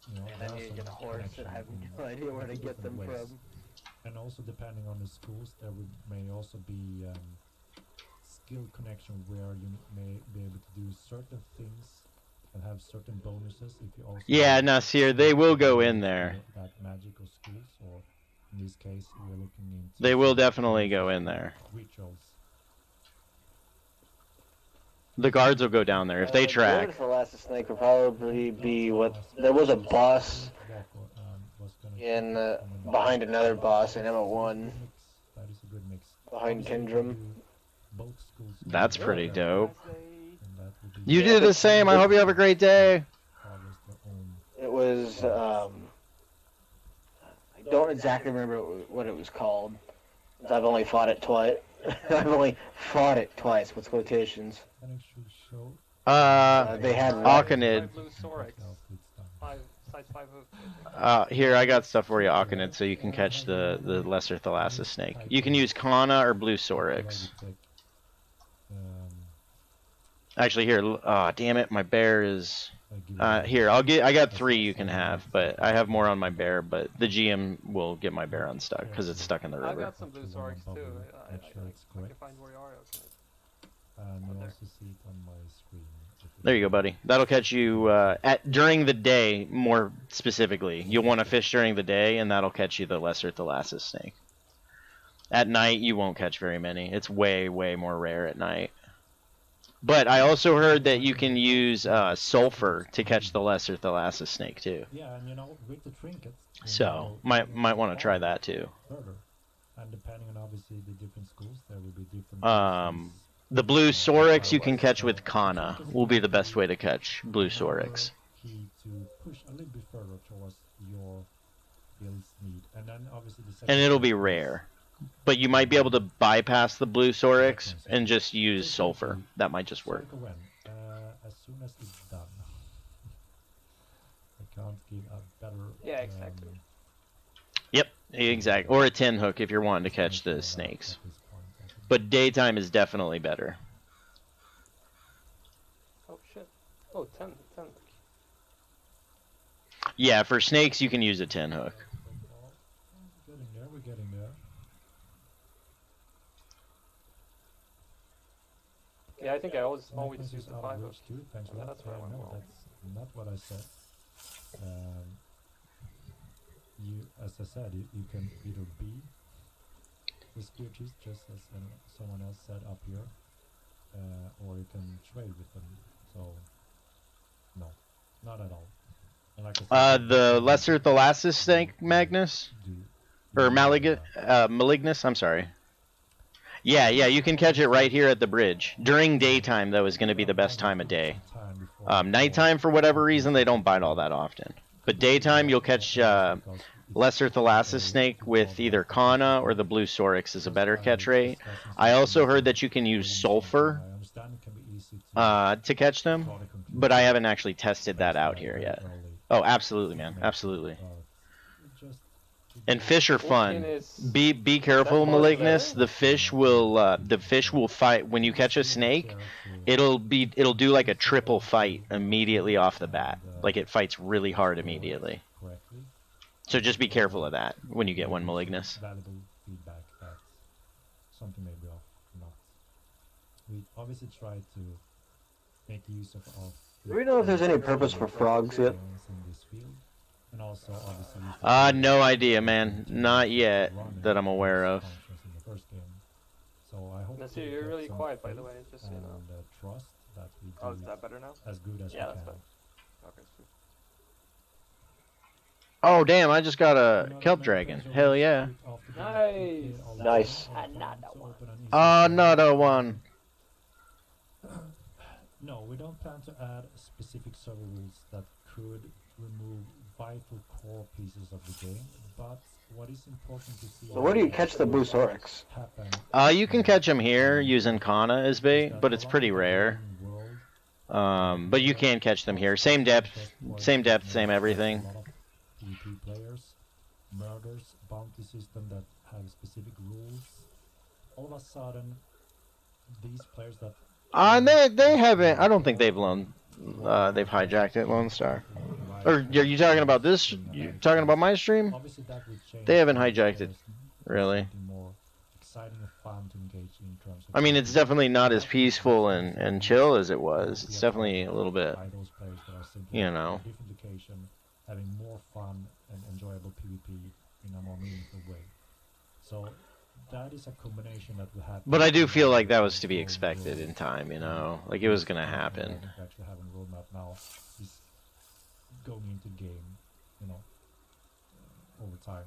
you know, And I need to get a horse and I have no idea where to get them from. And also depending on the schools, there may also be skill connection where you may be able to do certain things and have certain bonuses if you also... Yeah, Nasir, they will go in there. ...that magical schools, or in this case, we're looking into... They will definitely go in there. Rituals. The guards will go down there if they track. The last snake would probably be what... There was a boss in behind another boss in MO1. That is a good mix. Behind Tindrum. That's pretty dope. You do the same. I hope you have a great day. It was, I don't exactly remember what it was called. I've only fought it twice. I've only fought it twice with quotations. They had Akonid. Here, I got stuff for you, Akonid, so you can catch the lesser thalassus snake. You can use Kana or Blue Sorix. Actually, here. Damn it, my bear is. Here, I got 3 you can have, but I have more on my bear. But the GM will get my bear unstuck because it's stuck in the river. I got some blue sorks too. I can find where you are. And you also see it on my screen. There you go, buddy. That'll catch you during the day, more specifically. You'll want to fish during the day, and that'll catch you the lesser thalassus snake. At night, you won't catch very many. It's way, way more rare at night. But I also heard that you can use sulfur to catch the lesser thalassus snake too. Yeah, and you know, with the trinkets. So might want to try that too. Further. And depending on obviously the different schools, there will be different. The blue Sorix you can catch with Kana. Will be the best way to catch blue Sorix. Key to push a little bit further towards your build's need, and then obviously the second. And it'll be rare. But you might be able to bypass the blue Sorix and just use sulfur. That might just work. As soon as it's done. I can't give a better... Yeah, exactly. Yep, exactly. Or a 10 hook if you're wanting to catch the snakes. But daytime is definitely better. Oh shit. Oh, 10. Yeah, for snakes you can use a 10 hook. We're getting there. Yeah, I think I always Necklaces use the out 5 of hook. reach too, thanks for Yeah, that. that's where I went No, wrong. that's not what I said. You, as I said, you can either be the spear cheese, just as someone else said up here, or you can trade with them. So, no, not at all. And like I said, The Lesser Thalassus snake, Magnus? Or Malignus, I'm sorry. Yeah, you can catch it right here at the bridge. During daytime, though, is going to be the best time of day. Nighttime, for whatever reason, they don't bite all that often. But daytime, you'll catch Lesser Thalassus snake with either Kana or the Blue Sorix is a better catch rate. I also heard that you can use sulfur to catch them, but I haven't actually tested that out here yet. Oh, absolutely, man, absolutely. And fish are fun. Be careful, Malignus. The fish will fight when you catch a snake. It'll do like a triple fight immediately off the bat. Like it fights really hard immediately. So just be careful of that when you get one, Malignus. Valuable feedback that something may be off or not. We obviously try to make use of Do we know if there's any purpose for frogs yet? in this field. And also, obviously, No idea, man. Not yet that I'm aware of. In the first game. So I hope Nasir, you're really quiet, by the way. Just so you know. Trust that we do Oh, is that better now? as good as Yeah, we that's can. fine. Okay, sweet. Oh, damn, I just got a kelp dragon. Hell yeah. Nice. Nice. Another one. No, we don't plan to add specific server rules that could remove vital core pieces of the game, but what is important to see... So where do you catch the Blue Sorix? You can catch them here using Kana as bait, but it's pretty rare. But you can catch them here. Same depth, same everything. PvP players, murders, bounty system that have specific rules. All of a sudden, these players that... They haven't. I don't think they've hijacked it, Lone Star. Or are you talking about this? You talking about my stream? Obviously that would change. They haven't hijacked it, really. More exciting and fun to engage in terms of... I mean, it's definitely not as peaceful and chill as it was. It's definitely a little bit, you know. Different location, having more fun and enjoyable PvP in a more meaningful way. So that is a combination that we have. But I do feel like that was to be expected in time, you know, like it was gonna happen. Actually having a roadmap now is going into game, you know, over time.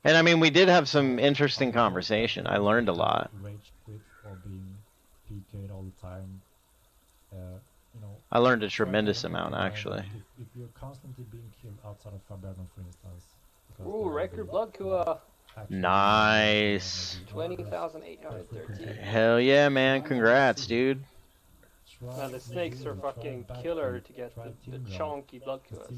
And I mean, we did have some interesting conversation. I learned a lot. Rage quit or being PK'd all the time. You know, I learned a tremendous amount, actually. If you're constantly being killed outside of Faberno, for instance. Ooh, record blood Kua. Nice. 20,813. Hell yeah, man. Congrats, dude. Man, the snakes are fucking killer to get the chunky blood Kuas.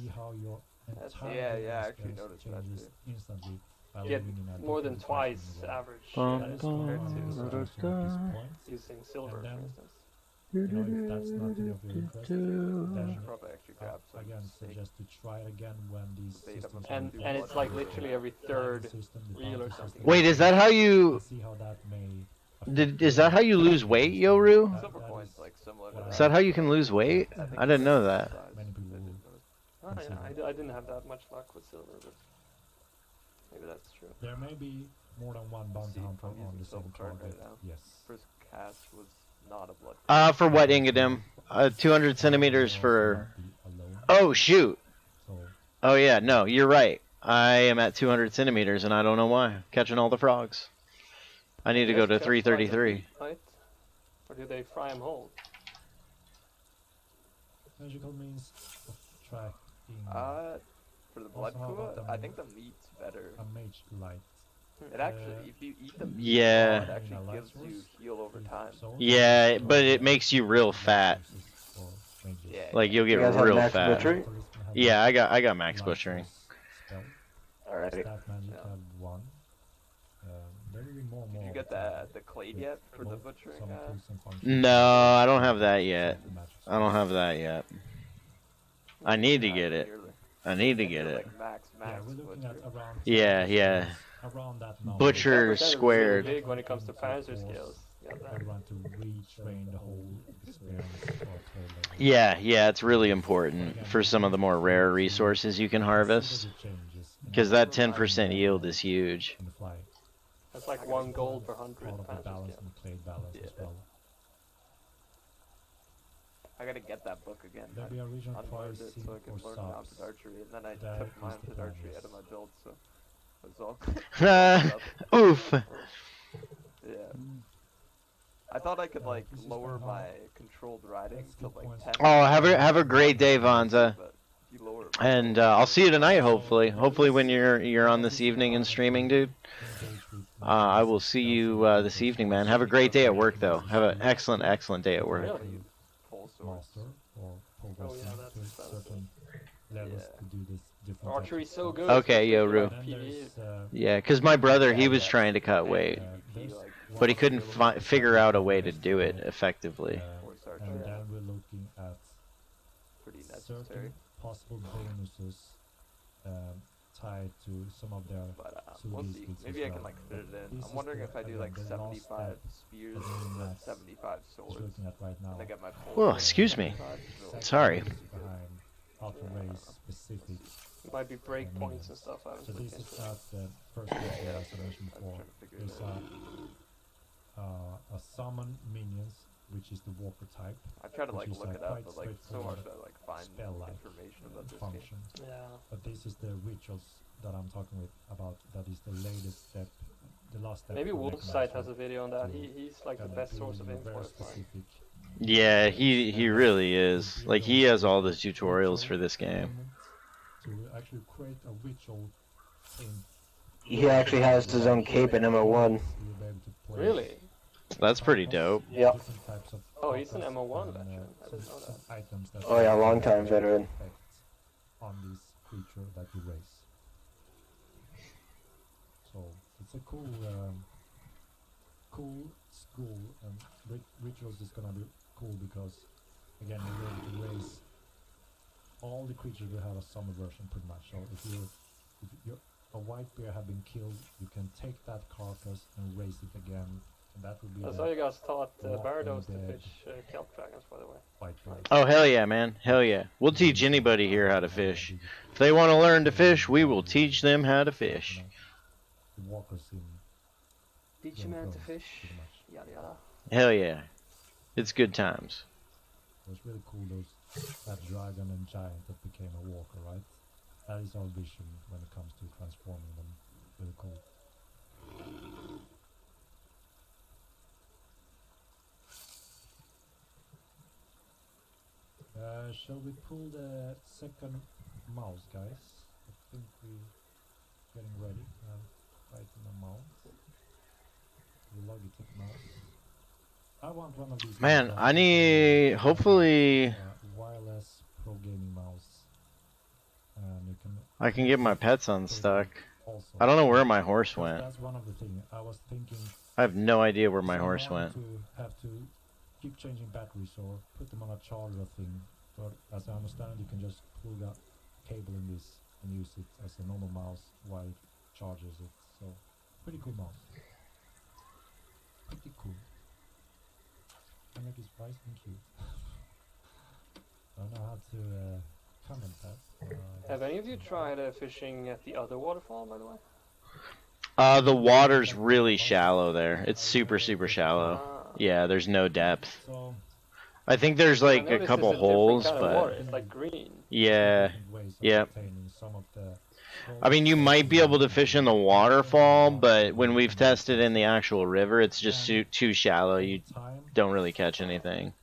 Yeah, I actually noticed that too. Instantly. Get more than twice average compared to using silver, for instance. You know, if that's not any of your interest, then probably actually grab some again suggest to try it again when these systems and it's like literally every third reel or something. Wait, is that how you... see how that may Is that how you lose weight, Yoru? Silver coins like similar to Is that how you can lose weight? I didn't know that. many people Oh, yeah, I didn't have that much luck with silver, but maybe that's true. there may be more than one bounty hunter on the same card target. right now. Yes. First cast was not a blood. For what, Ingadem? 200 centimeters for... Oh, shoot. So Oh, yeah, no, you're right. I am at 200 centimeters, and I don't know why. Catching all the frogs. I need to go to 333. Right? Or do they fry them whole? magical means of tracking For the blood Also, how Kua, about I think the meat's better. a mage light. It actually, if you eat the meat, Yeah. it actually gives you heal over time. Yeah, but it makes you real fat. Yeah. Like, you'll get You guys have real max fat. butchery? Yeah, I got max butchering. Alrighty. Staff magic have one. There will be more and more. Did you get the clade yet for the butchering? Some tools and functions. No, I don't have that yet. I don't have that yet. I need to get it. I need to get it. Like max Yeah, we're looking at butcher. around. Yeah, yeah. Around that number. Butcher 10% is squared. really big when it comes to panzer skills. everyone to retrain the whole experience for a third level. Yeah, it's really important for some of the more rare resources you can harvest. Because that 10% yield is huge. In the fly. That's like 1 gold per 100 Part of the patches. balance and the clay balance as well. I gotta get that book again. I unlearned it so I could learn mounted archery, and then I took mounted archery out of my build, so it was all Oof. Yeah. I thought I could like lower my controlled riding to like 10. Oh, have a great day, Vonza. And I'll see you tonight, hopefully. Hopefully when you're on this evening and streaming, dude. I will see you this evening, man. Have a great day at work, though. Have an excellent day at work. Master or progressing to certain levels to do this different. Archery's so good. Okay, Yoru. Yeah, because my brother, he was trying to cut weight, but he couldn't figure out a way to do it effectively. And then we're looking at certain possible bonuses tied to some of their we'll see. Maybe I can like fit it in. I'm wondering if I do like 75 spears and 75 swords. Looking at right now. I get my Oh, excuse me. Sorry. How to raise specific. It might be break points and stuff. So this is not the first one as I mentioned before. There's a summon minions, which is the walker type. I try to like look it up, but like it's so hard to like find information about this function. game. Yeah. But this is the rituals that I'm talking about. That is the latest step, the last step. Maybe Wolfsight has a video on that. He's like the best source of info. Yeah, he really is. Like, he has all the tutorials for this game. To actually create a ritual thing. He actually has his own cape in MO1. Really? That's pretty dope. Yep. Oh, he's an MO1 veteran. I didn't know that. Oh yeah, long time veteran. On this creature that you raise. So it's a cool school, and rituals is gonna be cool because again you're able to raise all the creatures will have a summer version pretty much. So if a white bear have been killed, you can take that carcass and raise it again. And that would be That's how you guys taught Bardos to fish kelp dragons, by the way. Oh, hell yeah, man. Hell yeah. We'll teach anybody here how to fish. If they want to learn to fish, we will teach them how to fish. Teach a man to fish. Yada yada. Hell yeah. It's good times. It was really cool, that dragon and giant that became a walker, right? That is our vision when it comes to transforming them. Really cool. Shall we pull the second mouse, guys? I think we're getting ready. Right in the mount. The Logitech mouse. I want one of these. Man, I need, hopefully, wireless pro gaming mouse. You can I can get my pets unstuck. I don't know where my horse went. That's one of the things. I was thinking. I have no idea where my horse went. To have to keep changing batteries or put them on a charger thing. But as I understand, you can just plug a cable in this and use it as a normal mouse while it charges it. So, pretty cool mouse. Pretty cool. I make it spicy and cute. I don't know how to comment that. Have any of you tried fishing at the other waterfall, by the way? The water's really shallow there. It's super shallow. Yeah, there's no depth. I think there's like a couple holes, but it's like green. Yeah, yep. I mean, you might be able to fish in the waterfall, but when we've tested in the actual river, it's just too shallow. You don't really catch anything.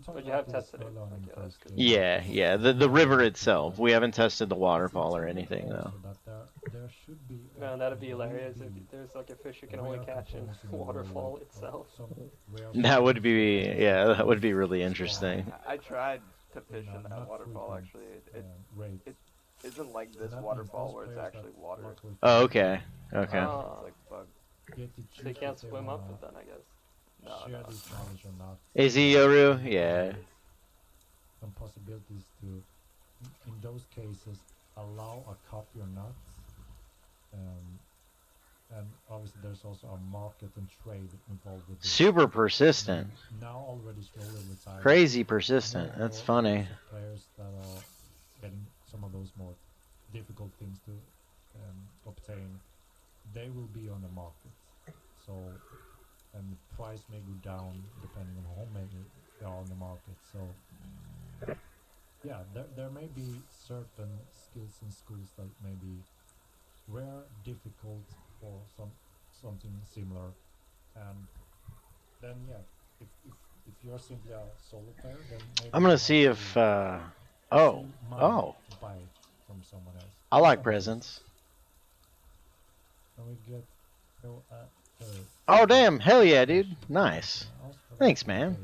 But you have tested it. Yeah. The river itself. We haven't tested the waterfall or anything though. Man, that'd be hilarious if there's like a fish you can only catch in waterfall itself. That would be, yeah, that would be really interesting. I tried to fish in that waterfall actually. It isn't like this waterfall where it's actually water. Oh, okay. Okay. Oh. Like bug. So you can't swim up it then, I guess. No. Is he Yoru? Yeah. Some possibilities to, in those cases, allow a copy or not. And obviously there's also a market and trade involved with this. Super persistent. Now already slowly retired. Crazy persistent. That's funny. Players that are getting some of those more difficult things to obtain, they will be on the market. So, and the price may go down depending on how many they are on the market. So, yeah, there may be certain skills in schools that may be rare, difficult, or something similar. And then, yeah, if you're simply a solo player, then maybe I'm gonna see if. Oh. buy it from someone else. I like presents. And we get Oh damn! Hell yeah, dude! Nice. Thanks, man.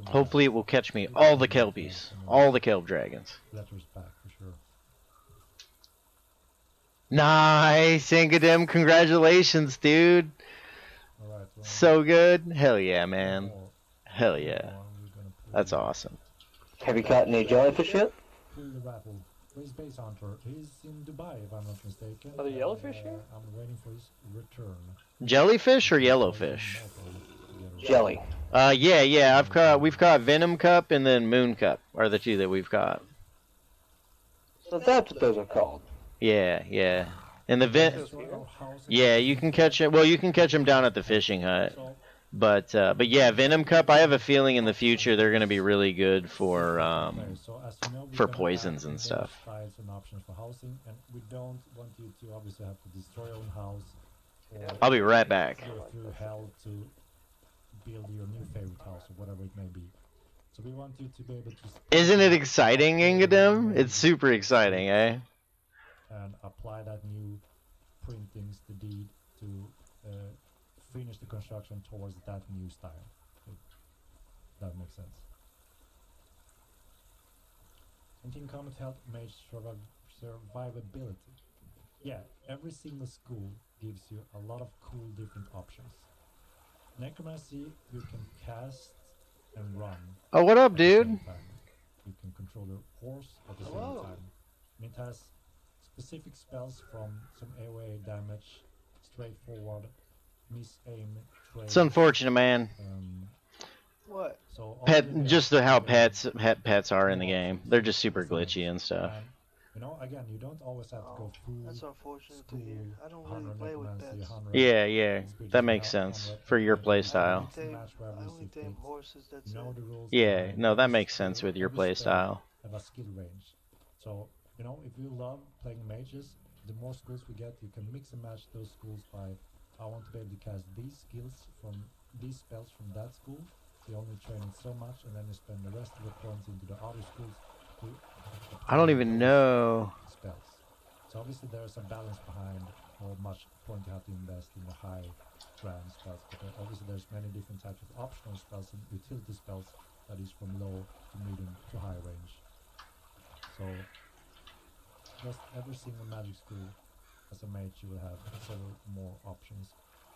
Hopefully it will catch me all the kelpies, all the kelp dragons. Letters back for sure. Nice, Ingadem! Congratulations, dude. Alright, well, so good. Hell yeah, man. Hell yeah. That's awesome. Have you caught any jellyfish yet? Pull the rattle. Where's Base Hunter? He's in Dubai, if I'm not mistaken. Are the yellowfish here? I'm waiting for his return. Jellyfish or yellowfish? Jelly. Yeah. We've caught Venom Cup and then Moon Cup are the two that we've caught. So that's what those are called. Yeah. And the yeah, you can catch it. Well, you can catch them down at the fishing hut. But yeah, Venom Cup. I have a feeling in the future they're going to be really good for poisons and stuff. And options for housing, and we don't want you to obviously have to destroy your own house. I'll be right back. Go through hell to build your new favorite house or whatever it may be. So we want you to be able to. Isn't it exciting, Ingadem? It's super exciting, eh? And apply that new printings, the deed, to finish the construction towards that new style. If that makes sense. And Team Comet Health Mage survivability. Yeah, every single school gives you a lot of cool different options. Necromancy, you can cast and run. Oh, what up, dude? You can control your horse at the same time. And it has specific spells from some AoE damage, straightforward, miss aim, trade. It's unfortunate, man. What? So just how pets are in the game. They're just super glitchy and stuff. You know, again, you don't always have to go full. That's unfortunate to hear. I don't really play with pets. Yeah. That makes sense for your playstyle. I only tame horses. That's it. Yeah, no, that makes sense with your playstyle. Have a skill range. So, you know, if you love playing mages, the more skills we get, you can mix and match those skills by, I want to be able to cast these skills from these spells from that school. So you only train it so much, and then you spend the rest of the points into the other schools. I don't even know. Spells. So obviously there's a balance behind how much point you have to invest in the high grand spells. But obviously there's many different types of optional spells and utility spells that is from low to medium to high range. So just every single magic school as a mage you will have several more options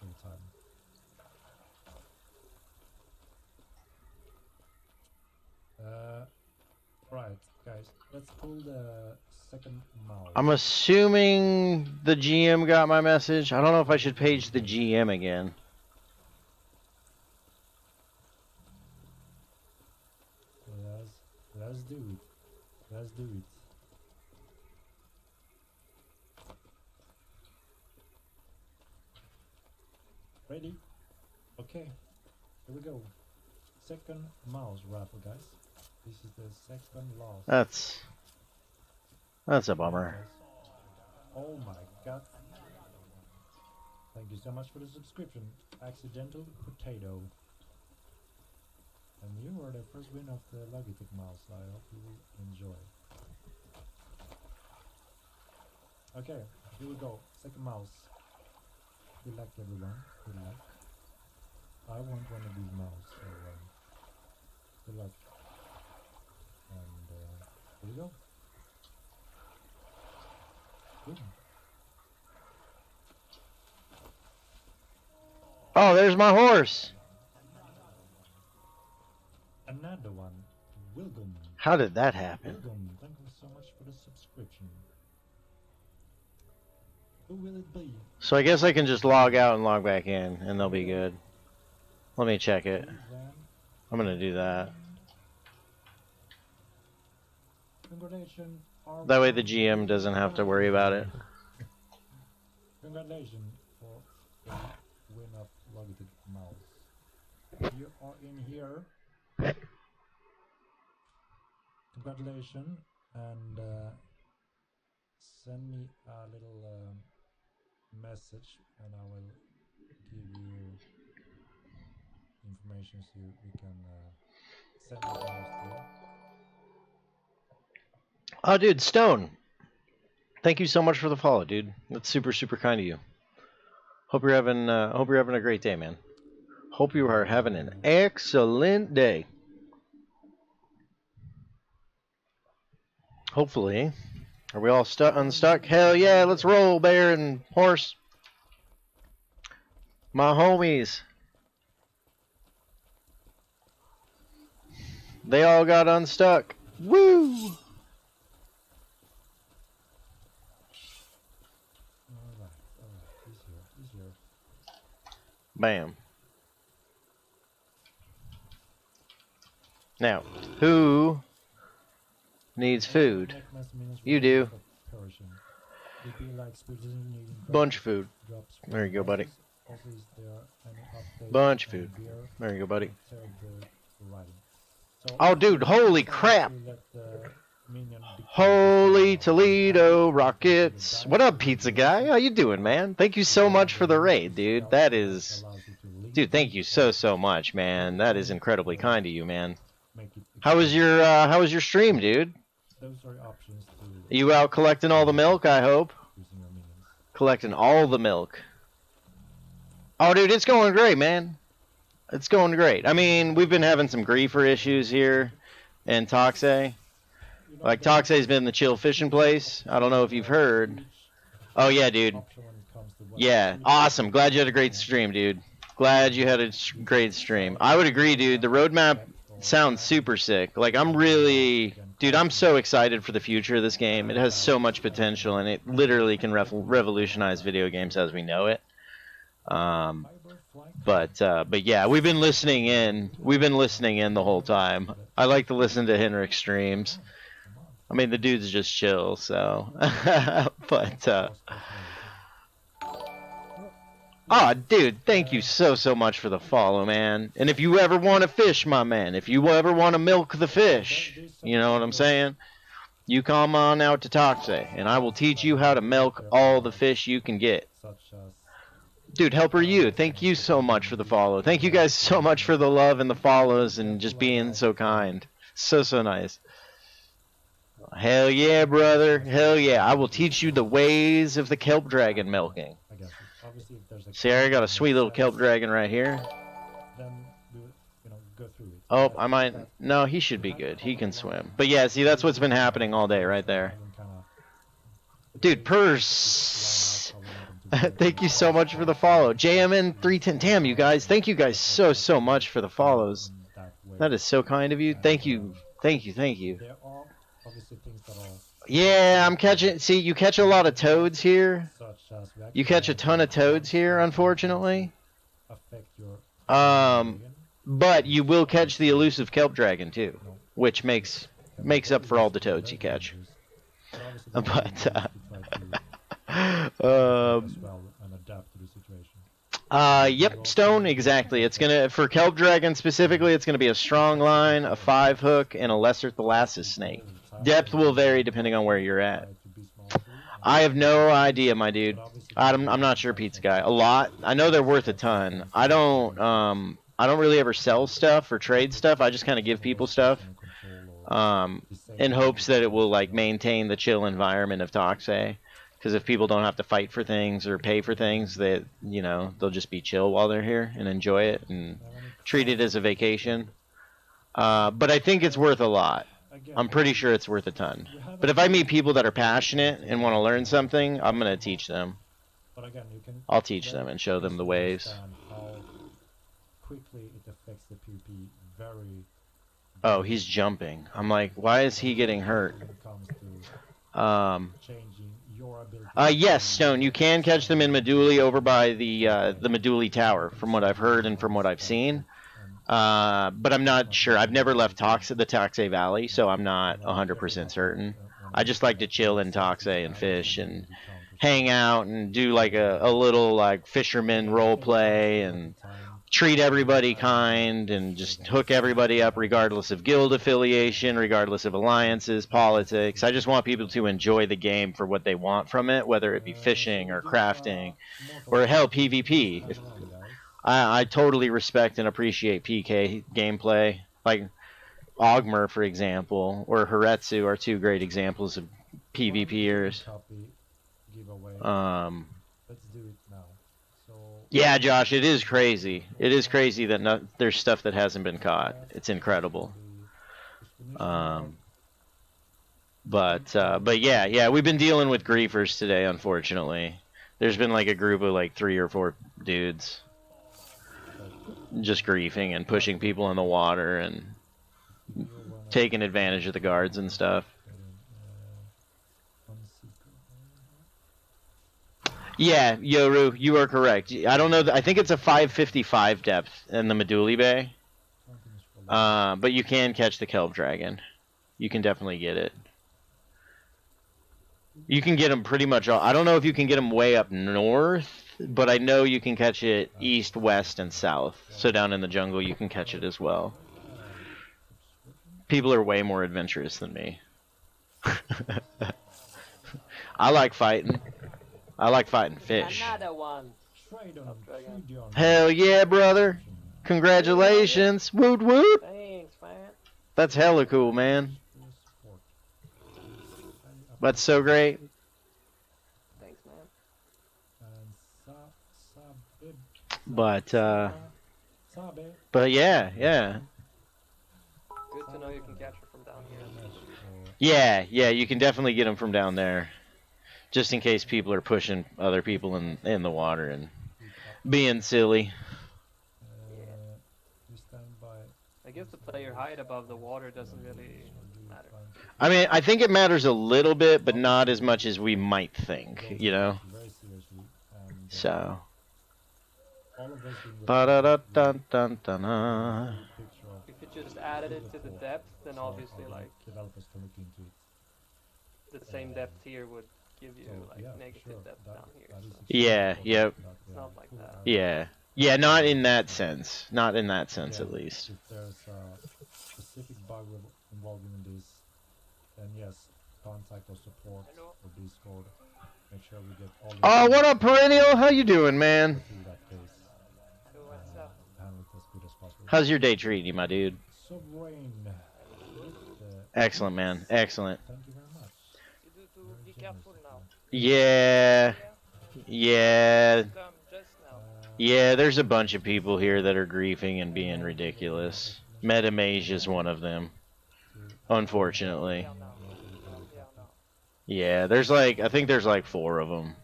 all the time. Right, guys, let's pull the second mouse. I'm assuming the GM got my message. I don't know if I should page the GM again. Let's do it. Let's do it. Ready? Okay, here we go. Second mouse raffle, guys. This is the second last. That's a bummer. Oh my god. Thank you so much for the subscription, Accidental Potato. And you were the first winner of the Logitech mouse. I hope you will enjoy. Okay, here we go. Second mouse. Good luck, everyone. Good luck. I want one of these mouse, so good luck. And here we go. Good. Oh, there's my horse. Another one. Wilgum. How did that happen? Wilgum, thank you so much for the subscription. Who will it be? So I guess I can just log out and log back in, and they'll be good. Let me check it. I'm gonna do that. Congratulations. That way the GM doesn't have to worry about it. Congratulations for the win of Logitech mouse. You are in here. Congratulations, and send me a little message, and I will give you information so we can send the mouse to you. Oh, dude, Stone. Thank you so much for the follow, dude. That's super, super kind of you. Hope you're having a great day, man. Hope you are having an excellent day. Hopefully. Are we all unstuck? Hell yeah, let's roll, bear and horse. My homies. They all got unstuck. Woo! Alright, he's here. Bam. Now, who needs food? You do. Bunch of food. There you go, buddy. Bunch of food. There you go, buddy. Oh, dude, holy crap. Holy Toledo Rockets. What up, pizza guy? How you doing, man? Thank you so much for the raid, dude. That is... Dude, thank you so much, man. That is incredibly kind of you, man. How was your stream, dude? You out collecting all the milk, I hope? Collecting all the milk. Oh, dude, it's going great, man. It's going great. I mean, we've been having some griefer issues here in Toxey. Like, Toxey's been the chill fishing place. I don't know if you've heard. Oh, yeah, dude. Yeah, awesome. Glad you had a great stream, dude. Glad you had a great stream. I would agree, dude. The roadmap sounds super sick. Like, I'm really... Dude, I'm so excited for the future of this game. It has so much potential, and it literally can revolutionize video games as we know it. But yeah, we've been listening in. We've been listening in the whole time. I like to listen to Henrik streams. I mean, the dude's just chill, so. But, oh, dude, thank you so much for the follow, man. And if you ever want to fish, my man, if you ever want to milk the fish, you know what I'm saying? You come on out to Toxey, and I will teach you how to milk all the fish you can get. Dude, Helper you, thank you so much for the follow. Thank you guys so much for the love and the follows and just being so kind. So nice. Hell yeah, brother. Hell yeah. I will teach you the ways of the kelp dragon milking. See, I got a sweet little kelp dragon right here. Oh, I might... No, he should be good. He can swim. But yeah, see, that's what's been happening all day right there. Dude, purse. Thank you so much for the follow. JMN310. Damn, you guys. Thank you guys so much for the follows. That is so kind of you. Thank you. Thank you. Yeah, I'm catching... See, you catch a lot of toads here. You catch a ton of toads here, unfortunately. But you will catch the elusive kelp dragon, too. Which makes up for all the toads you catch. But, yep, stone, exactly. It's gonna, for kelp dragon specifically, it's gonna be a strong line, a 5-hook, and a lesser thalassus snake. Depth will vary depending on where you're at. I have no idea, my dude. I'm not sure, pizza guy. A lot. I know they're worth a ton. I don't really ever sell stuff or trade stuff. I just kind of give people stuff, in hopes that it will like maintain the chill environment of Toxey. Because if people don't have to fight for things or pay for things, that they'll just be chill while they're here and enjoy it and treat it as a vacation. But I think it's worth a lot. I'm pretty sure it's worth a ton. But if I meet people that are passionate and want to learn something, I'm going to teach them. I'll teach them and show them the ways. Oh, he's jumping. I'm like, why is he getting hurt? Yes, Stone. You can catch them in Meduli over by the Meduli Tower, from what I've heard and from what I've seen. But I'm not sure. I've never left the Toxay Valley, so I'm not 100% certain. I just like to chill in Toxay and fish and hang out and do like a little like fisherman role play and treat everybody kind and just hook everybody up regardless of guild affiliation, regardless of alliances, politics. I just want people to enjoy the game for what they want from it, whether it be fishing or crafting or hell PvP. I totally respect and appreciate PK gameplay. Like Ogmer, for example, or Haretsu are two great examples of PvPers. Let's do it now. So Yeah, Josh, it is crazy. It is crazy that there's stuff that hasn't been caught. It's incredible. But yeah, we've been dealing with griefers today, unfortunately. There's been like a group of like 3 or 4 dudes just griefing and pushing people in the water and taking advantage of the guards and stuff. Yeah, Yoru, you are correct. I don't know. I think it's a 555 depth in the Meduli Bay. But you can catch the Kelp Dragon. You can definitely get it. You can get them pretty much all. I don't know if you can get them way up north, but I know you can catch it east, west, and south. So down in the jungle, you can catch it as well. People are way more adventurous than me. I like fighting. I like fighting fish. Another one. Hell yeah, brother. Congratulations. Woot woot. Thanks, man. That's hella cool, man. That's so great. Thanks, man. But yeah. Good to know you can catch her from down here. Yeah, you can definitely get them from down there. Just in case people are pushing other people in the water and being silly. I guess the player height above the water doesn't really matter. I mean, I think it matters a little bit, but not as much as we might think, you know? So. Ba-da-da-dun-dun-dun-dun. If you just added it to the depth, then obviously like the same depth here would give you like negative depth down here. So. Yeah, yep. It's not like that. Yeah, not in that sense. Not in that sense, at least. If there's a specific bug involving this, then yes, contact or support or Discord. Make sure we get all. Oh, what up, Perennial? How you doing, man? How's your day treating you, my dude? Excellent, man. Excellent. Thank you very much. Be careful now. Yeah. Yeah, there's a bunch of people here that are griefing and being ridiculous. Metamage is one of them. Unfortunately. Yeah, there's like, I think there's like 4 of them.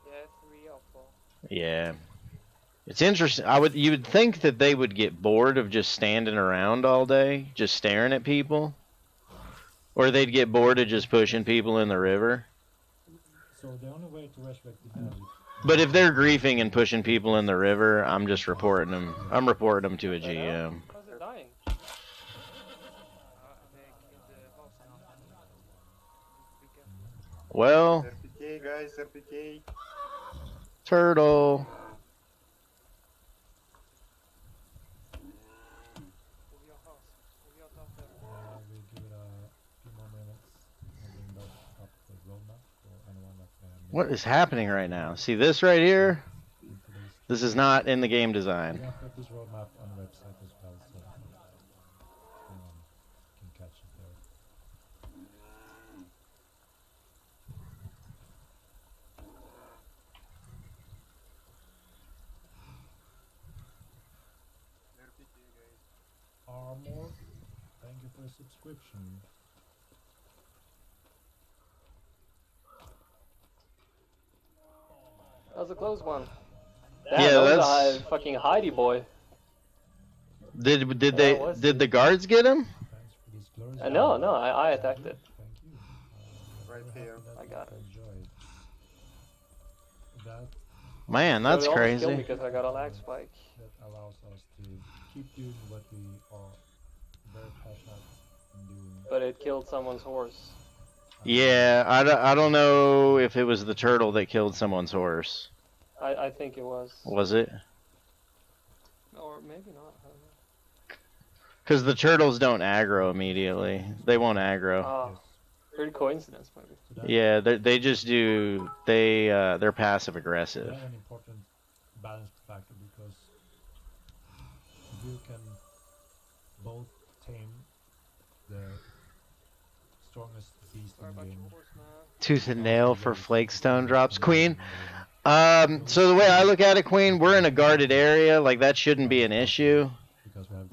Yeah, 3 or 4. Yeah. It's interesting. You would think that they would get bored of just standing around all day, just staring at people. Or they'd get bored of just pushing people in the river. So the only way to respect the magic. But if they're griefing and pushing people in the river, I'm just reporting them. I'm reporting them to a GM. How's it dying? Well, RPK, guys, RPK. Turtle. We give it a few more minutes and bring back up the roadmap for anyone that What is happening right now? See this right here? This is not in the game design. We're gonna put this roadmap on the website as well, so anyone can catch it there. Armor, thank you for the subscription. That was a close one. Yeah, Damn, that was that's- a fucking Heidi boy. Did Yeah, the guards get him? No, I attacked it. Right here. I got it. that Man, So that's it almost killed me crazy. because I got a lag spike. that allows us to keep doing what we are very passionate in doing. But it killed someone's horse. Yeah, I don't know if it was the turtle that killed someone's horse. I think it was. Was it? Or maybe not. I don't know. Because the turtles don't aggro immediately. They won't aggro. Ah, weird coincidence, maybe. Yeah, they just do. They're passive aggressive. That's an important balance factor because you can both tame the strongest beast in the game. Tooth and nail for flakestone drops, Queen. So the way I look at it, Queen, we're in a guarded area. Like that shouldn't be an issue.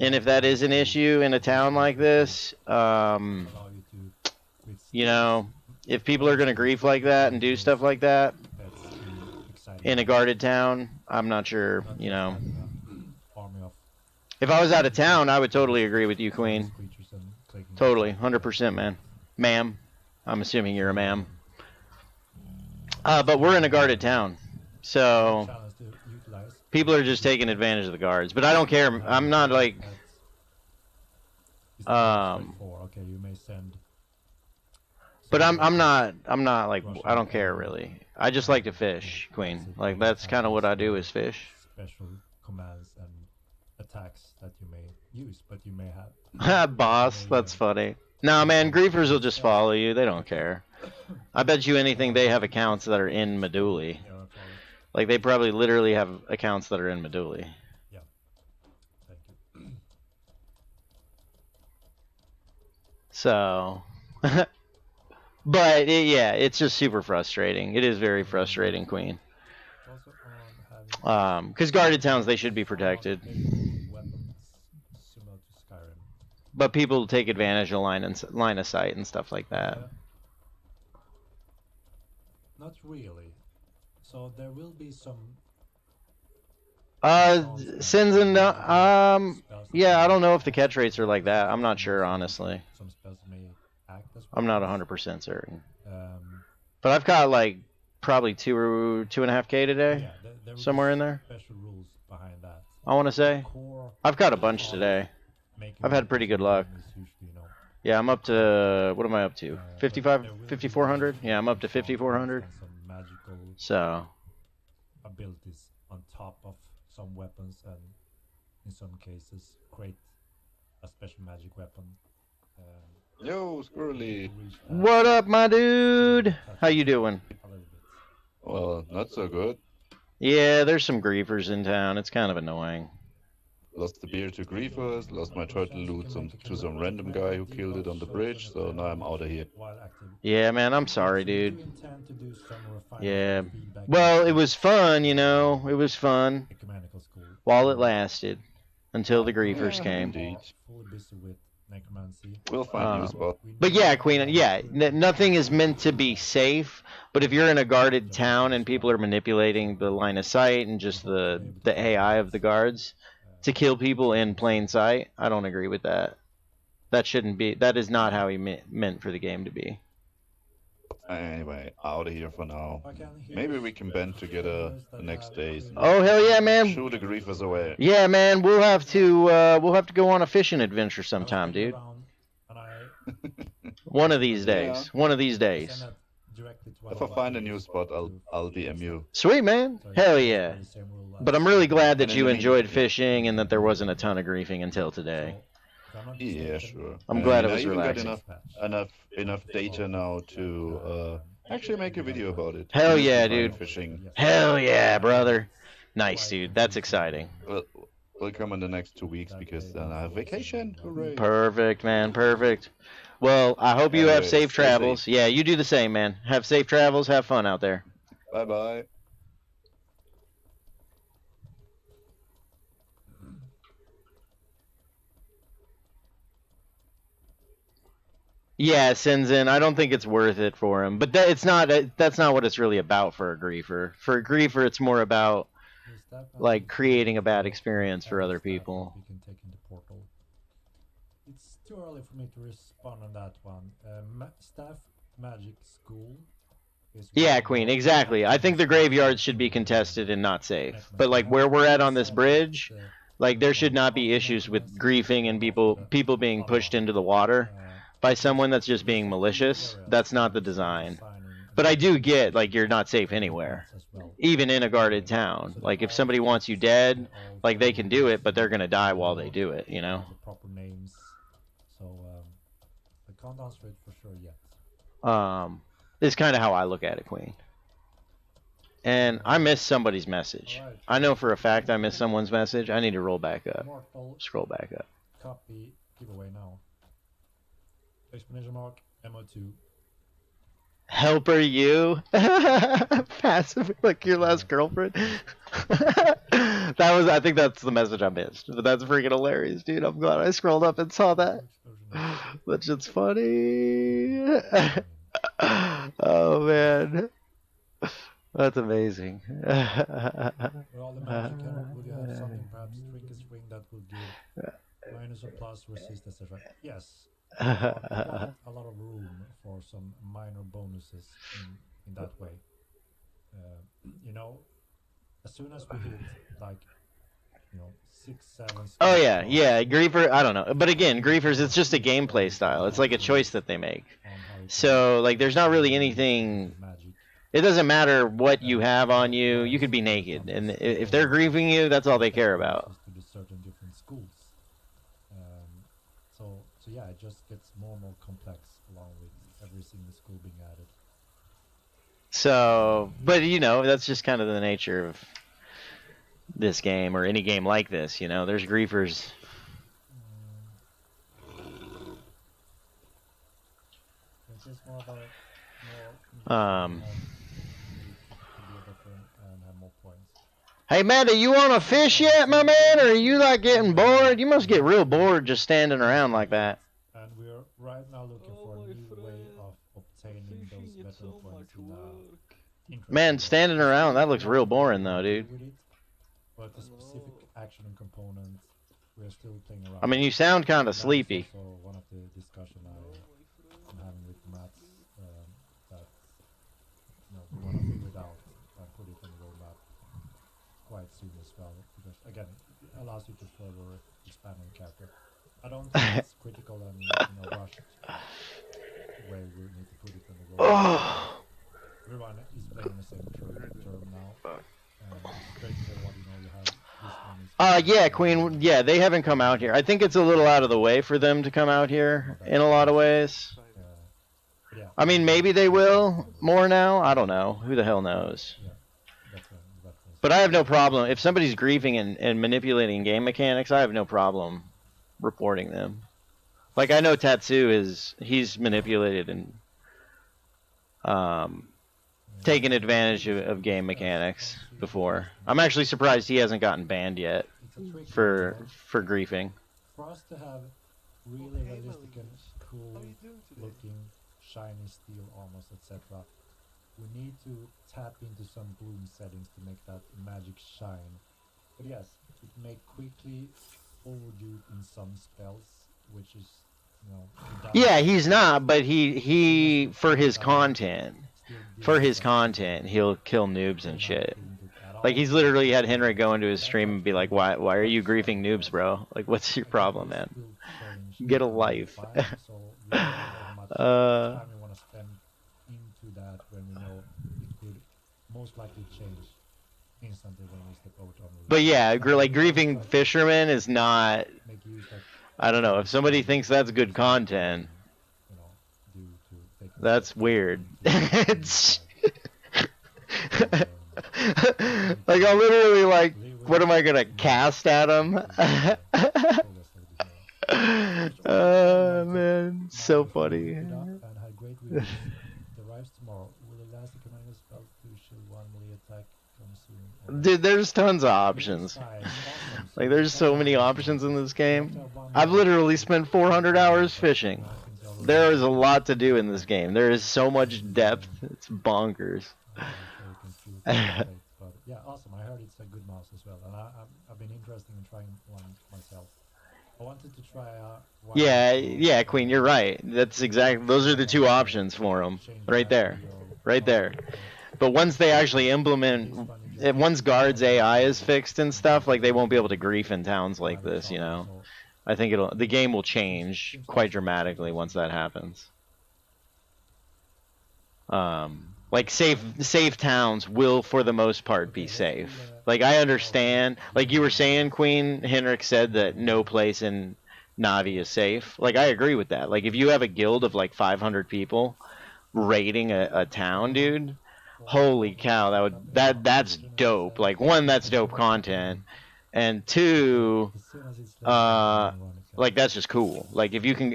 And if that is an issue in a town like this, you know, if people are gonna grief like that and do stuff like that in a guarded town, I'm not sure. You know, if I was out of town, I would totally agree with you, Queen. Totally, 100%, man. Ma'am, I'm assuming you're a ma'am. But we're in a guarded town, so people are just taking advantage of the guards. But I don't care. I'm not like. Okay, you may send. But I'm not like I don't care really. I just like to fish, Queen. Like that's kind of what I do is fish. Special commands and attacks that you may use, but you may have. Boss, that's funny. No, man, griefers will just follow you. They don't care. I bet you anything they have accounts that are in Meduli. Like they probably literally have accounts that are in Meduli. Yeah. Thank you. So, but yeah, it's just super frustrating. It is very frustrating, Queen. Because guarded towns, they should be protected. But people take advantage of line of sight and stuff like that. Not really. So there will be some. Sins and yeah, I don't know if the catch rates are like that. I'm not sure, honestly. Some spells may act as I'm not 100% certain. Um, But I've got like probably 2.5K today, yeah, there somewhere in there. Special rules behind that. I want to say Core I've got a bunch today. I've had pretty good luck. Yeah, I'm up to, what am I up to? 5,400? Yeah, I'm up to 5,400. some magical So, abilities on top of some weapons, and in some cases create a special magic weapon. Yo, Squirrely. what up, my dude? How you doing? Well, not so good. Yeah, there's some griefers in town. It's kind of annoying. Lost the beer to griefers, lost my turtle loot to some random guy who killed it on the bridge, so now I'm out of here. Yeah, man, I'm sorry, dude. Yeah. Well, it was fun, you know. It was fun while it lasted until the griefers came. Indeed. Fully busy with necromancy. We'll find you a spot. But yeah, Queen, yeah, nothing is meant to be safe. But if you're in a guarded town and people are manipulating the line of sight and just the AI of the guards to kill people in plain sight, I don't agree with that. That shouldn't be. That is not how he meant for the game to be. Anyway, out of here for now. Maybe we can band together the next days. Oh hell yeah, man! Shoot the griefers away. Yeah, man, we'll have to go on a fishing adventure sometime, dude. One of these days. Yeah. One of these days. If I find a new spot, I'll DM you. Sweet, man. Hell yeah. But I'm really glad that And in you the enjoyed fishing and that there wasn't a ton of griefing until today. Yeah, sure. I'm glad it I was even relaxing. got enough data now to actually make a video about it. Hell yeah, Fine dude. Fishing. Hell yeah, brother. Nice, dude. That's exciting. Will come in the next 2 weeks because then I have vacation. Hooray! Perfect, man. Perfect. Well, I hope you have Anyway, safe stay travels. safe. Yeah, you do the same, man. Have safe travels. Have fun out there. Bye bye. Yeah, Sinzin, I don't think it's worth it for him. But that's not what it's really about for a griefer. For a griefer, it's more about like creating a bad experience for other people. We can take in the portal. It's too early for me to respond on that one. Staff Magic School Yeah, Queen, exactly. I think the graveyards should be contested and not safe. But like where we're at on this bridge, like there should not be issues with griefing and people being pushed into the water by someone that's just being malicious. That's not the design. But I do get like you're not safe anywhere, even in a guarded town. Like if somebody wants you dead, like they can do it, but they're gonna die while they do it. You know. The proper names. So the countdown's rate for sure yet. Is kind of how I look at it, Queen. And I missed somebody's message. I know for a fact I missed someone's message. I need to roll back up. Scroll back up. Copy giveaway now. Explanation mark MO2. Helper you? Passive like your last girlfriend? I think that's the message I missed. But that's freaking hilarious, dude. I'm glad I scrolled up and saw that. That's just funny. Oh man. That's amazing. With all the magic, would you have something, perhaps drink a swing that will give minus or plus resist, etc.? Yes. A lot of room for some minor bonuses in that way. You know, as soon as we hit like, 6, 7. Oh yeah, Griefer. I don't know, but again, Griefers. It's just a gameplay style. It's like a choice that they make. So like, there's not really anything. It doesn't matter what you have on you. You could be naked, and if they're griefing you, that's all they care about. To certain different schools. So yeah, it just gets more and more complex along with every single school being added. So, but that's just kind of the nature of this game or any game like this. There's griefers. It's just more about Hey, Matt, are you on a fish yet, my man? Or are you like getting bored? You must get real bored just standing around like that. And we're right now looking for a new way of obtaining those veteran points in Man, standing around, that looks real boring though, dude. But the specific action and component, we're still playing around. I mean, you sound kind of sleepy. That's also one of the discussion I'm having with Matt, that we want to figure it out and put it on the roadmap quite soon as well, because again, it allows you to further expand on the character. I don't think it's critical and rushed way we need to put it on the roadmap. Everyone is playing the same term now. It's great to what you have. This one is Yeah, Queen. Yeah, they haven't come out here. I think it's a little out of the way for them to come out here in a lot of ways. I mean, maybe they will more now. I don't know. Who the hell knows? But I have no problem. If somebody's griefing and manipulating game mechanics, I have no problem reporting them. Like, I know Tatsu he's manipulated and taken advantage of game mechanics before. I'm actually surprised he hasn't gotten banned yet for griefing. For us to have really realistic and cool looking shiny steel almost, etc., we need to tap into some bloom settings to make that magic shine. But yes, it may quickly overdo in some spells, which is, Yeah, he's not, but he for his content, he'll kill noobs and shit. Like, he's literally had Henry go into his stream and be like, why are you griefing noobs, bro? Like, what's your problem, man? Get a life. That when we know it could most likely change instantly when we step over to But yeah, like griefing fishermen is not. I don't know, if somebody thinks that's good content, that's weird. It's like, I'll literally, like, what am I gonna cast at him? Man, so funny. Tomorrow. Will the last commanding spell to shield one melee attack come soon? Dude, there's tons of options. Like, there's so many options in this game. I've literally spent 400 hours fishing. There is a lot to do in this game. There is so much depth. It's bonkers. But yeah, awesome. I heard it's a good mouse as well, and I've been interested in trying one myself. I wanted to try yeah, Queen, you're right. That's exactly. Those are the two options for him, right there. right there. But once they actually implement, once guards AI is fixed and stuff, like they won't be able to grief in towns like this, you know. I think the game will change quite dramatically once that happens. Like safe towns will for the most part be safe. Like I understand, like you were saying, Queen Henrik said that no place in Navi is safe. Like I agree with that. Like if you have a guild of like 500 people raiding a town, dude, holy cow, that's dope. Like one, that's dope content, and two, like that's just cool. Like if you can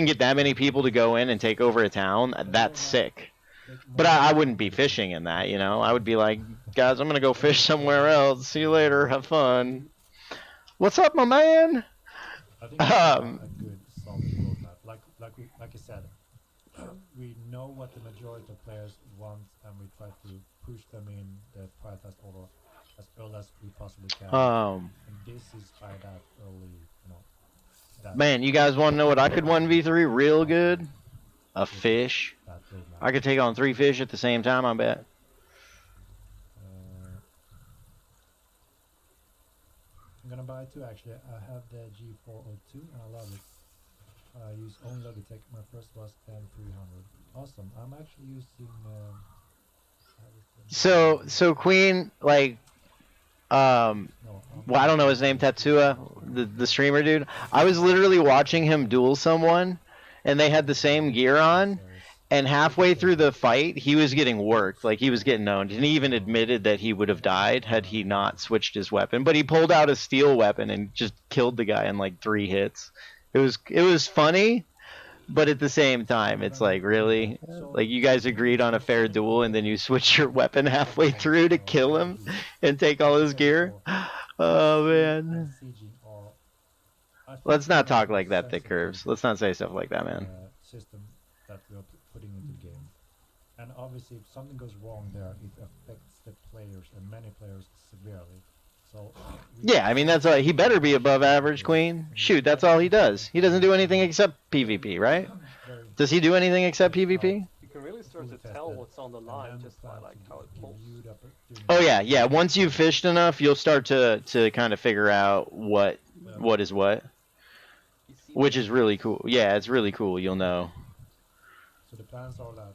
get that many people to go in and take over a town, that's sick. But I wouldn't be fishing in that, you know. I would be like, guys, I'm gonna go fish somewhere else. See you later. Have fun. What's up, my man? I think it's a good solid roadmap. Like I said, we know what the majority of players want, and we try to push them in the prioritized order as early as we possibly can. And this is by that early, you know. That Man, you guys want to know what I could 1v3 real good? A fish. I could take on 3 fish at the same time, I bet. I'm gonna buy 2 actually. I have the G402 and I love it. I use only Logitech. My first was M300. Awesome. I'm actually using. So Queen, like, well, I don't know his name, Tatsuya, the streamer dude. I was literally watching him duel someone, and they had the same gear on. And halfway through the fight, he was getting worked. Like, he was getting owned. And he even admitted that he would have died had he not switched his weapon. But he pulled out a steel weapon and just killed the guy in, like, 3 hits. It was funny, but at the same time, it's like, really? Like, you guys agreed on a fair duel, and then you switch your weapon halfway through to kill him and take all his gear? Oh, man. Let's not talk like that, Thick Curves. Let's not say stuff like that, man. System that we are putting into the game. And obviously, if something goes wrong there, it affects the players and many players severely. So yeah, I mean that's he better be above average, Queen. Shoot, that's all he does. He doesn't do anything except PvP, right? Does he do anything except PvP? You can really start to tell what's on the line just by like how it pulls. Oh yeah. Once you've fished enough, you'll start to kind of figure out what is what, which is really cool. Yeah, it's really cool. You'll know. So the plans are that.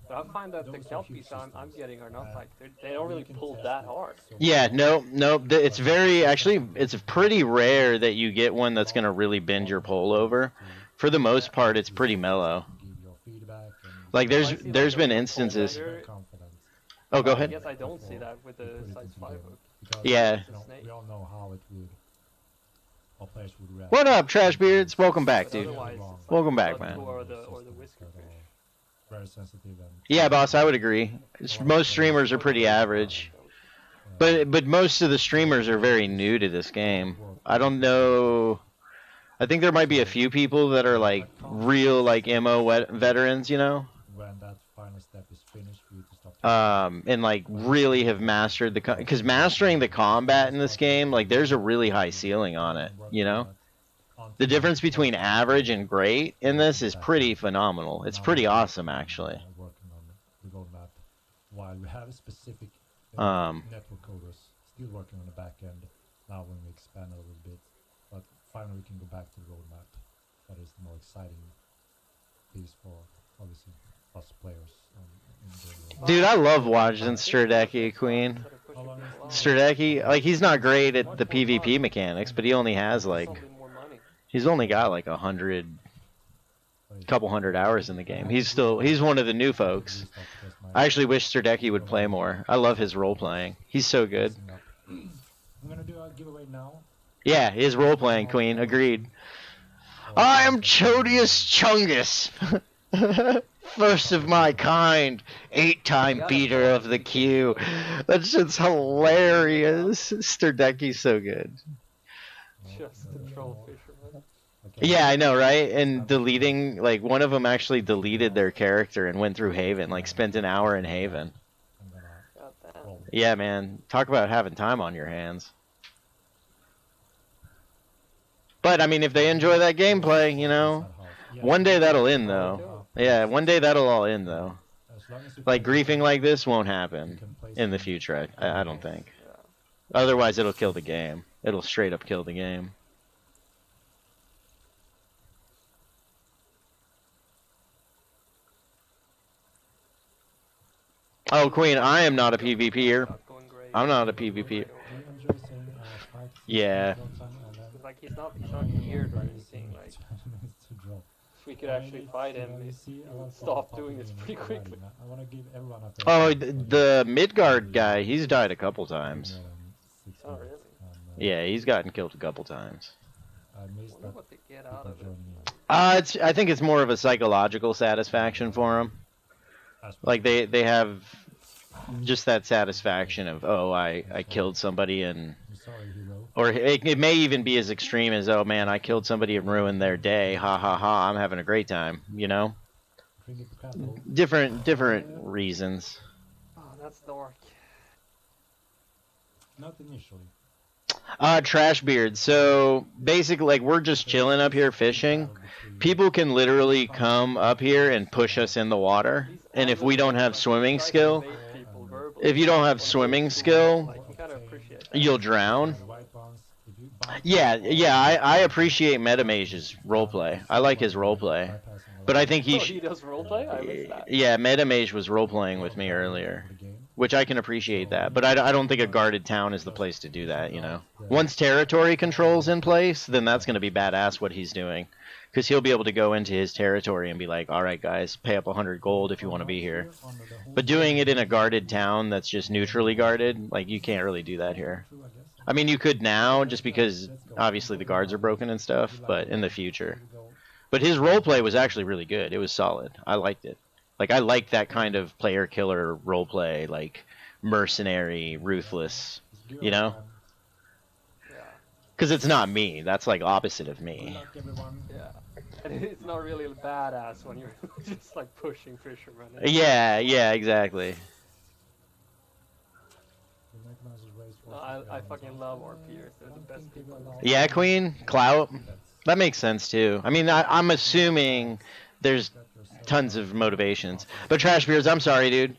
But I find that the kelpies I'm getting are not like they don't really pull that hard. Yeah, no. It's it's pretty rare that you get one that's gonna really bend your pole over. For the most part, it's pretty mellow. Like there's been instances. Oh, go ahead. I guess I don't see that with the size 5 hook. Yeah. We all know how it would. All players would react. What up, Trash Beards? Welcome back, dude. Welcome back, man. Or the whisker fish. Very sensitive and yeah, boss, I would agree. Most streamers are pretty average. But most of the streamers are very new to this game. I don't know. I think there might be a few people that are like real like MO veterans, you know. When that final step is finished, for you to stop. And like really have mastered because mastering the combat in this game, like there's a really high ceiling on it, you know. The difference between average and great in this is pretty phenomenal. It's pretty awesome, actually. Working on the roadmap, while we have a specific network coders still working on the back end. Now, when we expand a little bit, but finally we can go back to the roadmap. That is the more exciting piece for obviously us players. Dude, I love watching Stradeki, Queen. Stradeki, like he's not great at the PvP mechanics, but he only has like. He's only got like couple hundred hours in the game. He's one of the new folks. I actually wish Stradeki would play more. I love his role playing. He's so good. I'm gonna do a giveaway now. Yeah, his role playing, Queen. Agreed. I am Chodius Chungus. First of my kind, 8-time beater of the queue. That's just hilarious. Stardeki's so good. Just the troll fisherman. Yeah, I know, right? And deleting, like, one of them actually deleted their character and went through Haven, like, spent an hour in Haven. Yeah, man. Talk about having time on your hands. But, I mean, if they enjoy that gameplay, you know, one day that'll end, though. Yeah, one day that'll all end, though. Like griefing like this won't happen in the future. I don't think. Otherwise, it'll kill the game. It'll straight up kill the game. Oh, Queen, I am not a PvPer. I'm not a PvPer. Yeah. Like he's not geared or anything. Like if we could actually fight him, he would stop doing this pretty quickly. Oh, the Midgard guy, he's died a couple times. Oh really? Yeah, he's gotten killed a couple times. I wonder what they get out of it. I think it's more of a psychological satisfaction for them. Like they have just that satisfaction of, oh, I killed somebody, and or it may even be as extreme as, oh man, I killed somebody and ruined their day, ha ha ha, I'm having a great time, you know. Different reasons. Oh, that's dark. Not initially. Trashbeard. So basically, like, we're just chilling up here fishing. People can literally come up here and push us in the water, and if we don't have swimming skill, you'll drown. Yeah, I appreciate Metamage's roleplay. I like his roleplay, but I think he does roleplay? I missed that. Yeah, Metamage was roleplaying with me earlier, which I can appreciate that, but I don't think a guarded town is the place to do that, you know. Once territory control's in place, then that's going to be badass what he's doing, because he'll be able to go into his territory and be like, all right, guys, pay up 100 gold if you want to be here. But doing it in a guarded town that's just neutrally guarded, like, you can't really do that here. I mean, you could now, just because obviously the guards are broken and stuff, but in the future. But his roleplay was actually really good. It was solid. I liked it. Like, I like that kind of player-killer roleplay, like, mercenary, ruthless, you know? Because it's not me. That's, like, opposite of me. Yeah. And it's not really badass when you're just, like, pushing fishermen. Yeah, exactly. I fucking love RPers. They're the best people. Yeah, Queen, clout. That makes sense too. I mean, I'm assuming there's tons of motivations. But Trashbeards, I'm sorry, dude.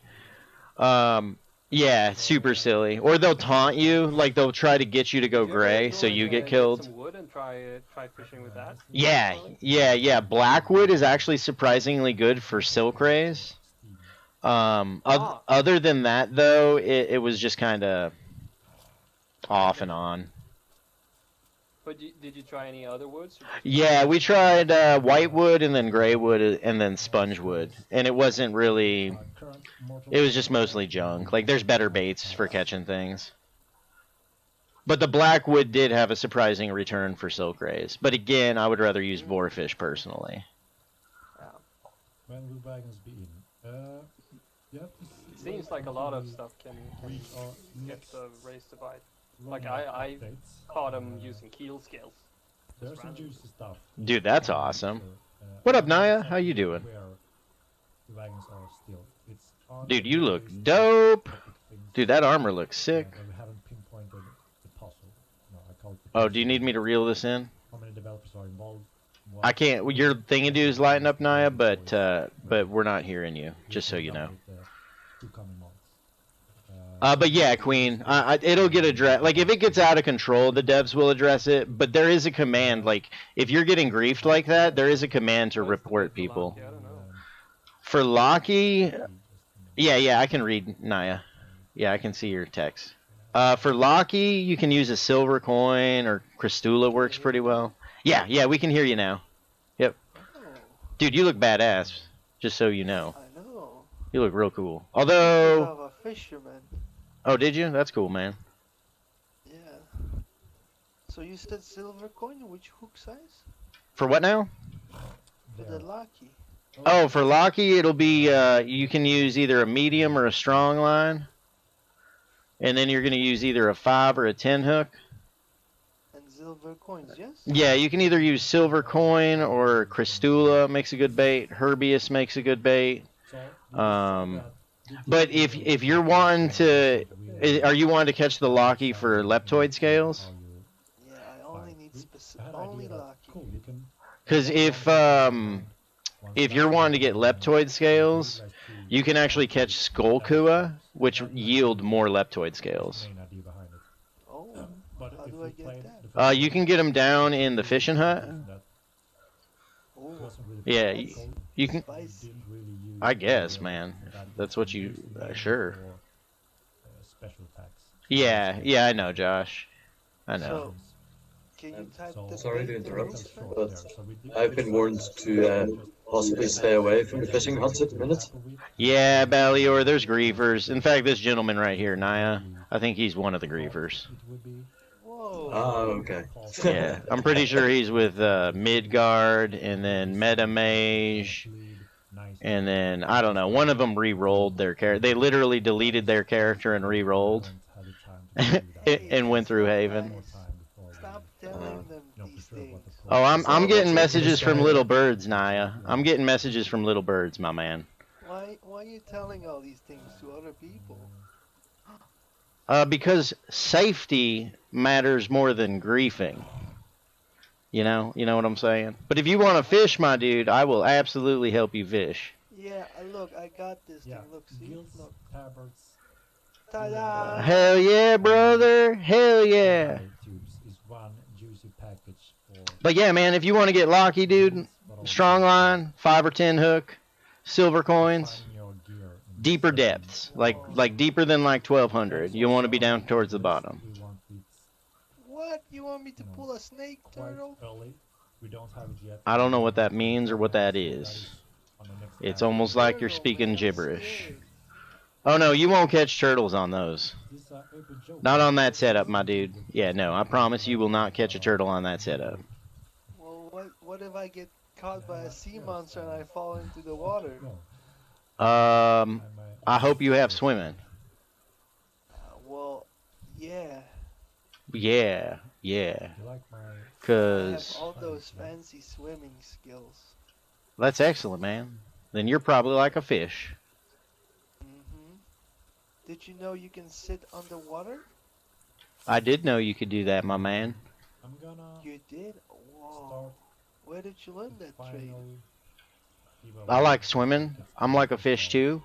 Yeah, super silly. Or they'll taunt you, like they'll try to get you to go gray so you get killed. Some wood and try fishing with that. Yeah. Blackwood is actually surprisingly good for silk rays. Other than that, though, it was just kind of off and on. But did you try any other woods? Yeah, we tried whitewood and then graywood and then spongewood, and it wasn't really. It was just mostly junk. Like, there's better baits for catching things. But the blackwood did have a surprising return for silk rays. But again, I would rather use boarfish personally. When will dragons be in? It seems like a lot of stuff can get the rays to bite. Like, I caught them using keel scales. There's some juicy stuff. Dude, that's awesome. What up, Naya? How you doing? Dude, you look dope. Dude, that armor looks sick. Oh, do you need me to reel this in? How many developers are involved? I can't. Well, your thingadoos lighting up, Naya, but we're not hearing you. Just so you know. But yeah, Queen, it'll get addressed. Like, if it gets out of control, the devs will address it. But there is a command. Like, if you're getting griefed like that, there is a command to report people. For Locky, yeah, I can read, Naya. Yeah, I can see your text. For Locky, you can use a silver coin, or Crystula works pretty well. Yeah, we can hear you now. Yep. Dude, you look badass, just so you know. I know. You look real cool. Although... I'm a fisherman. Oh, did you? That's cool, man. Yeah. So you said silver coin, which hook size? For what now? For the Locky. Oh, for Locky, it'll be, you can use either a medium or a strong line. And then you're going to use either a 5 or a 10 hook. And silver coins, yes? Yeah, you can either use silver coin or Crystula makes a good bait. Herbius makes a good bait. But if you're wanting to, are you wanting to catch the Locky for leptoid scales? Yeah, I only need only Locky. Because if you're wanting to get leptoid scales, You can actually catch skullkua, which yield more leptoid scales. Main idea behind it. Oh, But how if do we I get played that? the first You game, can get them down in the fishing hut. that Oh, wasn't really Yeah, that's you can. spicy. didn't really use I guess, the, man. that That's we what you. used it mainly Sure. for special attacks. Yeah, yeah, I know, Josh. I know. So, can you type So the Sorry bait to the interrupt, rules, man? but So we I've been warned to possibly stay away from the fishing huts at the minute. Yeah, Balior, there's griefers. In fact, this gentleman right here, Naya, I think he's one of the griefers. it would be Whoa. Ah, okay. Yeah, I'm pretty sure he's with Midgard and then Meta Mage. And then, I don't know, one of them re-rolled their character. They literally deleted their character and re-rolled. And went through Haven. Stop telling them these things. Oh, I'm getting messages from little birds, Naya. I'm getting messages from little birds, my man. Why are you telling all these things to other people? Because safety matters more than griefing. You know what I'm saying? But if you want to fish, my dude, I will absolutely help you fish. Yeah, look, I got this thing. Look, see? Look. tabards. Ta-da! Hell yeah, brother. Hell yeah. Tubes is one juicy package for But yeah, man, if you want to get locky, dude, strong line, 5 or 10 hook, silver coins, finding your gear. deeper depths, like deeper than like 1200. You want to be down towards the bottom. We want it What? You want me to pull a snake quite turtle? early. We don't have it yet. I don't know what that means or what that is. On the next It's batch. almost like you're Turtle, speaking man, gibberish. scared. Oh no, you won't catch turtles on those. This is an open joke. Not on that setup, my dude. Yeah, no, I promise you will not catch a turtle on that setup. Well, what if I get caught by a sea monster and I fall into the water? I hope you have swimming. Well, yeah. Yeah. You like my I have 'Cause all those fancy swimming skills. that's excellent, man. Then you're probably like a fish. Did you know you can sit underwater? I did know you could do that, my man. I'm gonna You did? Whoa. start Where did you learn that trade? final I like swimming. I'm like a fish too,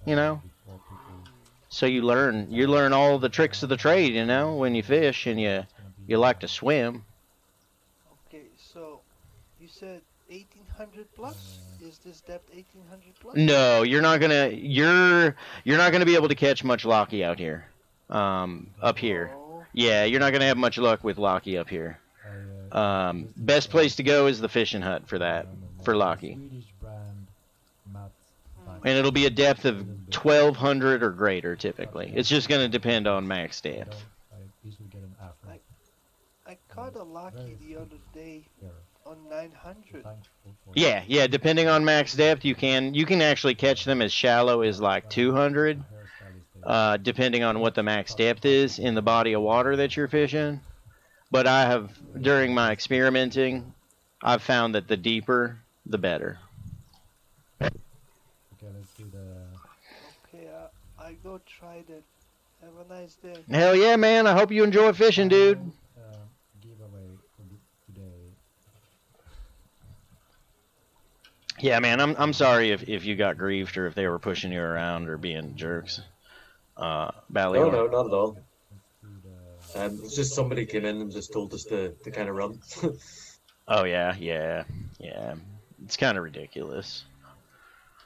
you know. before people So you learn all the tricks of the trade, you know, when you fish and you like to swim. Okay, so you said 1800 plus? Is this depth 1800 plus? No, you're not gonna be able to catch much locky out here. Up here. Oh, Yeah, you're not gonna have much luck with locky up here. Best place to go is the fishing hut for that, for locky. Swedish brand Matt And it'll be a depth of 1200 or greater typically. It's just gonna depend on max depth. I usually get an afro. I caught a lucky the other day on 900. Yeah, depending on max depth, you can actually catch them as shallow as like 200, depending on what the max depth is in the body of water that you're fishing. But during my experimenting, I've found that the deeper, the better. Okay, let's do the Okay, I go try that. Have a nice day. Hell yeah, man! I hope you enjoy fishing, dude. giveaway for today. Yeah, man. I'm sorry if you got griefed or if they were pushing you around or being jerks. Balior. No, not at all. It's just somebody came in and just told us to kind of run. Oh yeah. It's kind of ridiculous.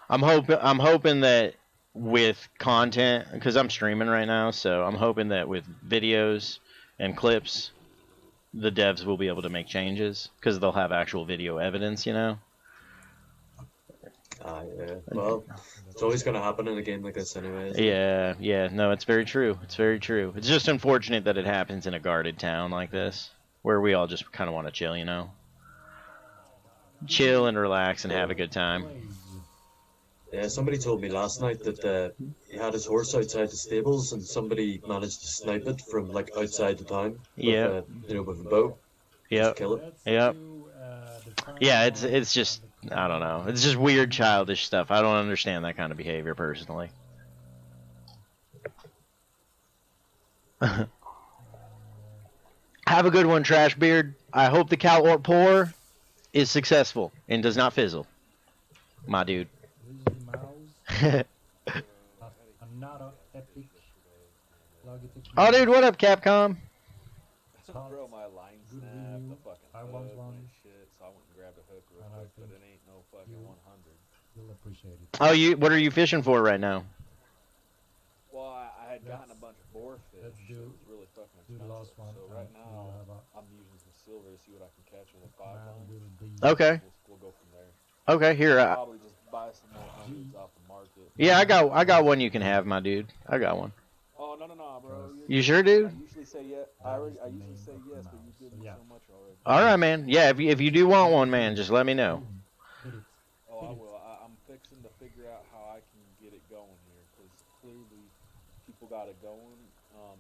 I'm hoping that with content, because I'm streaming right now, so I'm hoping that with videos and clips, the devs will be able to make changes because they'll have actual video evidence, you know. Yeah. Well, it's always going to happen in a game like this anyway. Isn't it? Yeah. No, it's very true. It's very true. It's just unfortunate that it happens in a guarded town like this, where we all just kind of want to chill, you know. Chill and relax and have a good time. Yeah, somebody told me last night that he had his horse outside the stables and somebody managed to snipe it from like outside the town. Yeah. With a bow. Yep. Kill it. Yep. Yeah, it's just, I don't know. It's just weird childish stuff. I don't understand that kind of behavior personally. Have a good one, Trashbeard. I hope the cow pour is successful and does not fizzle. My dude. Oh, dude, what up, Capcom? Bro, my line snapped, the fucking I hook, want one. my shit, so I went and grabbed a hook real quick, but it ain't no fucking 100. You'll appreciate it. Oh, what are you fishing for right now? Well, I had gotten a bunch of boarfish. It was really fucking expensive. So right now, I'm using some silver to see what I can catch with a 5 line. Okay. We'll go from there. Okay, here. I'll probably just buy some more hundreds off the market. Yeah, I got one you can have, my dude. I got one. Oh no, bro. You sure, dude? I usually say yes. I usually say yes, but you give me so much already. All right, man. Yeah, if you do want one, man, just let me know. Oh, I will. I'm fixing to figure out how I can get it going here, because clearly people got it going,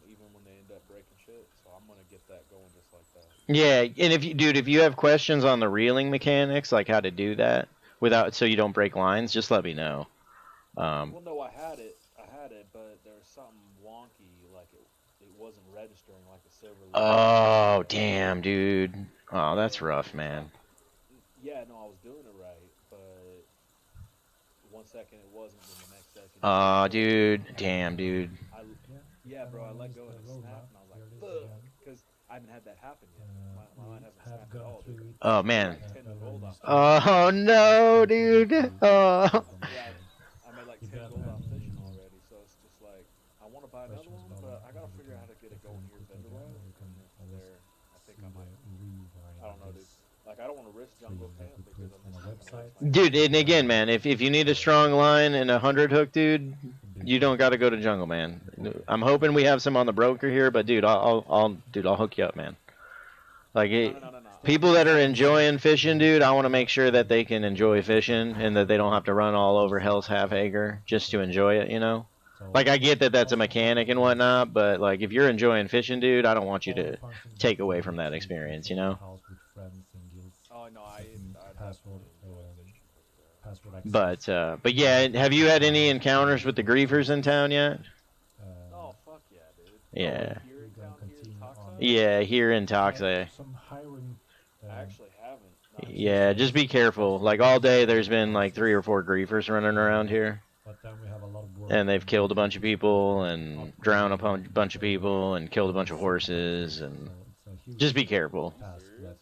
even when they end up breaking shit. So I'm gonna get that going just like that. Yeah, and if you have questions on the reeling mechanics, like how to do that without so you don't break lines, just let me know. Well, no, I had it, but there was something wonky, like it wasn't registering like the server. Oh, damn, dude. Oh, that's rough, man. Yeah, no, I was doing it right, but 1 second it wasn't, then the next second. Oh, dude. Damn, dude. Yeah, bro, I let go of the snap, and I was like, fuck, because I haven't had that happen yet. My line hasn't snapped at all, dude. Oh, man. Oh, no, dude. Oh. Yeah, I made like 10 gold off fishing already, so it's just like, I want to buy another one, but I gotta figure out how to get it going here vendor-wise, and then from there, I think I might, I don't know, dude. Like, I don't want to risk jungle camp, because I'm just not gonna risk my... Dude, and again, man, if you need a strong line and 100 hook, dude, you don't got to go to jungle, man. I'm hoping we have some on the broker here, but dude, I'll hook you up, man. Like people that are enjoying fishing, dude, I want to make sure that they can enjoy fishing and that they don't have to run all over Hell's Half Acre just to enjoy it, you know? Like, I get that that's a mechanic and whatnot, but like if you're enjoying fishing, dude, I don't want you to take away from that experience, you know? Oh no, I But yeah, have you had any encounters with the griefers in town yet? Oh fuck yeah, dude. Yeah. Oh, here in town, here in Toxa? Yeah, here in Toxa. I actually haven't. Yeah, just be careful. Like all day, there's been like 3 or 4 griefers running around here, and they've killed a bunch of people and drowned a bunch of people and killed a bunch of horses, and just be careful.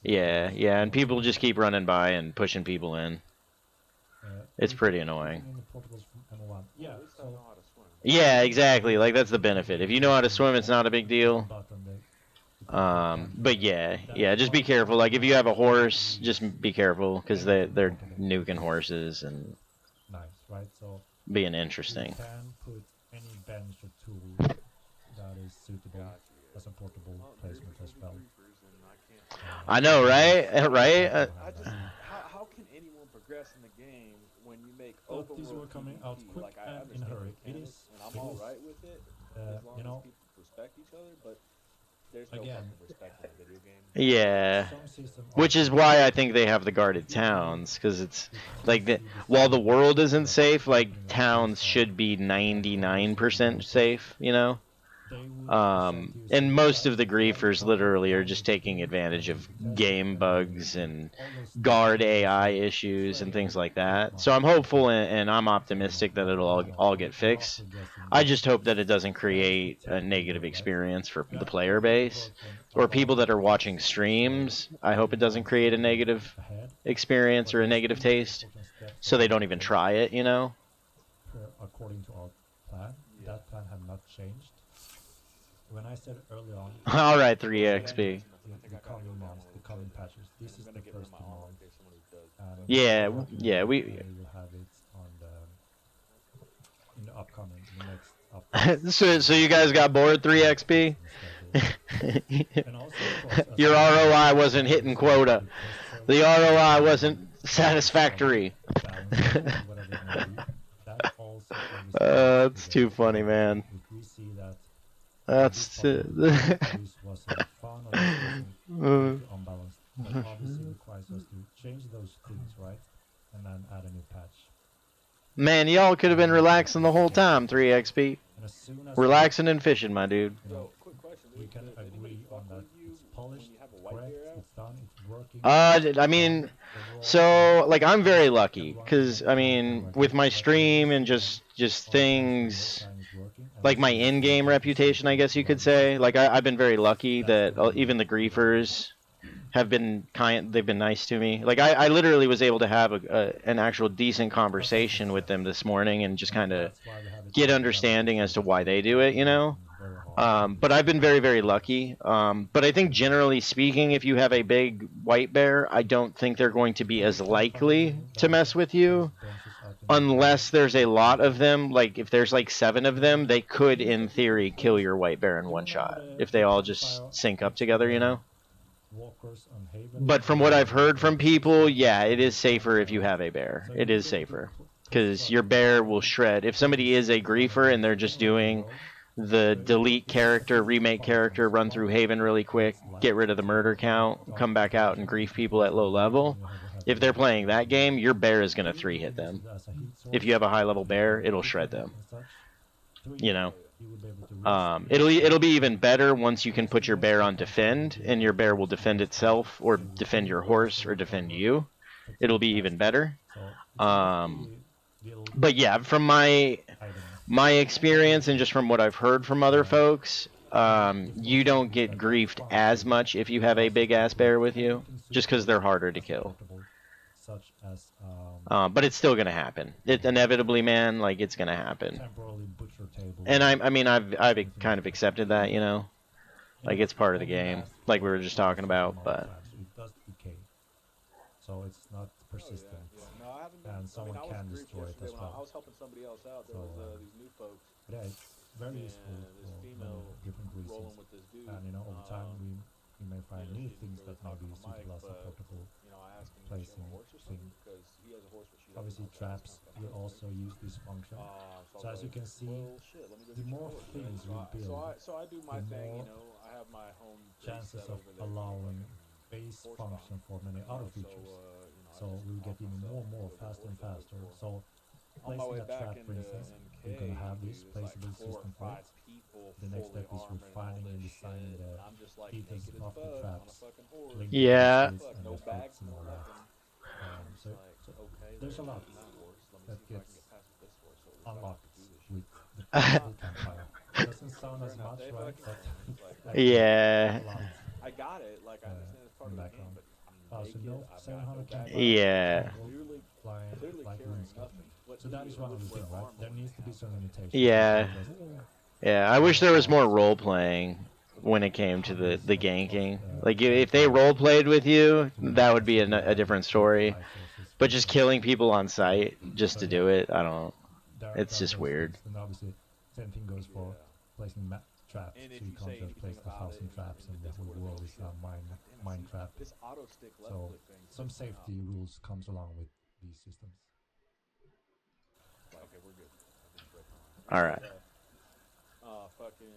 Yeah, and people just keep running by and pushing people in. It's pretty annoying. Yeah, exactly. Like that's the benefit. If you know how to swim, it's not a big deal. But yeah, just be careful. Like if you have a horse, just be careful because they're nuking horses and being interesting. You can put any bench or tool that is suitable as a portable placement as well. I know, right? Right? I just, how can anyone progress in the game when you make open these world were coming out PvP? quick Like, I and in a understand hurry. mechanics, and I'm alright with it, as long as people respect each other, but there's no fucking respect in a video game. Yeah. Which is why I think they have the guarded towns, because it's like while the world isn't safe, like towns should be 99% safe, you know? And most of the griefers literally are just taking advantage of game bugs and guard AI issues and things like that. So I'm hopeful and I'm optimistic that it'll all get fixed. I just hope that it doesn't create a negative experience for the player base or people that are watching streams. I hope it doesn't create a negative experience or a negative taste so they don't even try it, you know? According to our plan, that plan had not changed. When I said early on, all right, 3XP. The coming months, the coming patches. This is the first demand. Yeah, we. We'll have it on in the upcoming, the next. So you guys got bored 3XP? Your ROI wasn't hitting quota. The ROI wasn't satisfactory. That's too funny, man. That's unbalanced, but obviously requires us to change those things, right? And then add a new patch. Man, y'all could have been relaxing the whole time, 3XP. Relaxing and fishing, my dude. Quick question, we can agree on that. It's polished, it's correct, it's done, it's working. I mean, so like I'm very lucky because I mean with my stream and just things like my in-game reputation, I guess you could say. Like I've been very lucky that even the griefers have been they've been nice to me. Like I literally was able to have an actual decent conversation with them this morning and just kind of get understanding as to why they do it, you know. But I've been very, very lucky. But I think generally speaking, if you have a big white bear, I don't think they're going to be as likely to mess with you unless there's a lot of them. Like if there's like 7 of them, they could in theory kill your white bear in one shot if they all just sync up together, you know. But from what I've heard from people, yeah, it is safer if you have a bear. It is safer because your bear will shred. If somebody is a griefer and they're just doing the delete character, remake character, run through Haven really quick, get rid of the murder count, come back out and grief people at low level, if they're playing that game, your bear is going to 3-hit them. If you have a high level bear, it'll shred them. You know? It'll be even better once you can put your bear on defend, and your bear will defend itself, or defend your horse, or defend you. It'll be even better. But yeah, from my experience and just from what I've heard from other folks, you don't get griefed as much if you have a big ass bear with you, just because they're harder to kill. But it's still gonna happen. It inevitably, man, like it's gonna happen. And I mean, I've kind of accepted that, you know, like it's part of the game, like we were just talking about. But so it's not persistent. No, I haven't been. And someone I can was destroy it as well. I was helping somebody else out. There was these new folks. Yeah, it's very useful this for female many different reasons. rolling with this dude. And you know, over time we may find new things that may be suitable as a portable placing thing. Obviously, traps will also use this function. So as you can see, the more things we build, I do my the thing. more You know, I have my home chances of allowing base function for many other features. So we'll get even more and more, faster and faster. So placing a trap, for instance, we're going to have this placeable system for it. The next step is refining and designing the details of the traps, linking yeah. and effects and all that. So there's a lot that gets unlocked with the placeable campfire. Doesn't sound as much, right? But yeah. I got it. Like I understand it's part of the game, but so no 700 campfire. Yeah. Flying like RuneScape. So that is one of the things, right? There needs to be some limitations. Yeah. Yeah. I wish there was more role playing when it came to the ganking. Like if they role played with you, that would be a different story. But just killing people on sight just to do it, I don't. It's just weird. And obviously, same thing goes for placing traps. So you can't just place 1,000 traps and the whole world is a mine trap. So some safety rules comes along with these systems. Okay, we're good. All right. Fucking,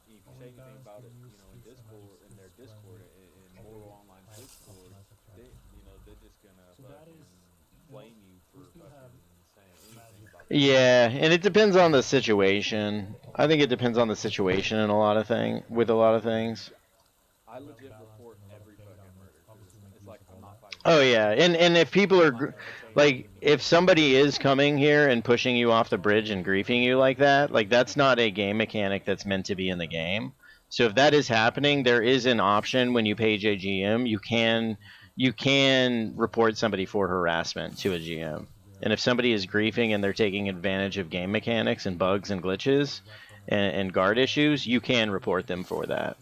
if you say anything about it, you know, in Discord, in their Discord, in Mortal Online Discord, they, you know, they're just gonna fucking blame you for fucking saying anything about that. Yeah, and it depends on the situation. I think it depends on the situation in a lot of with a lot of things. I legit report every fucking murder. It's like I'm not fighting. Oh yeah, and if people are like, if somebody is coming here and pushing you off the bridge and griefing you like that, like that's not a game mechanic that's meant to be in the game. So if that is happening, there is an option when you pay JGM, you can report somebody for harassment to a GM. And if somebody is griefing and they're taking advantage of game mechanics and bugs and glitches and guard issues, you can report them for that.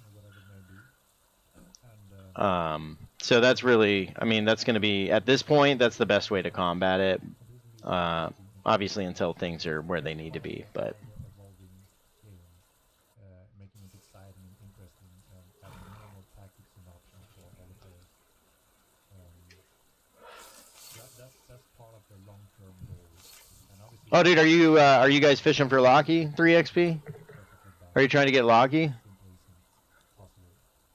So that's really, I mean, that's going to be, at this point, that's the best way to combat it. Obviously, until things are where they need to be, but. Making it exciting and interesting and adding more and more tactics and options for all the players. That's part of the long-term goal. And obviously, oh, dude, are you guys fishing for Locky 3XP? Are you trying to get Locky?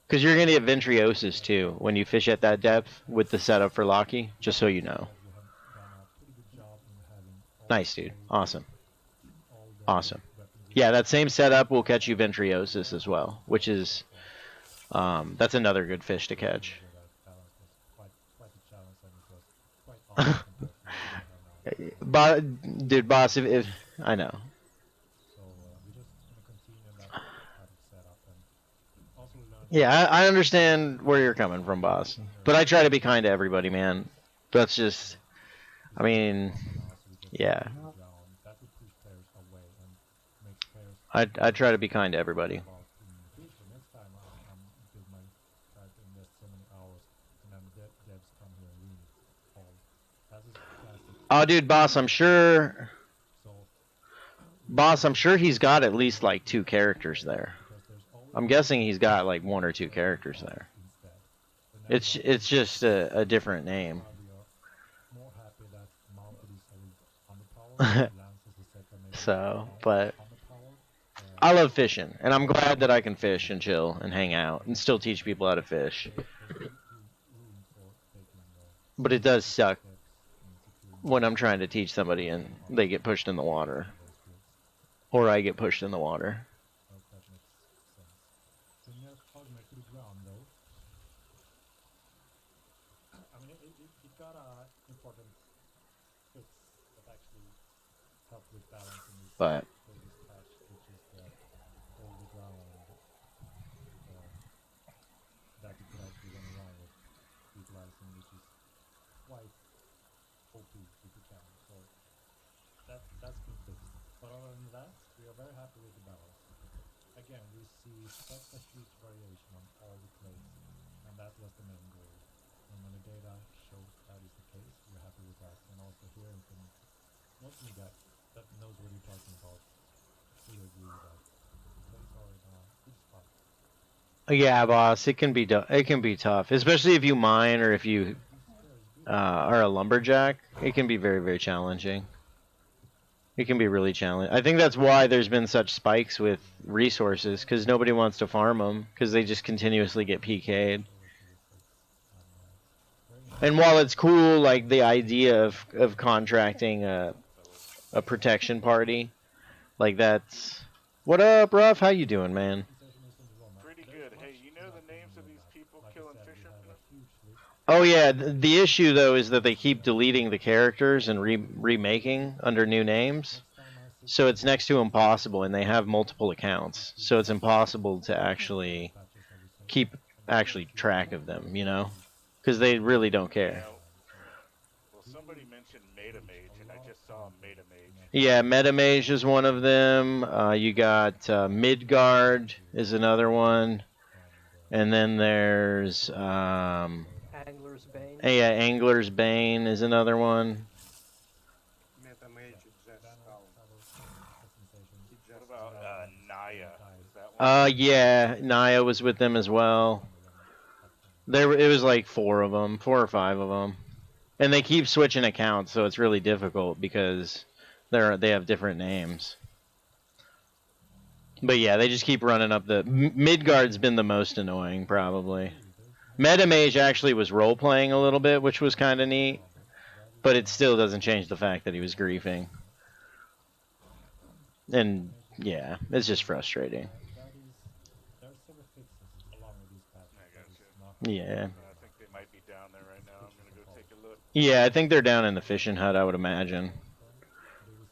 Because you're going to get Ventriosis too when you fish at that depth with the setup for Locky, just so you know. Nice, dude. Awesome. Awesome. Yeah, that same setup will catch you Ventriosis as well, which is, that's another good fish to catch. Dude, boss, if I know. Yeah, I understand where you're coming from, boss. But I try to be kind to everybody, man. That's just, I mean, yeah. I try to be kind to everybody. Oh, dude, boss, I'm sure he's got at least like 2 characters there. I'm guessing he's got like 1 or 2 characters there. It's just a different name. So, but I love fishing, and I'm glad that I can fish and chill and hang out and still teach people how to fish. But it does suck when I'm trying to teach somebody and they get pushed in the water. Or I get pushed in the water. But yeah, boss, it can be tough, especially if you mine or if you are a lumberjack. It can be very, very challenging. It can be really challenging. I think that's why there's been such spikes with resources, because nobody wants to farm them, because they just continuously get PK'd. And while it's cool, like the idea of contracting a protection party, like that's what up, Ruff? How you doing, man? Pretty good. Hey, you know the names of these people killing fishermen? Oh yeah, the issue though is that they keep deleting the characters and remaking under new names. So it's next to impossible, and they have multiple accounts. So it's impossible to actually keep track of them, you know? Because they really don't care. Well, somebody mentioned Metamage, and I just saw Metamage. Yeah, Metamage is one of them. You got Midgard is another one. And then there's Angler's Bane. yeah, Angler's Bane is another one. What about Naya? Is that one? Yeah, Naya was with them as well. It was like 4 of them, 4 or 5 of them, and they keep switching accounts, so it's really difficult because they have different names. But yeah, they just keep running up the Midgard's been the most annoying probably. Metamage actually was role playing a little bit, which was kind of neat, but it still doesn't change the fact that he was griefing. And yeah, it's just frustrating. Yeah. I think they might be down there right now. I'm gonna go take a look. Yeah, I think they're down in the fishing hut, I would imagine.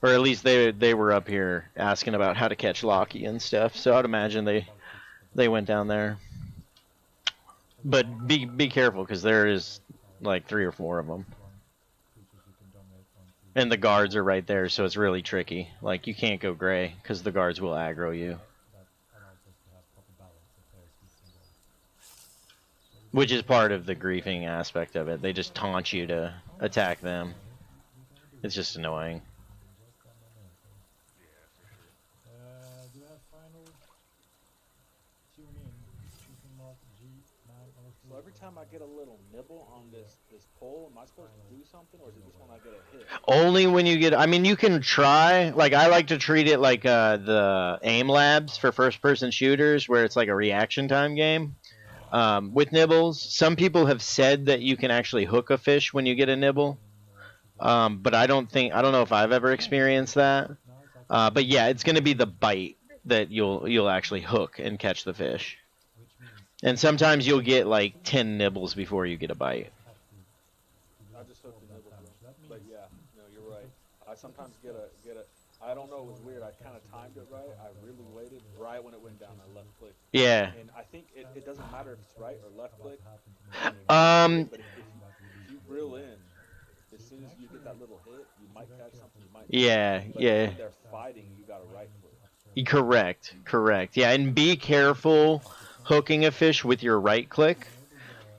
Or at least they were up here asking about how to catch Locky and stuff. So I'd imagine they went down there. But be careful, because there is like 3 or 4 of them. And the guards are right there, so it's really tricky. Like, you can't go gray, because the guards will aggro you. Which is part of the griefing aspect of it. They just taunt you to attack them. It's just annoying. So every time I get a little nibble on this pole, am I supposed to do something, or is it just when I get a hit? Only when you get, I mean, you can try, like, I like to treat it like the aim labs for first-person shooters, where it's like a reaction time game. With nibbles, some people have said that you can actually hook a fish when you get a nibble. But I don't know if I've ever experienced that. But yeah, it's going to be the bite that you'll actually hook and catch the fish. And sometimes you'll get like 10 nibbles before you get a bite. I just hooked the nibble, but yeah, no, you're right. I sometimes get a. I don't know. It was weird. I kind of timed it right. I really waited right when it went down. I left click. Yeah. And I think it doesn't matter if it's right or left click. Um, But if you reel in, as soon as you get that little hit, you might catch something, you might. yeah, But yeah. when they're fighting, you got to right click. Correct, correct. Yeah, and be careful hooking a fish with your right click.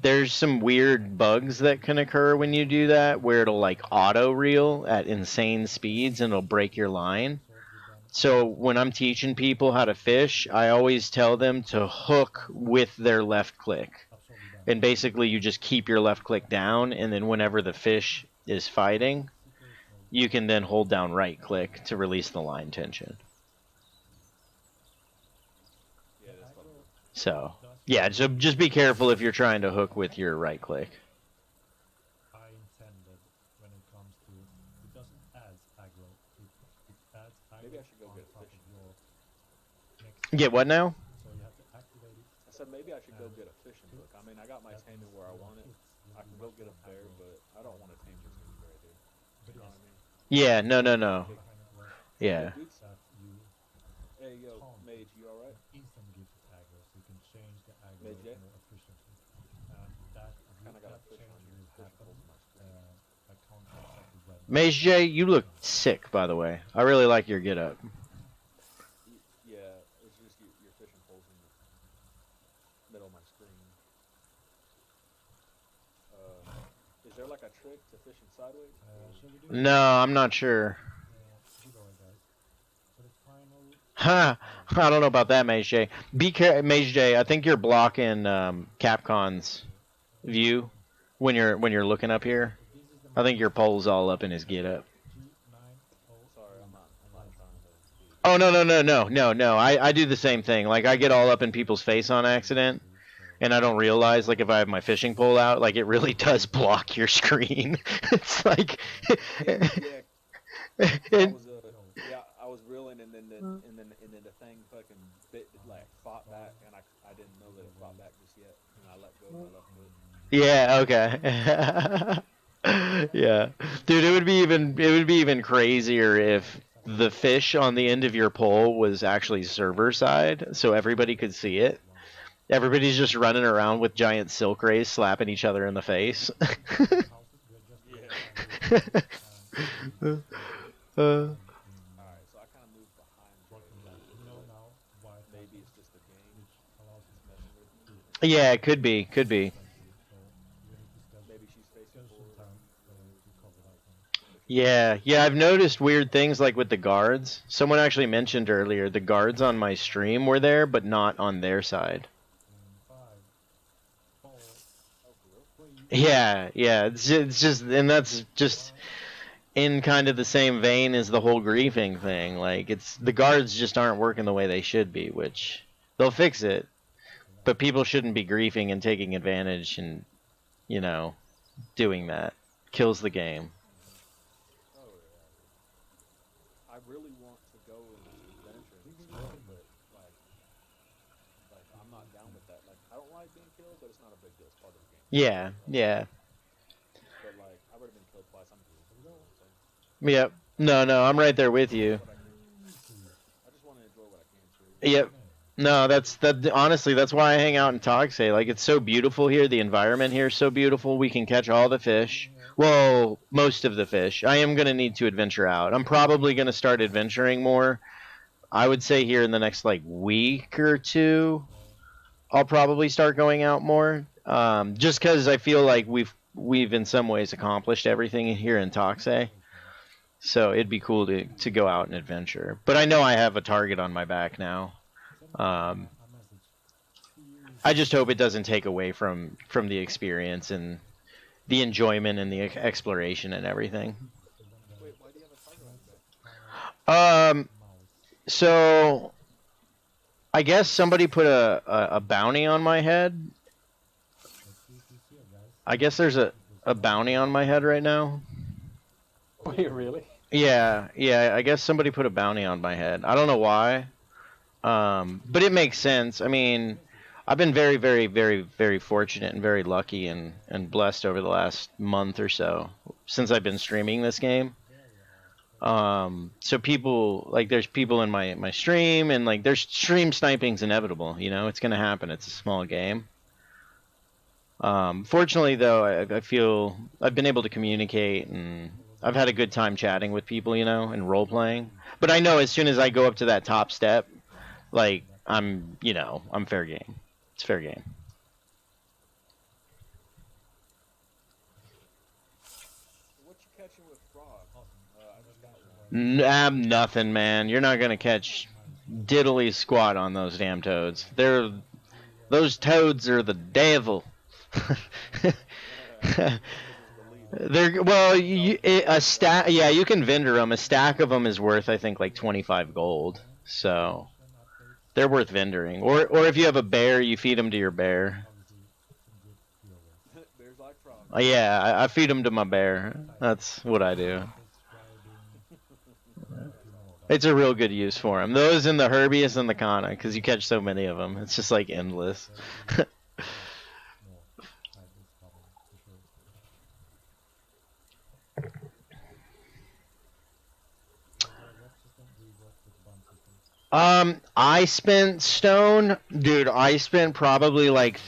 There's some weird bugs that can occur when you do that, where it'll like auto reel at insane speeds and it'll break your line. So when I'm teaching people how to fish, I always tell them to hook with their left click. And basically you just keep your left click down, and then whenever the fish is fighting, you can then hold down right click to release the line tension. So, yeah, so just be careful if you're trying to hook with your right click. I intended when it comes to it doesn't add aggro. It adds aggro. Maybe I should go get a top fishing of your next. Get what now? So you have to activate it. I said maybe I should go get a fishing hook. I mean, I got my taming where I want it. I can go get a bear, but I don't want to tame this thing right here. You know what I mean? Yeah, no. Yeah. Hey, yo, Mage, you alright? Instant gives it aggro, so you can change the aggro Mage, yeah? more efficiently. And that Kinda got a fish change on your will fishing happen poles on my screen. by contrast of the red. Mage J, you look sick, by the way. I really like your get up. Yeah, it's just your fishing poles in the middle of my screen. Is there like a trick to fishing sideways? No, I'm not sure. Ha! I don't know about that, Mage J. Mage J. I think you're blocking Capcon's view when you're looking up here. I think your pole's all up in his get up. Sorry, I'm not trying to be... Oh no. I do the same thing. Like I get all up in people's face on accident, and I don't realize like if I have my fishing pole out, like it really does block your screen. It's like I was reeling and then the thing fucking fought back, and I didn't know that it fought back just yet, and I let go of my left foot. Yeah, okay. Yeah. Dude, it would be even crazier if the fish on the end of your pole was actually server side, so everybody could see it. Everybody's just running around with giant silk rays slapping each other in the face. Alright, so I kind of moved behind maybe it's just the game messing with me. Yeah, it could be. Maybe she's facing forward. Yeah, I've noticed weird things like with the guards. Someone actually mentioned earlier the guards on my stream were there, but not on their side. Yeah, it's just, and that's just in kind of the same vein as the whole griefing thing. Like, it's the guards just aren't working the way they should be, which they'll fix it, but people shouldn't be griefing and taking advantage and, doing that. Kills the game. Oh yeah. I really want to go and adventure and explore, but like I'm not down with that. Like I don't like being killed, but it's not a big deal. It's part of the game. Yeah. But like I've already been killed twice. I'm good. You know what I'm saying? Yep. No, I'm right there with you. I just want to enjoy what I can too. Yep. No, honestly, that's why I hang out in Togsay. Like, it's so beautiful here. The environment here is so beautiful. We can catch all the fish. Well, most of the fish. I am going to need to adventure out. I'm probably going to start adventuring more. I would say here in the next, week or two, I'll probably start going out more. Just because I feel like we've in some ways accomplished everything here in Togsay. So it'd be cool to go out and adventure. But I know I have a target on my back now. I just hope it doesn't take away from the experience and the enjoyment and the exploration and everything. Wait, why do you have a target on your back? So I guess somebody put a bounty on my head. I guess there's a bounty on my head right now. Wait, really? Yeah, I guess somebody put a bounty on my head. I don't know why. But it makes sense. I mean, I've been very, very, very, very fortunate and very lucky and blessed over the last month or so since I've been streaming this game. So people like there's people in my stream and like there's stream sniping's inevitable. You know, it's gonna happen. It's a small game. Fortunately, though, I feel I've been able to communicate and I've had a good time chatting with people, you know, and role playing. But I know as soon as I go up to that top step, like I'm fair game. It's fair game. What you catching with frog? I just got one. I'm nothing, man. You're not gonna catch diddly squat on those damn toads. Those toads are the devil. They're well, a stack. Yeah, you can vendor them. A stack of them is worth, I think, like 25 gold. So they're worth vendoring. Or if you have a bear, you feed them to your bear. Bears like frogs. Yeah, I feed them to my bear. That's what I do. It's a real good use for them. Those in the Herbius and the Kana, because you catch so many of them. It's just like endless. I spent stone, dude. I spent probably like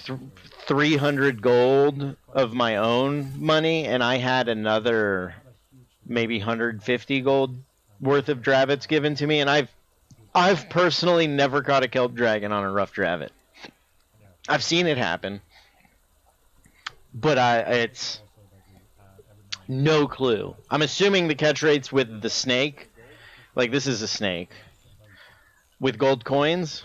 300 gold of my own money, and I had another maybe 150 gold worth of dravits given to me, and I've personally never caught a kelp dragon on a rough dravet. I've seen it happen, but it's no clue. I'm assuming the catch rates with the snake, like this is a snake, with gold coins.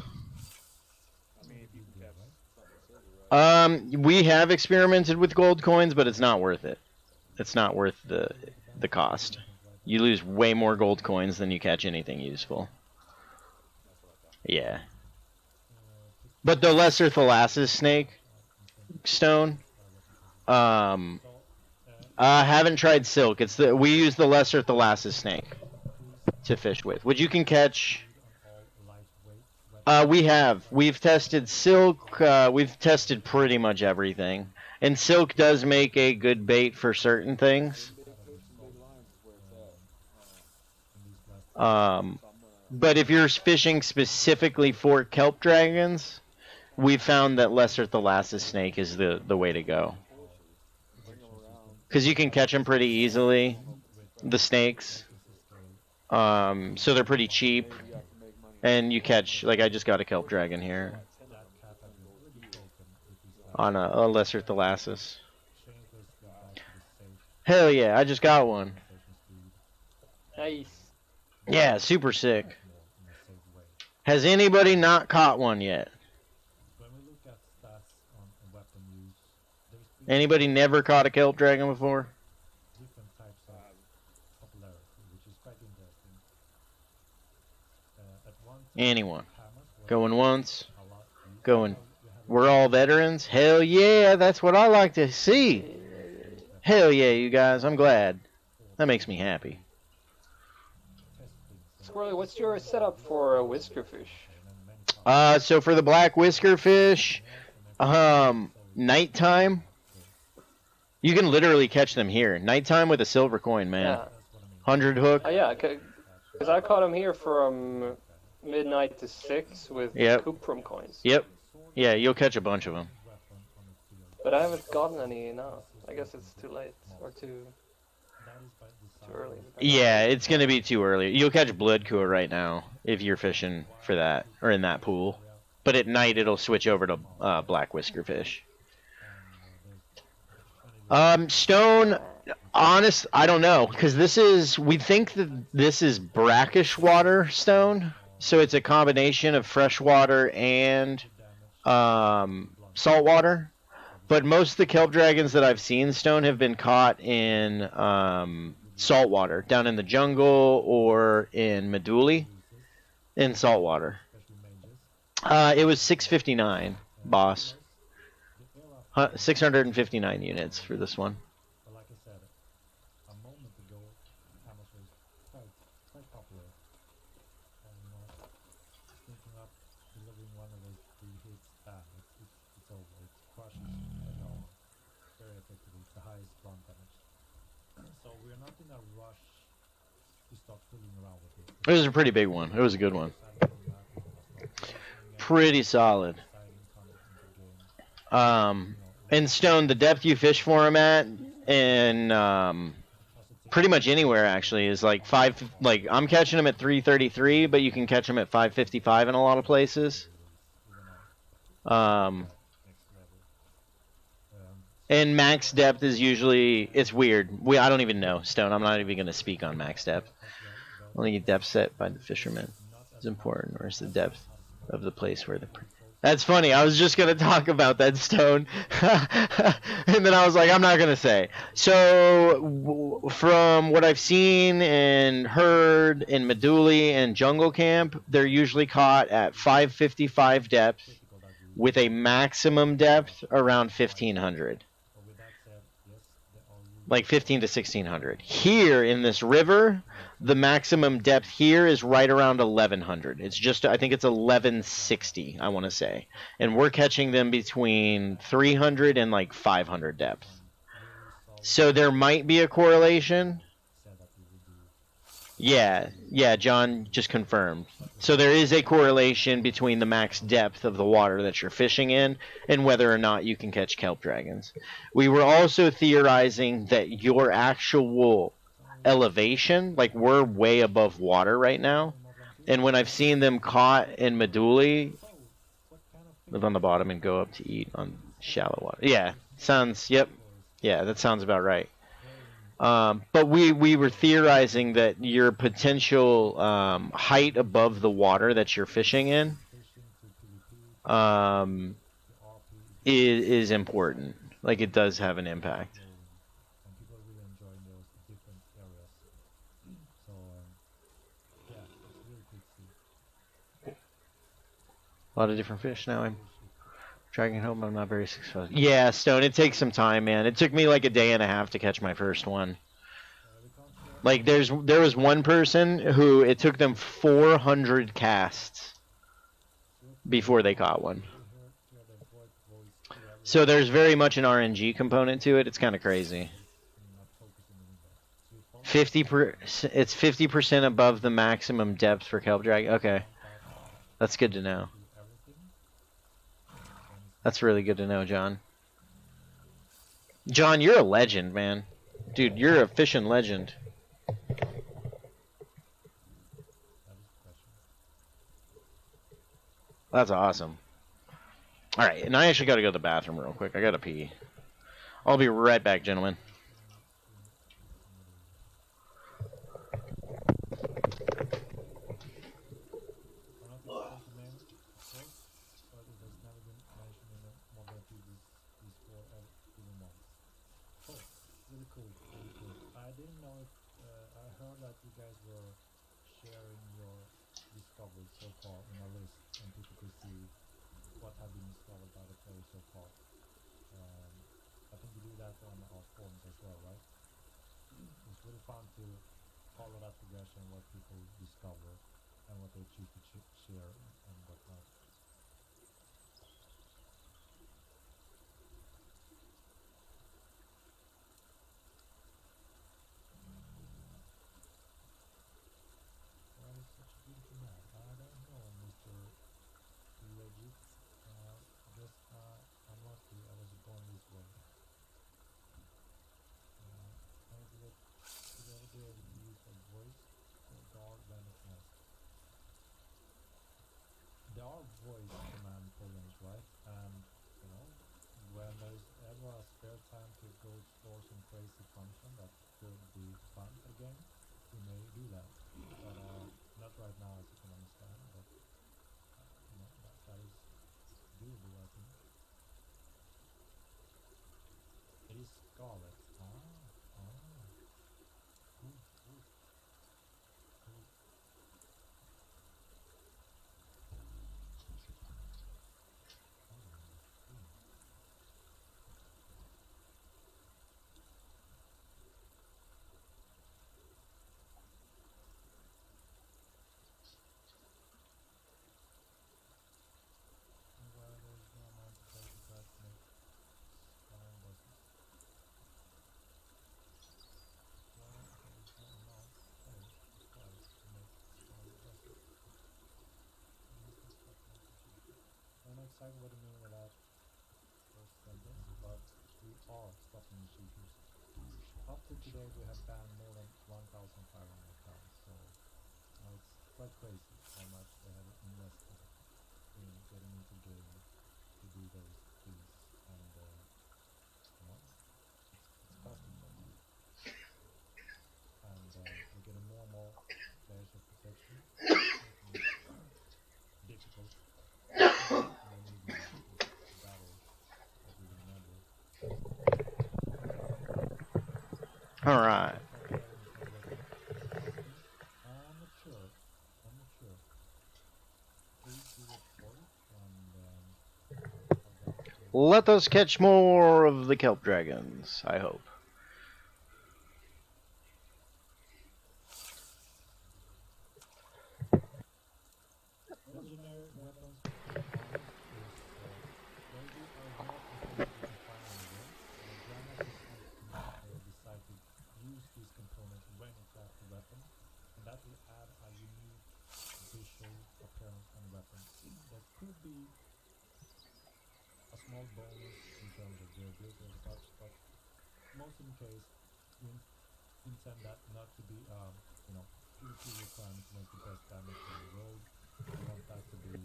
We have experimented with gold coins, but it's not worth it. It's not worth the cost. You lose way more gold coins than you catch anything useful. Yeah. But the lesser thalassus snake stone, I haven't tried silk. We use the lesser thalassus snake to fish with, which you can catch. We've tested silk. We've tested pretty much everything, and silk does make a good bait for certain things. But if you're fishing specifically for kelp dragons, we found that lesser thalassus snake is the way to go. Because you can catch them pretty easily, the snakes. So they're pretty cheap. And you catch, like I just got a kelp dragon here. On a lesser thalassus. Hell yeah, I just got one. Nice. Yeah, super sick. Has anybody not caught one yet? Anybody never caught a kelp dragon before? Anyone? Going once? Going. We're all veterans? Hell yeah, that's what I like to see. Hell yeah, you guys. I'm glad. That makes me happy. Squirrely, what's your setup for a whiskerfish? So for the black whiskerfish, nighttime, you can literally catch them here. Nighttime with a silver coin, man. Yeah. 100 hook. Yeah, because I caught him here from midnight to 6 with cuprum coins. Yep. Yeah, you'll catch a bunch of them. But I haven't gotten any now. I guess it's too late or too early. Yeah, it's gonna be too early. You'll catch bloodcure right now if you're fishing for that or in that pool. But at night it'll switch over to black whiskerfish. Stone, honest, I don't know, because we think that this is brackish water stone, so it's a combination of fresh water and salt water. But most of the kelp dragons that I've seen stone have been caught in salt water, down in the jungle or in Meduli, in salt water. It was 659, boss. 659 units for this one. It was a pretty big one. It was a good one. Pretty solid. And Stone, the depth you fish for him at, and pretty much anywhere actually is like Like I'm catching him at 333, but you can catch him at 555 in a lot of places. And max depth is usually, it's weird. I don't even know, Stone. I'm not even going to speak on max depth. Only depth set by the fisherman is important, or is the depth of the place where the... That's funny. I was just going to talk about that, Stone. And then I was like, I'm not going to say. So from what I've seen and heard in Meduli and Jungle Camp, they're usually caught at 555 depth with a maximum depth around 1500. Like 15 to 1600. Here in this river, the maximum depth here is right around 1100. It's just, I think it's 1160, I want to say. And we're catching them between 300 and like 500 depth. So there might be a correlation. Yeah, John just confirmed. So there is a correlation between the max depth of the water that you're fishing in and whether or not you can catch kelp dragons. We were also theorizing that your actual elevation, like we're way above water right now, and when I've seen them caught in Meduli, live on the bottom and go up to eat on shallow water. Yeah, that sounds about right. But we were theorizing that your potential height above the water that you're fishing in is important. Like it does have an impact. A lot of different fish now. I'm dragging home. I'm not very successful. Yeah, Stone. It takes some time, man. It took me like a day and a half to catch my first one. Like there was one person who it took them 400 casts before they caught one. So there's very much an RNG component to it. It's kind of crazy. It's 50% above the maximum depth for kelp drag. Okay, that's good to know. That's really good to know, John. John, you're a legend, man. Dude, you're a fishing legend. That's awesome. All right, and I actually got to go to the bathroom real quick. I got to pee. I'll be right back, gentlemen. to today, we have banned more than 1,500 accounts, so it's quite crazy how much they have invested in getting into game to do those things, and it's costing them. And we're getting more and more layers of protection, making it difficult. And they need more because the battle that we remember. All right. I'm not sure. Please do report and Let us catch more of the kelp dragons, I hope. legendary weapons and armors is maybe a rare component you can find on the world, but Grandmaster Command player decide to use these components when you craft the weapon, and that will add a unique visual appearance on the weapon. There could be a small bonus in terms of durability and such, but most of the case, we intend that not to be PvP requirement to make the best damage in the world. We want that to be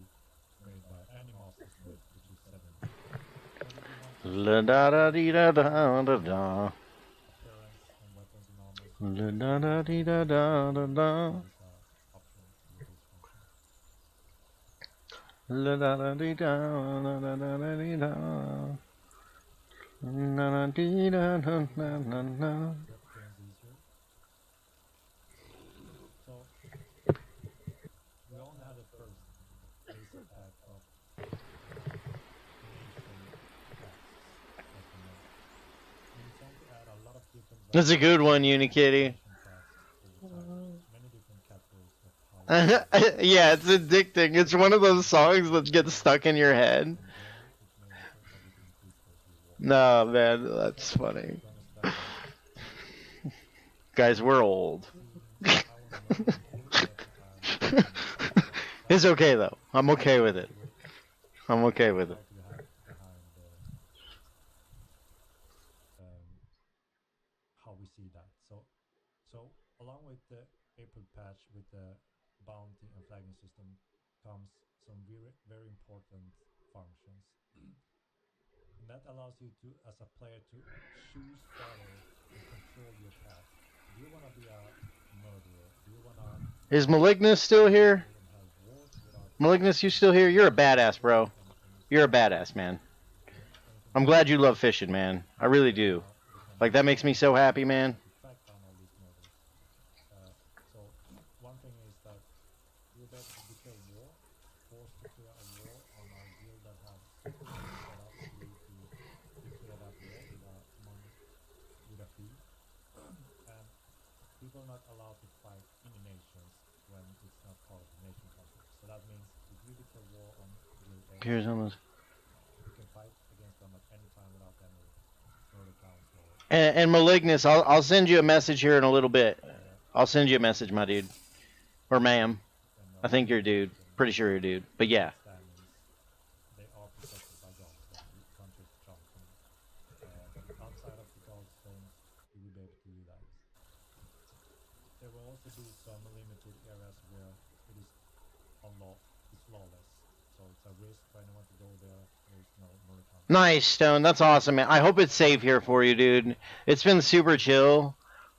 made by any master script, which is 7 bit. But if you want La da da dee da da da da. appearance on weapons and armors, La da da dee da da da da. that is an option with this function. La da da dee da da da da da dee da. Na na dee da da na na na. Replicants easier. So we only had the first basic pack of nation tasks, as we know. We intend to add a lot of different That's a good one, Unikitty. nation tasks over time. Many different categories of how Yeah, it's addicting. It's one of those songs that gets stuck in your head. No, man, that's funny. Guys, we're old. It's okay though. I'm okay with it. I'm okay with it. How we see that. So along with the April patch with the bounty and flagging system comes some very important functions. And that allows you to, as a player, to choose, follow, and control your path. Do you want to be a murderer? Do you want to Is Malignus still here? Malignus, you still here? You're a badass, bro. You're a badass, man. I'm glad you love fishing, man. I really do. Like, that makes me so happy, man. track down all these murders? So one thing is that you'll be able to declare war, force declare a war on a guild that have suitable setup for you to declare that war with a fee. And people are not allowed to fight any nations when it's not part of the nation contract. So that means if you declare war on guild A, Here's almost. you can fight against them at any time without any murder counts or. And Malignus, I'll send you a message here in a little bit. I'll send you a message, my dude. Or ma'am. I think you're a dude. Pretty sure you're a dude. But yeah. They are protected by Godstone. You can't just jump them. But outside of the Godstones, you will be able to do that. There will also be some limited areas where it is it's lawless. So it's a risk for anyone to go there. There's no murder count. Nice, Stone. That's awesome, man. I hope it's safe here for you, dude. It's been super chill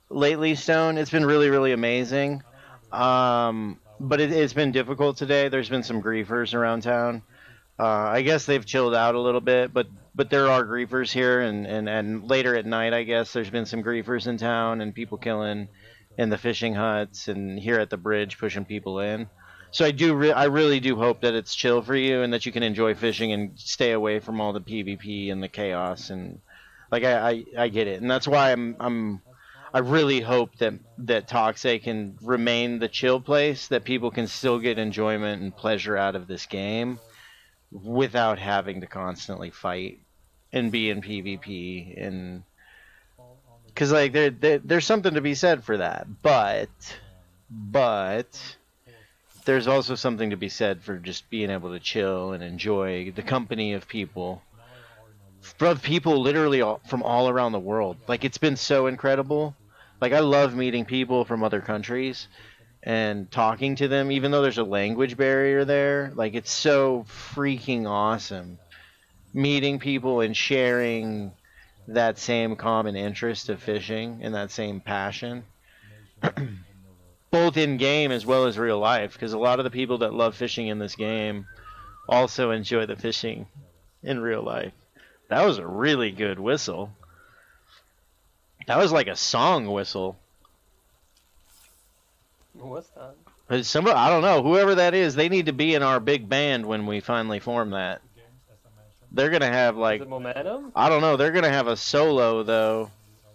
lately, Stone. It's been really, really amazing. But it's been difficult today. There's been some griefers around town. I guess they've chilled out a little bit, but there are griefers here, and later at night, I guess there's been some griefers in town and people killing in the fishing huts and here at the bridge pushing people in. So I really do hope that it's chill for you and that you can enjoy fishing and stay away from all the PvP and the chaos, and like I get it, and that's why I really hope that Toxic can remain the chill place, that people can still get enjoyment and pleasure out of this game without having to constantly fight and be in PvP, and because like there's something to be said for that, but there's also something to be said for just being able to chill and enjoy the company of people Of people literally from all around the world. Like, it's been so incredible. Like, I love meeting people from other countries and talking to them, even though there's a language barrier there. Like, it's so freaking awesome meeting people and sharing that same common interest of fishing and that same passion. Both in game as well as real life, because a lot of the people that love fishing in this game also enjoy the fishing in real life. That was a really good whistle. That was like a song whistle. What's that? I don't know, whoever that is, they need to be in our big band when we finally form that. They're gonna have like, Is it Momentum? I don't know, they're gonna have a solo though.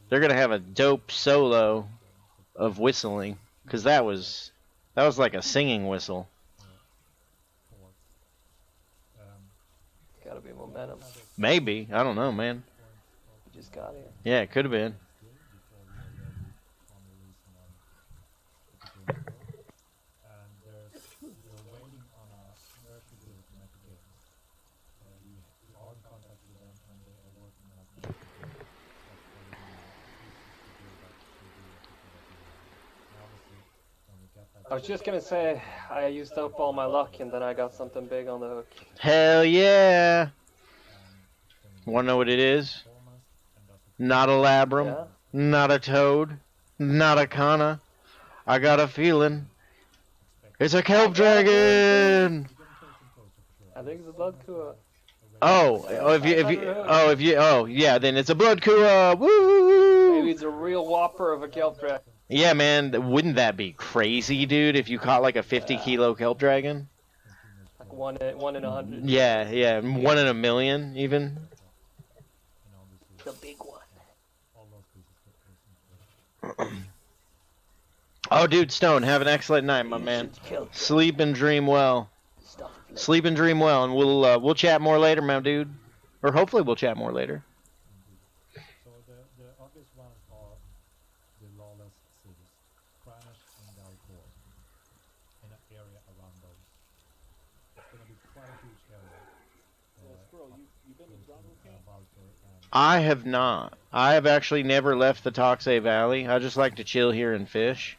They're gonna have a dope solo of whistling, because that was like a singing whistle. It's gotta be Momentum. Maybe, I don't know, man. We just got here. Yeah, it could have been. I was just gonna say, I used up all my luck and then I got something big on the hook. Hell yeah! Wanna know what it is? Not a labrum, Yeah? not a toad, not a kana. I got a feeling it's a kelp dragon. I think it's a blood kua. Yeah, then it's a blood kua. Woo! Maybe it's a real whopper of a kelp dragon. Yeah, man, wouldn't that be crazy, dude? If you caught like a 50-kilo kelp dragon? Like one in 100. Yeah, 1 in a million, even. The big one. Oh, dude, Stone, have an excellent night, my man. Sleep and dream well. Sleep and dream well, and we'll chat more later, my dude. Or hopefully we'll chat more later. So the obvious ones are the lawless cities, Greenwich and Dalcourt, in an area around those. It's going to be quite a huge area. Squirrel, you been to Jungle Camp? I have not. I have actually never left the Toxay Valley. I just like to chill here and fish.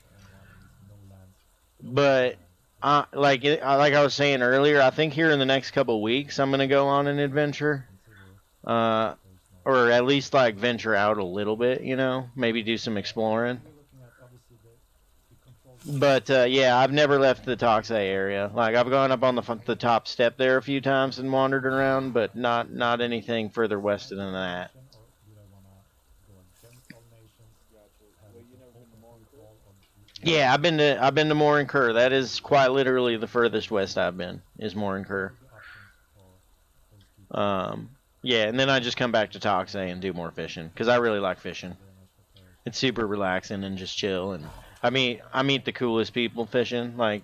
But like I was saying earlier, I think here in the next couple of weeks I'm gonna go on an adventure, or at least like venture out a little bit. You know, maybe do some exploring. But yeah, I've never left the Toxay area. Like, I've gone up on the top step there a few times and wandered around, but not anything further west than that. Yeah, I've been to Morin Kerr. That is quite literally the furthest west I've been, is Morin Kerr. Yeah, and then I just come back to Toxay and do more fishing, because I really like fishing. It's super relaxing and just chill, and I meet the coolest people fishing. Like,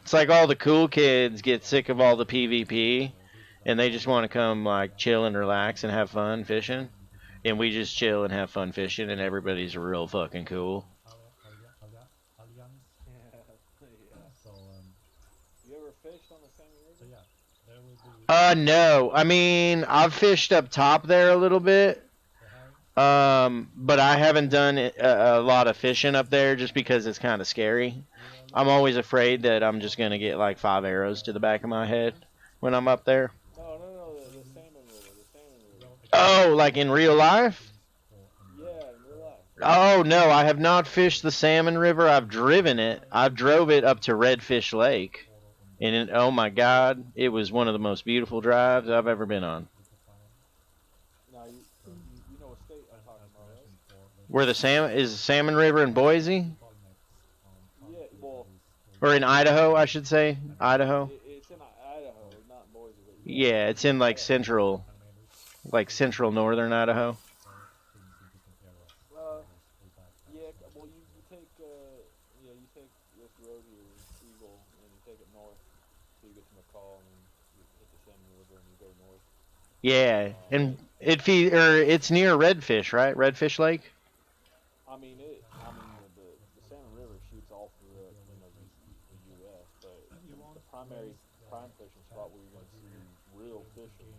it's like all the cool kids get sick of all the PvP, and they just want to come like chill and relax and have fun fishing, and we just chill and have fun fishing, and everybody's real fucking cool. You ever fished on the Sammy River? No. I mean, I've fished up top there a little bit. But I haven't done a lot of fishing up there just because it's kind of scary. I'm always afraid that I'm just going to get like 5 arrows to the back of my head when I'm up there. No, the Salmon River, Oh, like in real life? Yeah, in real life. Oh, no, I have not fished the Salmon River. I've driven it. I've drove it up to Redfish Lake. And oh my God, it was one of the most beautiful drives I've ever been on. Now, you know what state I'm talking about, right? Where the Salmon River in Boise? Yeah, well... Or in Idaho, I should say. Idaho. It's in Idaho, not Boise. Yeah, it's in like central northern Idaho. Yeah, well, you take this road here, Eagle, and you take it north, so you get to McCall, and then you hit the Salmon River, and you go north. Yeah, and it's near Redfish, right? Redfish Lake. The Salmon River shoots all through the U.S., but the prime fishing spot where you're going to see real fishing,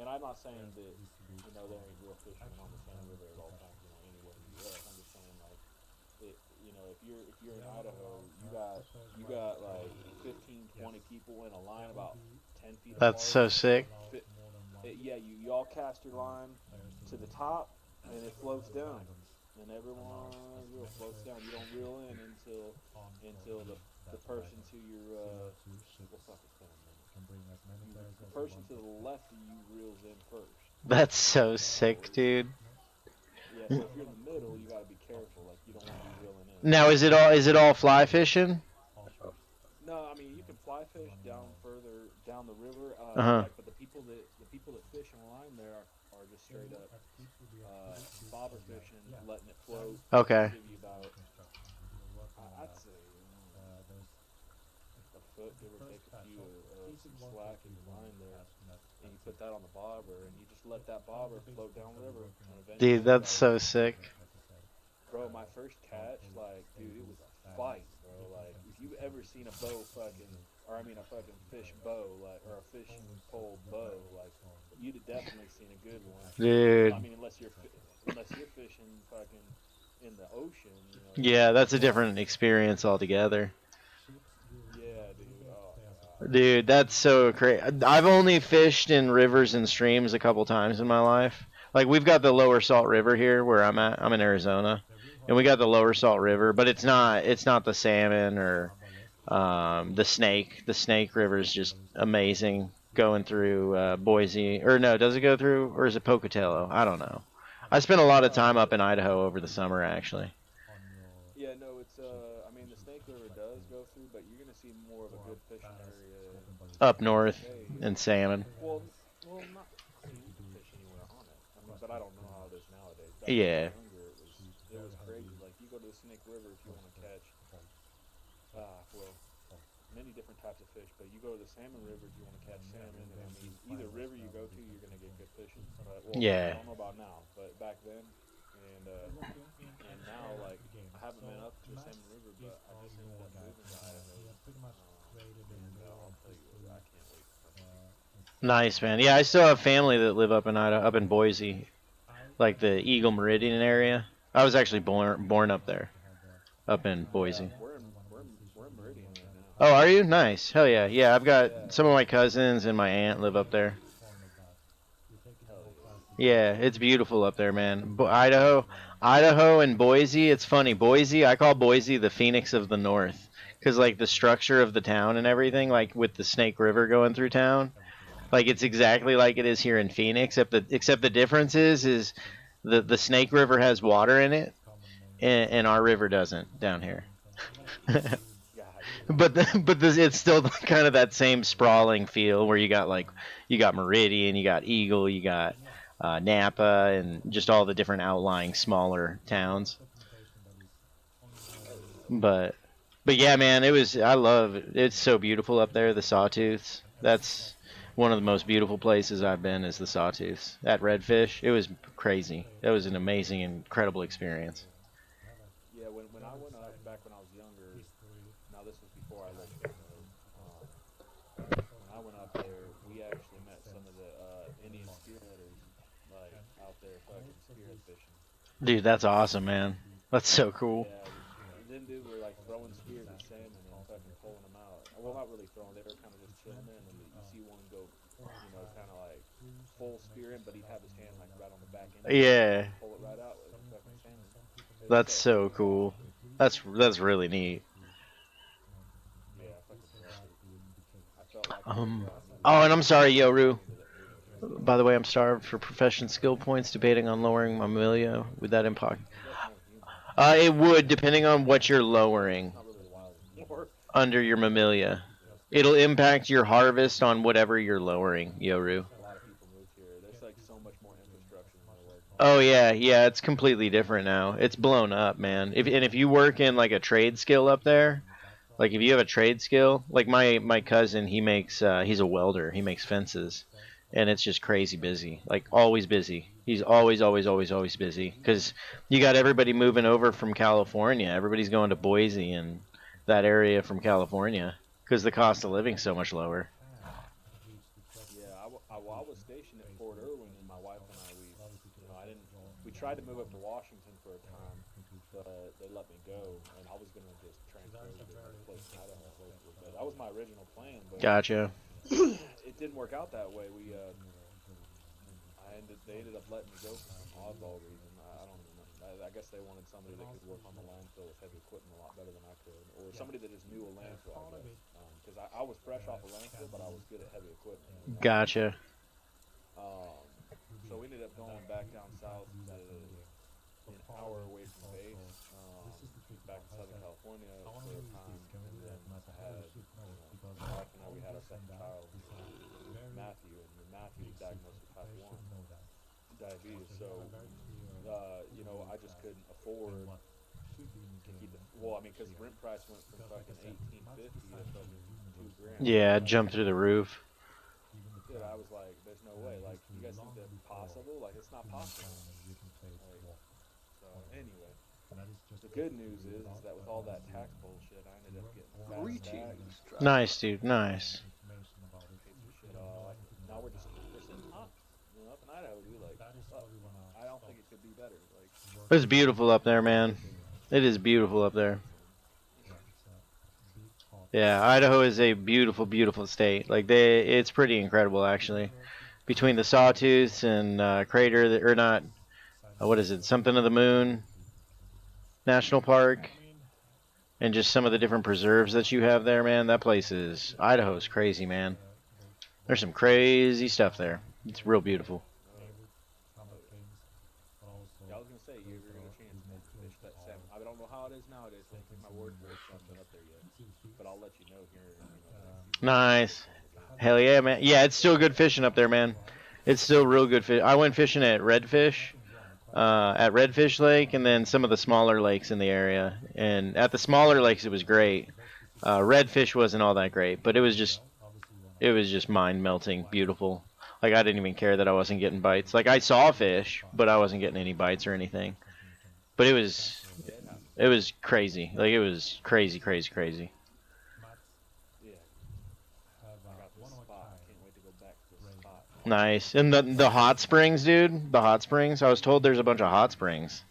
And I'm not saying that there ain't real fishermen on the Salmon River at all times. Anywhere in the U.S. I'm just saying like, if you're in Idaho, you got like 15, 20 people in a line about 10 feet That's apart. so sick. Yeah, you all cast your line to the top, and it floats down, and everyone floats down. You don't reel in until the person to your the person to the left of you reels in first. That's so sick, dude. Yeah, so if you're in the middle, you gotta be careful. Like you don't want to be reeling in. Now, is it all fly fishing? No, I mean you can fly fish down further down the river, but the people that fish in line there are just straight up bobber fishing, letting it float. Okay. Give you about I'd say a foot, give or take a few some slack in your line there, and you put that on the bobber, and you just let that bobber float down the river, and eventually. Dude, that's so sick. Bro, my first catch, like, dude, it was a fight, bro. Like, if you've ever seen a bow a fucking fish bow, like, or a fish pole bow, like, you'd have definitely seen a good one. Dude. I mean, unless you're fishing fucking in the ocean, Yeah, that's a different experience altogether. Yeah, dude. Oh, Dude, that's so crazy. I've only fished in rivers and streams a couple times in my life. Like, we've got the Lower Salt River here where I'm at. I'm in Arizona, and we got the Lower Salt River, but it's not the salmon or the Snake. The Snake River is just amazing going through Boise. Or no, does it go through, or is it Pocatello? I don't know. I spent a lot of time up in Idaho over the summer, actually. Yeah, no, it's I mean the Snake River does go through, but you're gonna see more of a good fishing area Up north in salmon. Well, not. I mean, you can fish anywhere on it. I mean, but I don't know how it is nowadays. Back Yeah. when I was younger, it was crazy. Like you go to the Snake River if you want to catch, many different types of fish. But you go to the Salmon River if you want to catch salmon. And I mean, either river you go to, you're gonna get good fishing. But Yeah. I don't know about now, but back then, and now, like I haven't been up to the Salmon River, but I just ended up moving to Idaho. And I'll tell you, I can't wait. Nice, man. Yeah, I still have family that live up in Idaho, up in Boise, like the Eagle Meridian area. I was actually born up there, up in Boise. We're in Meridian right now. Oh, are you? Nice. Hell yeah. Yeah, I've got some of my cousins and my aunt live up there. Yeah, it's beautiful up there, man. Idaho and Boise, it's funny. Boise, I call Boise the Phoenix of the North, because like the structure of the town and everything, like with the Snake River going through town, like it's exactly like it is here in Phoenix, except the difference is the Snake River has water in it, and our river doesn't down here. But it's still kind of that same sprawling feel where you got Meridian, you got Eagle, you got Napa, and just all the different outlying smaller towns. But yeah, man, I love it. It's so beautiful up there, the Sawtooths. That's one of the most beautiful places I've been, is the Sawtooths at Redfish. It was crazy. That was an amazing, incredible experience. Yeah, when I went up back when I was younger, now this was before I lived in Idaho. When I went up there, we actually met some of the Indian spearheaders, like out there fucking spearhead fishing. Dude, that's awesome, man. That's so cool. Yeah, them dudes were like throwing spears at salmon and fucking pulling them out. Well, not really throwing; they were kind of just chilling in, and you see one go, kind of like full spear in, but he'd have his hand like right on the back end. Yeah. Pull it right out with fucking salmon. That's so cool. That's really neat. Yeah, fucking I felt like Oh, and I'm sorry, Yoru. By the way, I'm starved for profession skill points, debating on lowering my Mammalia. Would that impact? It would, depending on what you're lowering under your Mammalia. It'll impact your harvest on whatever you're lowering, Yoru. A lot of people moved here. There's like so much more infrastructure than there was. Oh yeah, it's completely different now. It's blown up, man. If you work in like a trade skill up there, like if you have a trade skill, like my cousin, he's a welder. He makes fences, and it's just crazy busy. Like always busy. He's always busy because you got everybody moving over from California. Everybody's going to Boise and that area from California because the cost of living's so much lower. Yeah, I was stationed at Fort we tried to move up to Washington for a time, but they let me go, and I was gonna just transfer over to another place in Idaho locally. But that was my original plan, but Gotcha. it didn't work out that way. They ended up letting me go for some oddball reason. I don't even know. I guess they wanted somebody that could work on the landfill with heavy equipment a lot better than I could, or somebody that just knew a landfill, I guess. Because I was fresh off a landfill, but I was good at heavy equipment. Gotcha. So we ended up going back down south to an hour away from base, back in Southern California for a time, and then I had, my wife and I, we had our second child, Matthew, and Matthew was diagnosed with type 1 diabetes, so, I just couldn't afford to keep it, well, I mean, because rent price went from fucking $1,850 to fucking $2,000. Yeah, jump through the roof. Dude, I was like, there's no way, like, you guys think that's possible? Like, it's not possible. So, anyway, the good news is that with all that tax bullshit, I ended up getting fast. Nice, dude. Nice. Now we're sitting hot, up in Idaho, dude. Like, I don't think it could be better. Like, It's beautiful up there, man. It is beautiful up there. Yeah, Idaho is a beautiful, beautiful state. Like it's pretty incredible actually. Between the Sawtooths and Crater, or not, what is it? Something of the Moon National Park, and just some of the different preserves that you have there, man. That place is Idaho's crazy, man. There's some crazy stuff there. It's real beautiful. I was gonna say you ever get a chance to fish that salmon. I don't know how it is nowadays. Don't take my word for it. It's not been up there yet, but I'll let you know here. Nice. Hell yeah, man. Yeah, it's still good fishing up there, man. It's still real good fish. I went fishing at Redfish Lake, and then some of the smaller lakes in the area. And at the smaller lakes, it was great. Redfish wasn't all that great, but it was just mind-melting, beautiful. Like, I didn't even care that I wasn't getting bites. Like, I saw fish, but I wasn't getting any bites or anything. But it was crazy. Like, it was crazy, crazy, crazy. Nice. And the hot springs, dude. The hot springs. I was told there's a bunch of hot springs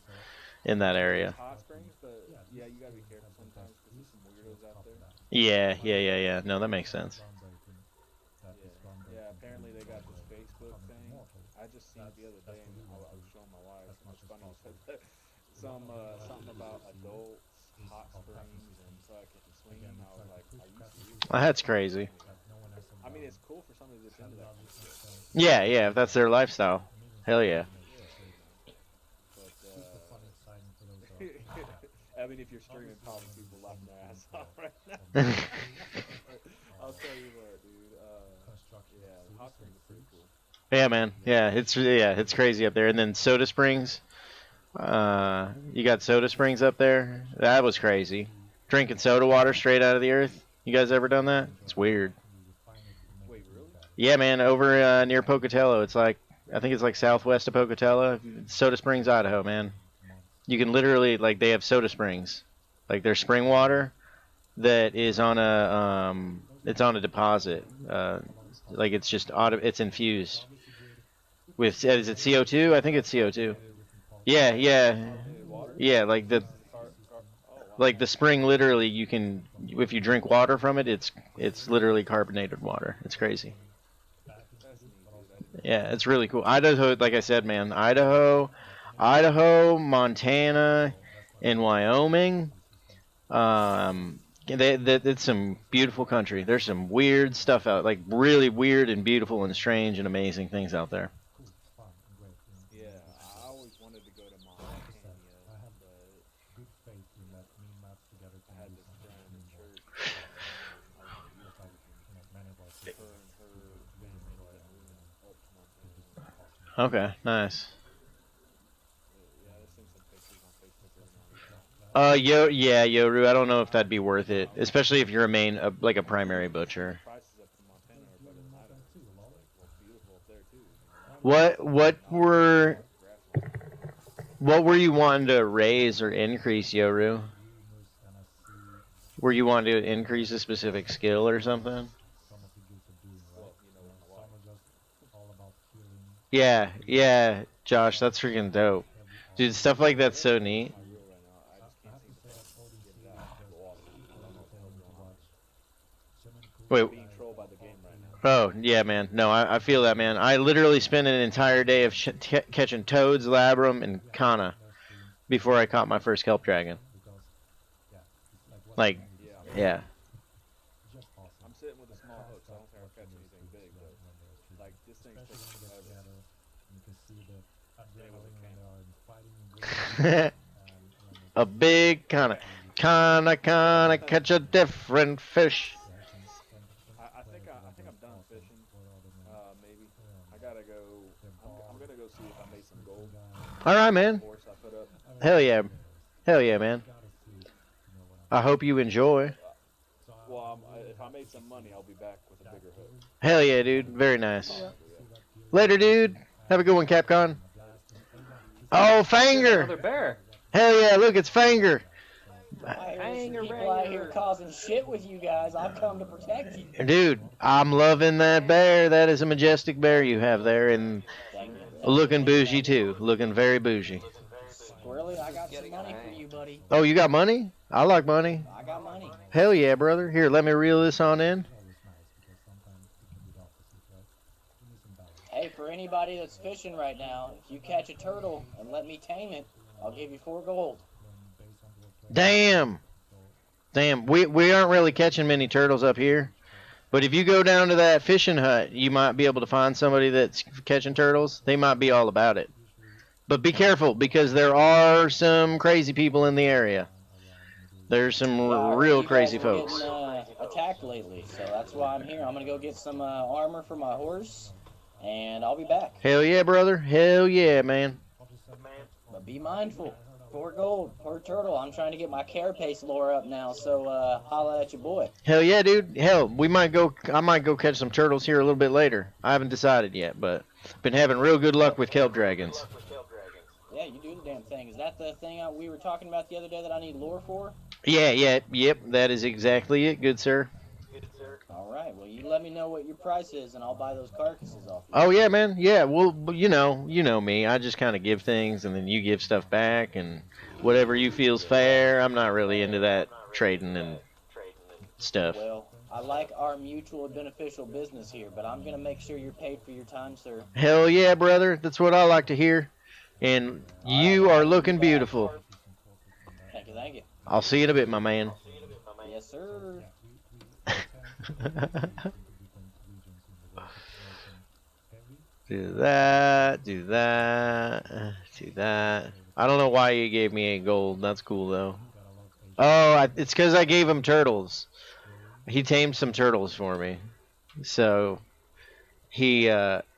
in that area. Hot springs, but yeah, you gotta be careful sometimes because there's some weirdos out there. Yeah. No, that makes sense. Yeah, apparently they got this Facebook thing. I just seen it the other day, and I was showing my wife. And it's funny you said that. Something about adults, hot springs, and fucking swinging. I was like, are you serious? That's crazy. I mean, it's cool for somebody that's into that kind of shit. Yeah, if that's their lifestyle. Hell yeah. I mean, if you're streaming, probably people laughing their ass off right now. I'll tell you what, dude. Yeah, hot springs are pretty cool. Yeah, man. Yeah, it's crazy up there. And then Soda Springs. You got Soda Springs up there. That was crazy. Drinking soda water straight out of the earth. You guys ever done that? It's weird. Wait, really? Yeah, man. Over near Pocatello. I think it's like southwest of Pocatello. Soda Springs, Idaho, man. You can literally, like, they have Soda Springs. Like, there's spring water that is on a deposit. Like, it's just it's infused with, is it CO2? I think it's CO2. Yeah, like the spring, literally, you can, if you drink water from it, it's literally carbonated water. It's crazy. Yeah, it's really cool. Idaho, like I said, man, Idaho, Montana, and Wyoming. It's some beautiful country. There's some weird stuff out, like really weird and beautiful and strange and amazing things out there. Yeah, I always wanted to go to Montana, but I had this friend in church. Okay, nice. Yoru, I don't know if that'd be worth it, especially if you're a primary butcher. What were you wanting to raise or increase, Yoru? Were you wanting to increase a specific skill or something? Yeah, Josh, that's freaking dope. Dude, stuff like that's so neat. My reel right now. I just can't seem to get it out of the water. I don't know what the hell's going on. Wait. I'm being trolled by the game right now. Oh, yeah, man. No, I feel that, man. I literally spent an entire day of catching toads, labrum, and kana before I caught my first kelp dragon. Like, yeah. I'm sitting with a small hook, so I don't think I'll catch anything big, but like this thing's taking forever. A big kana, catch a different fish. I think I'm done fishing. Maybe I gotta go. I'm gonna go see if I made some gold. All right, man. Horse I put up. Hell yeah, man. I hope you enjoy. Well, if I made some money, I'll be back with a bigger hook. Hell yeah, dude. Very nice. Later, dude. Have a good one, Capcom. Oh, Fanger. Another bear. Hell yeah, look, it's Fanger. People out here causing shit with you guys. I've come to protect you. Dude, I'm loving that bear. That is a majestic bear you have there, and looking bougie too. Looking very bougie. Squirrely, I got some money for you, buddy. Oh, you got money? I like money. I got money. Hell yeah, brother. Here, let me reel this on in. Hey, for anybody that's fishing right now, if you catch a turtle and let me tame it, I'll give you 4 gold. Damn. We aren't really catching many turtles up here. But if you go down to that fishing hut, you might be able to find somebody that's catching turtles. They might be all about it. But be careful, because there are some crazy people in the area. There's some real crazy folks. Getting, attacked lately, so that's why I'm here. I'm gonna go get some armor for my horse, and I'll be back. Hell yeah, brother. Hell yeah, man. But be mindful. 4 gold per turtle. I'm trying to get my carapace lore up now, so holla at your boy. Hell yeah, dude. Hell, I might go catch some turtles here a little bit later. I haven't decided yet, but been having real good luck with kelp dragons. Yeah, you do the damn thing. Is that the thing we were talking about the other day that I need lore for? Yep, that is exactly it, good sir. Alright, well you let me know what your price is and I'll buy those carcasses off you. Oh yeah, man. Yeah, well, you know me. I just kind of give things and then you give stuff back and whatever you feel's fair. I'm not really into that trading and stuff. Well, I like our mutual beneficial business here, but I'm going to make sure you're paid for your time, sir. Hell yeah, brother. That's what I like to hear. And you are looking beautiful. Thank you. I'll see you in a bit, my man. Yes, sir. Do that. I don't know why you gave me 8 gold. That's cool, though. Oh, it's because I gave him turtles. He tamed some turtles for me. So, he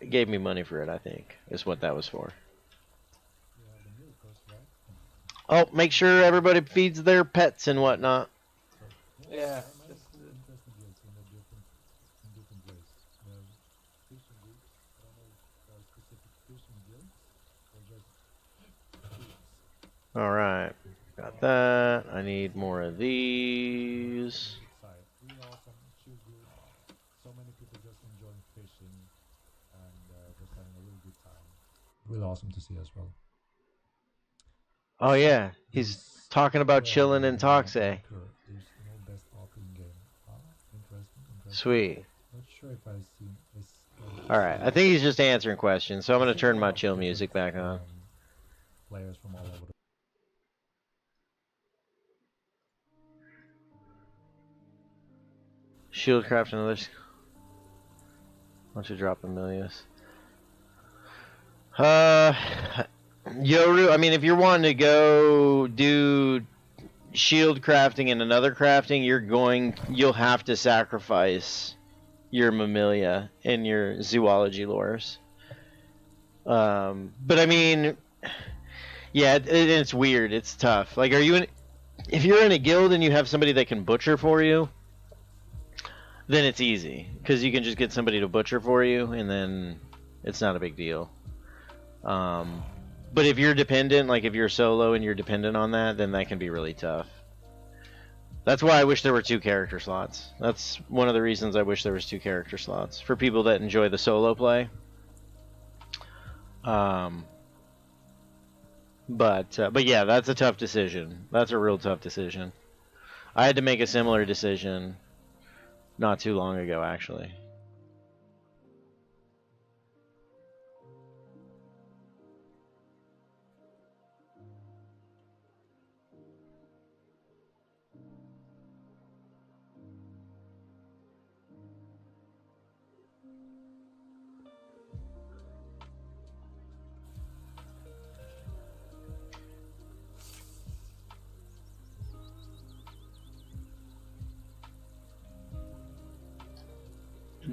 gave me money for it, I think, is what that was for. Oh, make sure everybody feeds their pets and whatnot. Yeah. All right, got that. I need more of these. Really awesome to see as well. Oh yeah, he's talking about chilling in Toxie. Sweet. All right, I think he's just answering questions, so I'm gonna turn my chill music back on. Players from all over the Shieldcraft and others. Why don't you drop Amelius? Yoru, I mean, if you're wanting to go do shield crafting and another crafting, you'll have to sacrifice your Mammalia and your zoology lores. But I mean, yeah, it's weird. It's tough. Like, if you're in a guild and you have somebody that can butcher for you, then it's easy, because you can just get somebody to butcher for you, and then it's not a big deal. But if you're dependent, like if you're solo and you're dependent on that, then that can be really tough. That's why I wish there were 2 character slots. That's one of the reasons I wish there was 2 character slots for people that enjoy the solo play. But yeah, that's a tough decision. That's a real tough decision. I had to make a similar decision not too long ago, actually.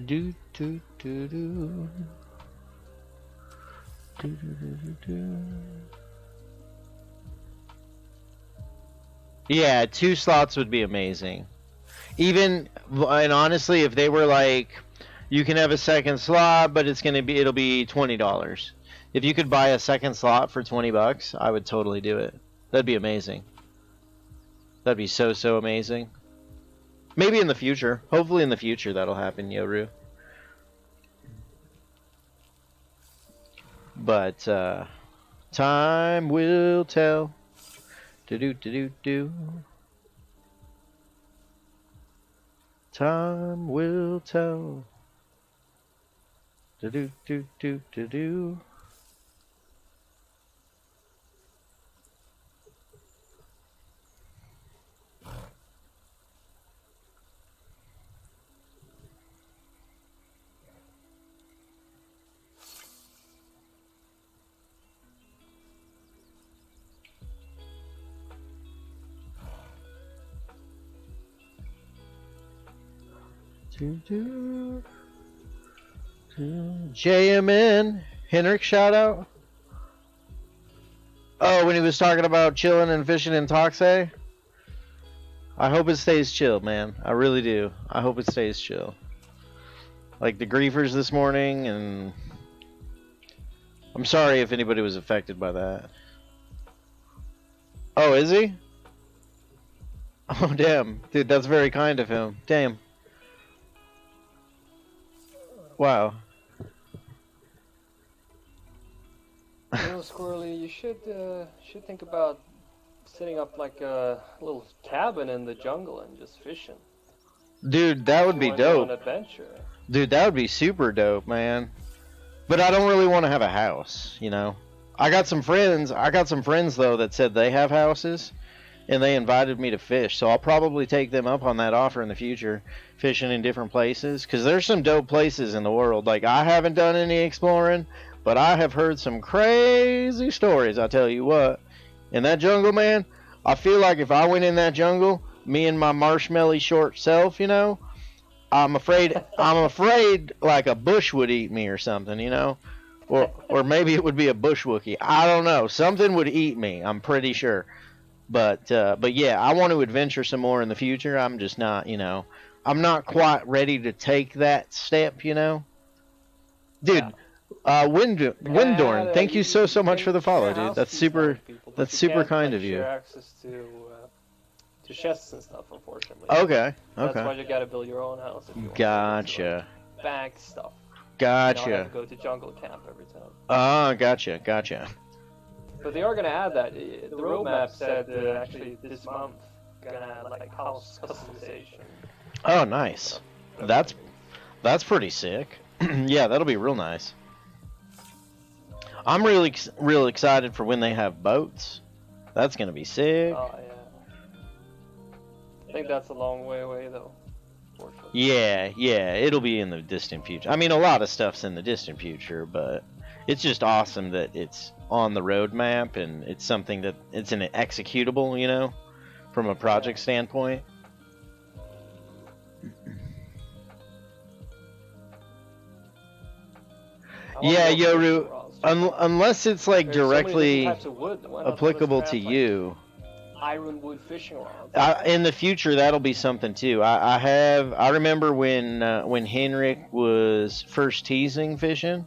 Do do do do. Do, do, do, do, do. Yeah, 2 slots would be amazing. Even, and honestly, if they were like, you can have a second slot, but it'll be $20. If you could buy a second slot for $20, I would totally do it. That'd be amazing. That'd be so amazing. Maybe in the future. Hopefully in the future that'll happen, Yoru. But time will tell. Do do do do do. Time will tell. Do do do do do do. JMN Henrik shout out. Oh, when he was talking about chilling and fishing in Toxay. I hope it stays chill, man. I really do. I hope it stays chill. Like the griefers this morning, and I'm sorry if anybody was affected by that. Oh, is he? Oh, damn. Dude, that's very kind of him. Damn. Wow. You know, Squirrely, you should think about setting up like a little cabin in the jungle and just fishing. Dude, that would be dope. An adventure. Dude, that would be super dope, man. But I don't really want to have a house, you know. I got some friends though that said they have houses, and they invited me to fish. So I'll probably take them up on that offer in the future, fishing in different places, because there's some dope places in the world. Like, I haven't done any exploring, but I have heard some crazy stories, I tell you what. In that jungle, man, I feel like if I went in that jungle, me and my marshmallow short self, you know, I'm afraid like a bush would eat me or something, you know? Or maybe it would be a bush wookie. I don't know. Something would eat me, I'm pretty sure. But yeah, I want to adventure some more in the future. I'm just not, you know, I'm not quite ready to take that step, you know? Dude, Windorn, thank you so much for the follow, dude. That's super kind of you. Share access to chests and stuff, unfortunately. Okay. That's why you gotta build your own house if you want. Gotcha. To bank stuff. Gotcha. You don't have to go to jungle camp every time. Ah, gotcha. But they are gonna add that. The roadmap said actually this month gonna add like house customization. Oh, nice. That's pretty sick. Yeah, that'll be real nice. I'm real excited for when they have boats. That's gonna be sick. Oh yeah. I think that's a long way away though. Yeah, it'll be in the distant future. I mean, a lot of stuff's in the distant future, but it's just awesome that it's on the roadmap and it's something that it's an executable, you know, from a project standpoint. Yeah, Yoru, unless it's like directly applicable to you. Ironwood fishing rods. In the future, that'll be something too. I remember when Henrik was first teasing fishing,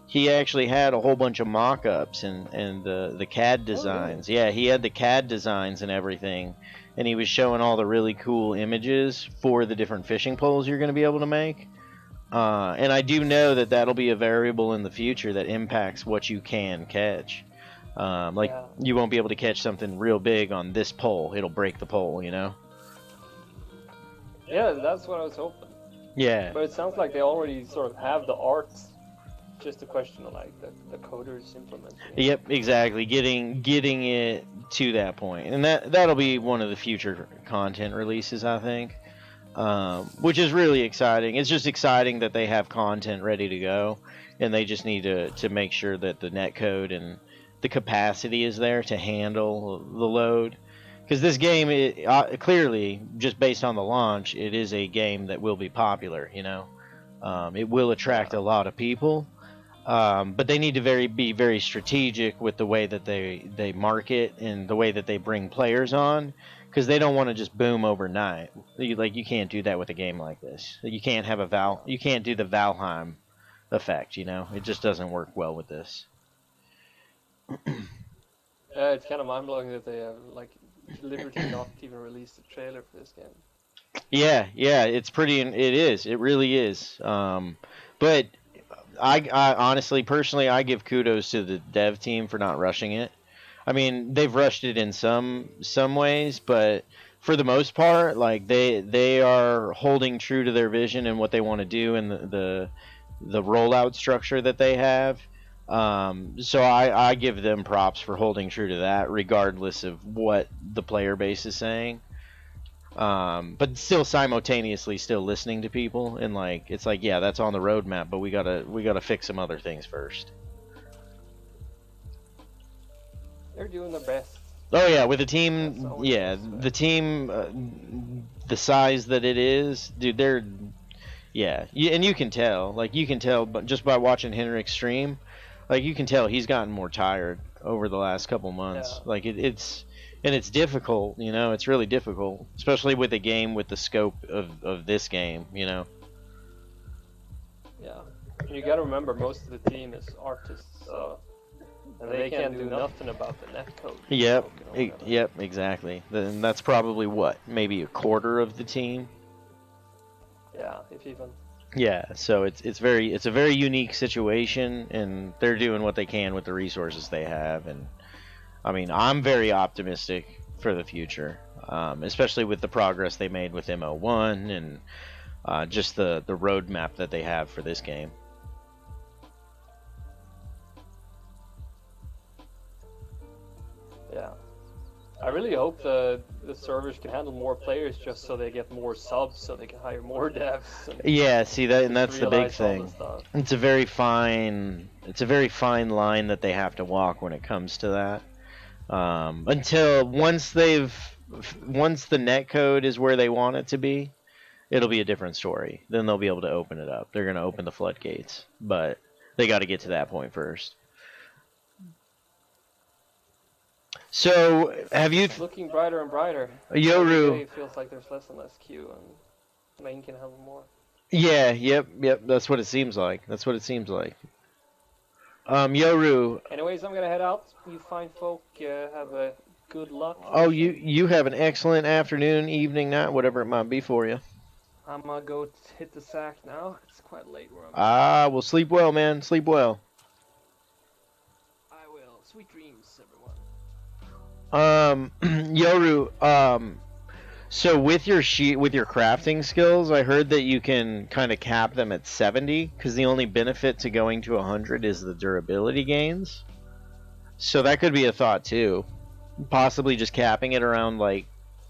he actually had a whole bunch of mock-ups and the CAD designs. Yeah, he had the CAD designs and everything, and he was showing all the really cool images for the different fishing poles you're going to be able to make. And I do know that that'll be a variable in the future that impacts what you can catch. Like Yeah. you won't be able to catch something real big on this pole. It'll break the pole, you know. Yeah, that's what I was hoping. Yeah. But it sounds like they already sort of have the art. Just a question of like the coders implementing it. Yep, exactly. Getting it to that point, and that'll be one of the future content releases, I think. Which is really exciting. It's just exciting that they have content ready to go, and they just need to make sure that the netcode and the capacity is there to handle the load. Because this game, clearly, just based on the launch, it is a game that will be popular. You know, it will attract a lot of people. But they need to be very strategic with the way that they market and the way that they bring players on, because they don't want to just boom overnight. You can't do that with a game like this. You can't have you can't do the Valheim effect. You know, it just doesn't work well with this. Yeah, it's kind of mind blowing that they have like liberty not even released a trailer for this game. Yeah, it's pretty. It is. It really is. But I honestly, personally, I give kudos to the dev team for not rushing it. I mean, they've rushed it in some ways, but for the most part, like they are holding true to their vision and what they want to do and the rollout structure that they have. So I give them props for holding true to that, regardless of what the player base is saying. But still simultaneously still listening to people, and like it's like, yeah, that's on the roadmap, but we gotta fix some other things first. They're doing their best. Oh yeah, with the team, yeah, the team, the size that it is, dude, they're, yeah, and you can tell, but just by watching Henrik stream, like you can tell he's gotten more tired over the last couple months. Yeah. Like it's difficult, you know, it's really difficult, especially with a game with the scope of this game, you know. Yeah, and you got to remember most of the team is artists, so and they can't do nothing about the netcode. Yep, exactly. Then that's probably what, maybe a quarter of the team. Yeah, if even. Yeah, so it's a very unique situation, and they're doing what they can with the resources they have, and I mean, I'm very optimistic for the future, especially with the progress they made with MO1 and just the roadmap that they have for this game. Yeah, I really hope the servers can handle more players just so they get more subs, so they can hire more devs. Yeah, see that, and that's the big realize all thing. the stuff. It's a very fine line that they have to walk when it comes to that. Until once the netcode is where they want it to be, it'll be a different story. Then they'll be able to open it up. They're going to open the floodgates, but they got to get to that point first. So, have you? It's looking brighter and brighter. Yoru. Every day it feels like there's less and less queue, and Main can handle more. Yeah, yep. That's what it seems like. Yoru. Anyways, I'm gonna head out. You fine folk have a good luck. Oh, you have an excellent afternoon, evening, night, whatever it might be for you. I'm gonna go hit the sack now. It's quite late where I'm at. Ah, well, sleep well, man. Sleep well. I will. Sweet dreams, everyone. Yoru, so with your crafting skills, I heard that you can kind of cap them at 70, because the only benefit to going to 100 is the durability gains. So that could be a thought too. Possibly just capping it around like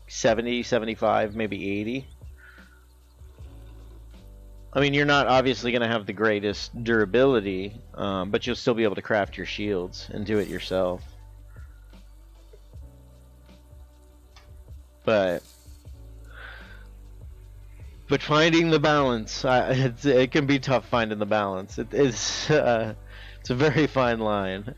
70, 75, maybe 80. I mean, you're not obviously going to have the greatest durability, but you'll still be able to craft your shields and do it yourself. But finding the balance, it can be tough finding the balance. It's a very fine line.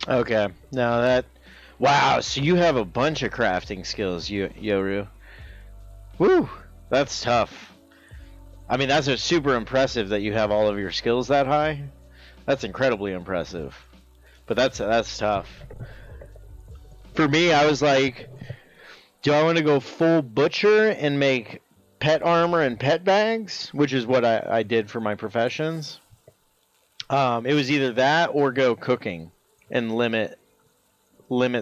Okay. Now that. Wow. So you have a bunch of crafting skills, Yoru. Woo. That's tough. I mean, that's super impressive that you have all of your skills that high. That's incredibly impressive. But that's tough. For me, I was like, do I want to go full butcher and make pet armor and pet bags, which is what I did for my professions. It was either that or go cooking and limit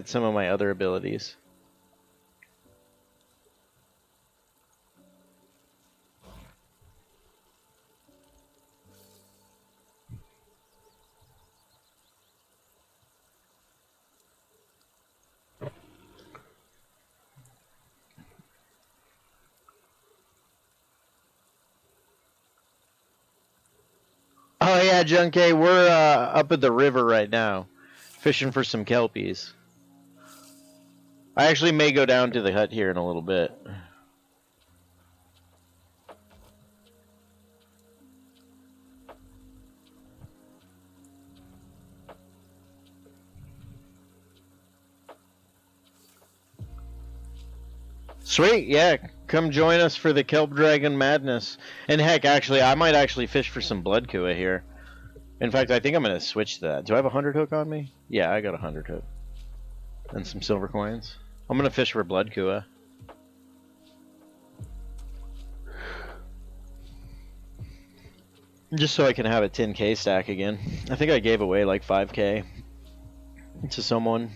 some of my other abilities. Oh yeah, Junkie, we're up at the river right now, fishing for some kelpies. I actually may go down to the hut here in a little bit. Sweet, yeah. Come join us for the Kelp Dragon Madness. And heck, actually, I might actually fish for some blood kua here. In fact, I think I'm going to switch to that. Do I have a 100 hook on me? Yeah, I got a 100 hook. And some silver coins. I'm going to fish for blood kua. Just so I can have a 10k stack again. I think I gave away like 5k to someone.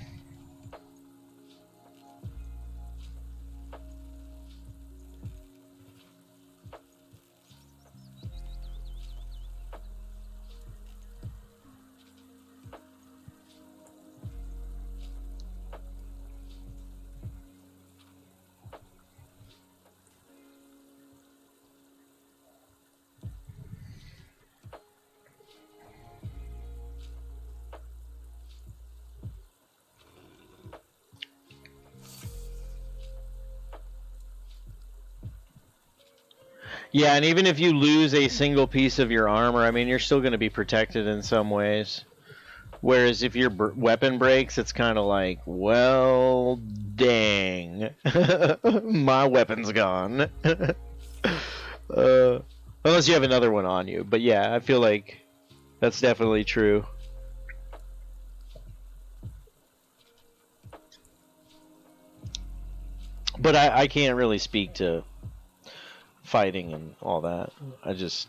Yeah, and even if you lose a single piece of your armor, I mean, you're still going to be protected in some ways. Whereas if your weapon breaks, it's kind of like, well, dang. My weapon's gone. Unless you have another one on you. But yeah, I feel like that's definitely true. But I can't really speak to fighting and all that. I just...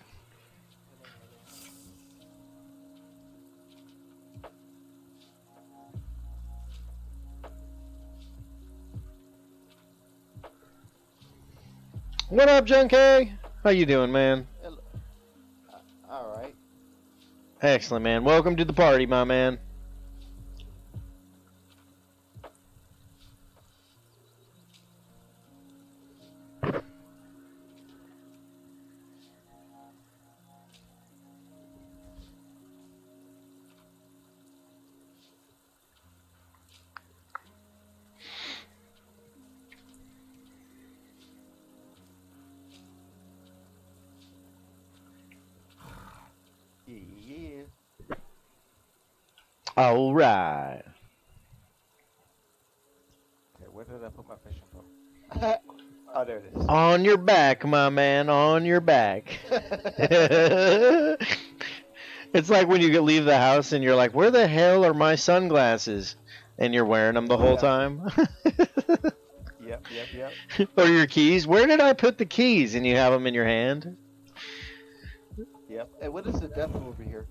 What up, Junkie? How you doing, man? Alright. Excellent, man. Welcome to the party, my man. Yeah. All right. Okay, where did I put my fishing pole? Oh, there it is. On your back, my man. On your back. It's like when you leave the house and you're like, where the hell are my sunglasses? And you're wearing them the whole time. Yep. Or your keys. Where did I put the keys? And you have them in your hand. Yep. Hey, what is the depth over here?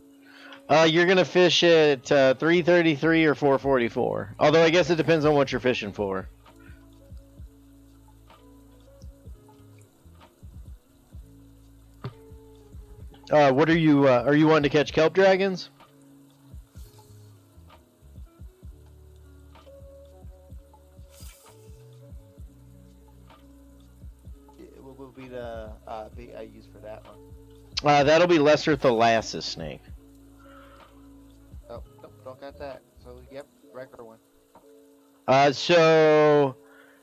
You're going to fish at 333 or 444. Although I guess it depends on what you're fishing for. What are you wanting to catch kelp dragons? What will be the bait I use for that one? That'll be lesser thalassus snake. Oh, nope, don't got that. So, yep, regular one. So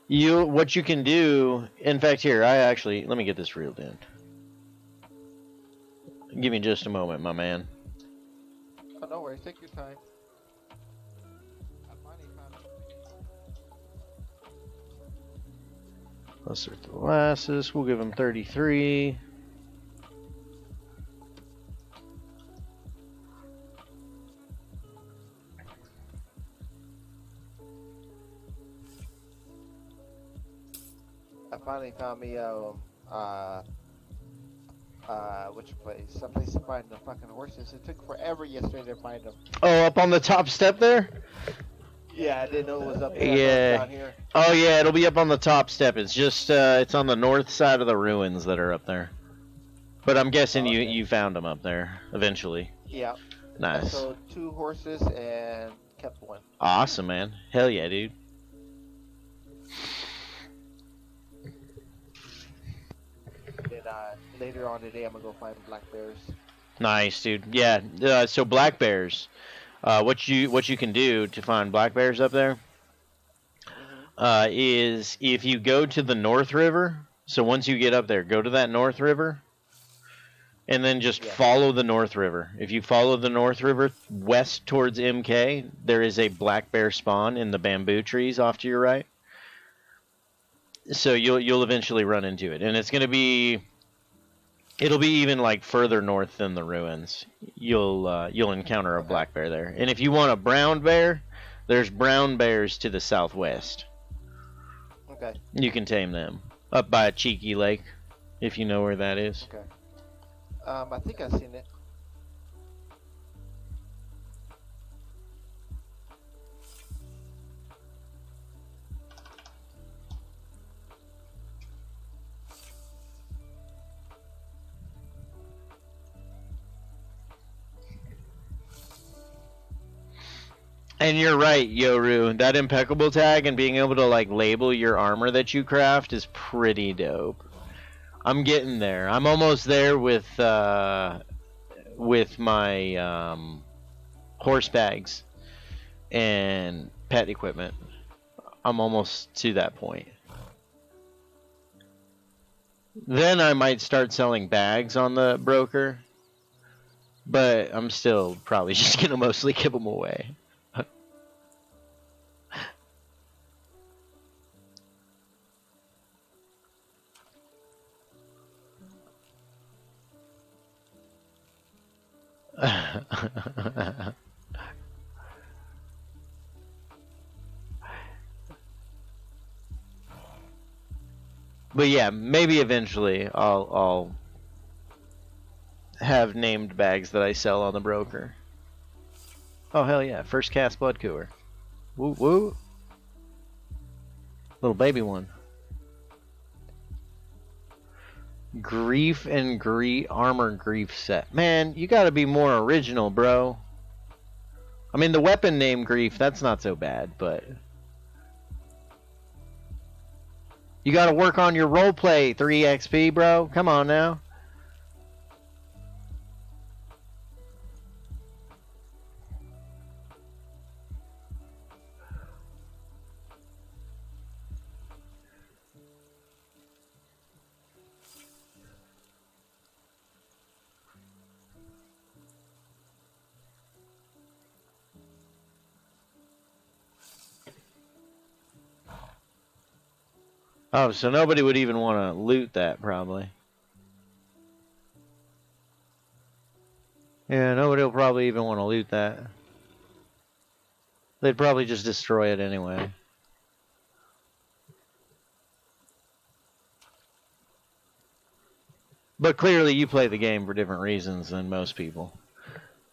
what you can do, in fact, here, let me get this reeled in. Give me just a moment, my man. Oh, no worries, take your time. Lesser Thalassus, we'll give him 33. I finally found me which place? A place to find the fucking horses. It took forever yesterday to find them. Oh, up on the top step there? Yeah, I didn't know it was up here. I thought it was down here. Oh yeah, it'll be up on the top step. It's just it's on the north side of the ruins that are up there. But I'm guessing you found them up there eventually. Yeah. Nice. I sold 2 horses and kept 1. Awesome, man. Hell yeah, dude. Then later on today, I'm gonna go find black bears. Nice, dude. Yeah. So black bears. What you can do to find black bears up there is if you go to the North River. So once you get up there, go to that North River, and then just follow the North River. If you follow the North River west towards MK, there is a black bear spawn in the bamboo trees off to your right. So you'll eventually run into it, and it'll be even like further north than the ruins. You'll encounter a black bear there. And if you want a brown bear, there's brown bears to the southwest. Okay. You can tame them up by Cheeky Lake, if you know where that is. Okay. I think I've seen it. And you're right, Yoru. That impeccable tag and being able to like label your armor that you craft is pretty dope. I'm getting there. I'm almost there with my horse bags and pet equipment. I'm almost to that point. Then I might start selling bags on the broker, but I'm still probably just gonna mostly give them away. But yeah, maybe eventually I'll have named bags that I sell on the broker. Oh hell yeah, first cast blood cooler. Woo woo. Little baby one. Grief and armor grief set. Man, you gotta be more original, bro. I mean the weapon name grief, that's not so bad, but you gotta work on your roleplay, 3 XP, bro. Come on now. Oh, so nobody would even want to loot that, probably. Yeah, nobody will probably even want to loot that. They'd probably just destroy it anyway. But clearly you play the game for different reasons than most people.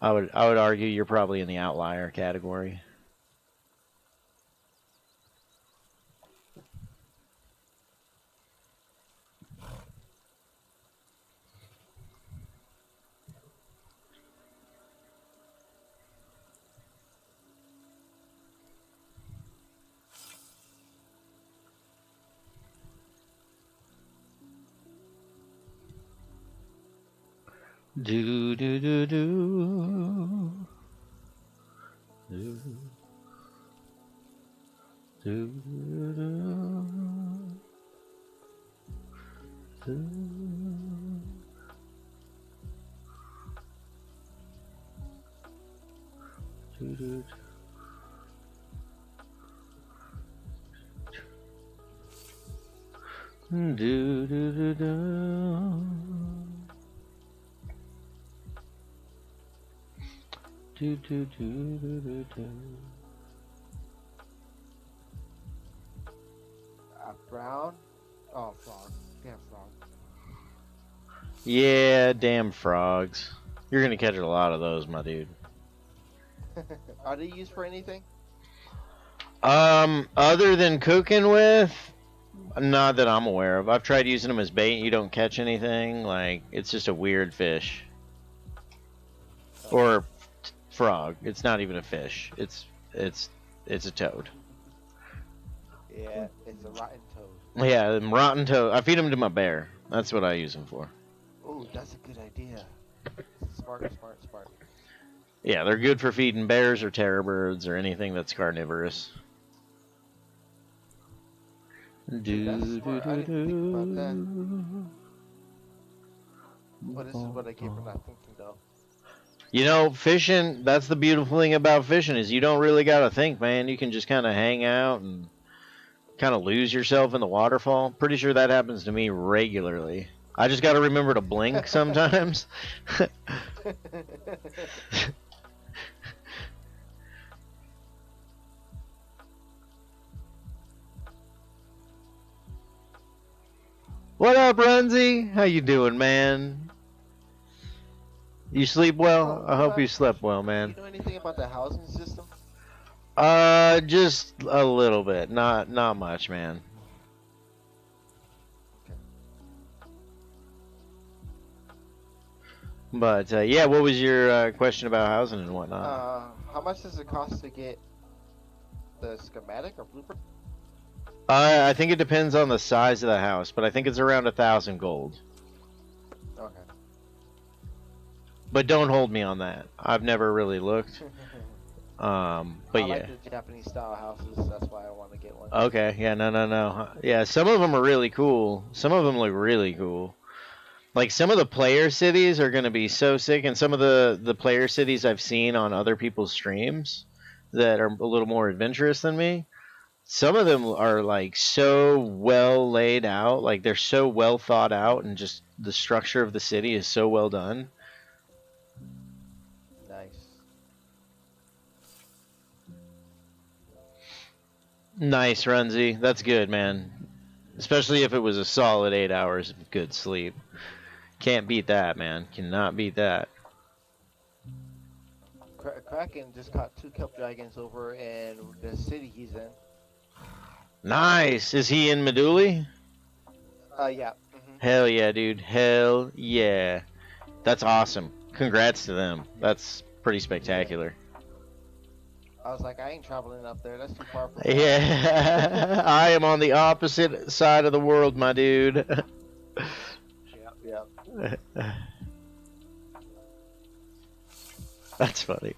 I would argue you're probably in the outlier category. Do do do do. Do do do do. Do do. Do do do do. Do do do do do do. Brown? Oh, frog. Damn frog. Yeah, damn frogs. You're gonna catch a lot of those, my dude. Are they used for anything? Other than cooking with, not that I'm aware of. I've tried using them as bait. You don't catch anything. Like, it's just a weird fish. Or frog. It's not even a fish. It's a toad. Yeah, it's a rotten toad. Yeah, them rotten toad. I feed them to my bear. That's what I use them for. Oh, that's a good idea. Smart, smart, smart. Yeah, they're good for feeding bears or terror birds or anything that's carnivorous. Dude, that's smart. I didn't think about that. Well, this is what I get for not thinking, though. You know, fishing, that's the beautiful thing about fishing is you don't really got to think, man. You can just kind of hang out and kind of lose yourself in the waterfall. Pretty sure that happens to me regularly. I just got to remember to blink sometimes. What up, Runzy? How you doing, man? You sleep well? I hope you slept well, man. Do you know anything about the housing system? Just a little bit. Not much, man. But yeah, what was your question about housing and whatnot? How much does it cost to get the schematic or blueprint? I think it depends on the size of the house, but I think it's around 1,000 gold. Okay. But don't hold me on that. I've never really looked. But I yeah. like the Japanese style houses. That's why I want to get one. Okay. Yeah. No. Yeah. Some of them are really cool. Some of them look really cool. Like some of the player cities are gonna be so sick, and some of the player cities I've seen on other people's streams that are a little more adventurous than me. Some of them are like so well laid out, like they're so well thought out, and just the structure of the city is so well done. Nice. Nice, Runzy. That's good, man. Especially if it was a solid 8 hours of good sleep. Can't beat that, man. Cannot beat that. Kraken just caught 2 kelp dragons over in the city he's in. Nice. Is he in Meduli? Yeah. Hell yeah, dude. Hell yeah. That's awesome. Congrats to them. That's pretty spectacular. I was like, I ain't traveling up there. That's too far from Yeah. I am on the opposite side of the world, my dude. Yep. That's funny.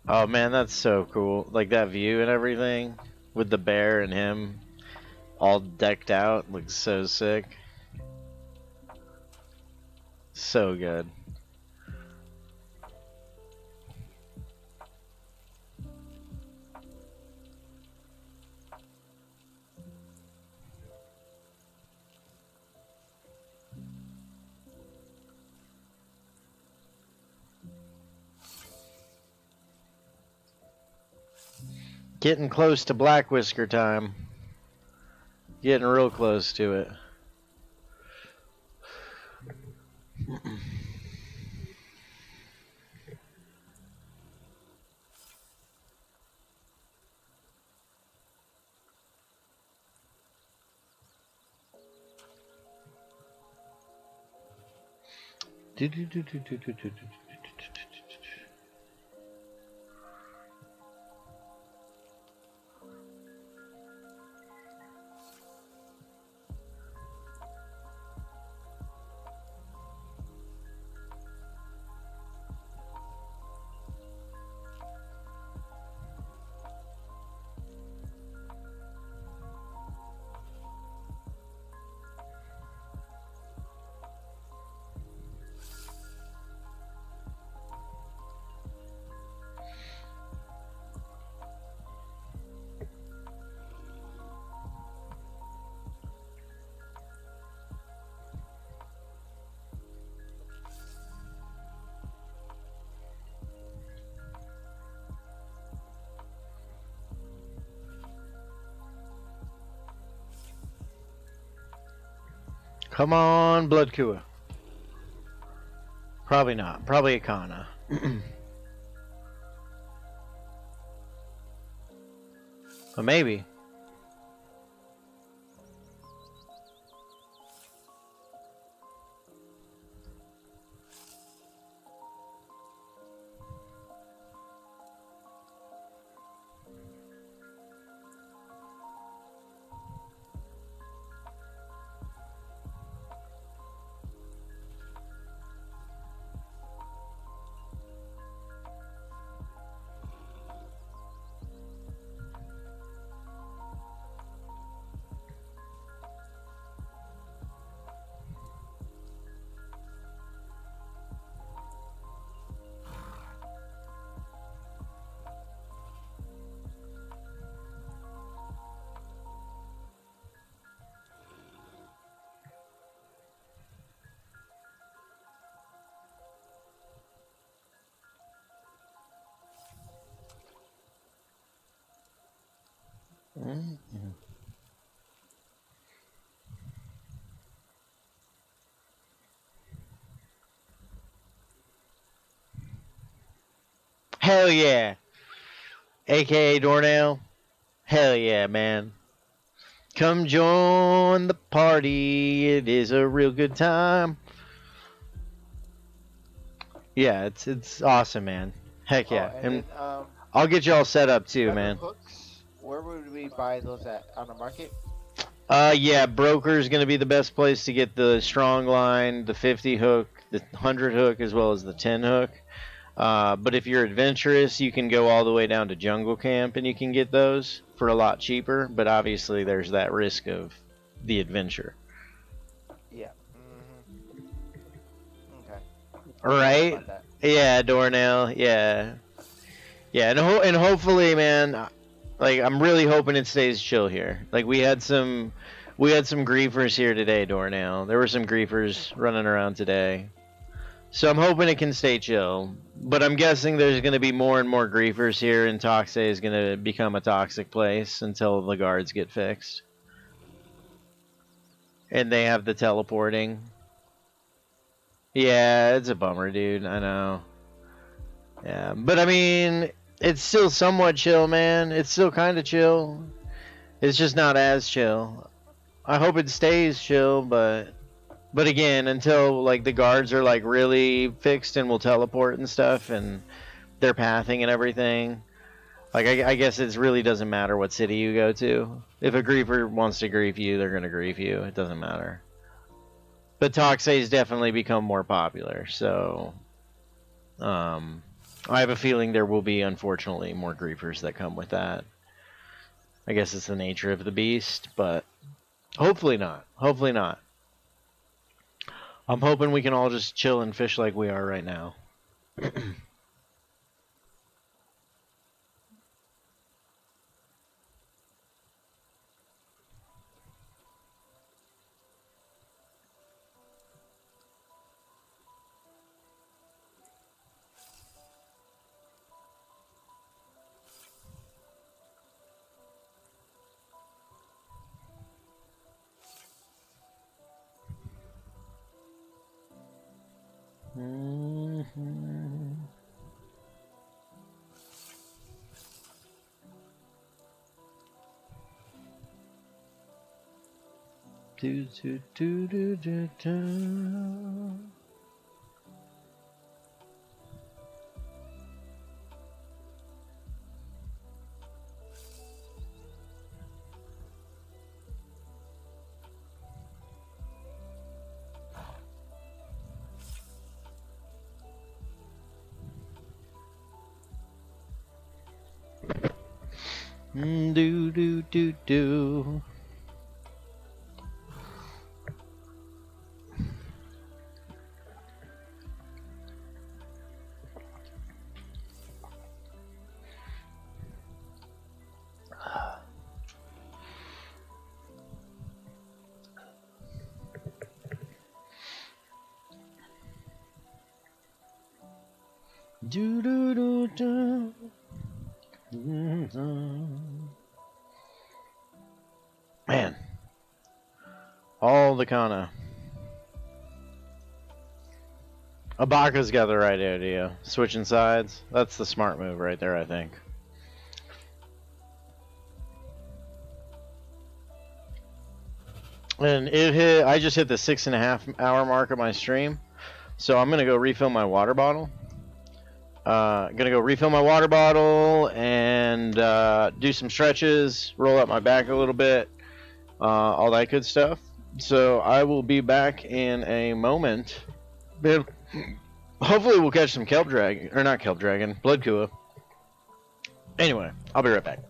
Oh man, that's so cool. Like that view and everything with the bear and him all decked out looks so sick. So good. Getting close to Black Whisker time. Getting real close to it. Come on, Blood Kua. Probably not. Probably a Kana. But maybe. Hell yeah. AKA Dornell. Hell yeah, man. Come join the party. It is a real good time. Yeah, it's awesome, man. Heck yeah. Oh, and then I'll get you all set up too, leather man. hooks. Where would we buy those at? On the market? Yeah, broker's gonna be the best place to get the strong line, the 50 hook, the 100 hook, as well as the 10 hook. But if you're adventurous, you can go all the way down to Jungle Camp and you can get those for a lot cheaper. But obviously, there's that risk of the adventure. Yeah. Okay. Right? Yeah, Dornell. Yeah. Yeah, and hopefully, man, like I'm really hoping it stays chill here. Like we had some griefers here today, Dornell. There were some griefers running around today. So I'm hoping it can stay chill. But I'm guessing there's going to be more and more griefers here, and Toxe is going to become a toxic place until the guards get fixed. And they have the teleporting. Yeah, it's a bummer, dude. I know. Yeah, but I mean, it's still somewhat chill, man. It's still kind of chill. It's just not as chill. I hope it stays chill, but again, until like the guards are like really fixed and will teleport and stuff, and their pathing and everything. Like I guess it really doesn't matter what city you go to. If a griefer wants to grief you, they're gonna grief you. It doesn't matter. But Toxe's definitely become more popular, so I have a feeling there will be, unfortunately, more griefers that come with that. I guess it's the nature of the beast, but hopefully not. Hopefully not. I'm hoping we can all just chill and fish like we are right now. Do, do, do, do, do, do. Do, do, do, do. Do, do, do, do. Man, all the Kana. Ibaka's got the right idea. Switching sides. That's the smart move right there, I think. And I just hit the 6.5 hour mark of my stream. So I'm going to go refill my water bottle. Gonna go refill my water bottle and do some stretches, roll up my back a little bit, all that good stuff. So I will be back in a moment. Hopefully we'll catch some kelp dragon, or not kelp dragon, blood kua. Anyway, I'll be right back.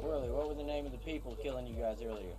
Squirrely, what were the name of the people killing you guys earlier?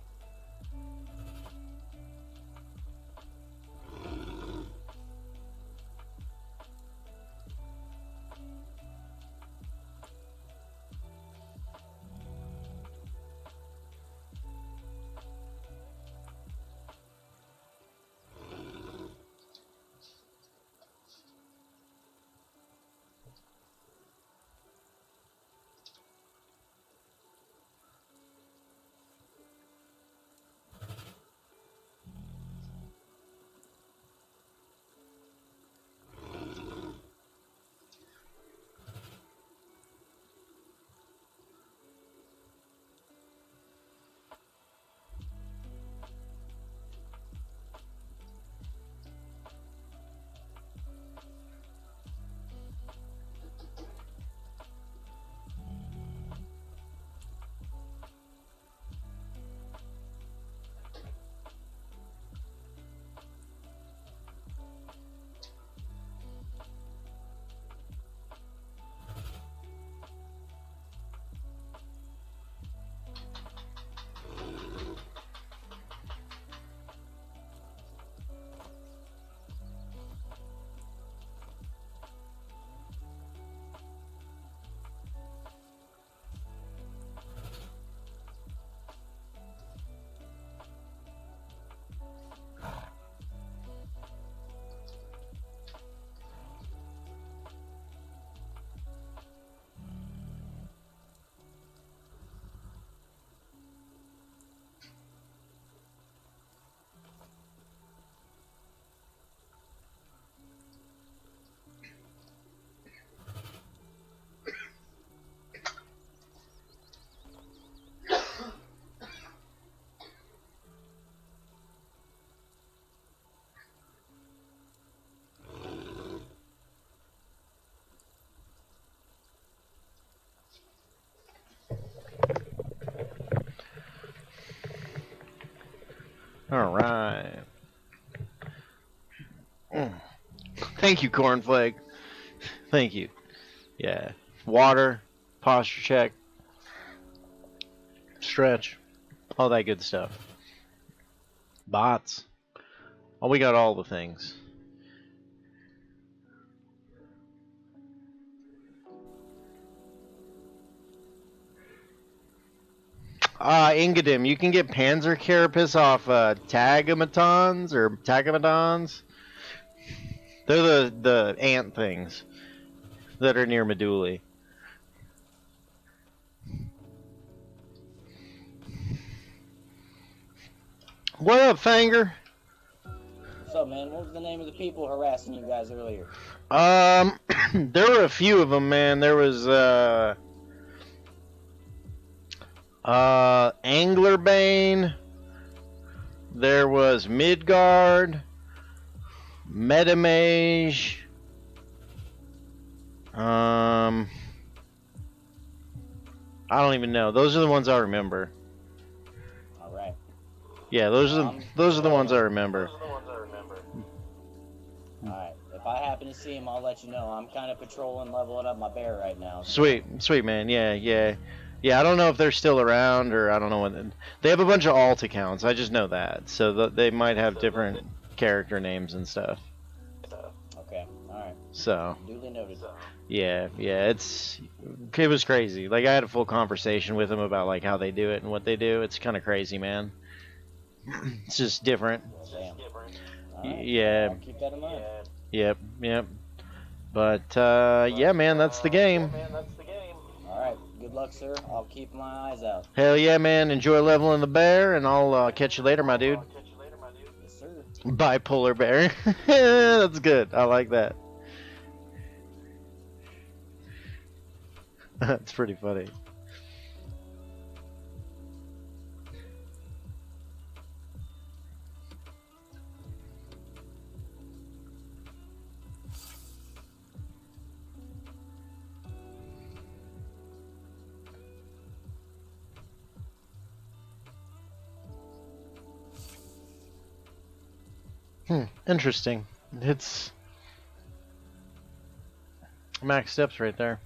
All right. Thank you, Cornflake. Thank you. Yeah. Water, posture check, stretch, all that good stuff. Bots. Oh, we got all the things. Ingadim, you can get Panzer Carapace off Tagamatons or Tagamatons. They're the ant things that are near Medullae. What up, Fanger? What's up, man? What was the name of the people harassing you guys earlier? There were a few of them, man. There was Anglerbane. There was Midgard, Metamage. I don't even know. Those are the ones I remember. All right. Yeah, those are the ones I remember. Alright, if I happen to see him, I'll let you know. I'm kind of patrolling, leveling up my bear right now. So. Sweet man. Yeah. I don't know if they're still around, or I don't know what. They have a bunch of alt accounts. I just know that, so they might have different character names and stuff. Okay, alright. So. Duly noted. Yeah. It was crazy. Like, I had a full conversation with them about like how they do it and what they do. It's kind of crazy, man. It's just different. Well, damn. Right, Yeah. I'll keep that in mind. Yep. But yeah, man, that's the game. Alright, good luck, sir. I'll keep my eyes out. Hell yeah, man. Enjoy leveling the bear, and I'll catch you later, my dude. Yes, sir. Bipolar bear. That's good. I like that. That's pretty funny. Interesting. It's max steps right there.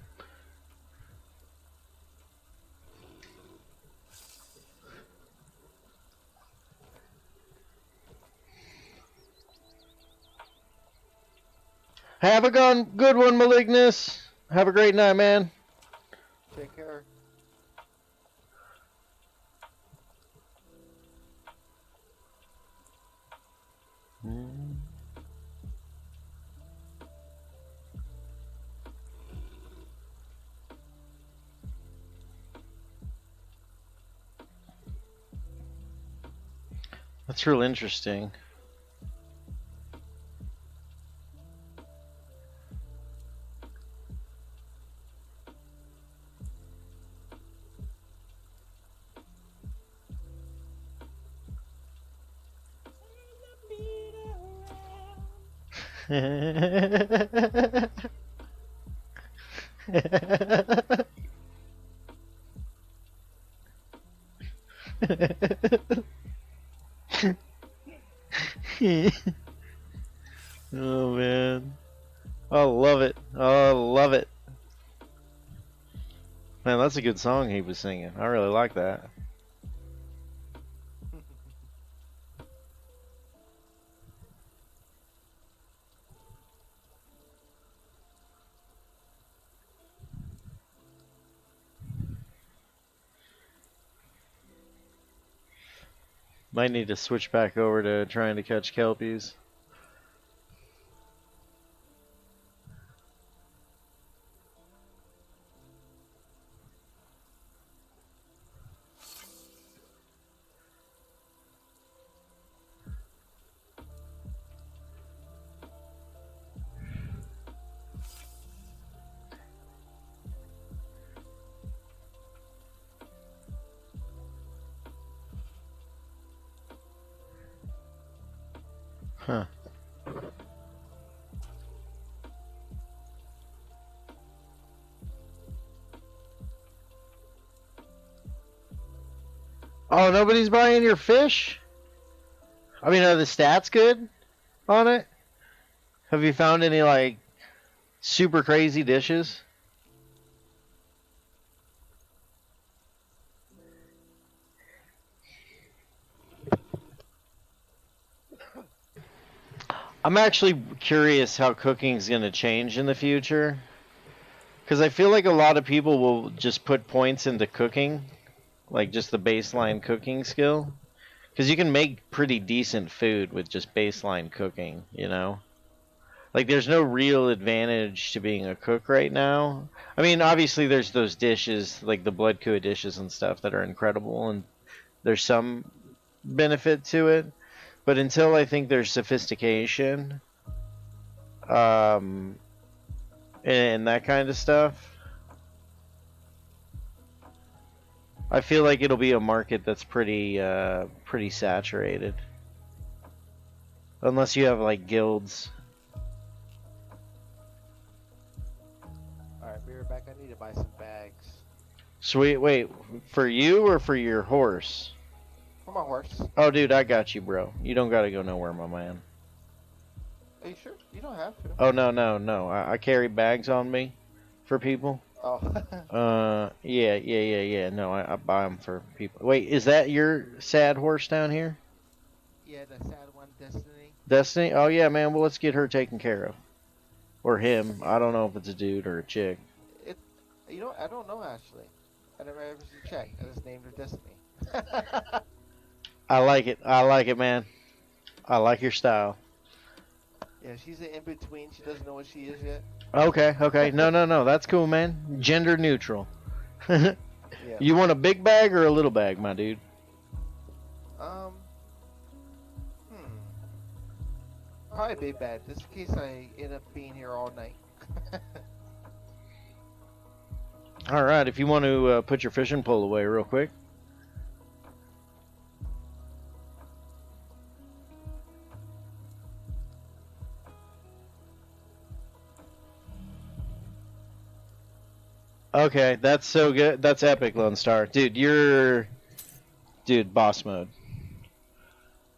Have a good one, Malignus. Have a great night, man. Take care. That's real interesting. Oh man, I love it. I love it. Man, that's a good song he was singing. I really like that. Might need to switch back over to trying to catch kelpies. Huh. Oh, nobody's buying your fish? I mean, are the stats good on it? Have you found any, like, super crazy dishes? I'm actually curious how cooking's going to change in the future. Because I feel like a lot of people will just put points into cooking. Like, just the baseline cooking skill. Because you can make pretty decent food with just baseline cooking, you know? Like, there's no real advantage to being a cook right now. I mean, obviously there's those dishes, like the blood kua dishes and stuff that are incredible, and there's some benefit to it. But until I think there's sophistication, and that kind of stuff, I feel like it'll be a market that's pretty saturated. Unless you have like guilds. Alright, be right back. I need to buy some bags. Sweet, wait, for you or for your horse? For my horse. Oh, dude, I got you, bro. You don't gotta go nowhere, my man. Are you sure? You don't have to. Oh, no. I carry bags on me for people. Oh. Yeah. No, I buy them for people. Wait, is that your sad horse down here? Yeah, the sad one, Destiny. Destiny? Oh, yeah, man. Well, let's get her taken care of. Or him. I don't know if it's a dude or a chick. You know, I don't know actually. I never ever checked. I just named her Destiny. I like it, man. I like your style. Yeah, she's an in-between. She doesn't know what she is yet. Okay. No. That's cool, man. Gender neutral. Yeah. You want a big bag or a little bag, my dude? Probably big bag, just in case I end up being here all night. All right, if you want to put your fishing pole away real quick. Okay, that's so good. That's epic, Lone Star. Dude, boss mode.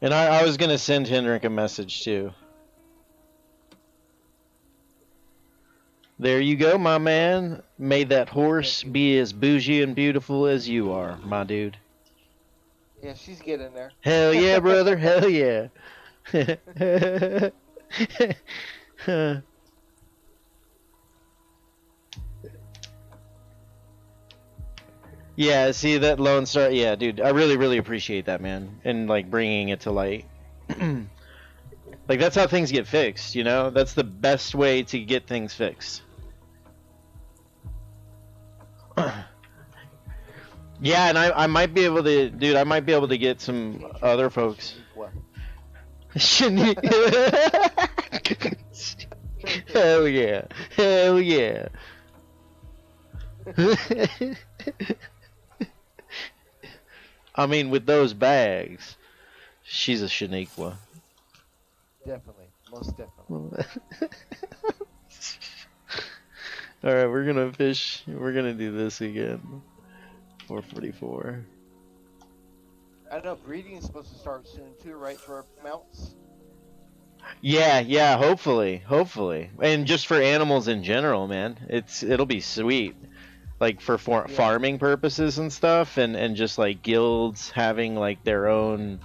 And I was going to send Hendrik a message, too. There you go, my man. May that horse be as bougie and beautiful as you are, my dude. Yeah, she's getting there. Hell yeah, brother. Hell yeah. Yeah, see that Lone Star. Yeah, dude, I really appreciate that, man, and like bringing it to light. Like that's how things get fixed, you know. That's the best way to get things fixed. Yeah, and I might be able to, dude. I might be able to get some other folks. Hell yeah, hell yeah. I mean, with those bags, she's a Shaniqua. Definitely, most definitely. All right, we're gonna fish. We're gonna do this again. 444. I know breeding is supposed to start soon too, right? For mounts. Yeah. Hopefully, and just for animals in general, man. It'll be sweet. Like for farming purposes and stuff, and just like guilds having like their own,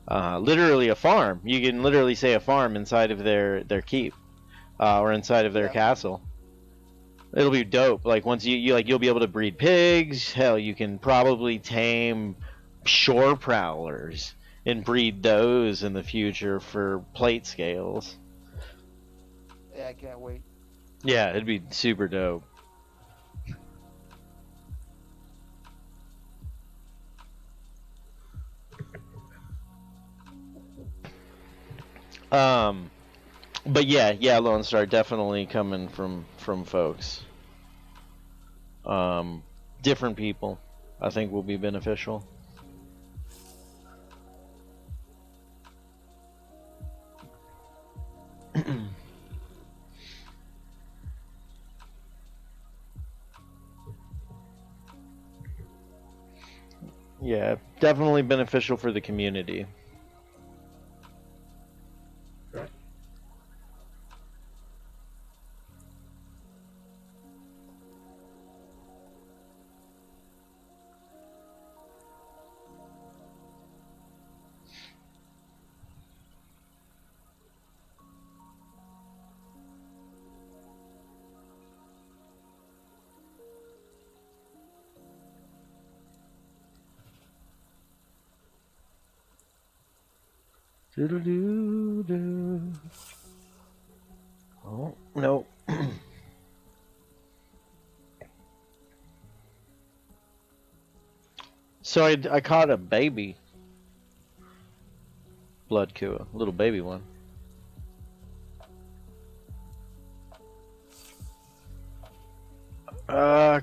literally a farm. You can literally say a farm inside of their keep, or inside of their castle. It'll be dope. Like once you'll be able to breed pigs. Hell, you can probably tame shore prowlers and breed those in the future for plate scales. Yeah, I can't wait. Yeah, it'd be super dope. But yeah, Lone Star definitely coming from folks. Different people, I think will be beneficial. Yeah, definitely beneficial for the community. Doodle-doo-doo. Oh, no. So I caught a baby. blood kua, little baby one.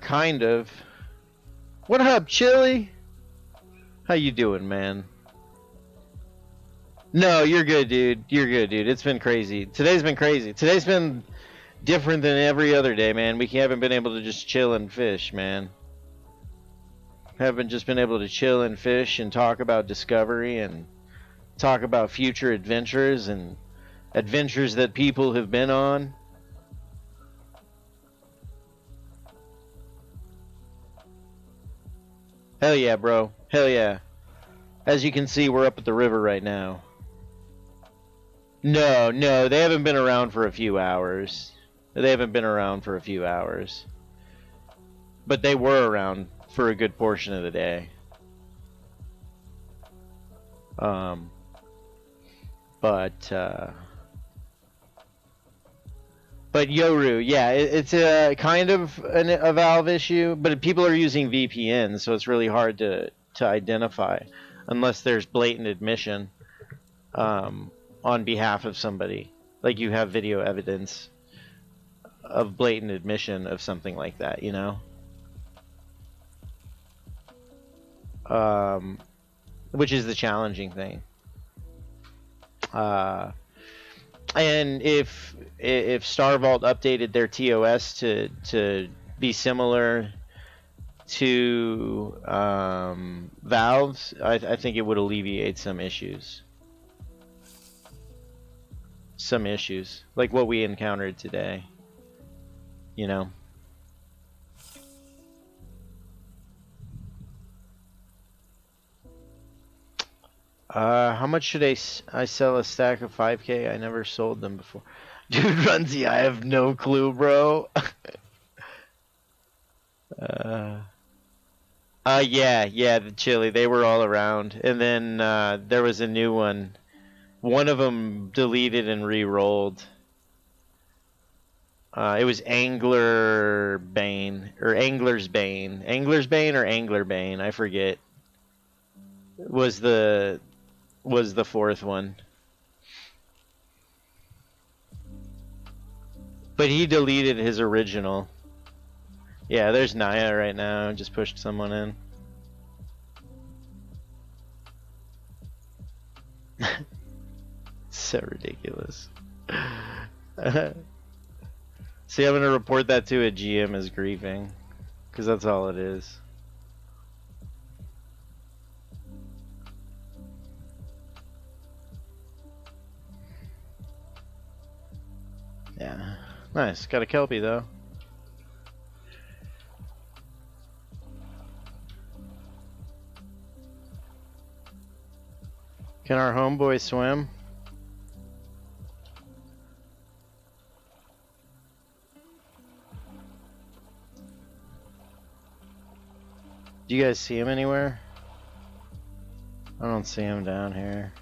Kind of. What up, Chili? How you doing, man? No, you're good, dude. You're good, dude. It's been crazy. Today's been crazy. Today's been different than every other day, man. We haven't been able to just chill and fish, man. Haven't just been able to chill and fish and talk about discovery and talk about future adventures and adventures that people have been on. Hell yeah, bro. Hell yeah. As you can see, we're up at the river right now. No, they haven't been around for a few hours. They haven't been around for a few hours. But they were around for a good portion of the day. But Yoru, yeah, it's a kind of a Valve issue, but people are using VPNs, so it's really hard to identify unless there's blatant admission on behalf of somebody. Like you have video evidence of blatant admission of something like that, you know? Which is the challenging thing. And if Star Vault updated their TOS to be similar to Valve's, I think it would alleviate some issues. Some issues, like what we encountered today. You know? How much should I sell a stack of 5K? I never sold them before. Dude, Runzy, I have no clue, bro. Yeah, the chili, they were all around. And then there was a new one. One of them deleted and re-rolled. It was Angler Bane, or Angler's Bane. Angler's Bane or Angler Bane, I forget. Was the fourth one. But he deleted his original. Yeah, there's Naya right now. Just pushed someone in. So ridiculous. See, I'm gonna report that to a GM as grieving, because that's all it is. Yeah, nice. Got a Kelpie though. Can our homeboy swim? Do you guys see him anywhere? I don't see him down here.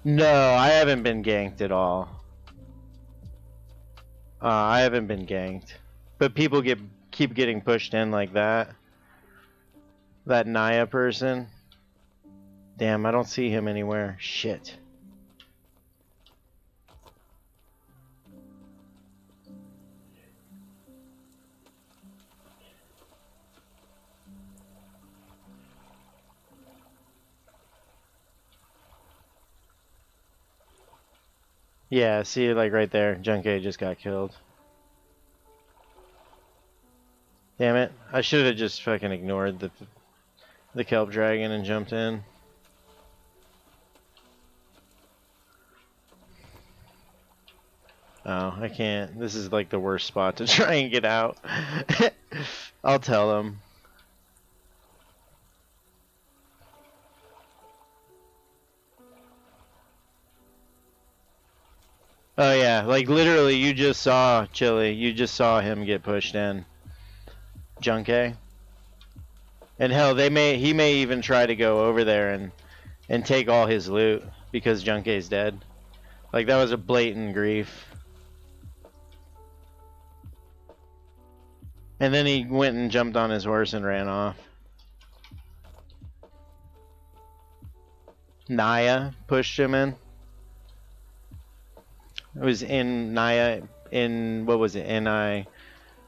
No, I haven't been ganked at all. I haven't been ganked. But people keep getting pushed in like that. That Naya person. Damn, I don't see him anywhere. Shit. Yeah, see, like right there, Junkei just got killed. Damn it, I should have just fucking ignored the kelp dragon and jumped in. Oh, I can't. This is like the worst spot to try and get out. I'll tell him. Oh yeah, like literally you just saw Chili, you just saw him get pushed in. Junkei. And hell, he may even try to go over there and take all his loot because Junkei's dead. Like that was a blatant grief. And then he went and jumped on his horse and ran off. Naya pushed him in. It was in Naya in what was it? NI.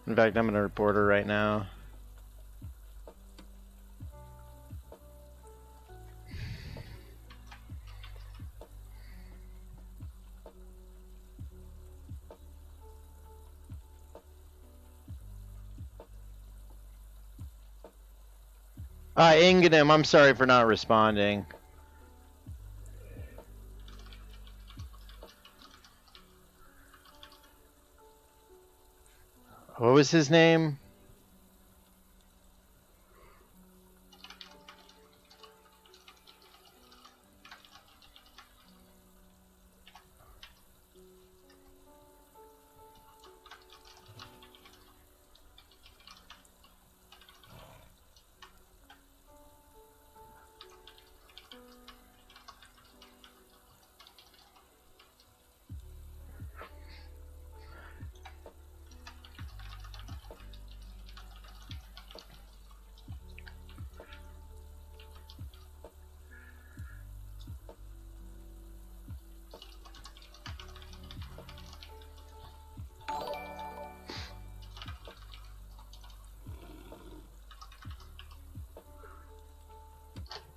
In fact, I'm gonna report her right now. Ingadem, I'm sorry for not responding. What was his name?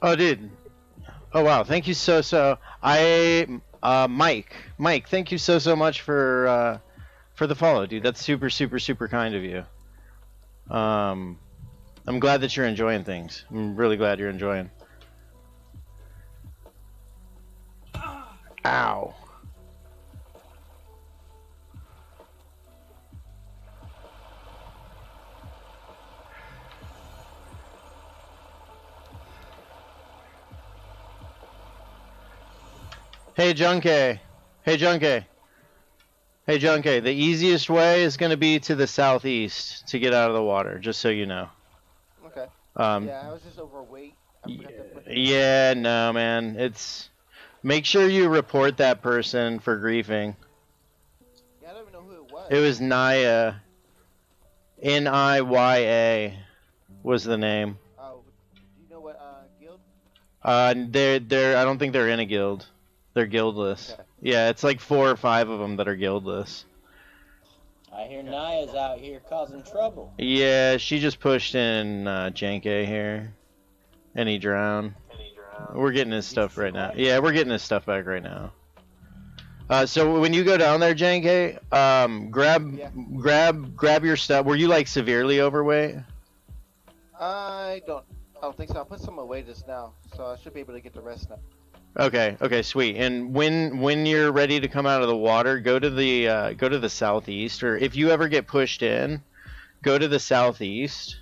Oh, dude. Oh, wow. Thank you so. Mike, thank you so much for the follow, dude. That's super kind of you. I'm glad that you're enjoying things. I'm really glad you're enjoying. Ow. Hey, Junkie. Hey, Junkie. Hey, Junkie. The easiest way is going to be to the southeast to get out of the water, just so you know. Okay. Yeah, I was just overweight. I forgot to put Yeah, no, man. Make sure you report that person for griefing. Yeah, I don't even know who it was. It was Naya. Niya was the name. Oh, do you know what guild? They're. I don't think they're in a guild. They're guildless. Okay. Yeah, it's like 4 or 5 of them that are guildless. I hear Naya's out here causing trouble. Yeah, she just pushed in Janke here, and he drowned. We're getting his stuff right now. Yeah, we're getting his stuff back right now. So when you go down there, Janke, grab your stuff. Were you like severely overweight? I don't think so. I put some away just now, so I should be able to get the rest now. Okay, sweet. And when you're ready to come out of the water, go to the southeast, or if you ever get pushed in, go to the southeast.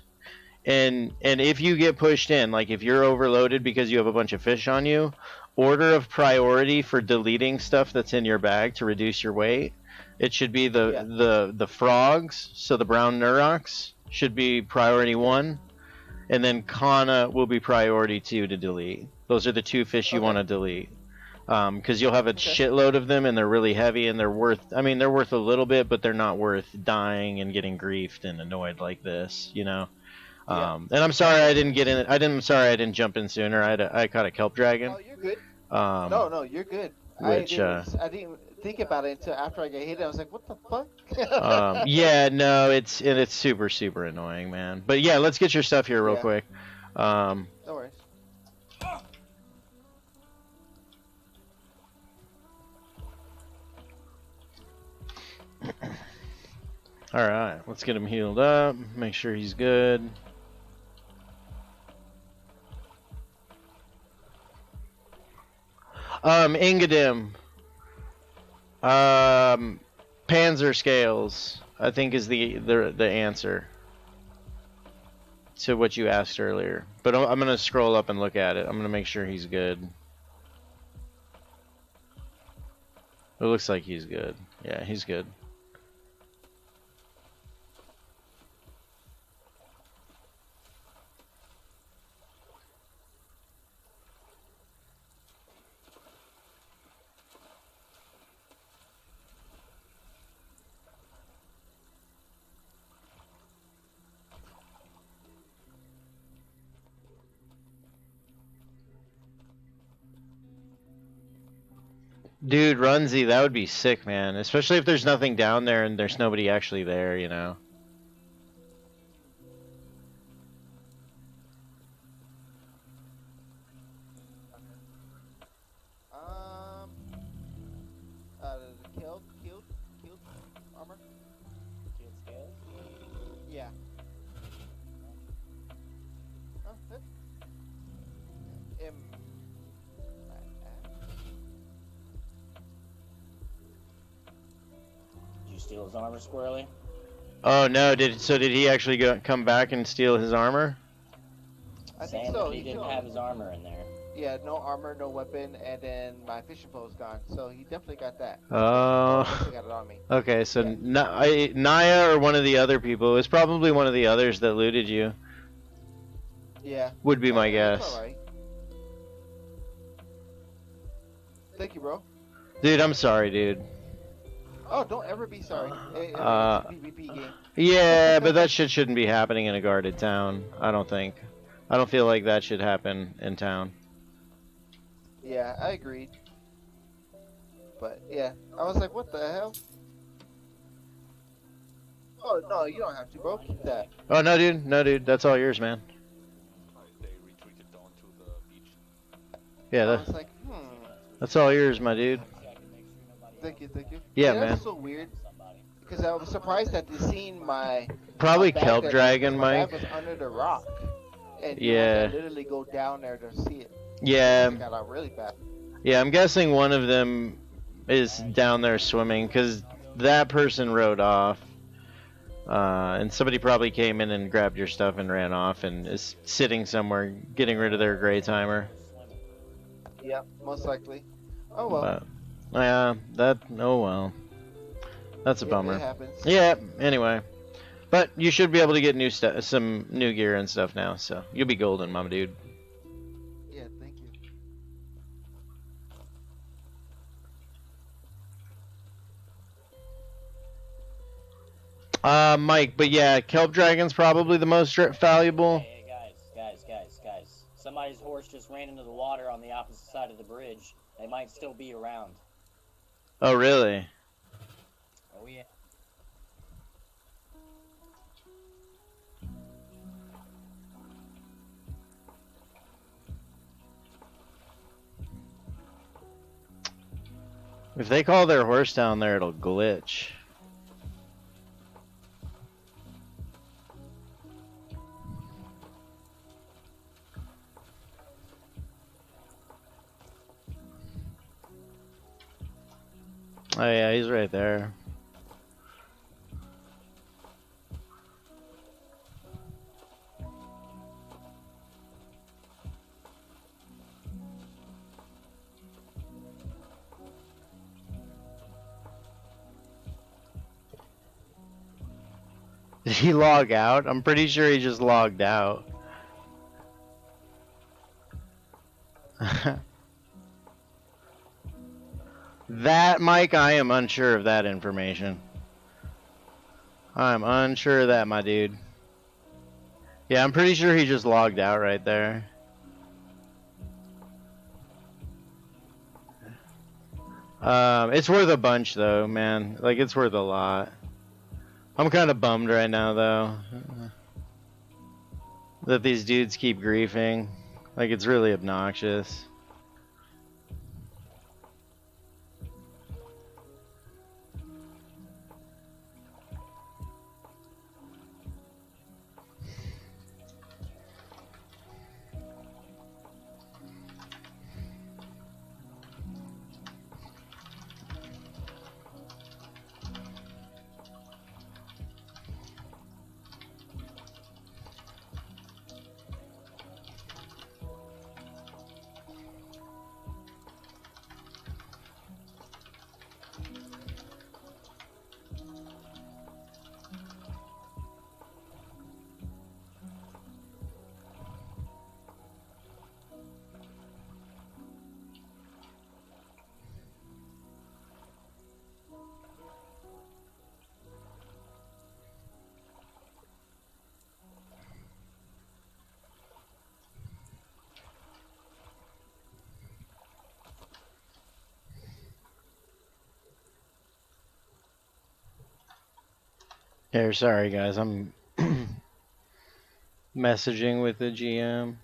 And if you get pushed in, like if you're overloaded because you have a bunch of fish on you, order of priority for deleting stuff that's in your bag to reduce your weight. It should be the frogs, so the brown Nurox should be priority 1, and then Kana will be priority 2 to delete. Those are the 2 fish you want to delete. Because you'll have a shitload of them, and they're really heavy, and they're worth a little bit, but they're not worth dying and getting griefed and annoyed like this, you know? And I'm sorry I didn't get in. I'm sorry I didn't jump in sooner. I caught a kelp dragon. Oh, you're good. No, you're good. Which I didn't think about it until after I got hit. I was like, what the fuck? yeah, no, it's super annoying, man. But yeah, let's get your stuff here real quick. No worries. All right, let's get him healed up. Make sure he's good. Ingadim. Panzer scales, I think, is the answer to what you asked earlier. But I'm gonna scroll up and look at it. I'm gonna make sure he's good. It looks like he's good. Yeah, he's good. Dude, Runzy, that would be sick, man. Especially if there's nothing down there and there's nobody actually there, you know. The killed armor. Killed scales? Yeah. Oh, that's Did you steal his armor, Squirrely? Oh no, did he actually come back and steal his armor? I think Saying so. that he didn't have his armor in there. Yeah, no armor, no weapon, and then my fishing pole's gone. So he definitely got that. Oh. Definitely got it on me. Okay, so Yeah. Naya or one of the other people, it's probably one of the others that looted you. Yeah. Would be my guess. It's alright. Thank you, bro. Dude, I'm sorry, dude. Oh, don't ever be sorry. It's a PvP game. Yeah, but that shit shouldn't be happening in a guarded town. I don't think. I don't feel like that should happen in town. Yeah, I agreed. But yeah, I was like, what the hell? Oh no, you don't have to, bro. Keep that. Oh no, dude. No, dude. That's all yours, man. Yeah, I was like, that's all yours, my dude. Thank you, thank you. Yeah, That's man. so weird. Because I was surprised that they seen my Probably my bag kelp that- dragon, my Mike. bag was under the rock, and you Yeah. had to literally go down there to see it. Yeah. It got out really bad. Yeah, I'm guessing one of them is down there swimming because that person rode off. And somebody probably came in and grabbed your stuff and ran off and is sitting somewhere getting rid of their gray timer. Yep, most likely. Oh well. But, yeah, oh well. That's a It bummer. happens. Yeah, anyway. But you should be able to get new stuff, some new gear and stuff now, so you'll be golden, mama dude. Yeah, thank you. Mike, but yeah, kelp dragon's probably the most valuable. Hey, guys. Somebody's horse just ran into the water on the opposite side of the bridge. They might still be around. Oh, really? Oh, yeah. If they call their horse down there, it'll glitch. Oh yeah, he's right there. Did he log out? I'm pretty sure he just logged out. That, Mike, I am unsure of that information. I'm unsure of that, my dude. Yeah, I'm pretty sure he just logged out right there. It's worth a bunch, though, man. Like, it's worth a lot. I'm kind of bummed right now, though, that these dudes keep griefing. Like, it's really obnoxious. Here, sorry guys, I'm messaging with the GM.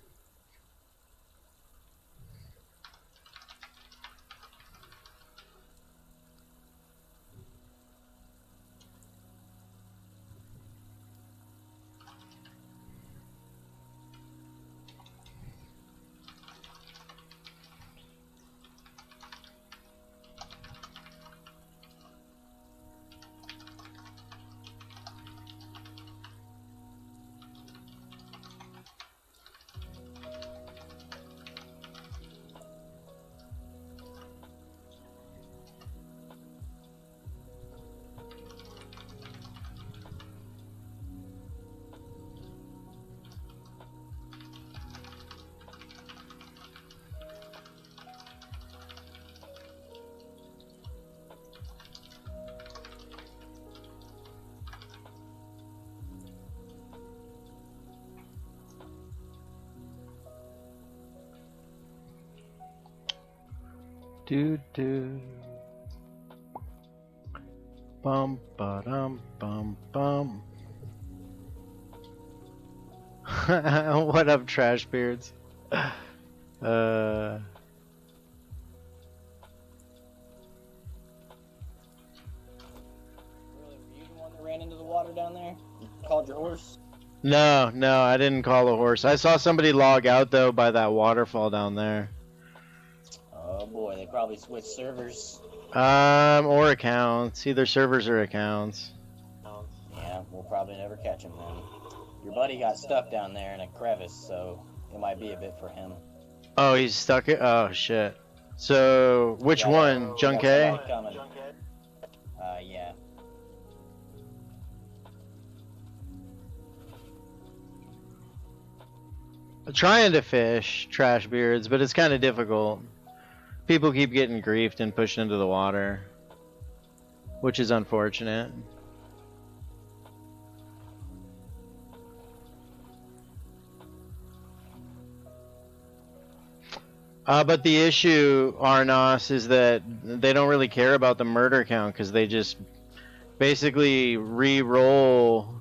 Do do. Bum ba dum bum bum. What up, trash beards? Really, were you the one that ran into the water down there? You called your horse? No, no, I didn't call a horse. I saw somebody log out though by that waterfall down there. Oh boy, they probably switched servers. Or accounts, either servers or accounts. Yeah, we'll probably never catch him then. Your buddy got stuck down there in a crevice, so it might be a bit for him. Oh, he's stuck it. Oh shit. So which one, Junk A? Yeah. Trying to fish trash beards, but it's kind of difficult. People keep getting griefed and pushed into the water, which is unfortunate. But the issue, Arnos, is that they don't really care about the murder count because they just basically re-roll.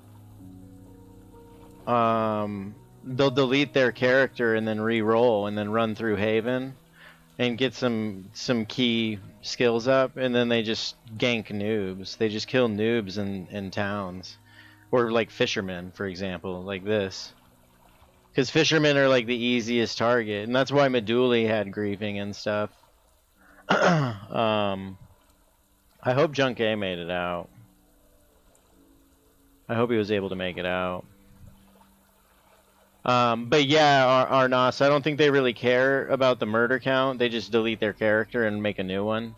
They'll delete their character and then re-roll and then run through Haven and get some key skills up, and then they just gank noobs. They just kill noobs in towns, or like fishermen, for example, like this. Because fishermen are like the easiest target, and that's why Meduli had griefing and stuff. I hope Junk A made it out. I hope he was able to make it out. But yeah, Arnos, I don't think they really care about the murder count. They just delete their character and make a new one.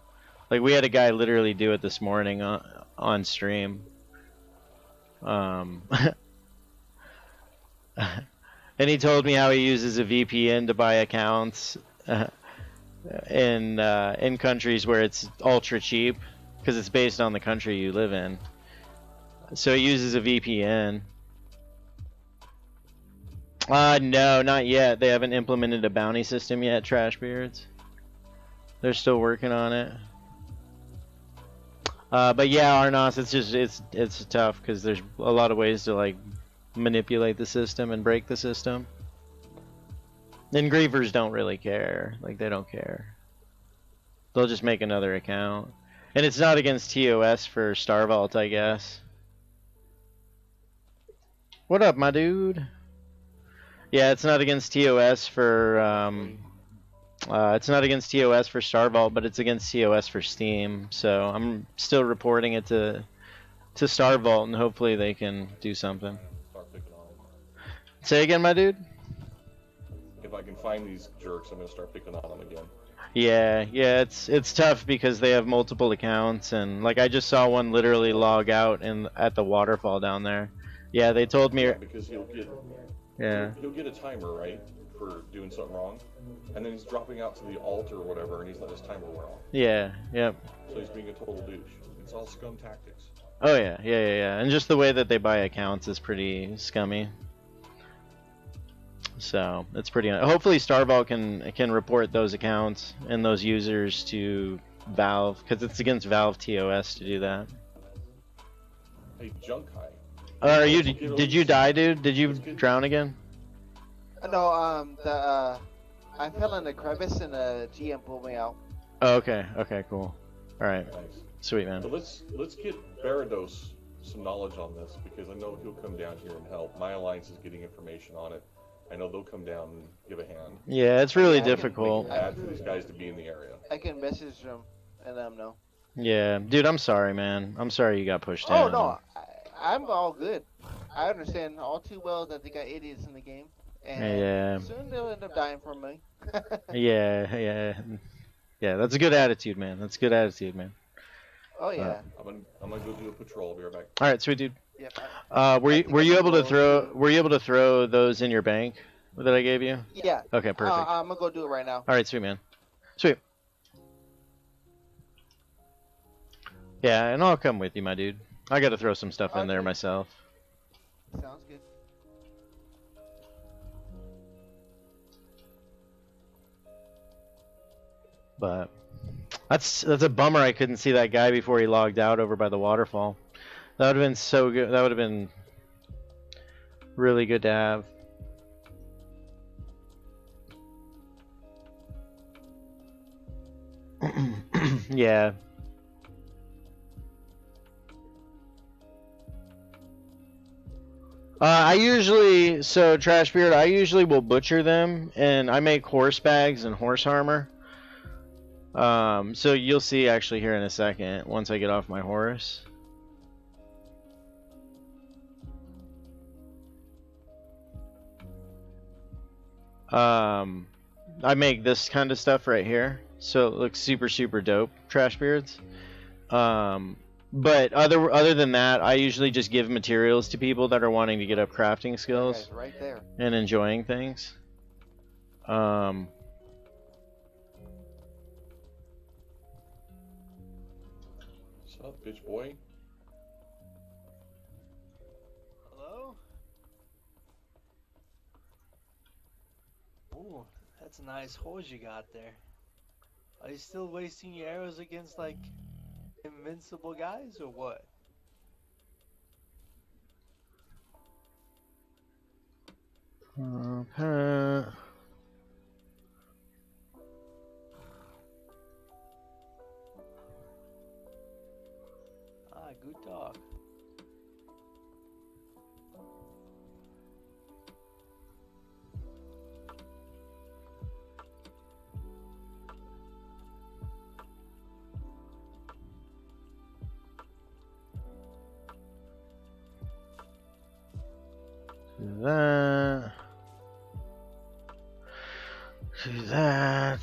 Like, we had a guy literally do it this morning on stream. And he told me how he uses a VPN to buy accounts in countries where it's ultra cheap, because it's based on the country you live in. So he uses a VPN. No, not yet. They haven't implemented a bounty system yet, trash beards. They're still working on it. But yeah, Arnos, it's tough because there's a lot of ways to like manipulate the system and break the system. And griefers don't really care. Like, they don't care. They'll just make another account. And it's not against TOS for Star Vault, I guess. What up, my dude? Yeah, it's not against TOS for it's not against TOS for Star Vault, but it's against TOS for Steam. So I'm still reporting it to Star Vault, and hopefully they can do something. Say again, my dude? If I can find these jerks, I'm gonna start picking on them again. Yeah, it's tough because they have multiple accounts, and like I just saw one literally log out at the waterfall down there. Yeah, they told me. Yeah, because he'll get. Yeah. He'll get a timer, right, for doing something wrong, and then he's dropping out to the alt or whatever, and he's let his timer wear off. Yeah. Yep. So he's being a total douche. It's all scum tactics. Oh yeah. And just the way that they buy accounts is pretty scummy. So it's pretty. Hopefully, Star Vault can report those accounts and those users to Valve, because it's against Valve TOS to do that. Hey, Junkai, Are you? Did you die, dude? Did you drown again? No, I fell in a crevice and the GM pulled me out. Oh, okay. Okay, cool. All right. Nice. Sweet, man. So let's get Barados some knowledge on this, because I know he'll come down here and help. My alliance is getting information on it. I know they'll come down and give a hand. Yeah, it's really difficult. Bad for these guys to be in the area. I can message them and let them know. Yeah, dude, I'm sorry, man. I'm sorry you got pushed Oh down. no, I'm all good. I understand all too well that they got idiots in the game, and Yeah. soon they'll end up dying from me. Yeah. That's a good attitude, man. That's a good attitude, man. Oh yeah. I'm gonna go do a patrol. I'll be right back. All right, sweet dude. Yep. Were you able to throw those in your bank that I gave you? Yeah. Okay, perfect. I'm gonna go do it right now. All right, sweet man. Sweet. Yeah, and I'll come with you, my dude. I got to throw some stuff in there myself. Sounds good. But that's a bummer. I couldn't see that guy before he logged out over by the waterfall. That would have been so good. That would have been really good to have. Yeah. Trashbeard, I usually will butcher them, and I make horse bags and horse armor. So you'll see actually here in a second, once I get off my horse. I make this kind of stuff right here, so it looks super, super dope, Trashbeards. But other than that, I usually just give materials to people that are wanting to get up crafting skills Right there. and enjoying things. What's up, bitch boy? Hello? Ooh, that's a nice horse you got there. Are you still wasting your arrows against, like, invincible guys, or what? Okay. Ah, good dog. Do that. Do that.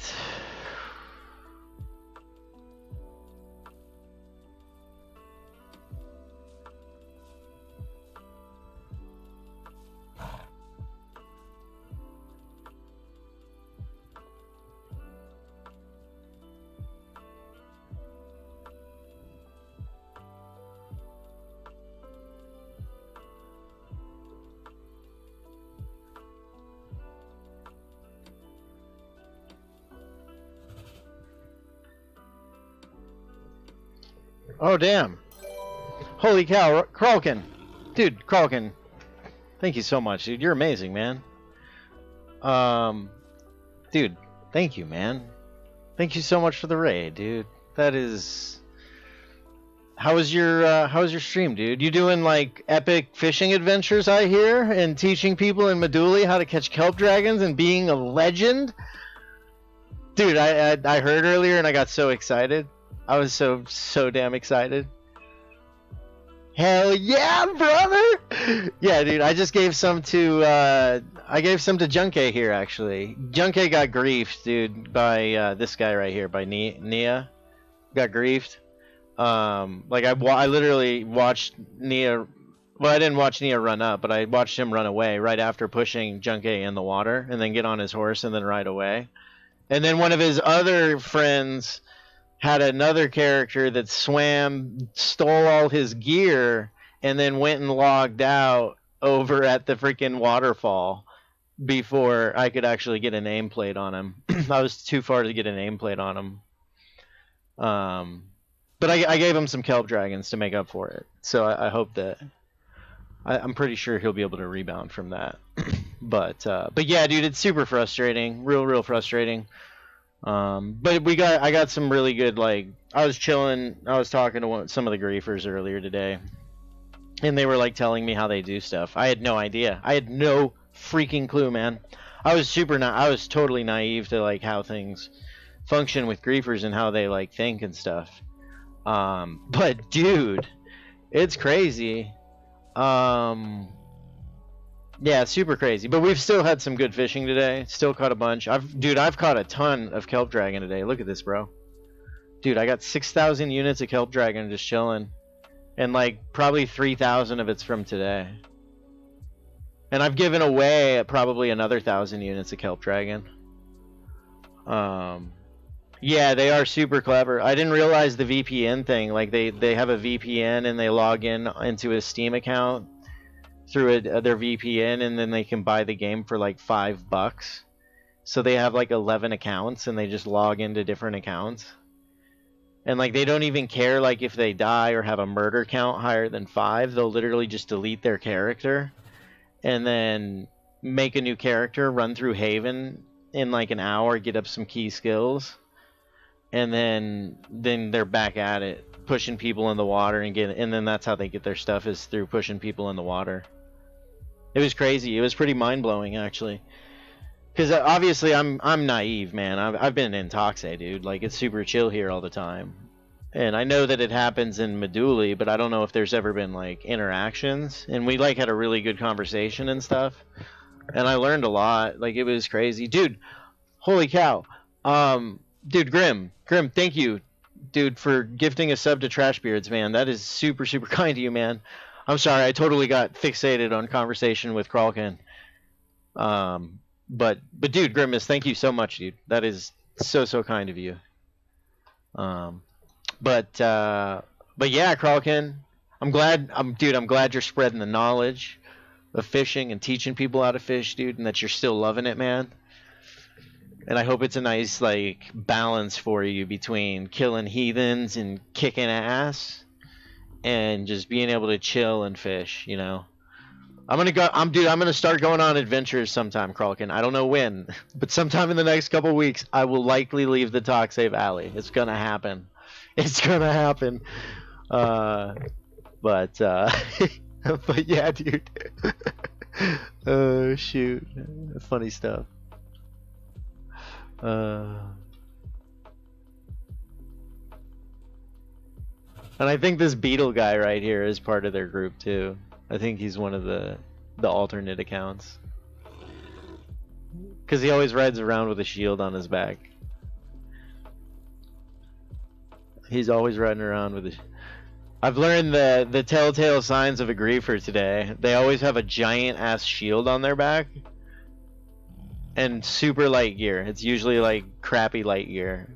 Oh, damn. Holy cow, Kralkin. Dude, Kralkin. Thank you so much, dude. You're amazing, man. Dude, thank you, man. Thank you so much for the raid, dude. That is... How was your stream, dude? You doing, like, epic fishing adventures, I hear? And teaching people in Meduli how to catch kelp dragons and being a legend? Dude, I heard earlier and I got so excited. I was so damn excited. Hell yeah, brother! Yeah, dude, I just gave some to Junke here, actually. Junke got griefed, dude, by this guy right here, by Nia. Got griefed. Like I literally watched Nia. Well, I didn't watch Nia run up, but I watched him run away right after pushing Junke in the water, and then get on his horse and then ride away. And then one of his other friends had another character that swam, stole all his gear, and then went and logged out over at the freaking waterfall before I could actually get a nameplate on him. I was too far to get a nameplate on him. But I gave him some kelp dragons to make up for it. So I hope that I'm pretty sure he'll be able to rebound from that. But yeah, dude, it's super frustrating, real frustrating. But I got some really good, like, I was chilling, I was talking to some of the griefers earlier today, and they were like telling me how they do stuff. I had no idea. I had no freaking clue, man. I was totally naive to like how things function with griefers and how they like think and stuff. But dude, it's crazy. Yeah, super crazy. But we've still had some good fishing today. Still caught a bunch. I've caught a ton of kelp dragon today. Look at this, bro. Dude, I got 6,000 units of kelp dragon just chilling, and like probably 3,000 of it's from today. And I've given away probably another 1,000 units of kelp dragon. Yeah, they are super clever. I didn't realize the VPN thing. Like they have a VPN and they log in into a Steam account through their VPN, and then they can buy the game for like $5. So they have like 11 accounts, and they just log into different accounts. And like they don't even care like if they die or have a murder count higher than 5. They'll literally just delete their character and then make a new character, run through Haven in like an hour, get up some key skills, and then they're back at it, pushing people in the water and then that's how they get their stuff, is through pushing people in the water. It was crazy. It was pretty mind-blowing, actually. Because obviously I'm naive, man. I've been in Toxe, dude. Like, it's super chill here all the time. And I know that it happens in Meduli, but I don't know if there's ever been, like, interactions. And we, like, had a really good conversation and stuff. And I learned a lot. Like, it was crazy. Dude, holy cow. Dude, Grim, thank you, dude, for gifting a sub to Trashbeards, man. That is super, super kind of you, man. I'm sorry, I totally got fixated on conversation with Kralkin. But dude, Grimace, thank you so much, dude. That is so kind of you. But yeah, Kralkin, I'm glad you're spreading the knowledge of fishing and teaching people how to fish, dude, and that you're still loving it, man. And I hope it's a nice, like, balance for you between killing heathens and kicking ass and just being able to chill and fish, you know. I'm gonna start going on adventures sometime, Kralkin. I don't know when, but sometime in the next couple weeks, I will likely leave the Toxe Valley. It's gonna happen. It's gonna happen. But yeah, dude. Oh shoot, funny stuff. And I think this Beetle guy right here is part of their group too. I think he's one of the alternate accounts. Because he always rides around with a shield on his back. He's always riding around with a... I've learned the telltale signs of a griefer today. They always have a giant ass shield on their back. And super light gear. It's usually like crappy light gear.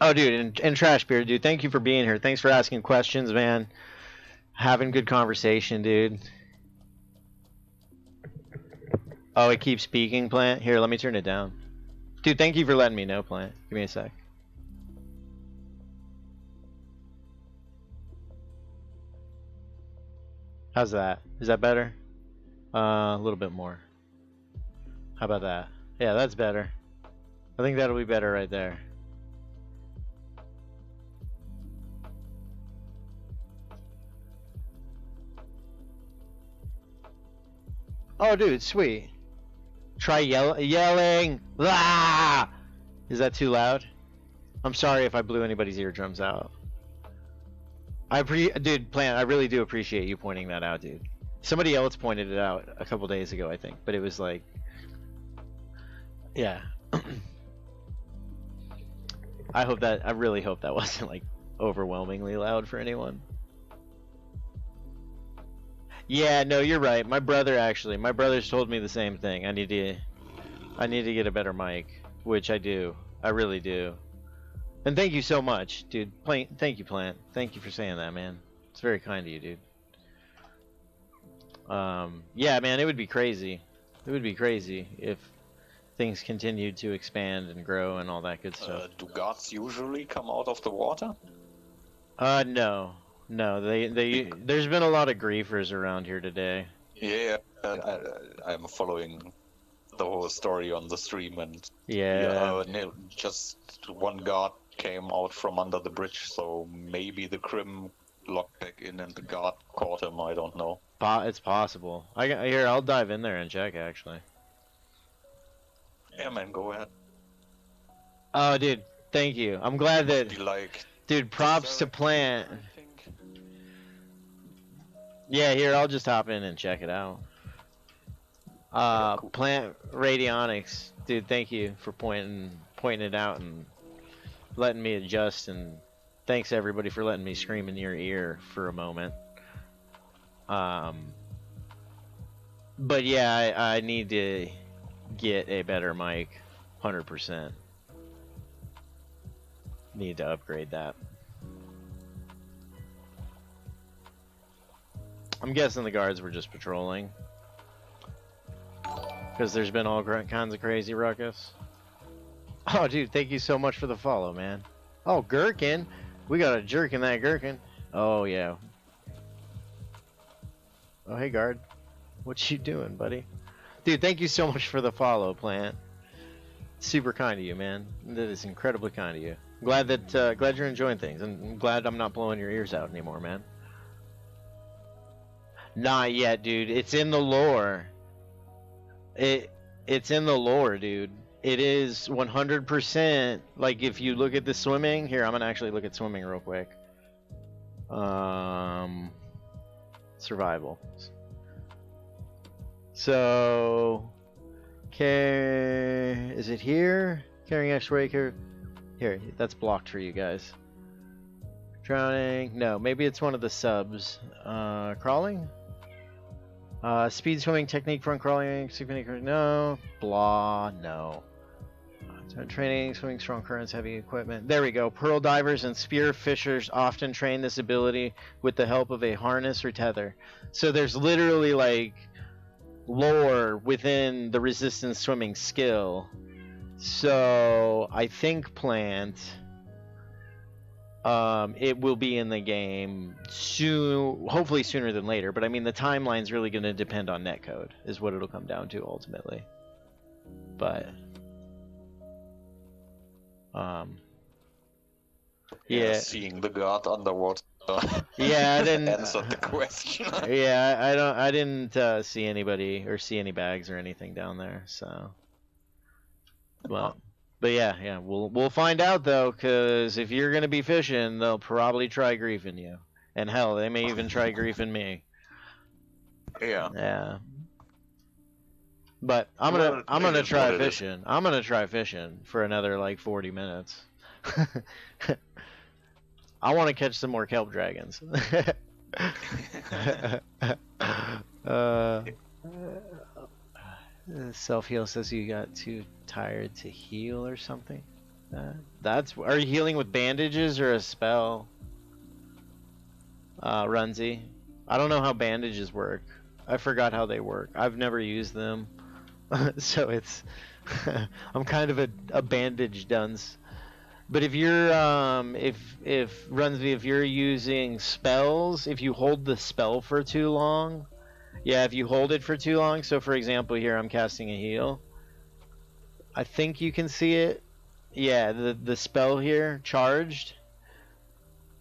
Oh, dude, and Trashbeard, dude, thank you for being here. Thanks for asking questions, man. Having good conversation, dude. Oh, it keeps speaking, Plant? Here, let me turn it down. Dude, thank you for letting me know, Plant. Give me a sec. How's that? Is that better? A little bit more. How about that? Yeah, that's better. I think that'll be better right there. Oh, dude, sweet. Try yelling. Ah! Is that too loud? I'm sorry if I blew anybody's eardrums out. Dude, Plant, I really do appreciate you pointing that out, dude. Somebody else pointed it out a couple days ago, I think, but it was like, yeah. I really hope that wasn't like overwhelmingly loud for anyone. Yeah, no, you're right. My brother's told me the same thing. I need to get a better mic, which I do. I really do. And thank you so much, dude. Thank you, Plant. Thank you for saying that, man. It's very kind of you, dude. Yeah, man, it would be crazy. It would be crazy if things continued to expand and grow and all that good stuff. Do gods usually come out of the water? No. No, there's been a lot of griefers around here today. Yeah, I'm following the whole story on the stream, and just one god came out from under the bridge, so maybe the Crim locked back in and the god caught him. I don't know. It's possible. I'll dive in there and check actually. Yeah, man, go ahead. Oh, dude, thank you. I'm glad that. Dude, props to Plant. Yeah, here, I'll just hop in and check it out. Cool. Plant Radionics, dude, thank you for pointing it out and letting me adjust, and thanks everybody for letting me scream in your ear for a moment. But yeah, I need to get a better mic, 100%. Need to upgrade that. I'm guessing the guards were just patrolling, because there's been all kinds of crazy ruckus. Oh, dude, thank you so much for the follow, man. Oh, Gherkin. We got a jerk in that Gherkin. Oh, yeah. Oh, hey, guard. What you doing, buddy? Dude, thank you so much for the follow, Plant. Super kind of you, man. That is incredibly kind of you. Glad that glad you're enjoying things, and I'm glad I'm not blowing your ears out anymore, man. Not yet, dude. It's in the lore. It's in the lore, dude. It is 100%. Like, if you look at the swimming here, I'm gonna actually look at swimming real quick. Survival. So, is it here? Carrying X-ray here. Here, that's blocked for you guys. Drowning. No, maybe it's one of the subs. Crawling. Speed swimming technique, front crawling, no, blah, no. Training, swimming, strong currents, heavy equipment. There we go. Pearl divers and spear fishers often train this ability with the help of a harness or tether. So there's literally like lore within the resistance swimming skill. So I think Plant. It will be in the game soon, hopefully sooner than later, but I mean the timeline's really going to depend on netcode is what it'll come down to ultimately. But yeah, seeing the god underwater. Yeah, I didn't answer the question. Yeah, I didn't see anybody or see any bags or anything down there, so well. But yeah, we'll find out though, because if you're gonna be fishing, they'll probably try griefing you, and hell, they may even try griefing me. Yeah. Yeah. But I'm gonna try fishing. I'm gonna try fishing for another like 40 minutes. I want to catch some more kelp dragons. Self-heal says you got too tired to heal or something. Are you healing with bandages or a spell? Runzy. I don't know how bandages work. I forgot how they work. I've never used them. So it's I'm kind of a bandage dunce. But if you're if Runsby, if you're using spells, if you hold the spell for too long, yeah, if you hold it for too long, so for example here I'm casting a heal. I think you can see it. Yeah, the spell here, charged.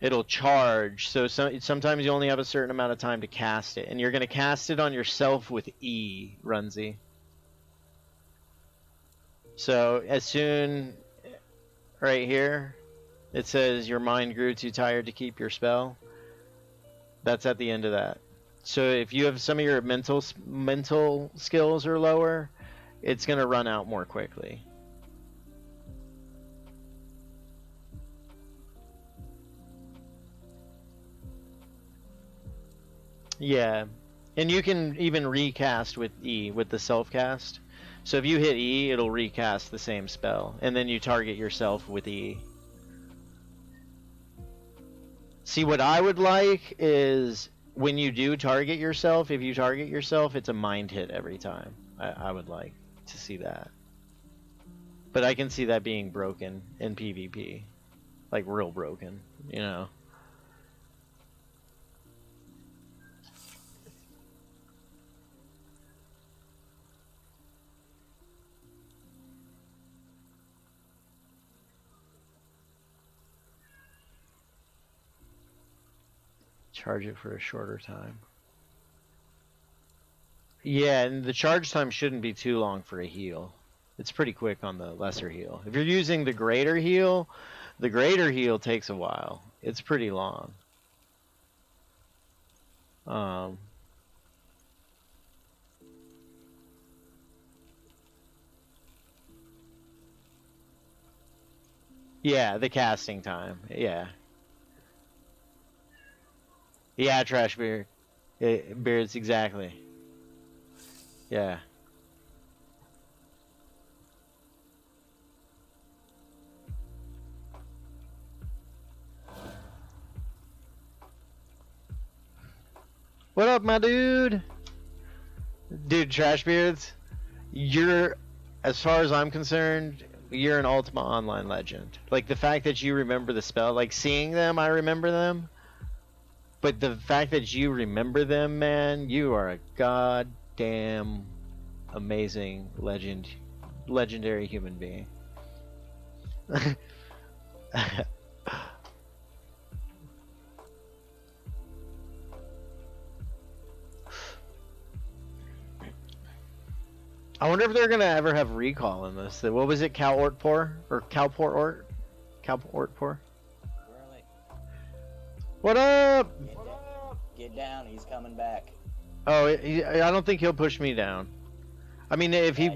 It'll charge, so sometimes you only have a certain amount of time to cast it, and you're going to cast it on yourself with E, Runsy. So as soon, right here, it says your mind grew too tired to keep your spell. That's at the end of that. So if you have some of your mental skills are lower, it's going to run out more quickly. Yeah, and you can even recast with E, with the self-cast. So if you hit E, it'll recast the same spell, and then you target yourself with E. See, what I would like is when you do target yourself, if you target yourself, it's a mind hit every time. I would like to see that. But I can see that being broken in PvP. Like real broken, you know. Charge it for a shorter time. Yeah, and the charge time shouldn't be too long for a heal. It's pretty quick on the lesser heal. If you're using the greater heal takes a while. It's pretty long. Yeah, the casting time. Yeah. Yeah, trash beard. Beards, exactly. Yeah. What up, my dude? Dude, trash beards, you're, as far as I'm concerned, you're an Ultima Online legend. Like, the fact that you remember the spell, like, seeing them, I remember them. But the fact that you remember them, man, you are a goddamn amazing legendary human being. I wonder if they're gonna ever have recall in this. What was it, Calortpor? Or Calportort? Calportpor? What up? Get down, he's coming back. Oh, I don't think he'll push me down. I mean, if he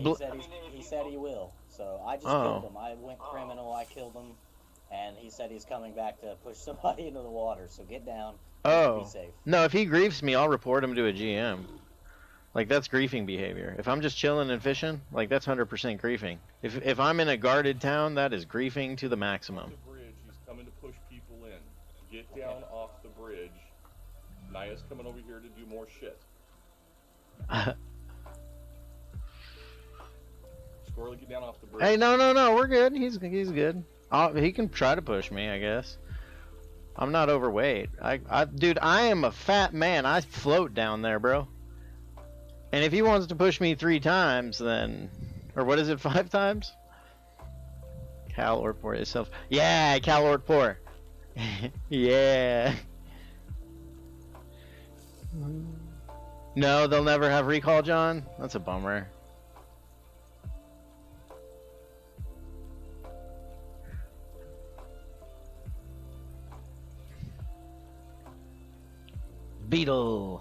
said he will. So I just killed him. I went criminal, I killed him, and he said he's coming back to push somebody into the water. So get down. Be safe. No, if he griefs me, I'll report him to a GM. Like, that's griefing behavior. If I'm just chilling and fishing, like, that's 100% griefing. If I'm in a guarded town, that is griefing to the maximum. The bridge, he's coming to push people in. Get down off the bridge. Naya's coming over here to do more shit. Squirrely, get down off the bridge. Hey, no, we're good. He's good. He can try to push me, I guess. I'm not overweight. Dude, I am a fat man. I float down there, bro. And if he wants to push me 3 times, then... Or what is it, 5 times? Calortpor itself. Yeah, Calortpor. Yeah. No, they'll never have recall, John? That's a bummer. Beetlejuice.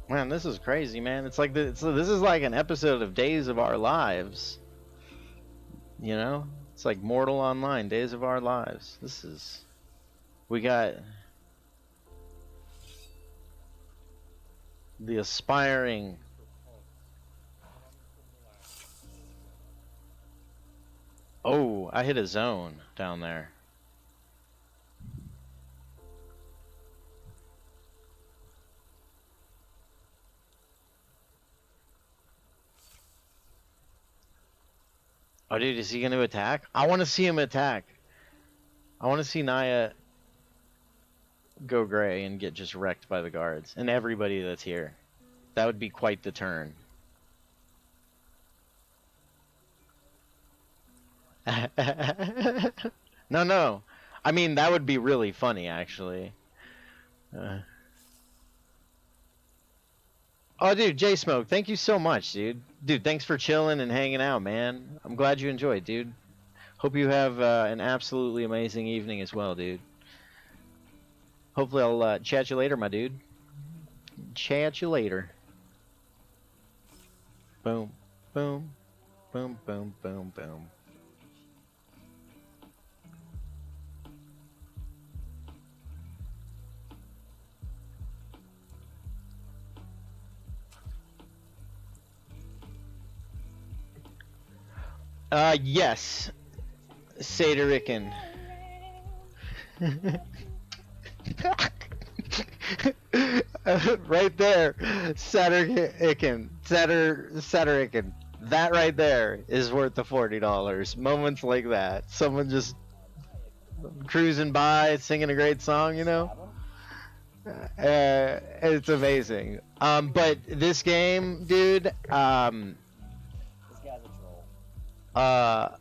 Man, this is crazy, man. It's like this is like an episode of Days of Our Lives. You know? It's like Mortal Online, Days of Our Lives. We got the aspiring. Oh, I hit a zone down there. Oh, dude, is he going to attack? I want to see him attack. I want to see Naya go gray and get just wrecked by the guards. And everybody that's here. That would be quite the turn. No. I mean, that would be really funny, actually. Oh, dude, J-Smoke, thank you so much, dude. Dude, thanks for chilling and hanging out, man. I'm glad you enjoyed, dude. Hope you have an absolutely amazing evening as well, dude. Hopefully I'll chat you later, my dude. Chat you later. Boom, boom, boom, boom, boom, boom. Yes. Saderican. Right there. Satirican. That right there is worth the $40. Moments like that. Someone just cruising by, singing a great song, you know? It's amazing. But this game, dude, This guy's a troll.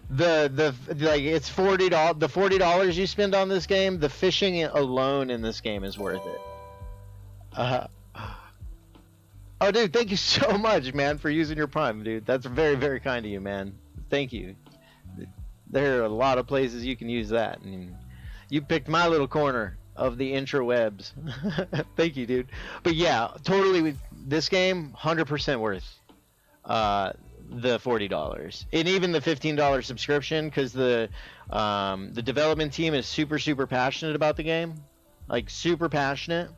the like it's $40. The $40 you spend on this game, the fishing alone in this game is worth it. Oh, dude, thank you so much, man, for using your Prime, dude. That's very, very kind of you, man. Thank you. There are a lot of places you can use that, and you picked my little corner of the intrawebs. Thank you, dude. But yeah, totally. This game, 100% worth the $40, and even the $15 subscription, because the development team is super, super passionate about the game, like super passionate.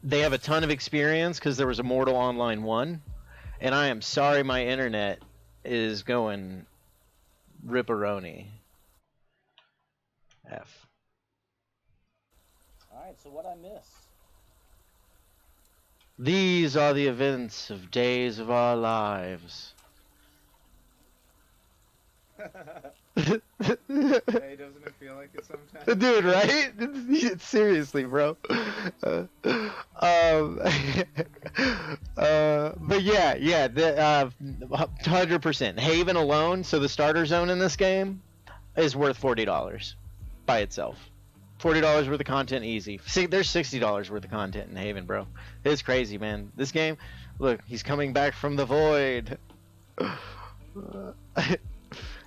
They have a ton of experience because there was a Mortal Online 1, and I am sorry my internet is going ripperoni. F. Alright, so what I miss? These are the events of days of our lives. Hey, doesn't it feel like it sometimes? Dude, right? Seriously, bro. But yeah, the 100%. Haven alone, so the starter zone in this game is worth $40 by itself. $40 worth of content easy. See, there's $60 worth of content in Haven, bro. It's crazy, man. This game, look, he's coming back from the void.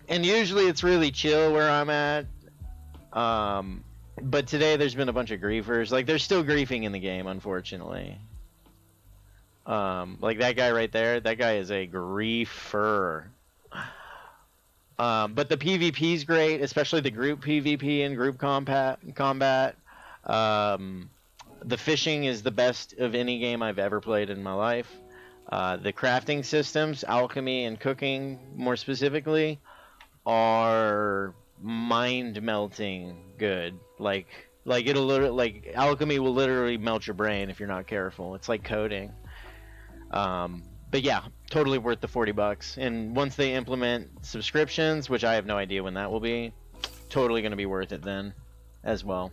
And usually it's really chill where I'm at. But today there's been a bunch of griefers. Like, there's still griefing in the game, unfortunately. Like that guy right there, that guy is a griefer. But the PvP is great, especially the group PvP and group combat. The fishing is the best of any game I've ever played in my life. The crafting systems, alchemy and cooking more specifically, are mind-melting good. Like it'll like alchemy will literally melt your brain if you're not careful. It's like coding. But yeah, totally worth the $40. And once they implement subscriptions, which I have no idea when that will be, totally going to be worth it then as well.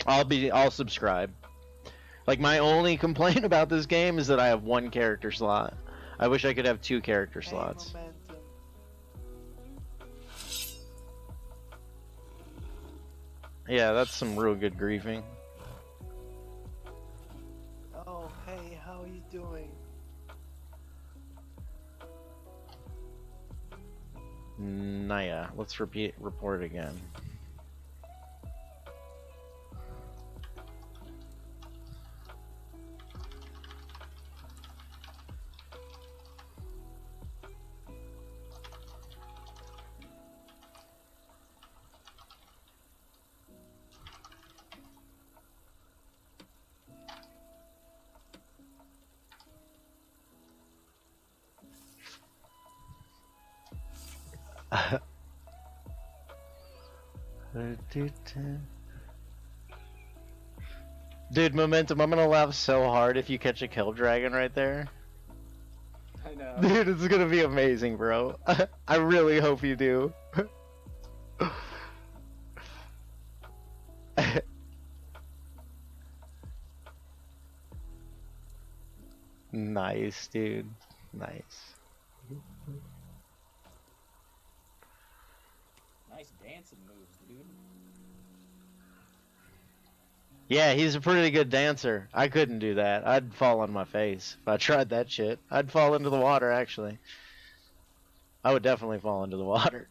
I'll subscribe. Like, my only complaint about this game is that I have one character slot. I wish I could have 2 character slots. Yeah, that's some real good griefing. Oh, hey, how are you doing? Naya, let's report again. Dude, Momentum, I'm gonna laugh so hard if you catch a kill dragon right there. I know. Dude, it's gonna be amazing, bro. I really hope you do. Nice, dude. Nice. Nice dancing moves, dude. Yeah, he's a pretty good dancer. I couldn't do that. I'd fall on my face if I tried that shit. I'd fall into the water, actually. I would definitely fall into the water.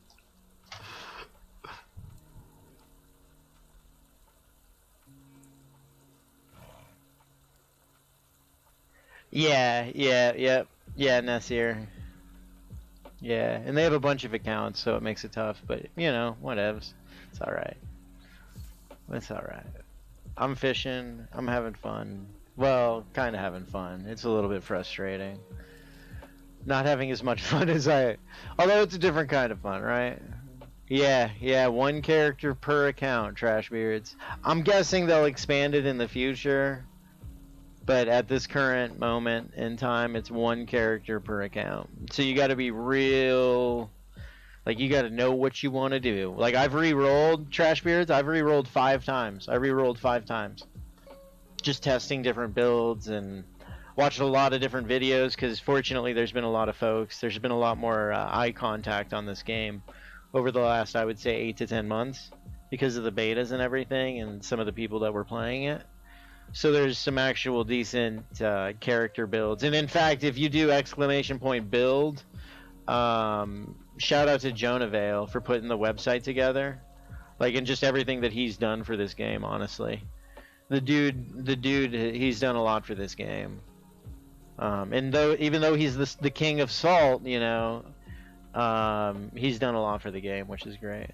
Yeah, Nasir. Yeah, and they have a bunch of accounts, so it makes it tough, but, you know, whatevs. It's alright. It's alright. I'm fishing, I'm having fun. Well, kinda having fun. It's a little bit frustrating. Not having as much fun as although it's a different kind of fun, right? Yeah, one character per account, Trashbeards. I'm guessing they'll expand it in the future, but at this current moment in time, it's one character per account. So you got to be real, like you got to know what you want to do. Like I've re-rolled Trashbeards. I've re-rolled 5 times. I re-rolled 5 times, just testing different builds and watched a lot of different videos. Because fortunately, there's been a lot of folks. There's been a lot more eye contact on this game over the last, I would say, 8 to 10 months because of the betas and everything and some of the people that were playing it. So there's some actual decent character builds. And in fact, if you do !build, shout out to Jonah Vale for putting the website together. Like, and just everything that he's done for this game, honestly. The dude, he's done a lot for this game. And even though he's the king of salt, you know, he's done a lot for the game, which is great.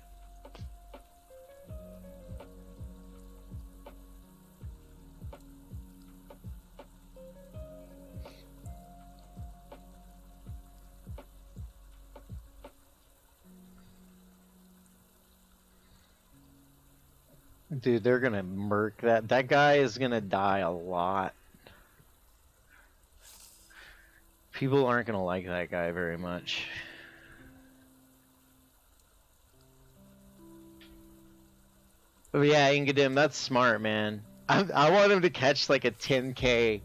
Dude, they're gonna murk that. That guy is gonna die a lot. People aren't gonna like that guy very much. But yeah, Ingadim, that's smart, man. I want him to catch like a 10k.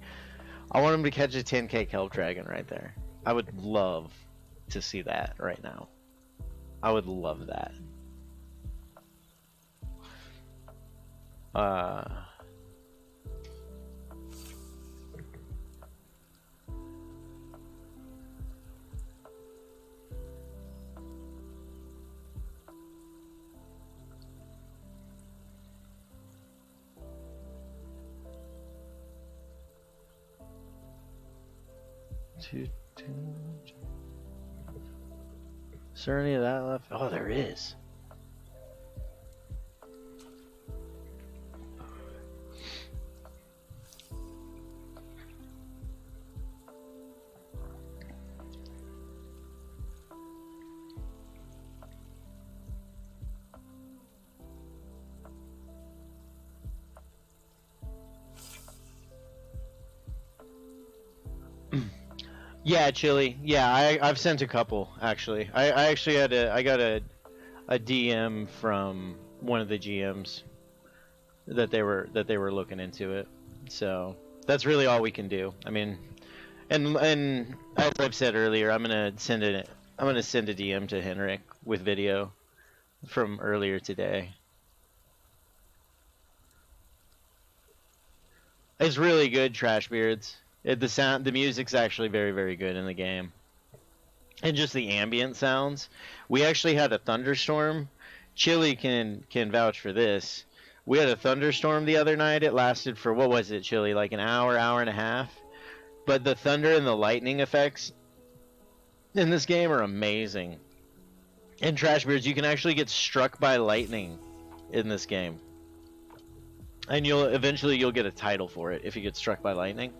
I want him to catch a 10k kelp dragon right there. I would love to see that right now. I would love that. Is there any of that left? Oh, there is. Yeah, Chili. Yeah, I've sent a couple actually. I actually I got a DM from one of the GMs that they were looking into it. So that's really all we can do. I mean, and as I've said earlier, I'm gonna send a DM to Henrik with video from earlier today. It's really good, Trashbeards. The music's actually very, very good in the game. And just the ambient sounds. We actually had a thunderstorm. Chili can vouch for this. We had a thunderstorm the other night. It lasted for, what was it, Chili? Like an hour and a half. But the thunder and the lightning effects in this game are amazing. In Trashbeards, you can actually get struck by lightning in this game. And eventually you'll get a title for it if you get struck by lightning.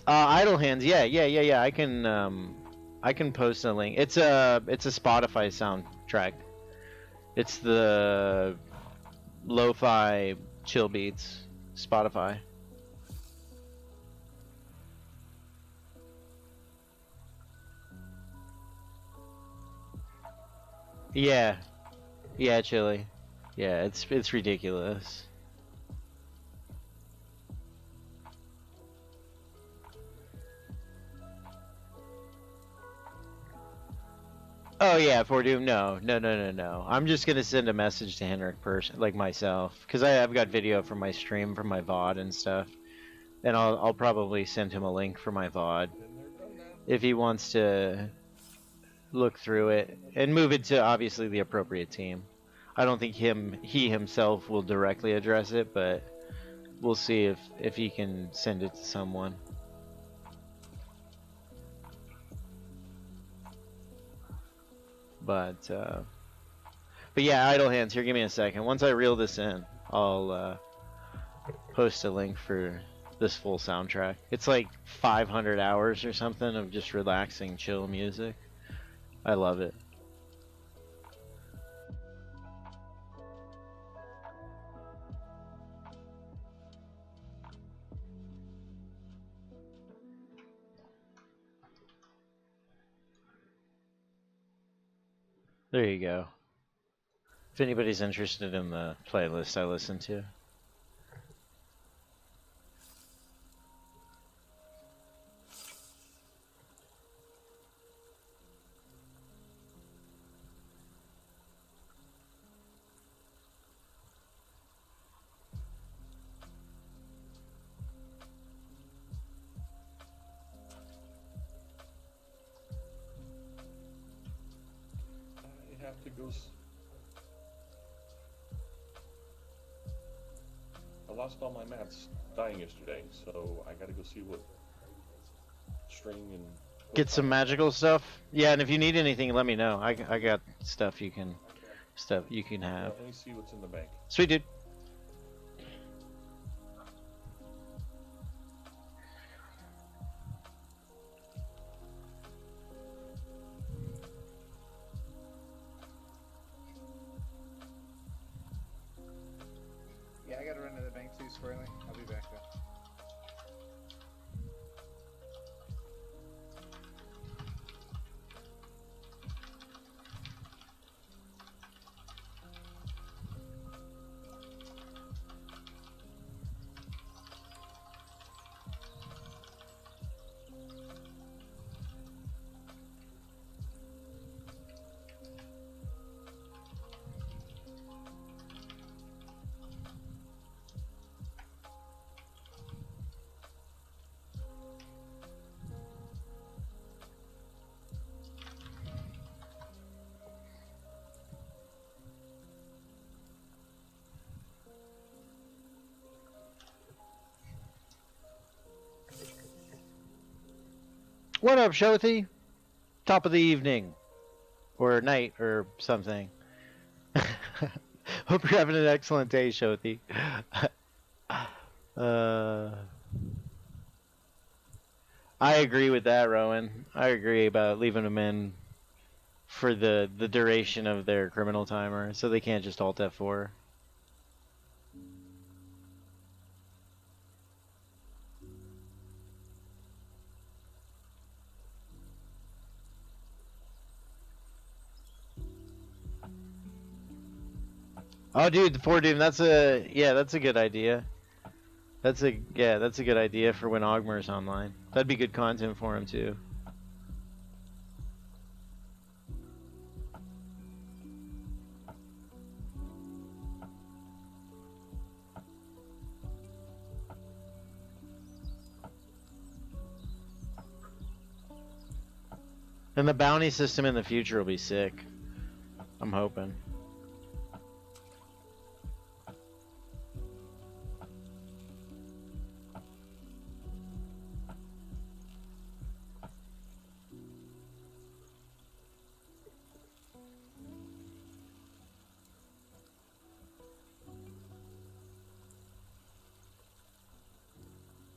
Idle Hands, yeah. I can post a link. It's a Spotify soundtrack. It's the lo-fi chill beats Spotify. Yeah, Chili. Yeah, it's ridiculous. Oh yeah, for Doom. No. I'm just gonna send a message to Henrik like myself, because I've got video from my stream, from my VOD and stuff, and I'll probably send him a link for my VOD if he wants to look through it and move it to obviously the appropriate team. I don't think he himself will directly address it, but we'll see if he can send it to someone. But yeah, Idle Hands. Here, give me a second. Once I reel this in, I'll post a link for this full soundtrack. It's like 500 hours or something of just relaxing, chill music. I love it. There you go. If anybody's interested in the playlist I listen to. I have to go. I lost all my mats dying yesterday, so I gotta go see what string and. Get some magical stuff. Yeah, and if you need anything, let me know. I got stuff you can have. Yeah, let me see what's in the bank. Sweet dude. Yeah, I gotta run to the bank too, Squirrely. I'll be back though. What up, Shothy? Top of the evening. Or night, or something. Hope you're having an excellent day, Shothy. I agree with that, Rowan. I agree about leaving them in for the duration of their criminal timer, so they can't just alt F4. Oh, dude, the 4 Doom. That's a good idea. That's a good idea for when Ogmar's online. That'd be good content for him too. And the bounty system in the future will be sick. I'm hoping.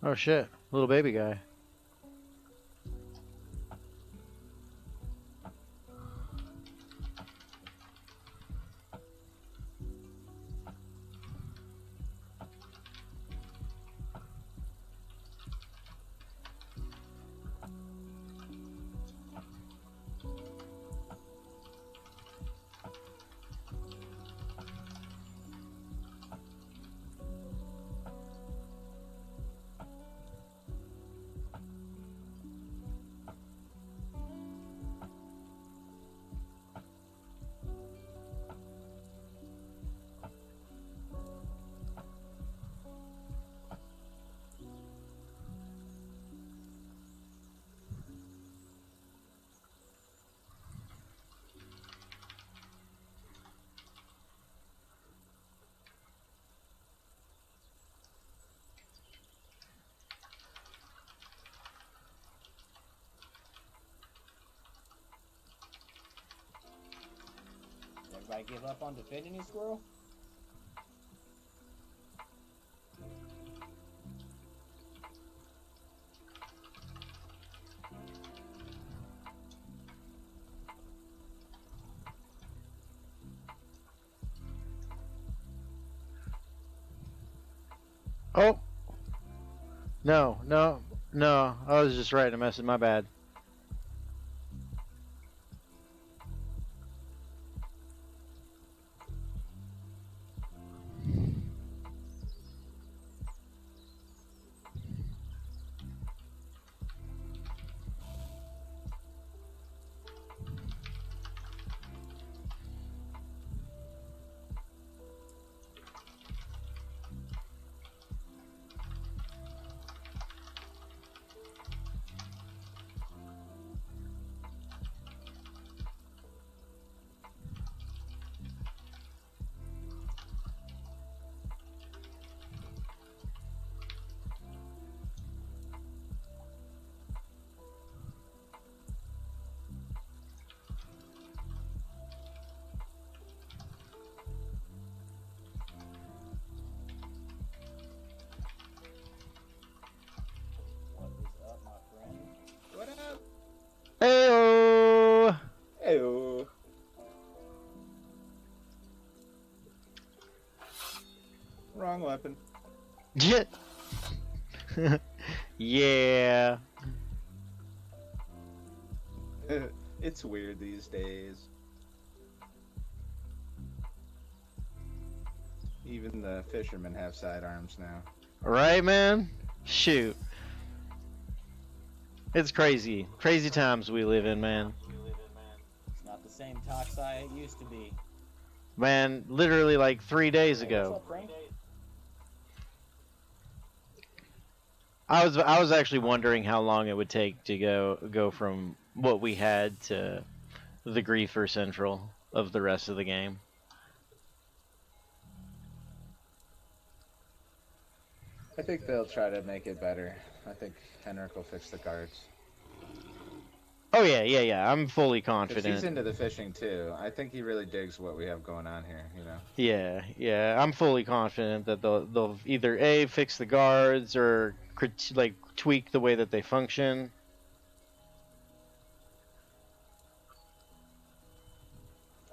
Oh shit, little baby guy. Everybody give up on defending you, Squirrel? Oh! No, no, no. I was just writing a message. My bad. What is up, my friend? What up? Heyo! Heyo. Wrong weapon. Yeah. It's weird these days. Even the fishermen have sidearms now. Right, man? Shoot. It's crazy. Crazy times we live in, man. It's not the same Toxai it used to be. Man, literally like 3 days Hey, ago. what's up, Frank? I was actually wondering how long it would take to go from what we had to the Griefer Central of the rest of the game. I think they'll try to make it better. I think Henrik will fix the guards. Oh yeah. I'm fully 'Cause confident. he's into the fishing too. I think he really digs what we have going on here, you know. Yeah. I'm fully confident that they'll either A, fix the guards or like tweak the way that they function.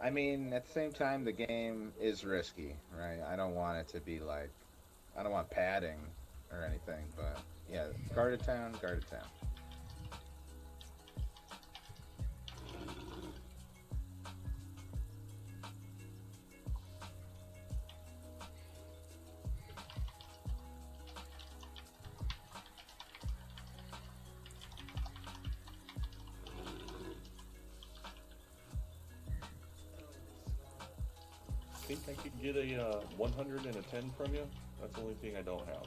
I mean, at the same time, the game is risky, right? I don't want it to be like, I don't want padding or anything, but yeah, guarded town, guarded town. Think I could get a 100 and a 10 from you? That's the only thing I don't have.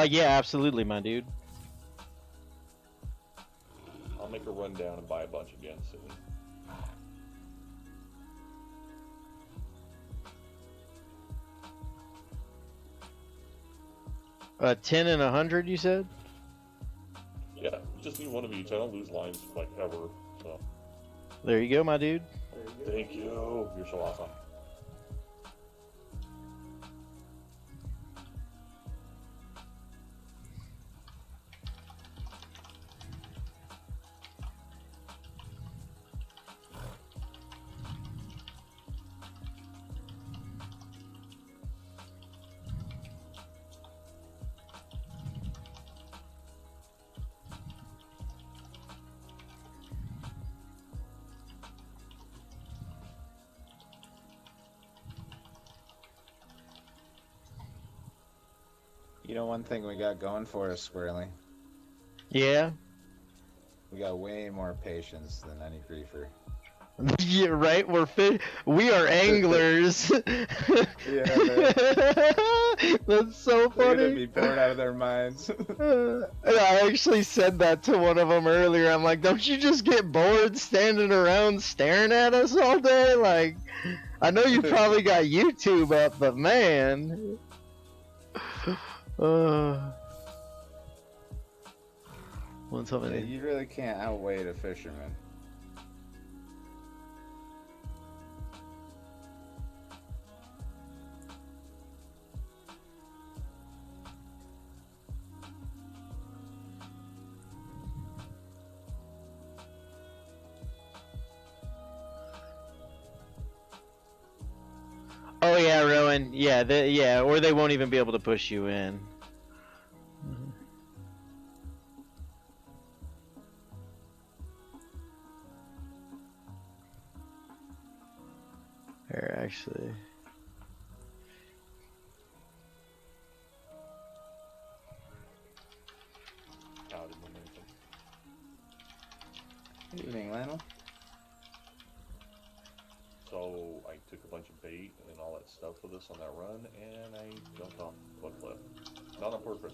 Yeah, absolutely, my dude. I'll make a rundown and buy a bunch again soon. 10 and 100, you said? Yeah, just need one of each. I don't lose lines like ever, so. There you go, my dude. Thank you. You're so awesome. You know, one thing we got going for us, Squirrely. Yeah. We got way more patience than any griefer. Yeah, right. We are anglers. Yeah, man. That's so funny. They're gonna be bored out of their minds. I actually said that to one of them earlier. I'm like, don't you just get bored standing around staring at us all day? Like, I know you probably got YouTube up, but man. One Yeah, you really can't outweigh a fisherman. Oh yeah, Rowan. Yeah, yeah, or they won't even be able to push you in. Here, actually. Howdy, momentum. Good evening, Lionel. So I took a bunch of bait and all that stuff with us on that run, and I jumped off a cliff. Not on purpose,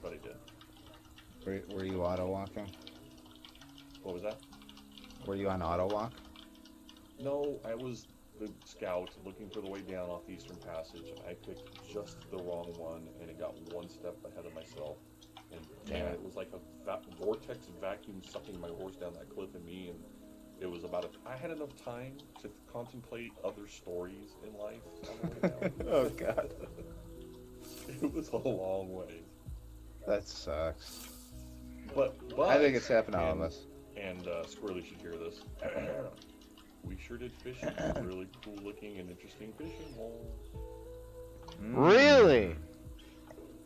but I did. Were you auto walking? What was that? Were you on auto walk? No, I was the scout looking for the way down off the Eastern Passage, and I picked just the wrong one, and it got one step ahead of myself. And damn it was like a vortex vacuum sucking my horse down that cliff and me, and it was about I had enough time to contemplate other stories in life on the way down. Oh god. It was a long way. That sucks. But I think it's happened to all of us. And Squirrely should hear this. We sure did fish in a really cool looking and interesting fishing hole. Really?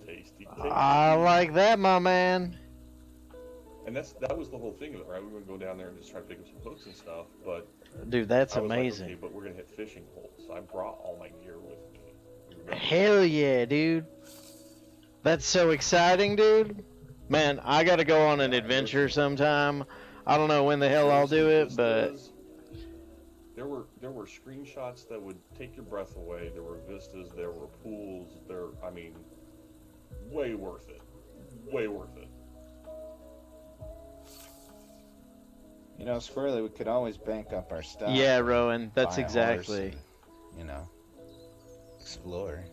Tasty. I like that, my man. And that was the whole thing of it, right? We were gonna go down there and just try to pick up some hooks and stuff, but dude, that's I was amazing. Like, okay, but we're gonna hit fishing holes, so I brought all my gear with me. Hell yeah, dude. That's so exciting, dude. Man, I gotta go on an adventure sometime. I don't know when the hell I'll do it, but there were screenshots that would take your breath away. There were vistas, there were pools. I mean, way worth it. Way worth it. You know, Squirrely, we could always bank up our stuff. yeah, Rowan, that's buy a exactly. horse and, you know, explore.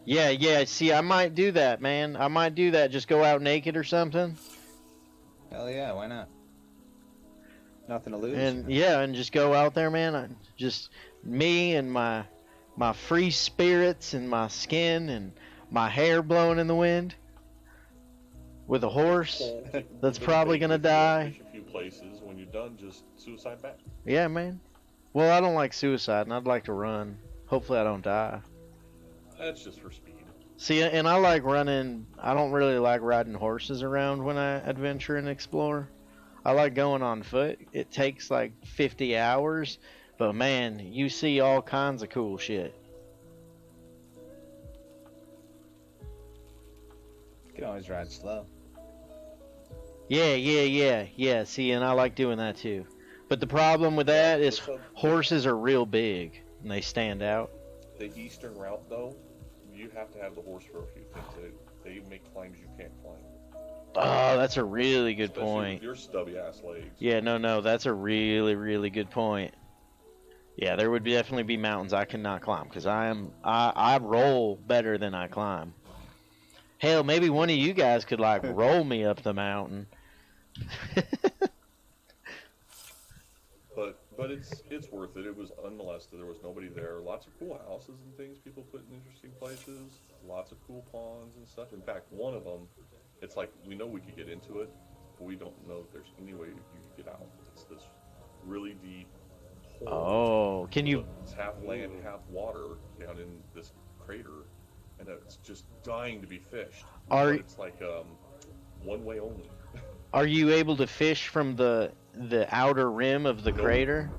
Yeah. See, I might do that, man. I might do that. Just go out naked or something. Hell yeah, why not? Nothing to lose. And yeah, and just go out there, man. Just me and my free spirits and my skin and my hair blowing in the wind with a horse that's probably gonna die. Fish a few places. When you're done, just suicide back. Yeah, man. Well, I don't like suicide, and I'd like to run. Hopefully, I don't die. That's just for speed. See, and I like running. I don't really like riding horses around when I adventure and explore. I like going on foot. It takes like 50 hours, but man, you see all kinds of cool shit. You can always ride slow. Yeah. See, and I like doing that too. But the problem with that is horses are real big and they stand out. The eastern route, though, you have to have the horse for a few things. They make climbs you can't climb. Oh, that's a really good Especially point. with your stubby ass legs. Yeah, no, that's a really, really good point. Yeah, there would definitely be mountains I cannot climb because I roll better than I climb. Hell, maybe one of you guys could like roll me up the mountain. But it's worth it. It was unmolested. There was nobody there. Lots of cool houses and things people put in interesting places. Lots of cool ponds and stuff. In fact, one of them, it's like we know we could get into it, but we don't know if there's any way you could get out. It's this really deep hole. Oh, can you? It's half land, half water down in this crater, and it's just dying to be fished. Are but it's like one way only. Are you able to fish from the outer rim of the crater?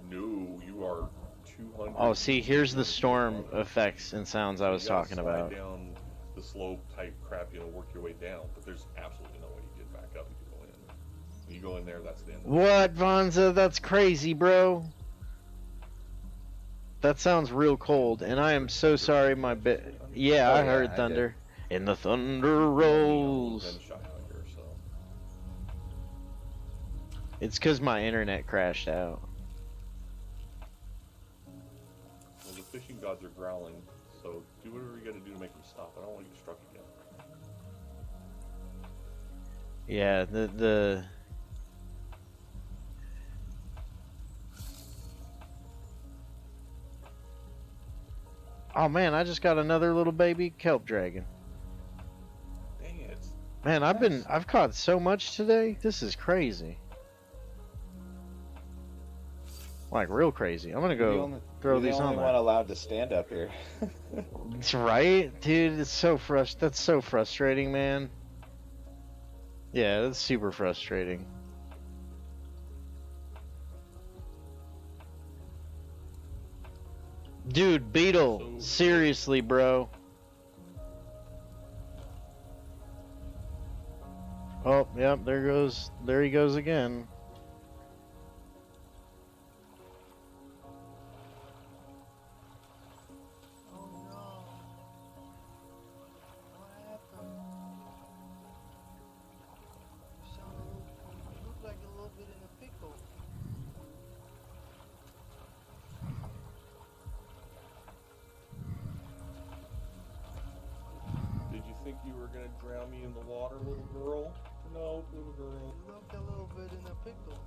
No, you are 200. Oh, see, here's the storm effects and sounds I was talking about. Down the slope type crap, work your way down, but there's absolutely no way you get back up if you go in. When you go in there, that's the end. What, Vonza? That's crazy, bro. That sounds real cold, and I am so sorry. Yeah, I heard thunder. And the thunder rolls. It's because my internet crashed out. Well, the fishing gods are growling, so do whatever you gotta do to make them stop. I don't want to get struck again. Yeah, the Oh man, I just got another little baby kelp dragon. Dang it. Man, I've caught so much today. This is crazy. Like real crazy. I'm gonna go throw these on You're the only there. one allowed to stand up here. That's right, dude. It's so That's so frustrating, man. Yeah, that's super frustrating. Dude, Beetle, seriously, bro. Oh, yep, there he goes again. Oh no. What happened? You look like a little bit in a pickle. Did you think you were gonna drown me in the water, little girl? No, little girl. You look a little bit in a pickle.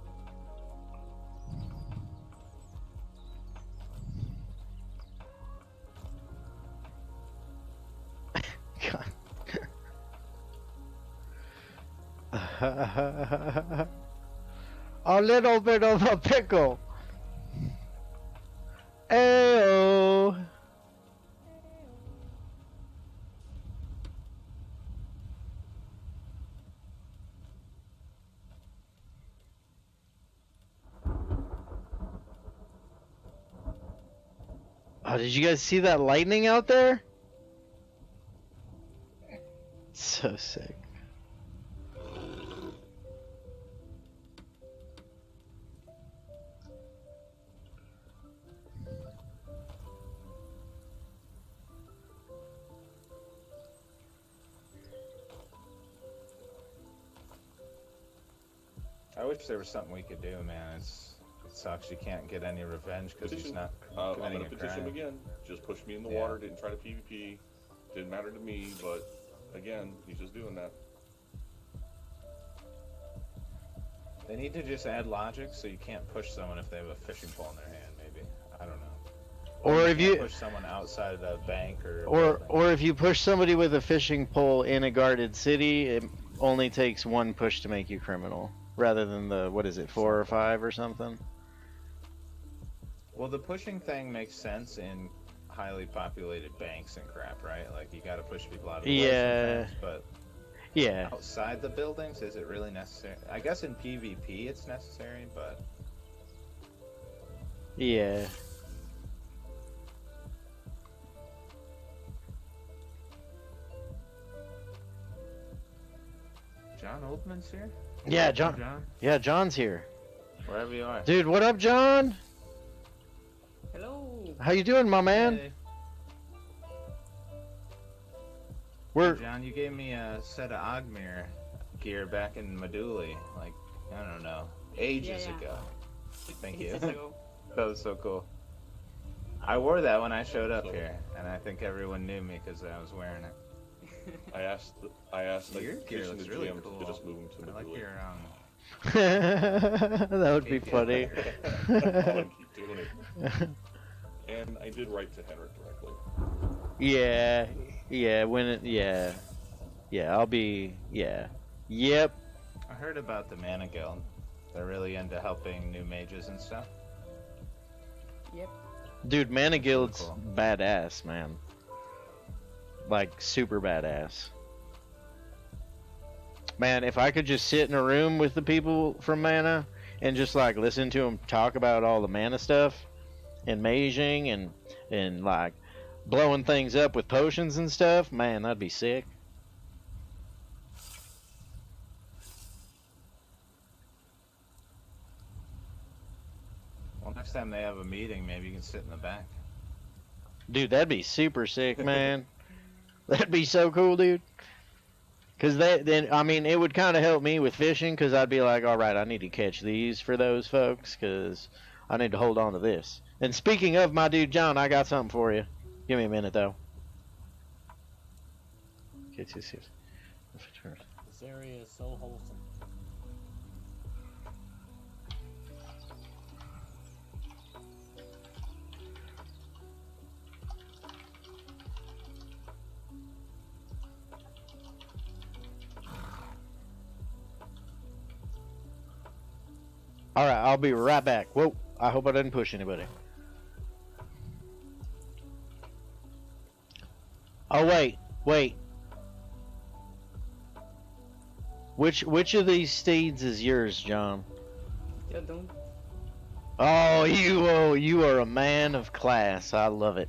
A little bit of a pickle. Ayo. Oh, did you guys see that lightning out there? So sick. I wish there was something we could do, man. It sucks you can't get any revenge because he's not I'm committing gonna a petition crime. him again. Just push me in the Yeah. water. Didn't try to PvP. Didn't matter to me. But again, he's just doing that. They need to just add logic so you can't push someone if they have a fishing pole in their hand. Maybe, I don't know. Or if can't you push someone outside of the bank or if you push somebody with a fishing pole in a guarded city, it only takes one push to make you criminal, rather than the, what is it, 4 or 5 or something. Well, the pushing thing makes sense in highly populated banks and crap, right? Like you got to push people out of the way sometimes, but yeah. outside the buildings, is it really necessary? I guess in PvP it's necessary, but Yeah. John Oldman's here? Yeah, John. John? Yeah, John's here. Wherever you are. Dude, what up, John? Hello. How you doing, my man? Hey. We're Hey, John, you gave me a set of Ogmir gear back in Maduli, like, I don't know, ages ago. Thank you. That was so cool. I wore that when I showed up here, and I think everyone knew me because I was wearing it. I asked Your like, gear petitioned looks the really GM cool. to just move him to I like Maduli. your That would be funny. I'm gonna keep doing it. And I did write to Henrik directly. Yeah, I'll be, yep. I heard about the Mana Guild. They're really into helping new mages and stuff. Yep. Dude, Mana Guild's cool. badass, man. Like, super badass. Man, if I could just sit in a room with the people from Mana and just, like, listen to them talk about all the Mana stuff and maging and like, blowing things up with potions and stuff, man, that'd be sick. Well, next time they have a meeting, maybe you can sit in the back. Dude, that'd be super sick, man. That'd be so cool, dude. Because then, I mean, it would kind of help me with fishing, because I'd be like, all right, I need to catch these for those folks, because I need to hold on to this. And speaking of my dude John, I got something for you. Give me a minute, though. This area is so wholesome. All right, I'll be right back. Whoa. I hope I didn't push anybody. Oh wait, wait. Which of these steeds is yours, John? Yeah, don't. Oh, you are a man of class. I love it.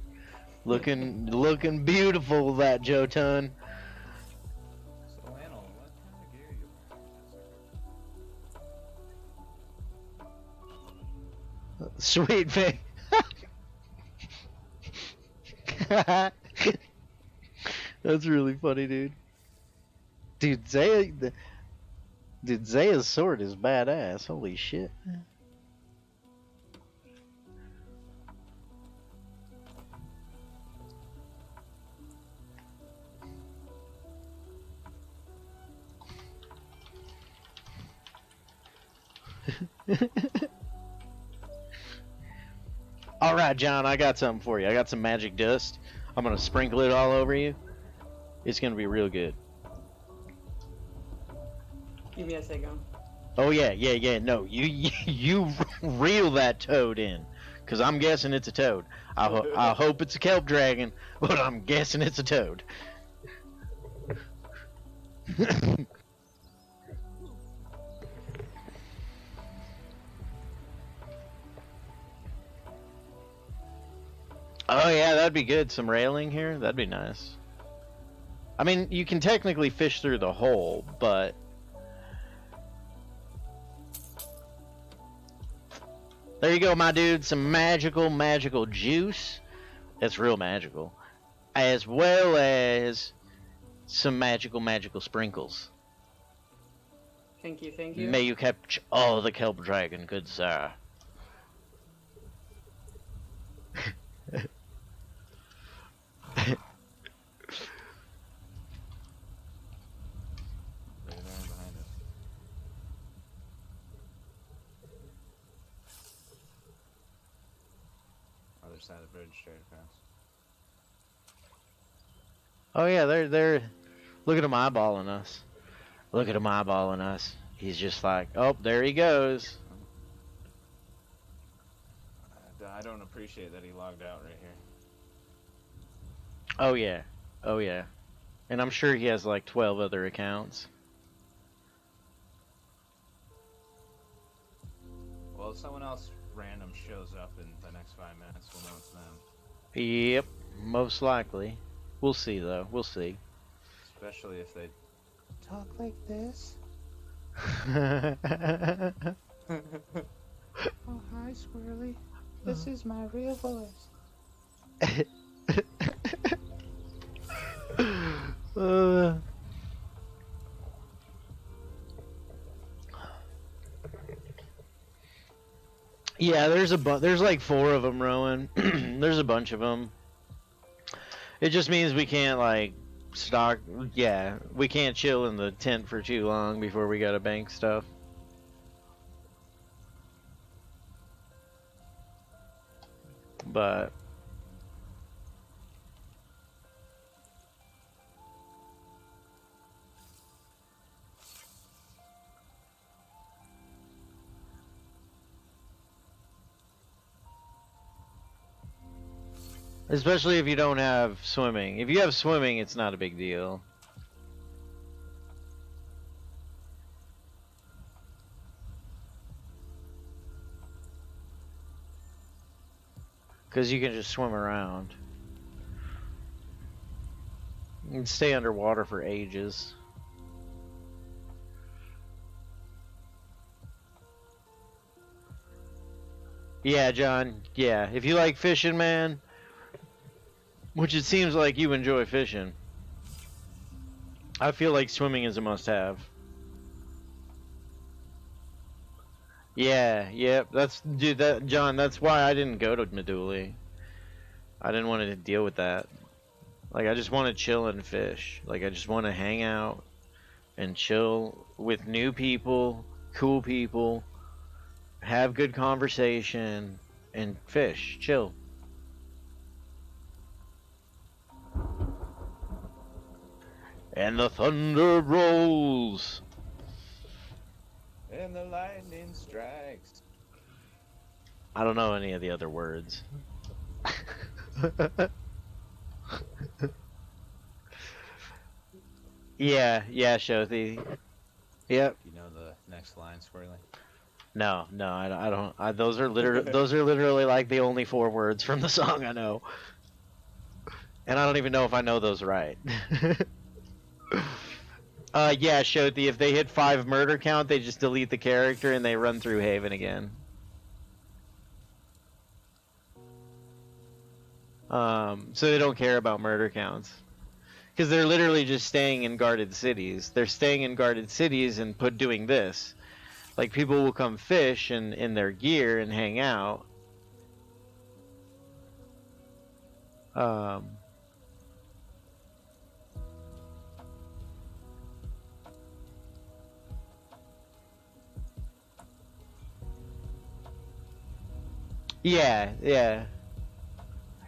Looking beautiful, that Jotun. So, Anil, what kind of gear are you wearing? Sweet thing. That's really funny, dude. Dude, Zaya's sword is badass. Holy shit. Alright, John, I got something for you. I got some magic dust. I'm gonna sprinkle it all over you. It's gonna be real good. Give me a second. Oh yeah. No, you reel that toad in, cause I'm guessing it's a toad. I hope it's a kelp dragon, but I'm guessing it's a toad. Oh yeah, that'd be good. Some railing here, that'd be nice. I mean, you can technically fish through the hole, but there you go, my dude. Some magical juice. That's real magical. As well as some magical sprinkles. Thank you. May you catch all the kelp dragon, good sir. Right there behind us. Other side of the bridge, straight across. Oh yeah, they're. Look at him eyeballing us. Look at him eyeballing us. He's just like, oh, there he goes. I don't appreciate that he logged out right here. Oh yeah. And I'm sure he has like 12 other accounts. Well, if someone else random shows up in the next 5 minutes, we'll know it's them. Yep, most likely. We'll see though. We'll see. Especially if they talk like this. Oh, hi, Squirrely. This is my real voice. Yeah, there's like 4 of them, Rowan. There's a bunch of them. It just means we can't like stock. Yeah, we can't chill in the tent for too long before we gotta bank stuff. But especially if you don't have swimming. If you have swimming, it's not a big deal. Because you can just swim around. You can stay underwater for ages. Yeah, John. Yeah, if you like fishing, man, which it seems like you enjoy fishing, I feel like swimming is a must-have. Yeah, that's dude. That John. That's why I didn't go to Medulla. I didn't want to deal with that. Like, I just want to chill and fish. Like, I just want to hang out and chill with new people, cool people, have good conversation, and fish, chill. And the thunder rolls. And the lightning strikes. I don't know any of the other words. Yeah, Shothi. Yep. You know the next line, Squirrely? No, I don't. Those are literally like the only 4 words from the song I know, and I don't even know if I know those right. Yeah, Shothi. If they hit 5 murder count, they just delete the character and they run through Haven again. So they don't care about murder counts. Because they're literally just staying in guarded cities. They're staying in guarded cities and doing this. Like, people will come fish in their gear and hang out. Yeah.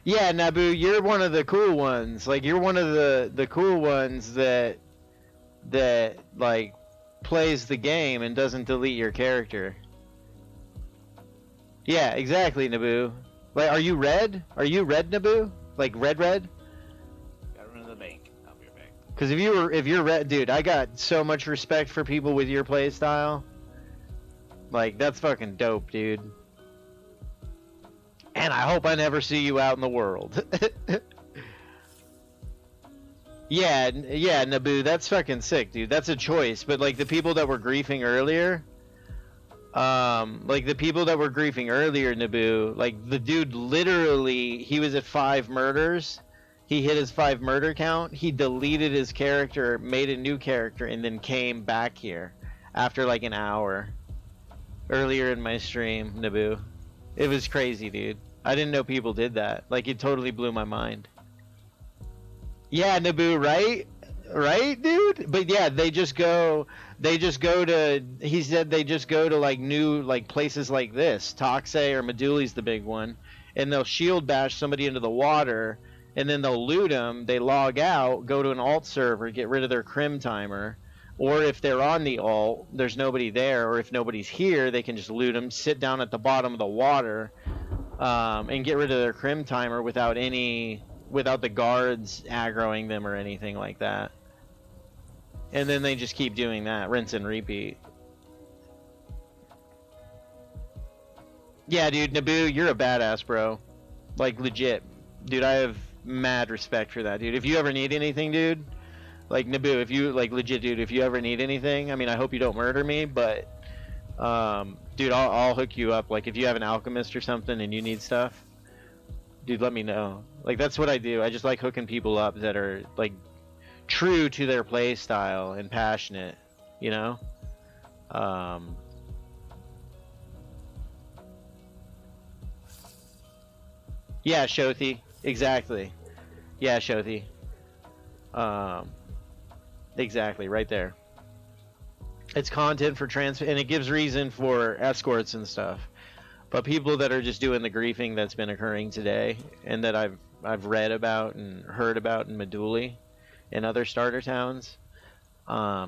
Yeah, Naboo, you're one of the cool ones. Like, you're one of the cool ones that like plays the game and doesn't delete your character. Yeah, exactly, Naboo. Like, are you red? Are you red, Naboo? Like red? Gotta run to the bank. I'll be right back. Because if you're red, dude, I got so much respect for people with your play style. Like, that's fucking dope, dude. And I hope I never see you out in the world. Yeah, Naboo, that's fucking sick, dude. That's a choice. But like the people that were griefing earlier, Naboo, like the dude literally, he was at 5 murders. He hit his 5 murder count. He deleted his character, made a new character, and then came back here after like an hour. Earlier in my stream, Naboo. It was crazy, dude. I didn't know people did that. Like, it totally blew my mind. Yeah, Naboo, right, dude? But yeah, they just go to, he said they just go to like new, like places like this. Toxay or Meduli's the big one. And they'll shield bash somebody into the water, and then they'll loot them, they log out, go to an alt server, get rid of their crim timer. Or if they're on the alt, there's nobody there, or if nobody's here, they can just loot them, sit down at the bottom of the water, and get rid of their crim timer without the guards aggroing them or anything like that. And then they just keep doing that, rinse and repeat. Yeah, dude, Naboo, you're a badass, bro. Like, legit. Dude, I have mad respect for that, dude. If you ever need anything, dude, like, Naboo, if you, like, legit, dude, if you ever need anything, I mean, I hope you don't murder me, but, dude, I'll hook you up. Like, if you have an alchemist or something and you need stuff, dude, let me know. Like, that's what I do. I just like hooking people up that are, like, true to their play style and passionate, you know? Yeah, Shothi. Exactly. Yeah, Shothi. Exactly, right there. It's content for trans, and it gives reason for escorts and stuff. But people that are just doing the griefing that's been occurring today, and that I've read about and heard about in Meduli and other starter towns, yeah,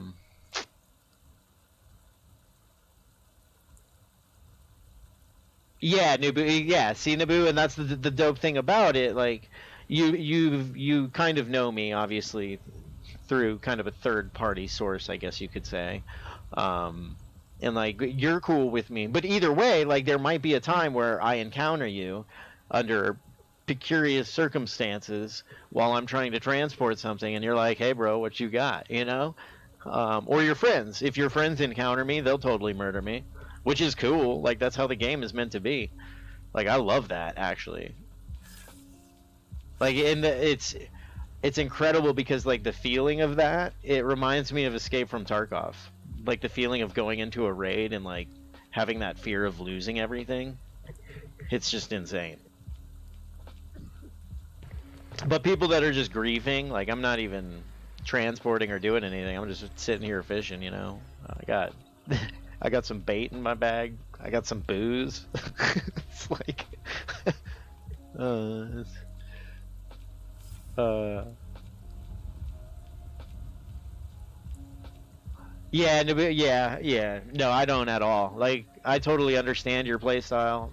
Naboo, yeah, see, Naboo, and that's the dope thing about it. Like, you kind of know me, obviously, through kind of a third party source, I guess you could say. And like, you're cool with me, but either way, like, there might be a time where I encounter you under precarious circumstances while I'm trying to transport something, and you're like, hey bro, what you got, you know? Or your friends. If your friends encounter me, they'll totally murder me, which is cool. Like, that's how the game is meant to be. Like, I love that, actually. Like, it's incredible because, like, the feeling of that, it reminds me of Escape from Tarkov. Like, the feeling of going into a raid and, like, having that fear of losing everything. It's just insane. But people that are just grieving, like, I'm not even transporting or doing anything. I'm just sitting here fishing, you know. I got some bait in my bag. I got some booze. It's like yeah, no, yeah. No, I don't at all. Like, I totally understand your play style.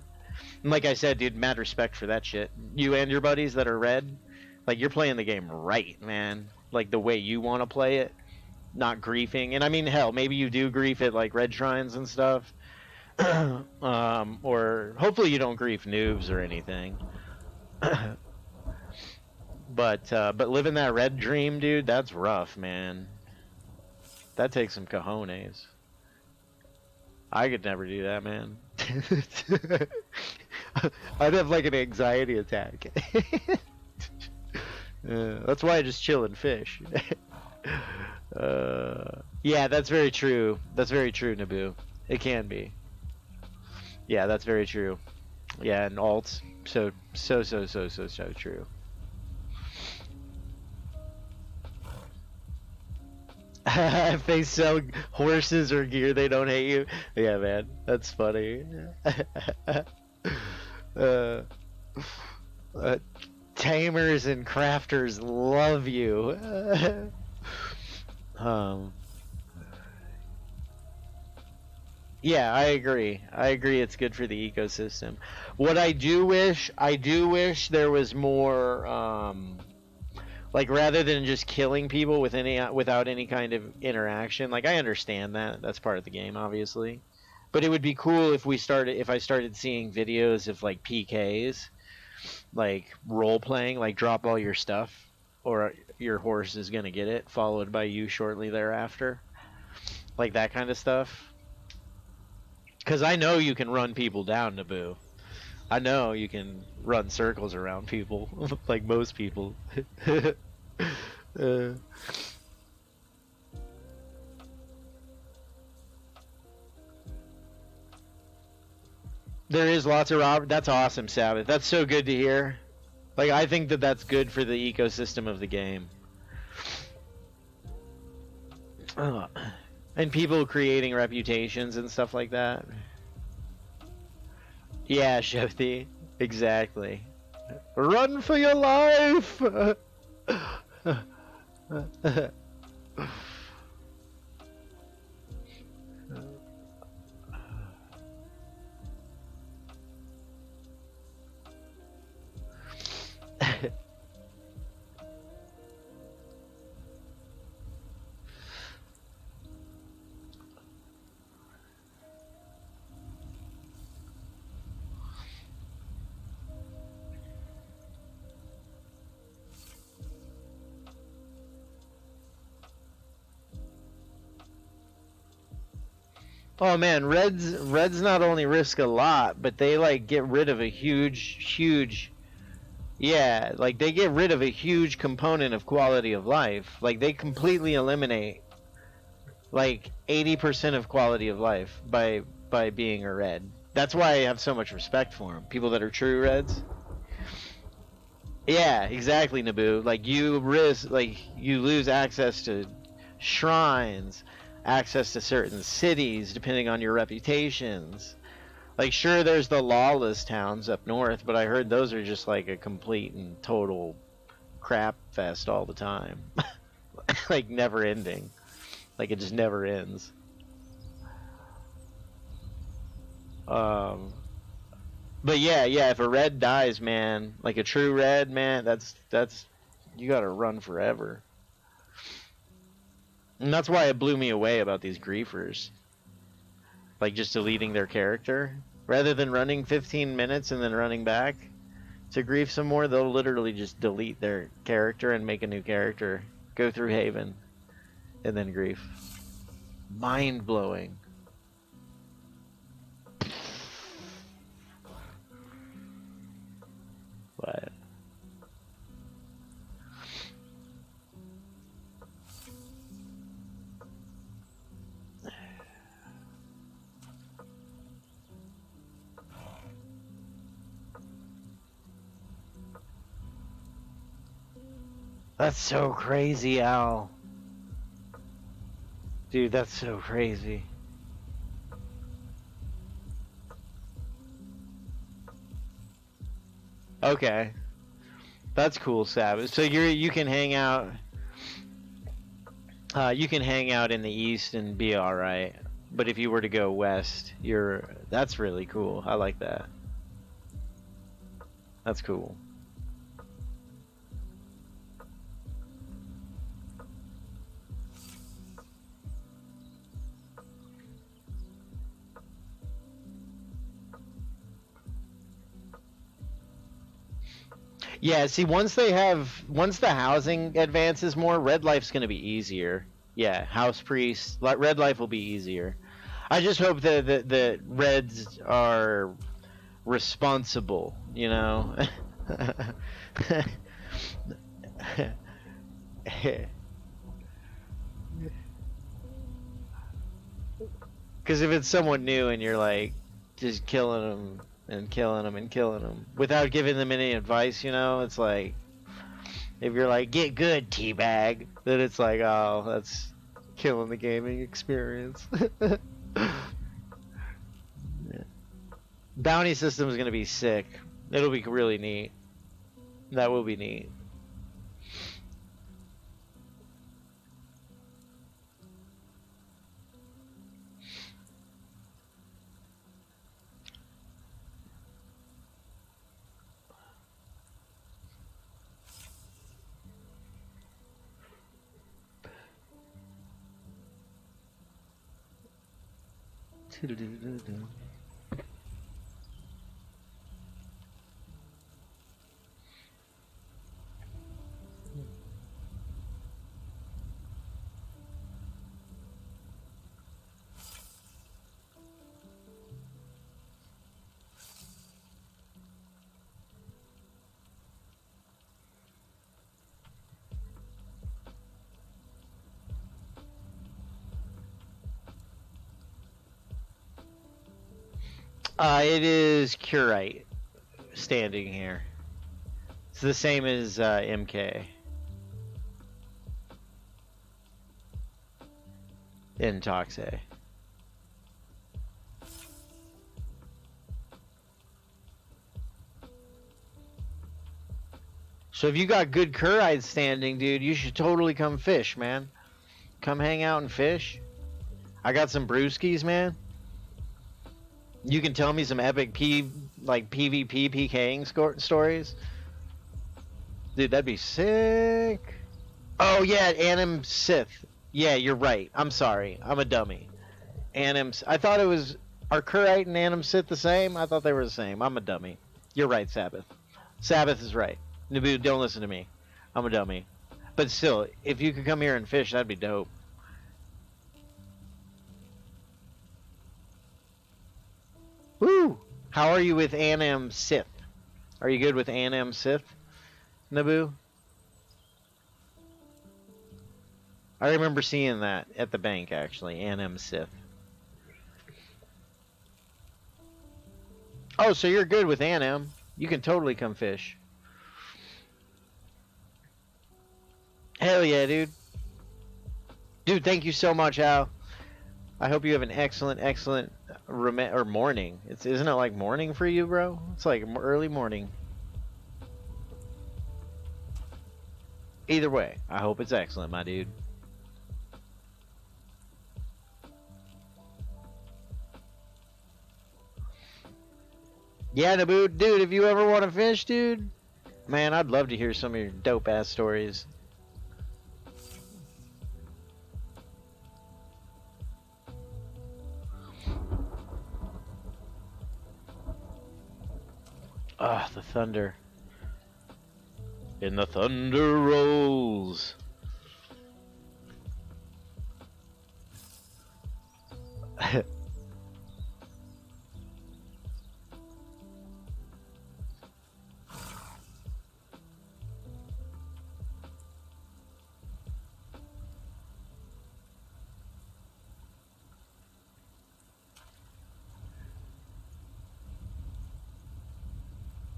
And like I said, dude, mad respect for that shit. You and your buddies that are red, like you're playing the game right, man. Like the way you want to play it, not griefing. And I mean, hell, maybe you do grief at like red shrines and stuff. Or hopefully you don't grief noobs or anything. But living that red dream, dude, that's rough, man. That takes some cojones. I could never do that, man. I'd have like an anxiety attack. That's why I just chill and fish. Yeah, that's very true. That's very true, Naboo. It can be. Yeah, that's very true. Yeah, and alts, so true. If they sell horses or gear, they don't hate you. Yeah, man, that's funny. Tamers and crafters love you. Yeah, I agree. I agree. It's good for the ecosystem. What I do wish there was more. Like rather than just killing people without any kind of interaction. Like I understand that's part of the game, obviously, but it would be cool if I started seeing videos of like PKs, like role playing, like drop all your stuff, or your horse is gonna get it, followed by you shortly thereafter, like that kind of stuff. Because I know you can run people down, Naboo. I know you can run circles around people, like most people. There is lots of Robert. That's awesome, Sabbath. That's so good to hear. Like, I think that's good for the ecosystem of the game. And people creating reputations and stuff like that. Yeah, Shofty. Exactly. Run for your life! Oh man, Reds not only risk a lot, but they like get rid of a huge yeah, like they get rid of a huge component of quality of life. Like they completely eliminate like 80% of quality of life by being a red. That's why I have so much respect for them. People that are true Reds. Yeah, exactly, Naboo. Like you lose access to shrines, access to certain cities depending on your reputations. Like sure there's the lawless towns up north, but I heard those are just like a complete and total crap fest all the time. Like never ending. Like it just never ends. But yeah, if a red dies, man, like a true red, man, that's you gotta run forever. And that's why it blew me away about these griefers. Like just deleting their character. Rather than running 15 minutes and then running back to grief some more, they'll literally just delete their character and make a new character. Go through Haven. And then grief. Mind-blowing. What? That's so crazy, Al. Dude, that's so crazy. Okay. That's cool, Savage. So you can hang out in the east and be alright. But if you were to go west, that's really cool. I like that. That's cool. Yeah, see, once the housing advances more, Red Life's gonna be easier. Yeah, House Priest, Red Life will be easier. I just hope that the Reds are responsible, you know? Because if it's someone new and you're like just killing them and killing them and killing them without giving them any advice, you know, it's like if you're like get good teabag, then it's like oh that's killing the gaming experience. Yeah. Bounty system is gonna be sick. It'll be really neat. That will be neat. It is Curite standing here. It's the same as MK in Toxe. So if you got good Curite standing, dude, you should totally come fish, man. Come hang out and fish. I got some brewskis, man. You can tell me some epic PvP PKing stories. Dude, that'd be sick. Oh yeah, Anim Sith. Yeah, you're right. I'm sorry. I'm a dummy. I thought it was, are Curite and Anim Sith the same? I thought they were the same. I'm a dummy. You're right, Sabbath. Sabbath is right. Naboo, don't listen to me. I'm a dummy. But still, if you could come here and fish, that'd be dope. Woo! How are you with Anim Sith? Are you good with Anim Sith, Naboo? I remember seeing that at the bank, actually. Anim Sith. Oh, so you're good with Anim. You can totally come fish. Hell yeah, dude. Dude, thank you so much, Al. I hope you have an excellent or morning. Isn't it like morning for you, bro? It's like early morning. Either way, I hope it's excellent, my dude. Yeah, Naboo, dude, if you ever want to fish, dude, man, I'd love to hear some of your dope ass stories. Ah, the thunder. And the thunder rolls.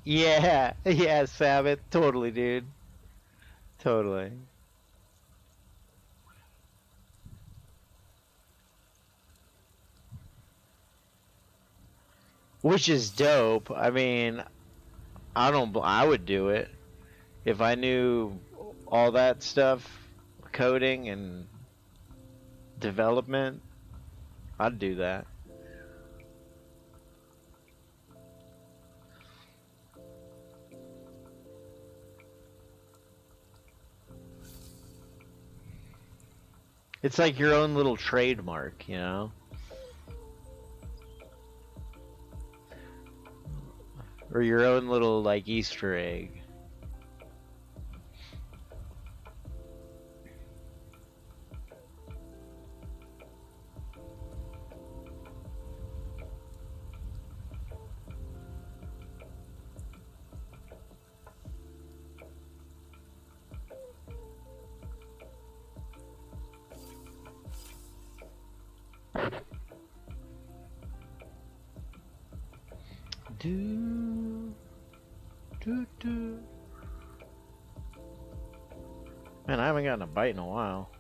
Yeah, yeah, Sabbath. Totally, dude. Totally. Which is dope. I mean, I would do it if I knew all that stuff, coding and development. I'd do that. It's like your own little trademark, you know? Or your own little, like, Easter egg. Man, I haven't gotten a bite in a while.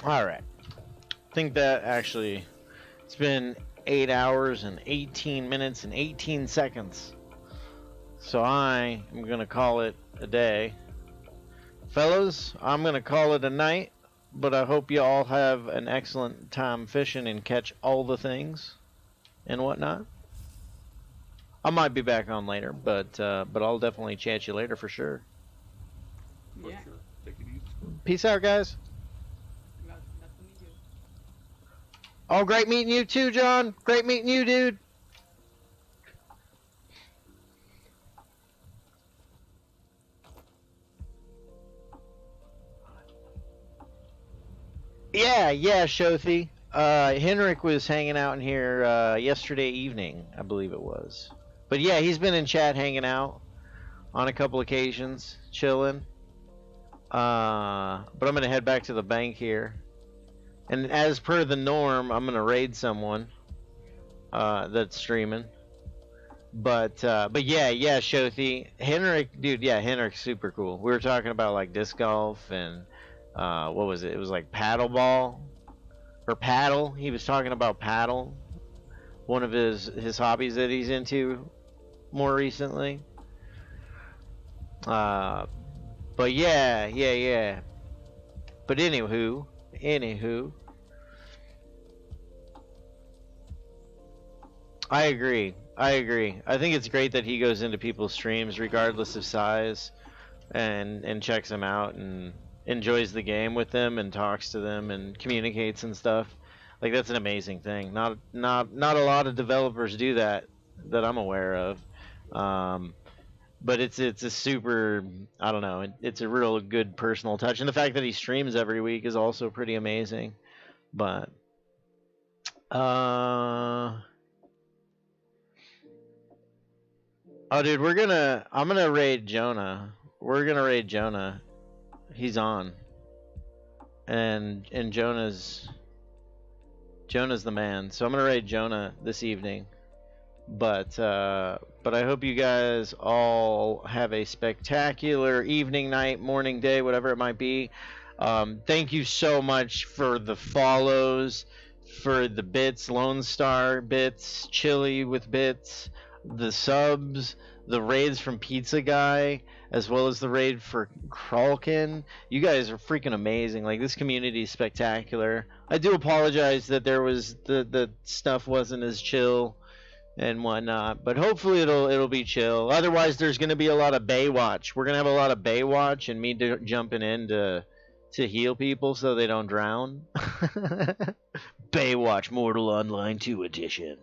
Alright. I think that actually, it's been 8 hours and 18 minutes and 18 seconds. So I am going to call it a day. Fellas, I'm going to call it a night, but I hope you all have an excellent time fishing and catch all the things and whatnot. I might be back on later, but I'll definitely chat you later for sure. For sure. Take it easy. Peace out, guys. Oh, great meeting you too, John. Great meeting you, dude. Yeah, Shothi. Henrik was hanging out in here yesterday evening, I believe it was. But yeah, he's been in chat hanging out on a couple occasions, chilling. But I'm going to head back to the bank here. And as per the norm, I'm going to raid someone that's streaming. But yeah, Shothi. Henrik, dude, yeah, Henrik's super cool. We were talking about like disc golf and what was it? It was like paddleball or paddle. He was talking about paddle, one of his hobbies that he's into more recently. But yeah. But anywho, I agree. I think it's great that he goes into people's streams regardless of size and checks them out and enjoys the game with them and talks to them and communicates and stuff. Like, that's an amazing thing. Not a lot of developers do that I'm aware of. But it's a super, I don't know, it's a real good personal touch. And the fact that he streams every week is also pretty amazing. But oh, dude, I'm gonna raid Jonah. We're gonna raid Jonah. He's on. And Jonah's the man. So I'm gonna raid Jonah this evening. But I hope you guys all have a spectacular evening, night, morning, day, whatever it might be. Thank you so much for the follows, for the bits, Lone Star bits, Chili with bits, the subs, the raids from Pizza Guy, as well as the raid for Kralkin. You guys are freaking amazing. Like, this community is spectacular. I do apologize that there was the stuff wasn't as chill and whatnot, but hopefully it'll be chill. Otherwise, there's going to be a lot of Baywatch. We're going to have a lot of Baywatch and me jumping in to heal people so they don't drown. Baywatch Mortal Online 2 edition.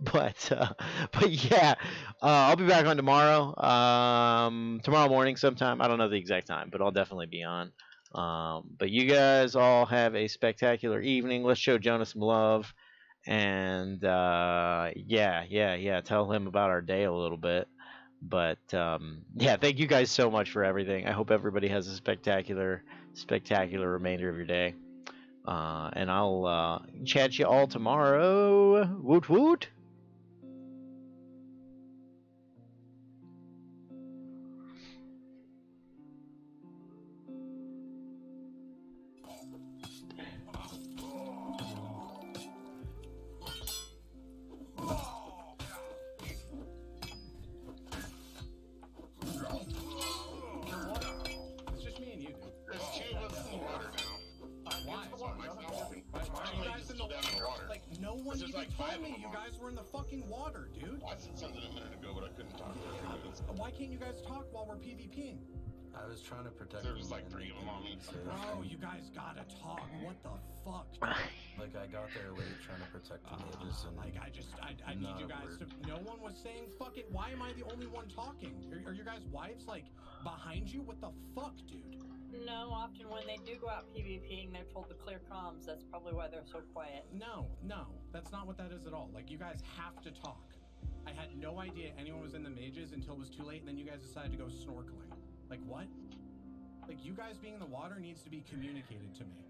But yeah, I'll be back on tomorrow. Tomorrow morning sometime. I don't know the exact time, but I'll definitely be on. But you guys all have a spectacular evening. Let's show Jonah some love. And yeah, tell him about our day a little bit. But yeah, thank you guys so much for everything. I hope everybody has a spectacular remainder of your day. And I'll chat you all tomorrow. Woot woot. It's just me and you, dude. There's two of us in the water now. Why? Why are you guys in the water? Like, no one even told me you guys were in the fucking water, dude. I said something a minute ago, but I couldn't talk for a few minutes. Why can't you guys talk while we're PvPing? I was trying to protect. There was like 3 of them on me. Bro, you guys gotta talk. What the fuck? Like, I got there late trying to protect the neighbors, and like, I need you guys to. No one was saying fuck it. Why am I the only one talking? Are your guys' wives like behind you? What the fuck, dude? No, often when they do go out PvPing, they're told to clear comms. That's probably why they're so quiet. No, that's not what that is at all. Like, you guys have to talk. I had no idea anyone was in the mages until it was too late, and then you guys decided to go snorkeling. Like, what? Like, you guys being in the water needs to be communicated to me.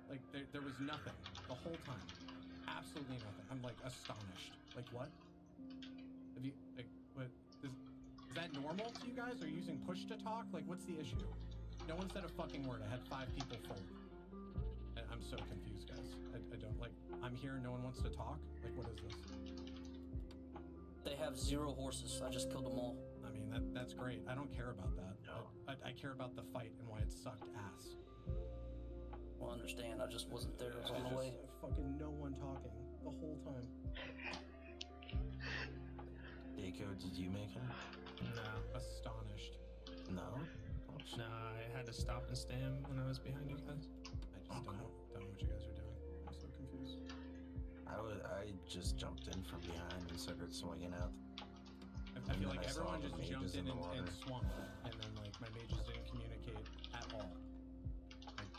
Like, there was nothing the whole time. Absolutely nothing. I'm, like, astonished. Like, what? Have you, like, what? Is that normal to you guys? Are you using push to talk? Like, what's the issue? No one said a fucking word. I had 5 people full. I'm so confused, guys. I don't, like, I'm here and no one wants to talk? Like, what is this? They have 0 horses. I just killed them all. I mean, that's great. I don't care about that. No. I care about the fight and why it sucked ass. Well, I understand. I just wasn't there. I was on the way. Fucking no one talking the whole time. Daco, did you make it? No. Astonished. No? No, I had to stop and stand when I was behind you guys. I just don't know what you guys are doing. I'm so confused. I just jumped in from behind and started swinging out. I feel like everyone just jumped in and swung, and then like my mages didn't communicate at all. Like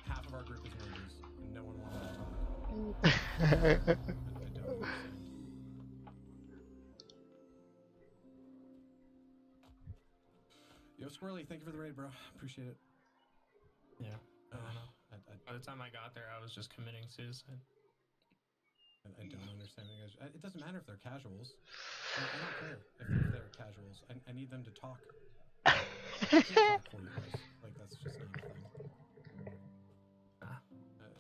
half of our group is mages, and no one wanted to talk. I don't understand. Yo, Squirrely, thank you for the raid, bro. Appreciate it. Yeah. I don't know. By the time I got there, I was just committing suicide. I don't understand you guys. It doesn't matter if they're casuals. I don't care if they're casuals. I need them to talk. I can't talk for you guys. Like, that's just not a thing.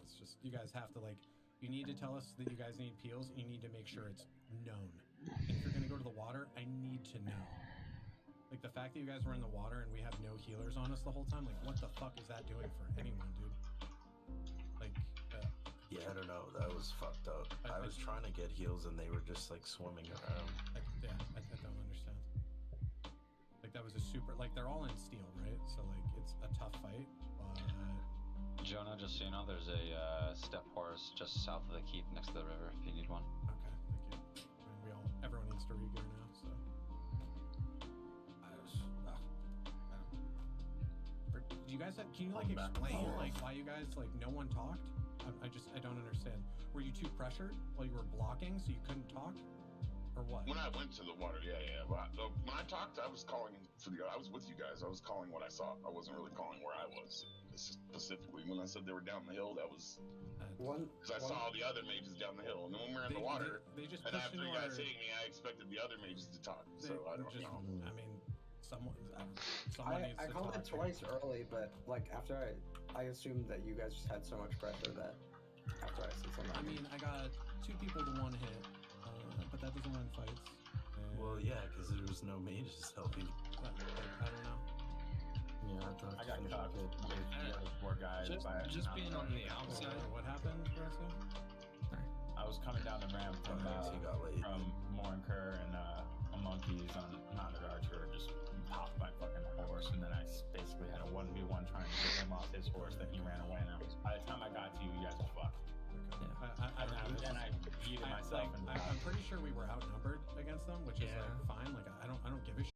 It's just, you guys have to, like, you need to tell us that you guys need peels, and you need to make sure it's known. And if you're going to go to the water, I need to know. Like, the fact that you guys were in the water and we have no healers on us the whole time, like, what the fuck is that doing for anyone, dude? Like, yeah, I don't know. That was fucked up. I was trying to get heals and they were just like swimming around. I don't understand. Like, that was a super, like, they're all in steel, right? So, like, it's a tough fight, but... Jonah, just so you know, there's a step horse just south of the keep next to the river if you need one. Okay, thank you. I mean, everyone needs to re-gear now, so... Do you guys have, can you like explain like why you guys like no one talked? I don't understand. Were you too pressured while you were blocking so you couldn't talk, or what? When I went to the water, yeah. When I talked, I was calling I was with you guys. I was calling what I saw. I wasn't really calling where I was. Specifically, when I said they were down the hill, that was because I saw the other mages down the hill, and then when we were in the water, they just and after you guys hitting me, I expected the other mages to talk. So I don't know. I mean, someone I needs to called talk. it twice early, but like after I assumed that you guys just had so much pressure that after I said something. I mean, I got 2 people to 1 hit, but that doesn't win fights. Well, yeah, because there was no mages helping. I don't know. Yeah, I got caught with the other 4 guys. Just being on the outside. What happened, Horacio? I was coming down the ramp from Morinker and a monkey's on mounted archer just popped my fucking horse, and then I basically had a 1v1 trying to get him off his horse. Then he ran away, and by the time I got to you, you guys were fucked. And I yeeted myself. I'm pretty sure we were outnumbered against them, which is like fine. Like I don't give a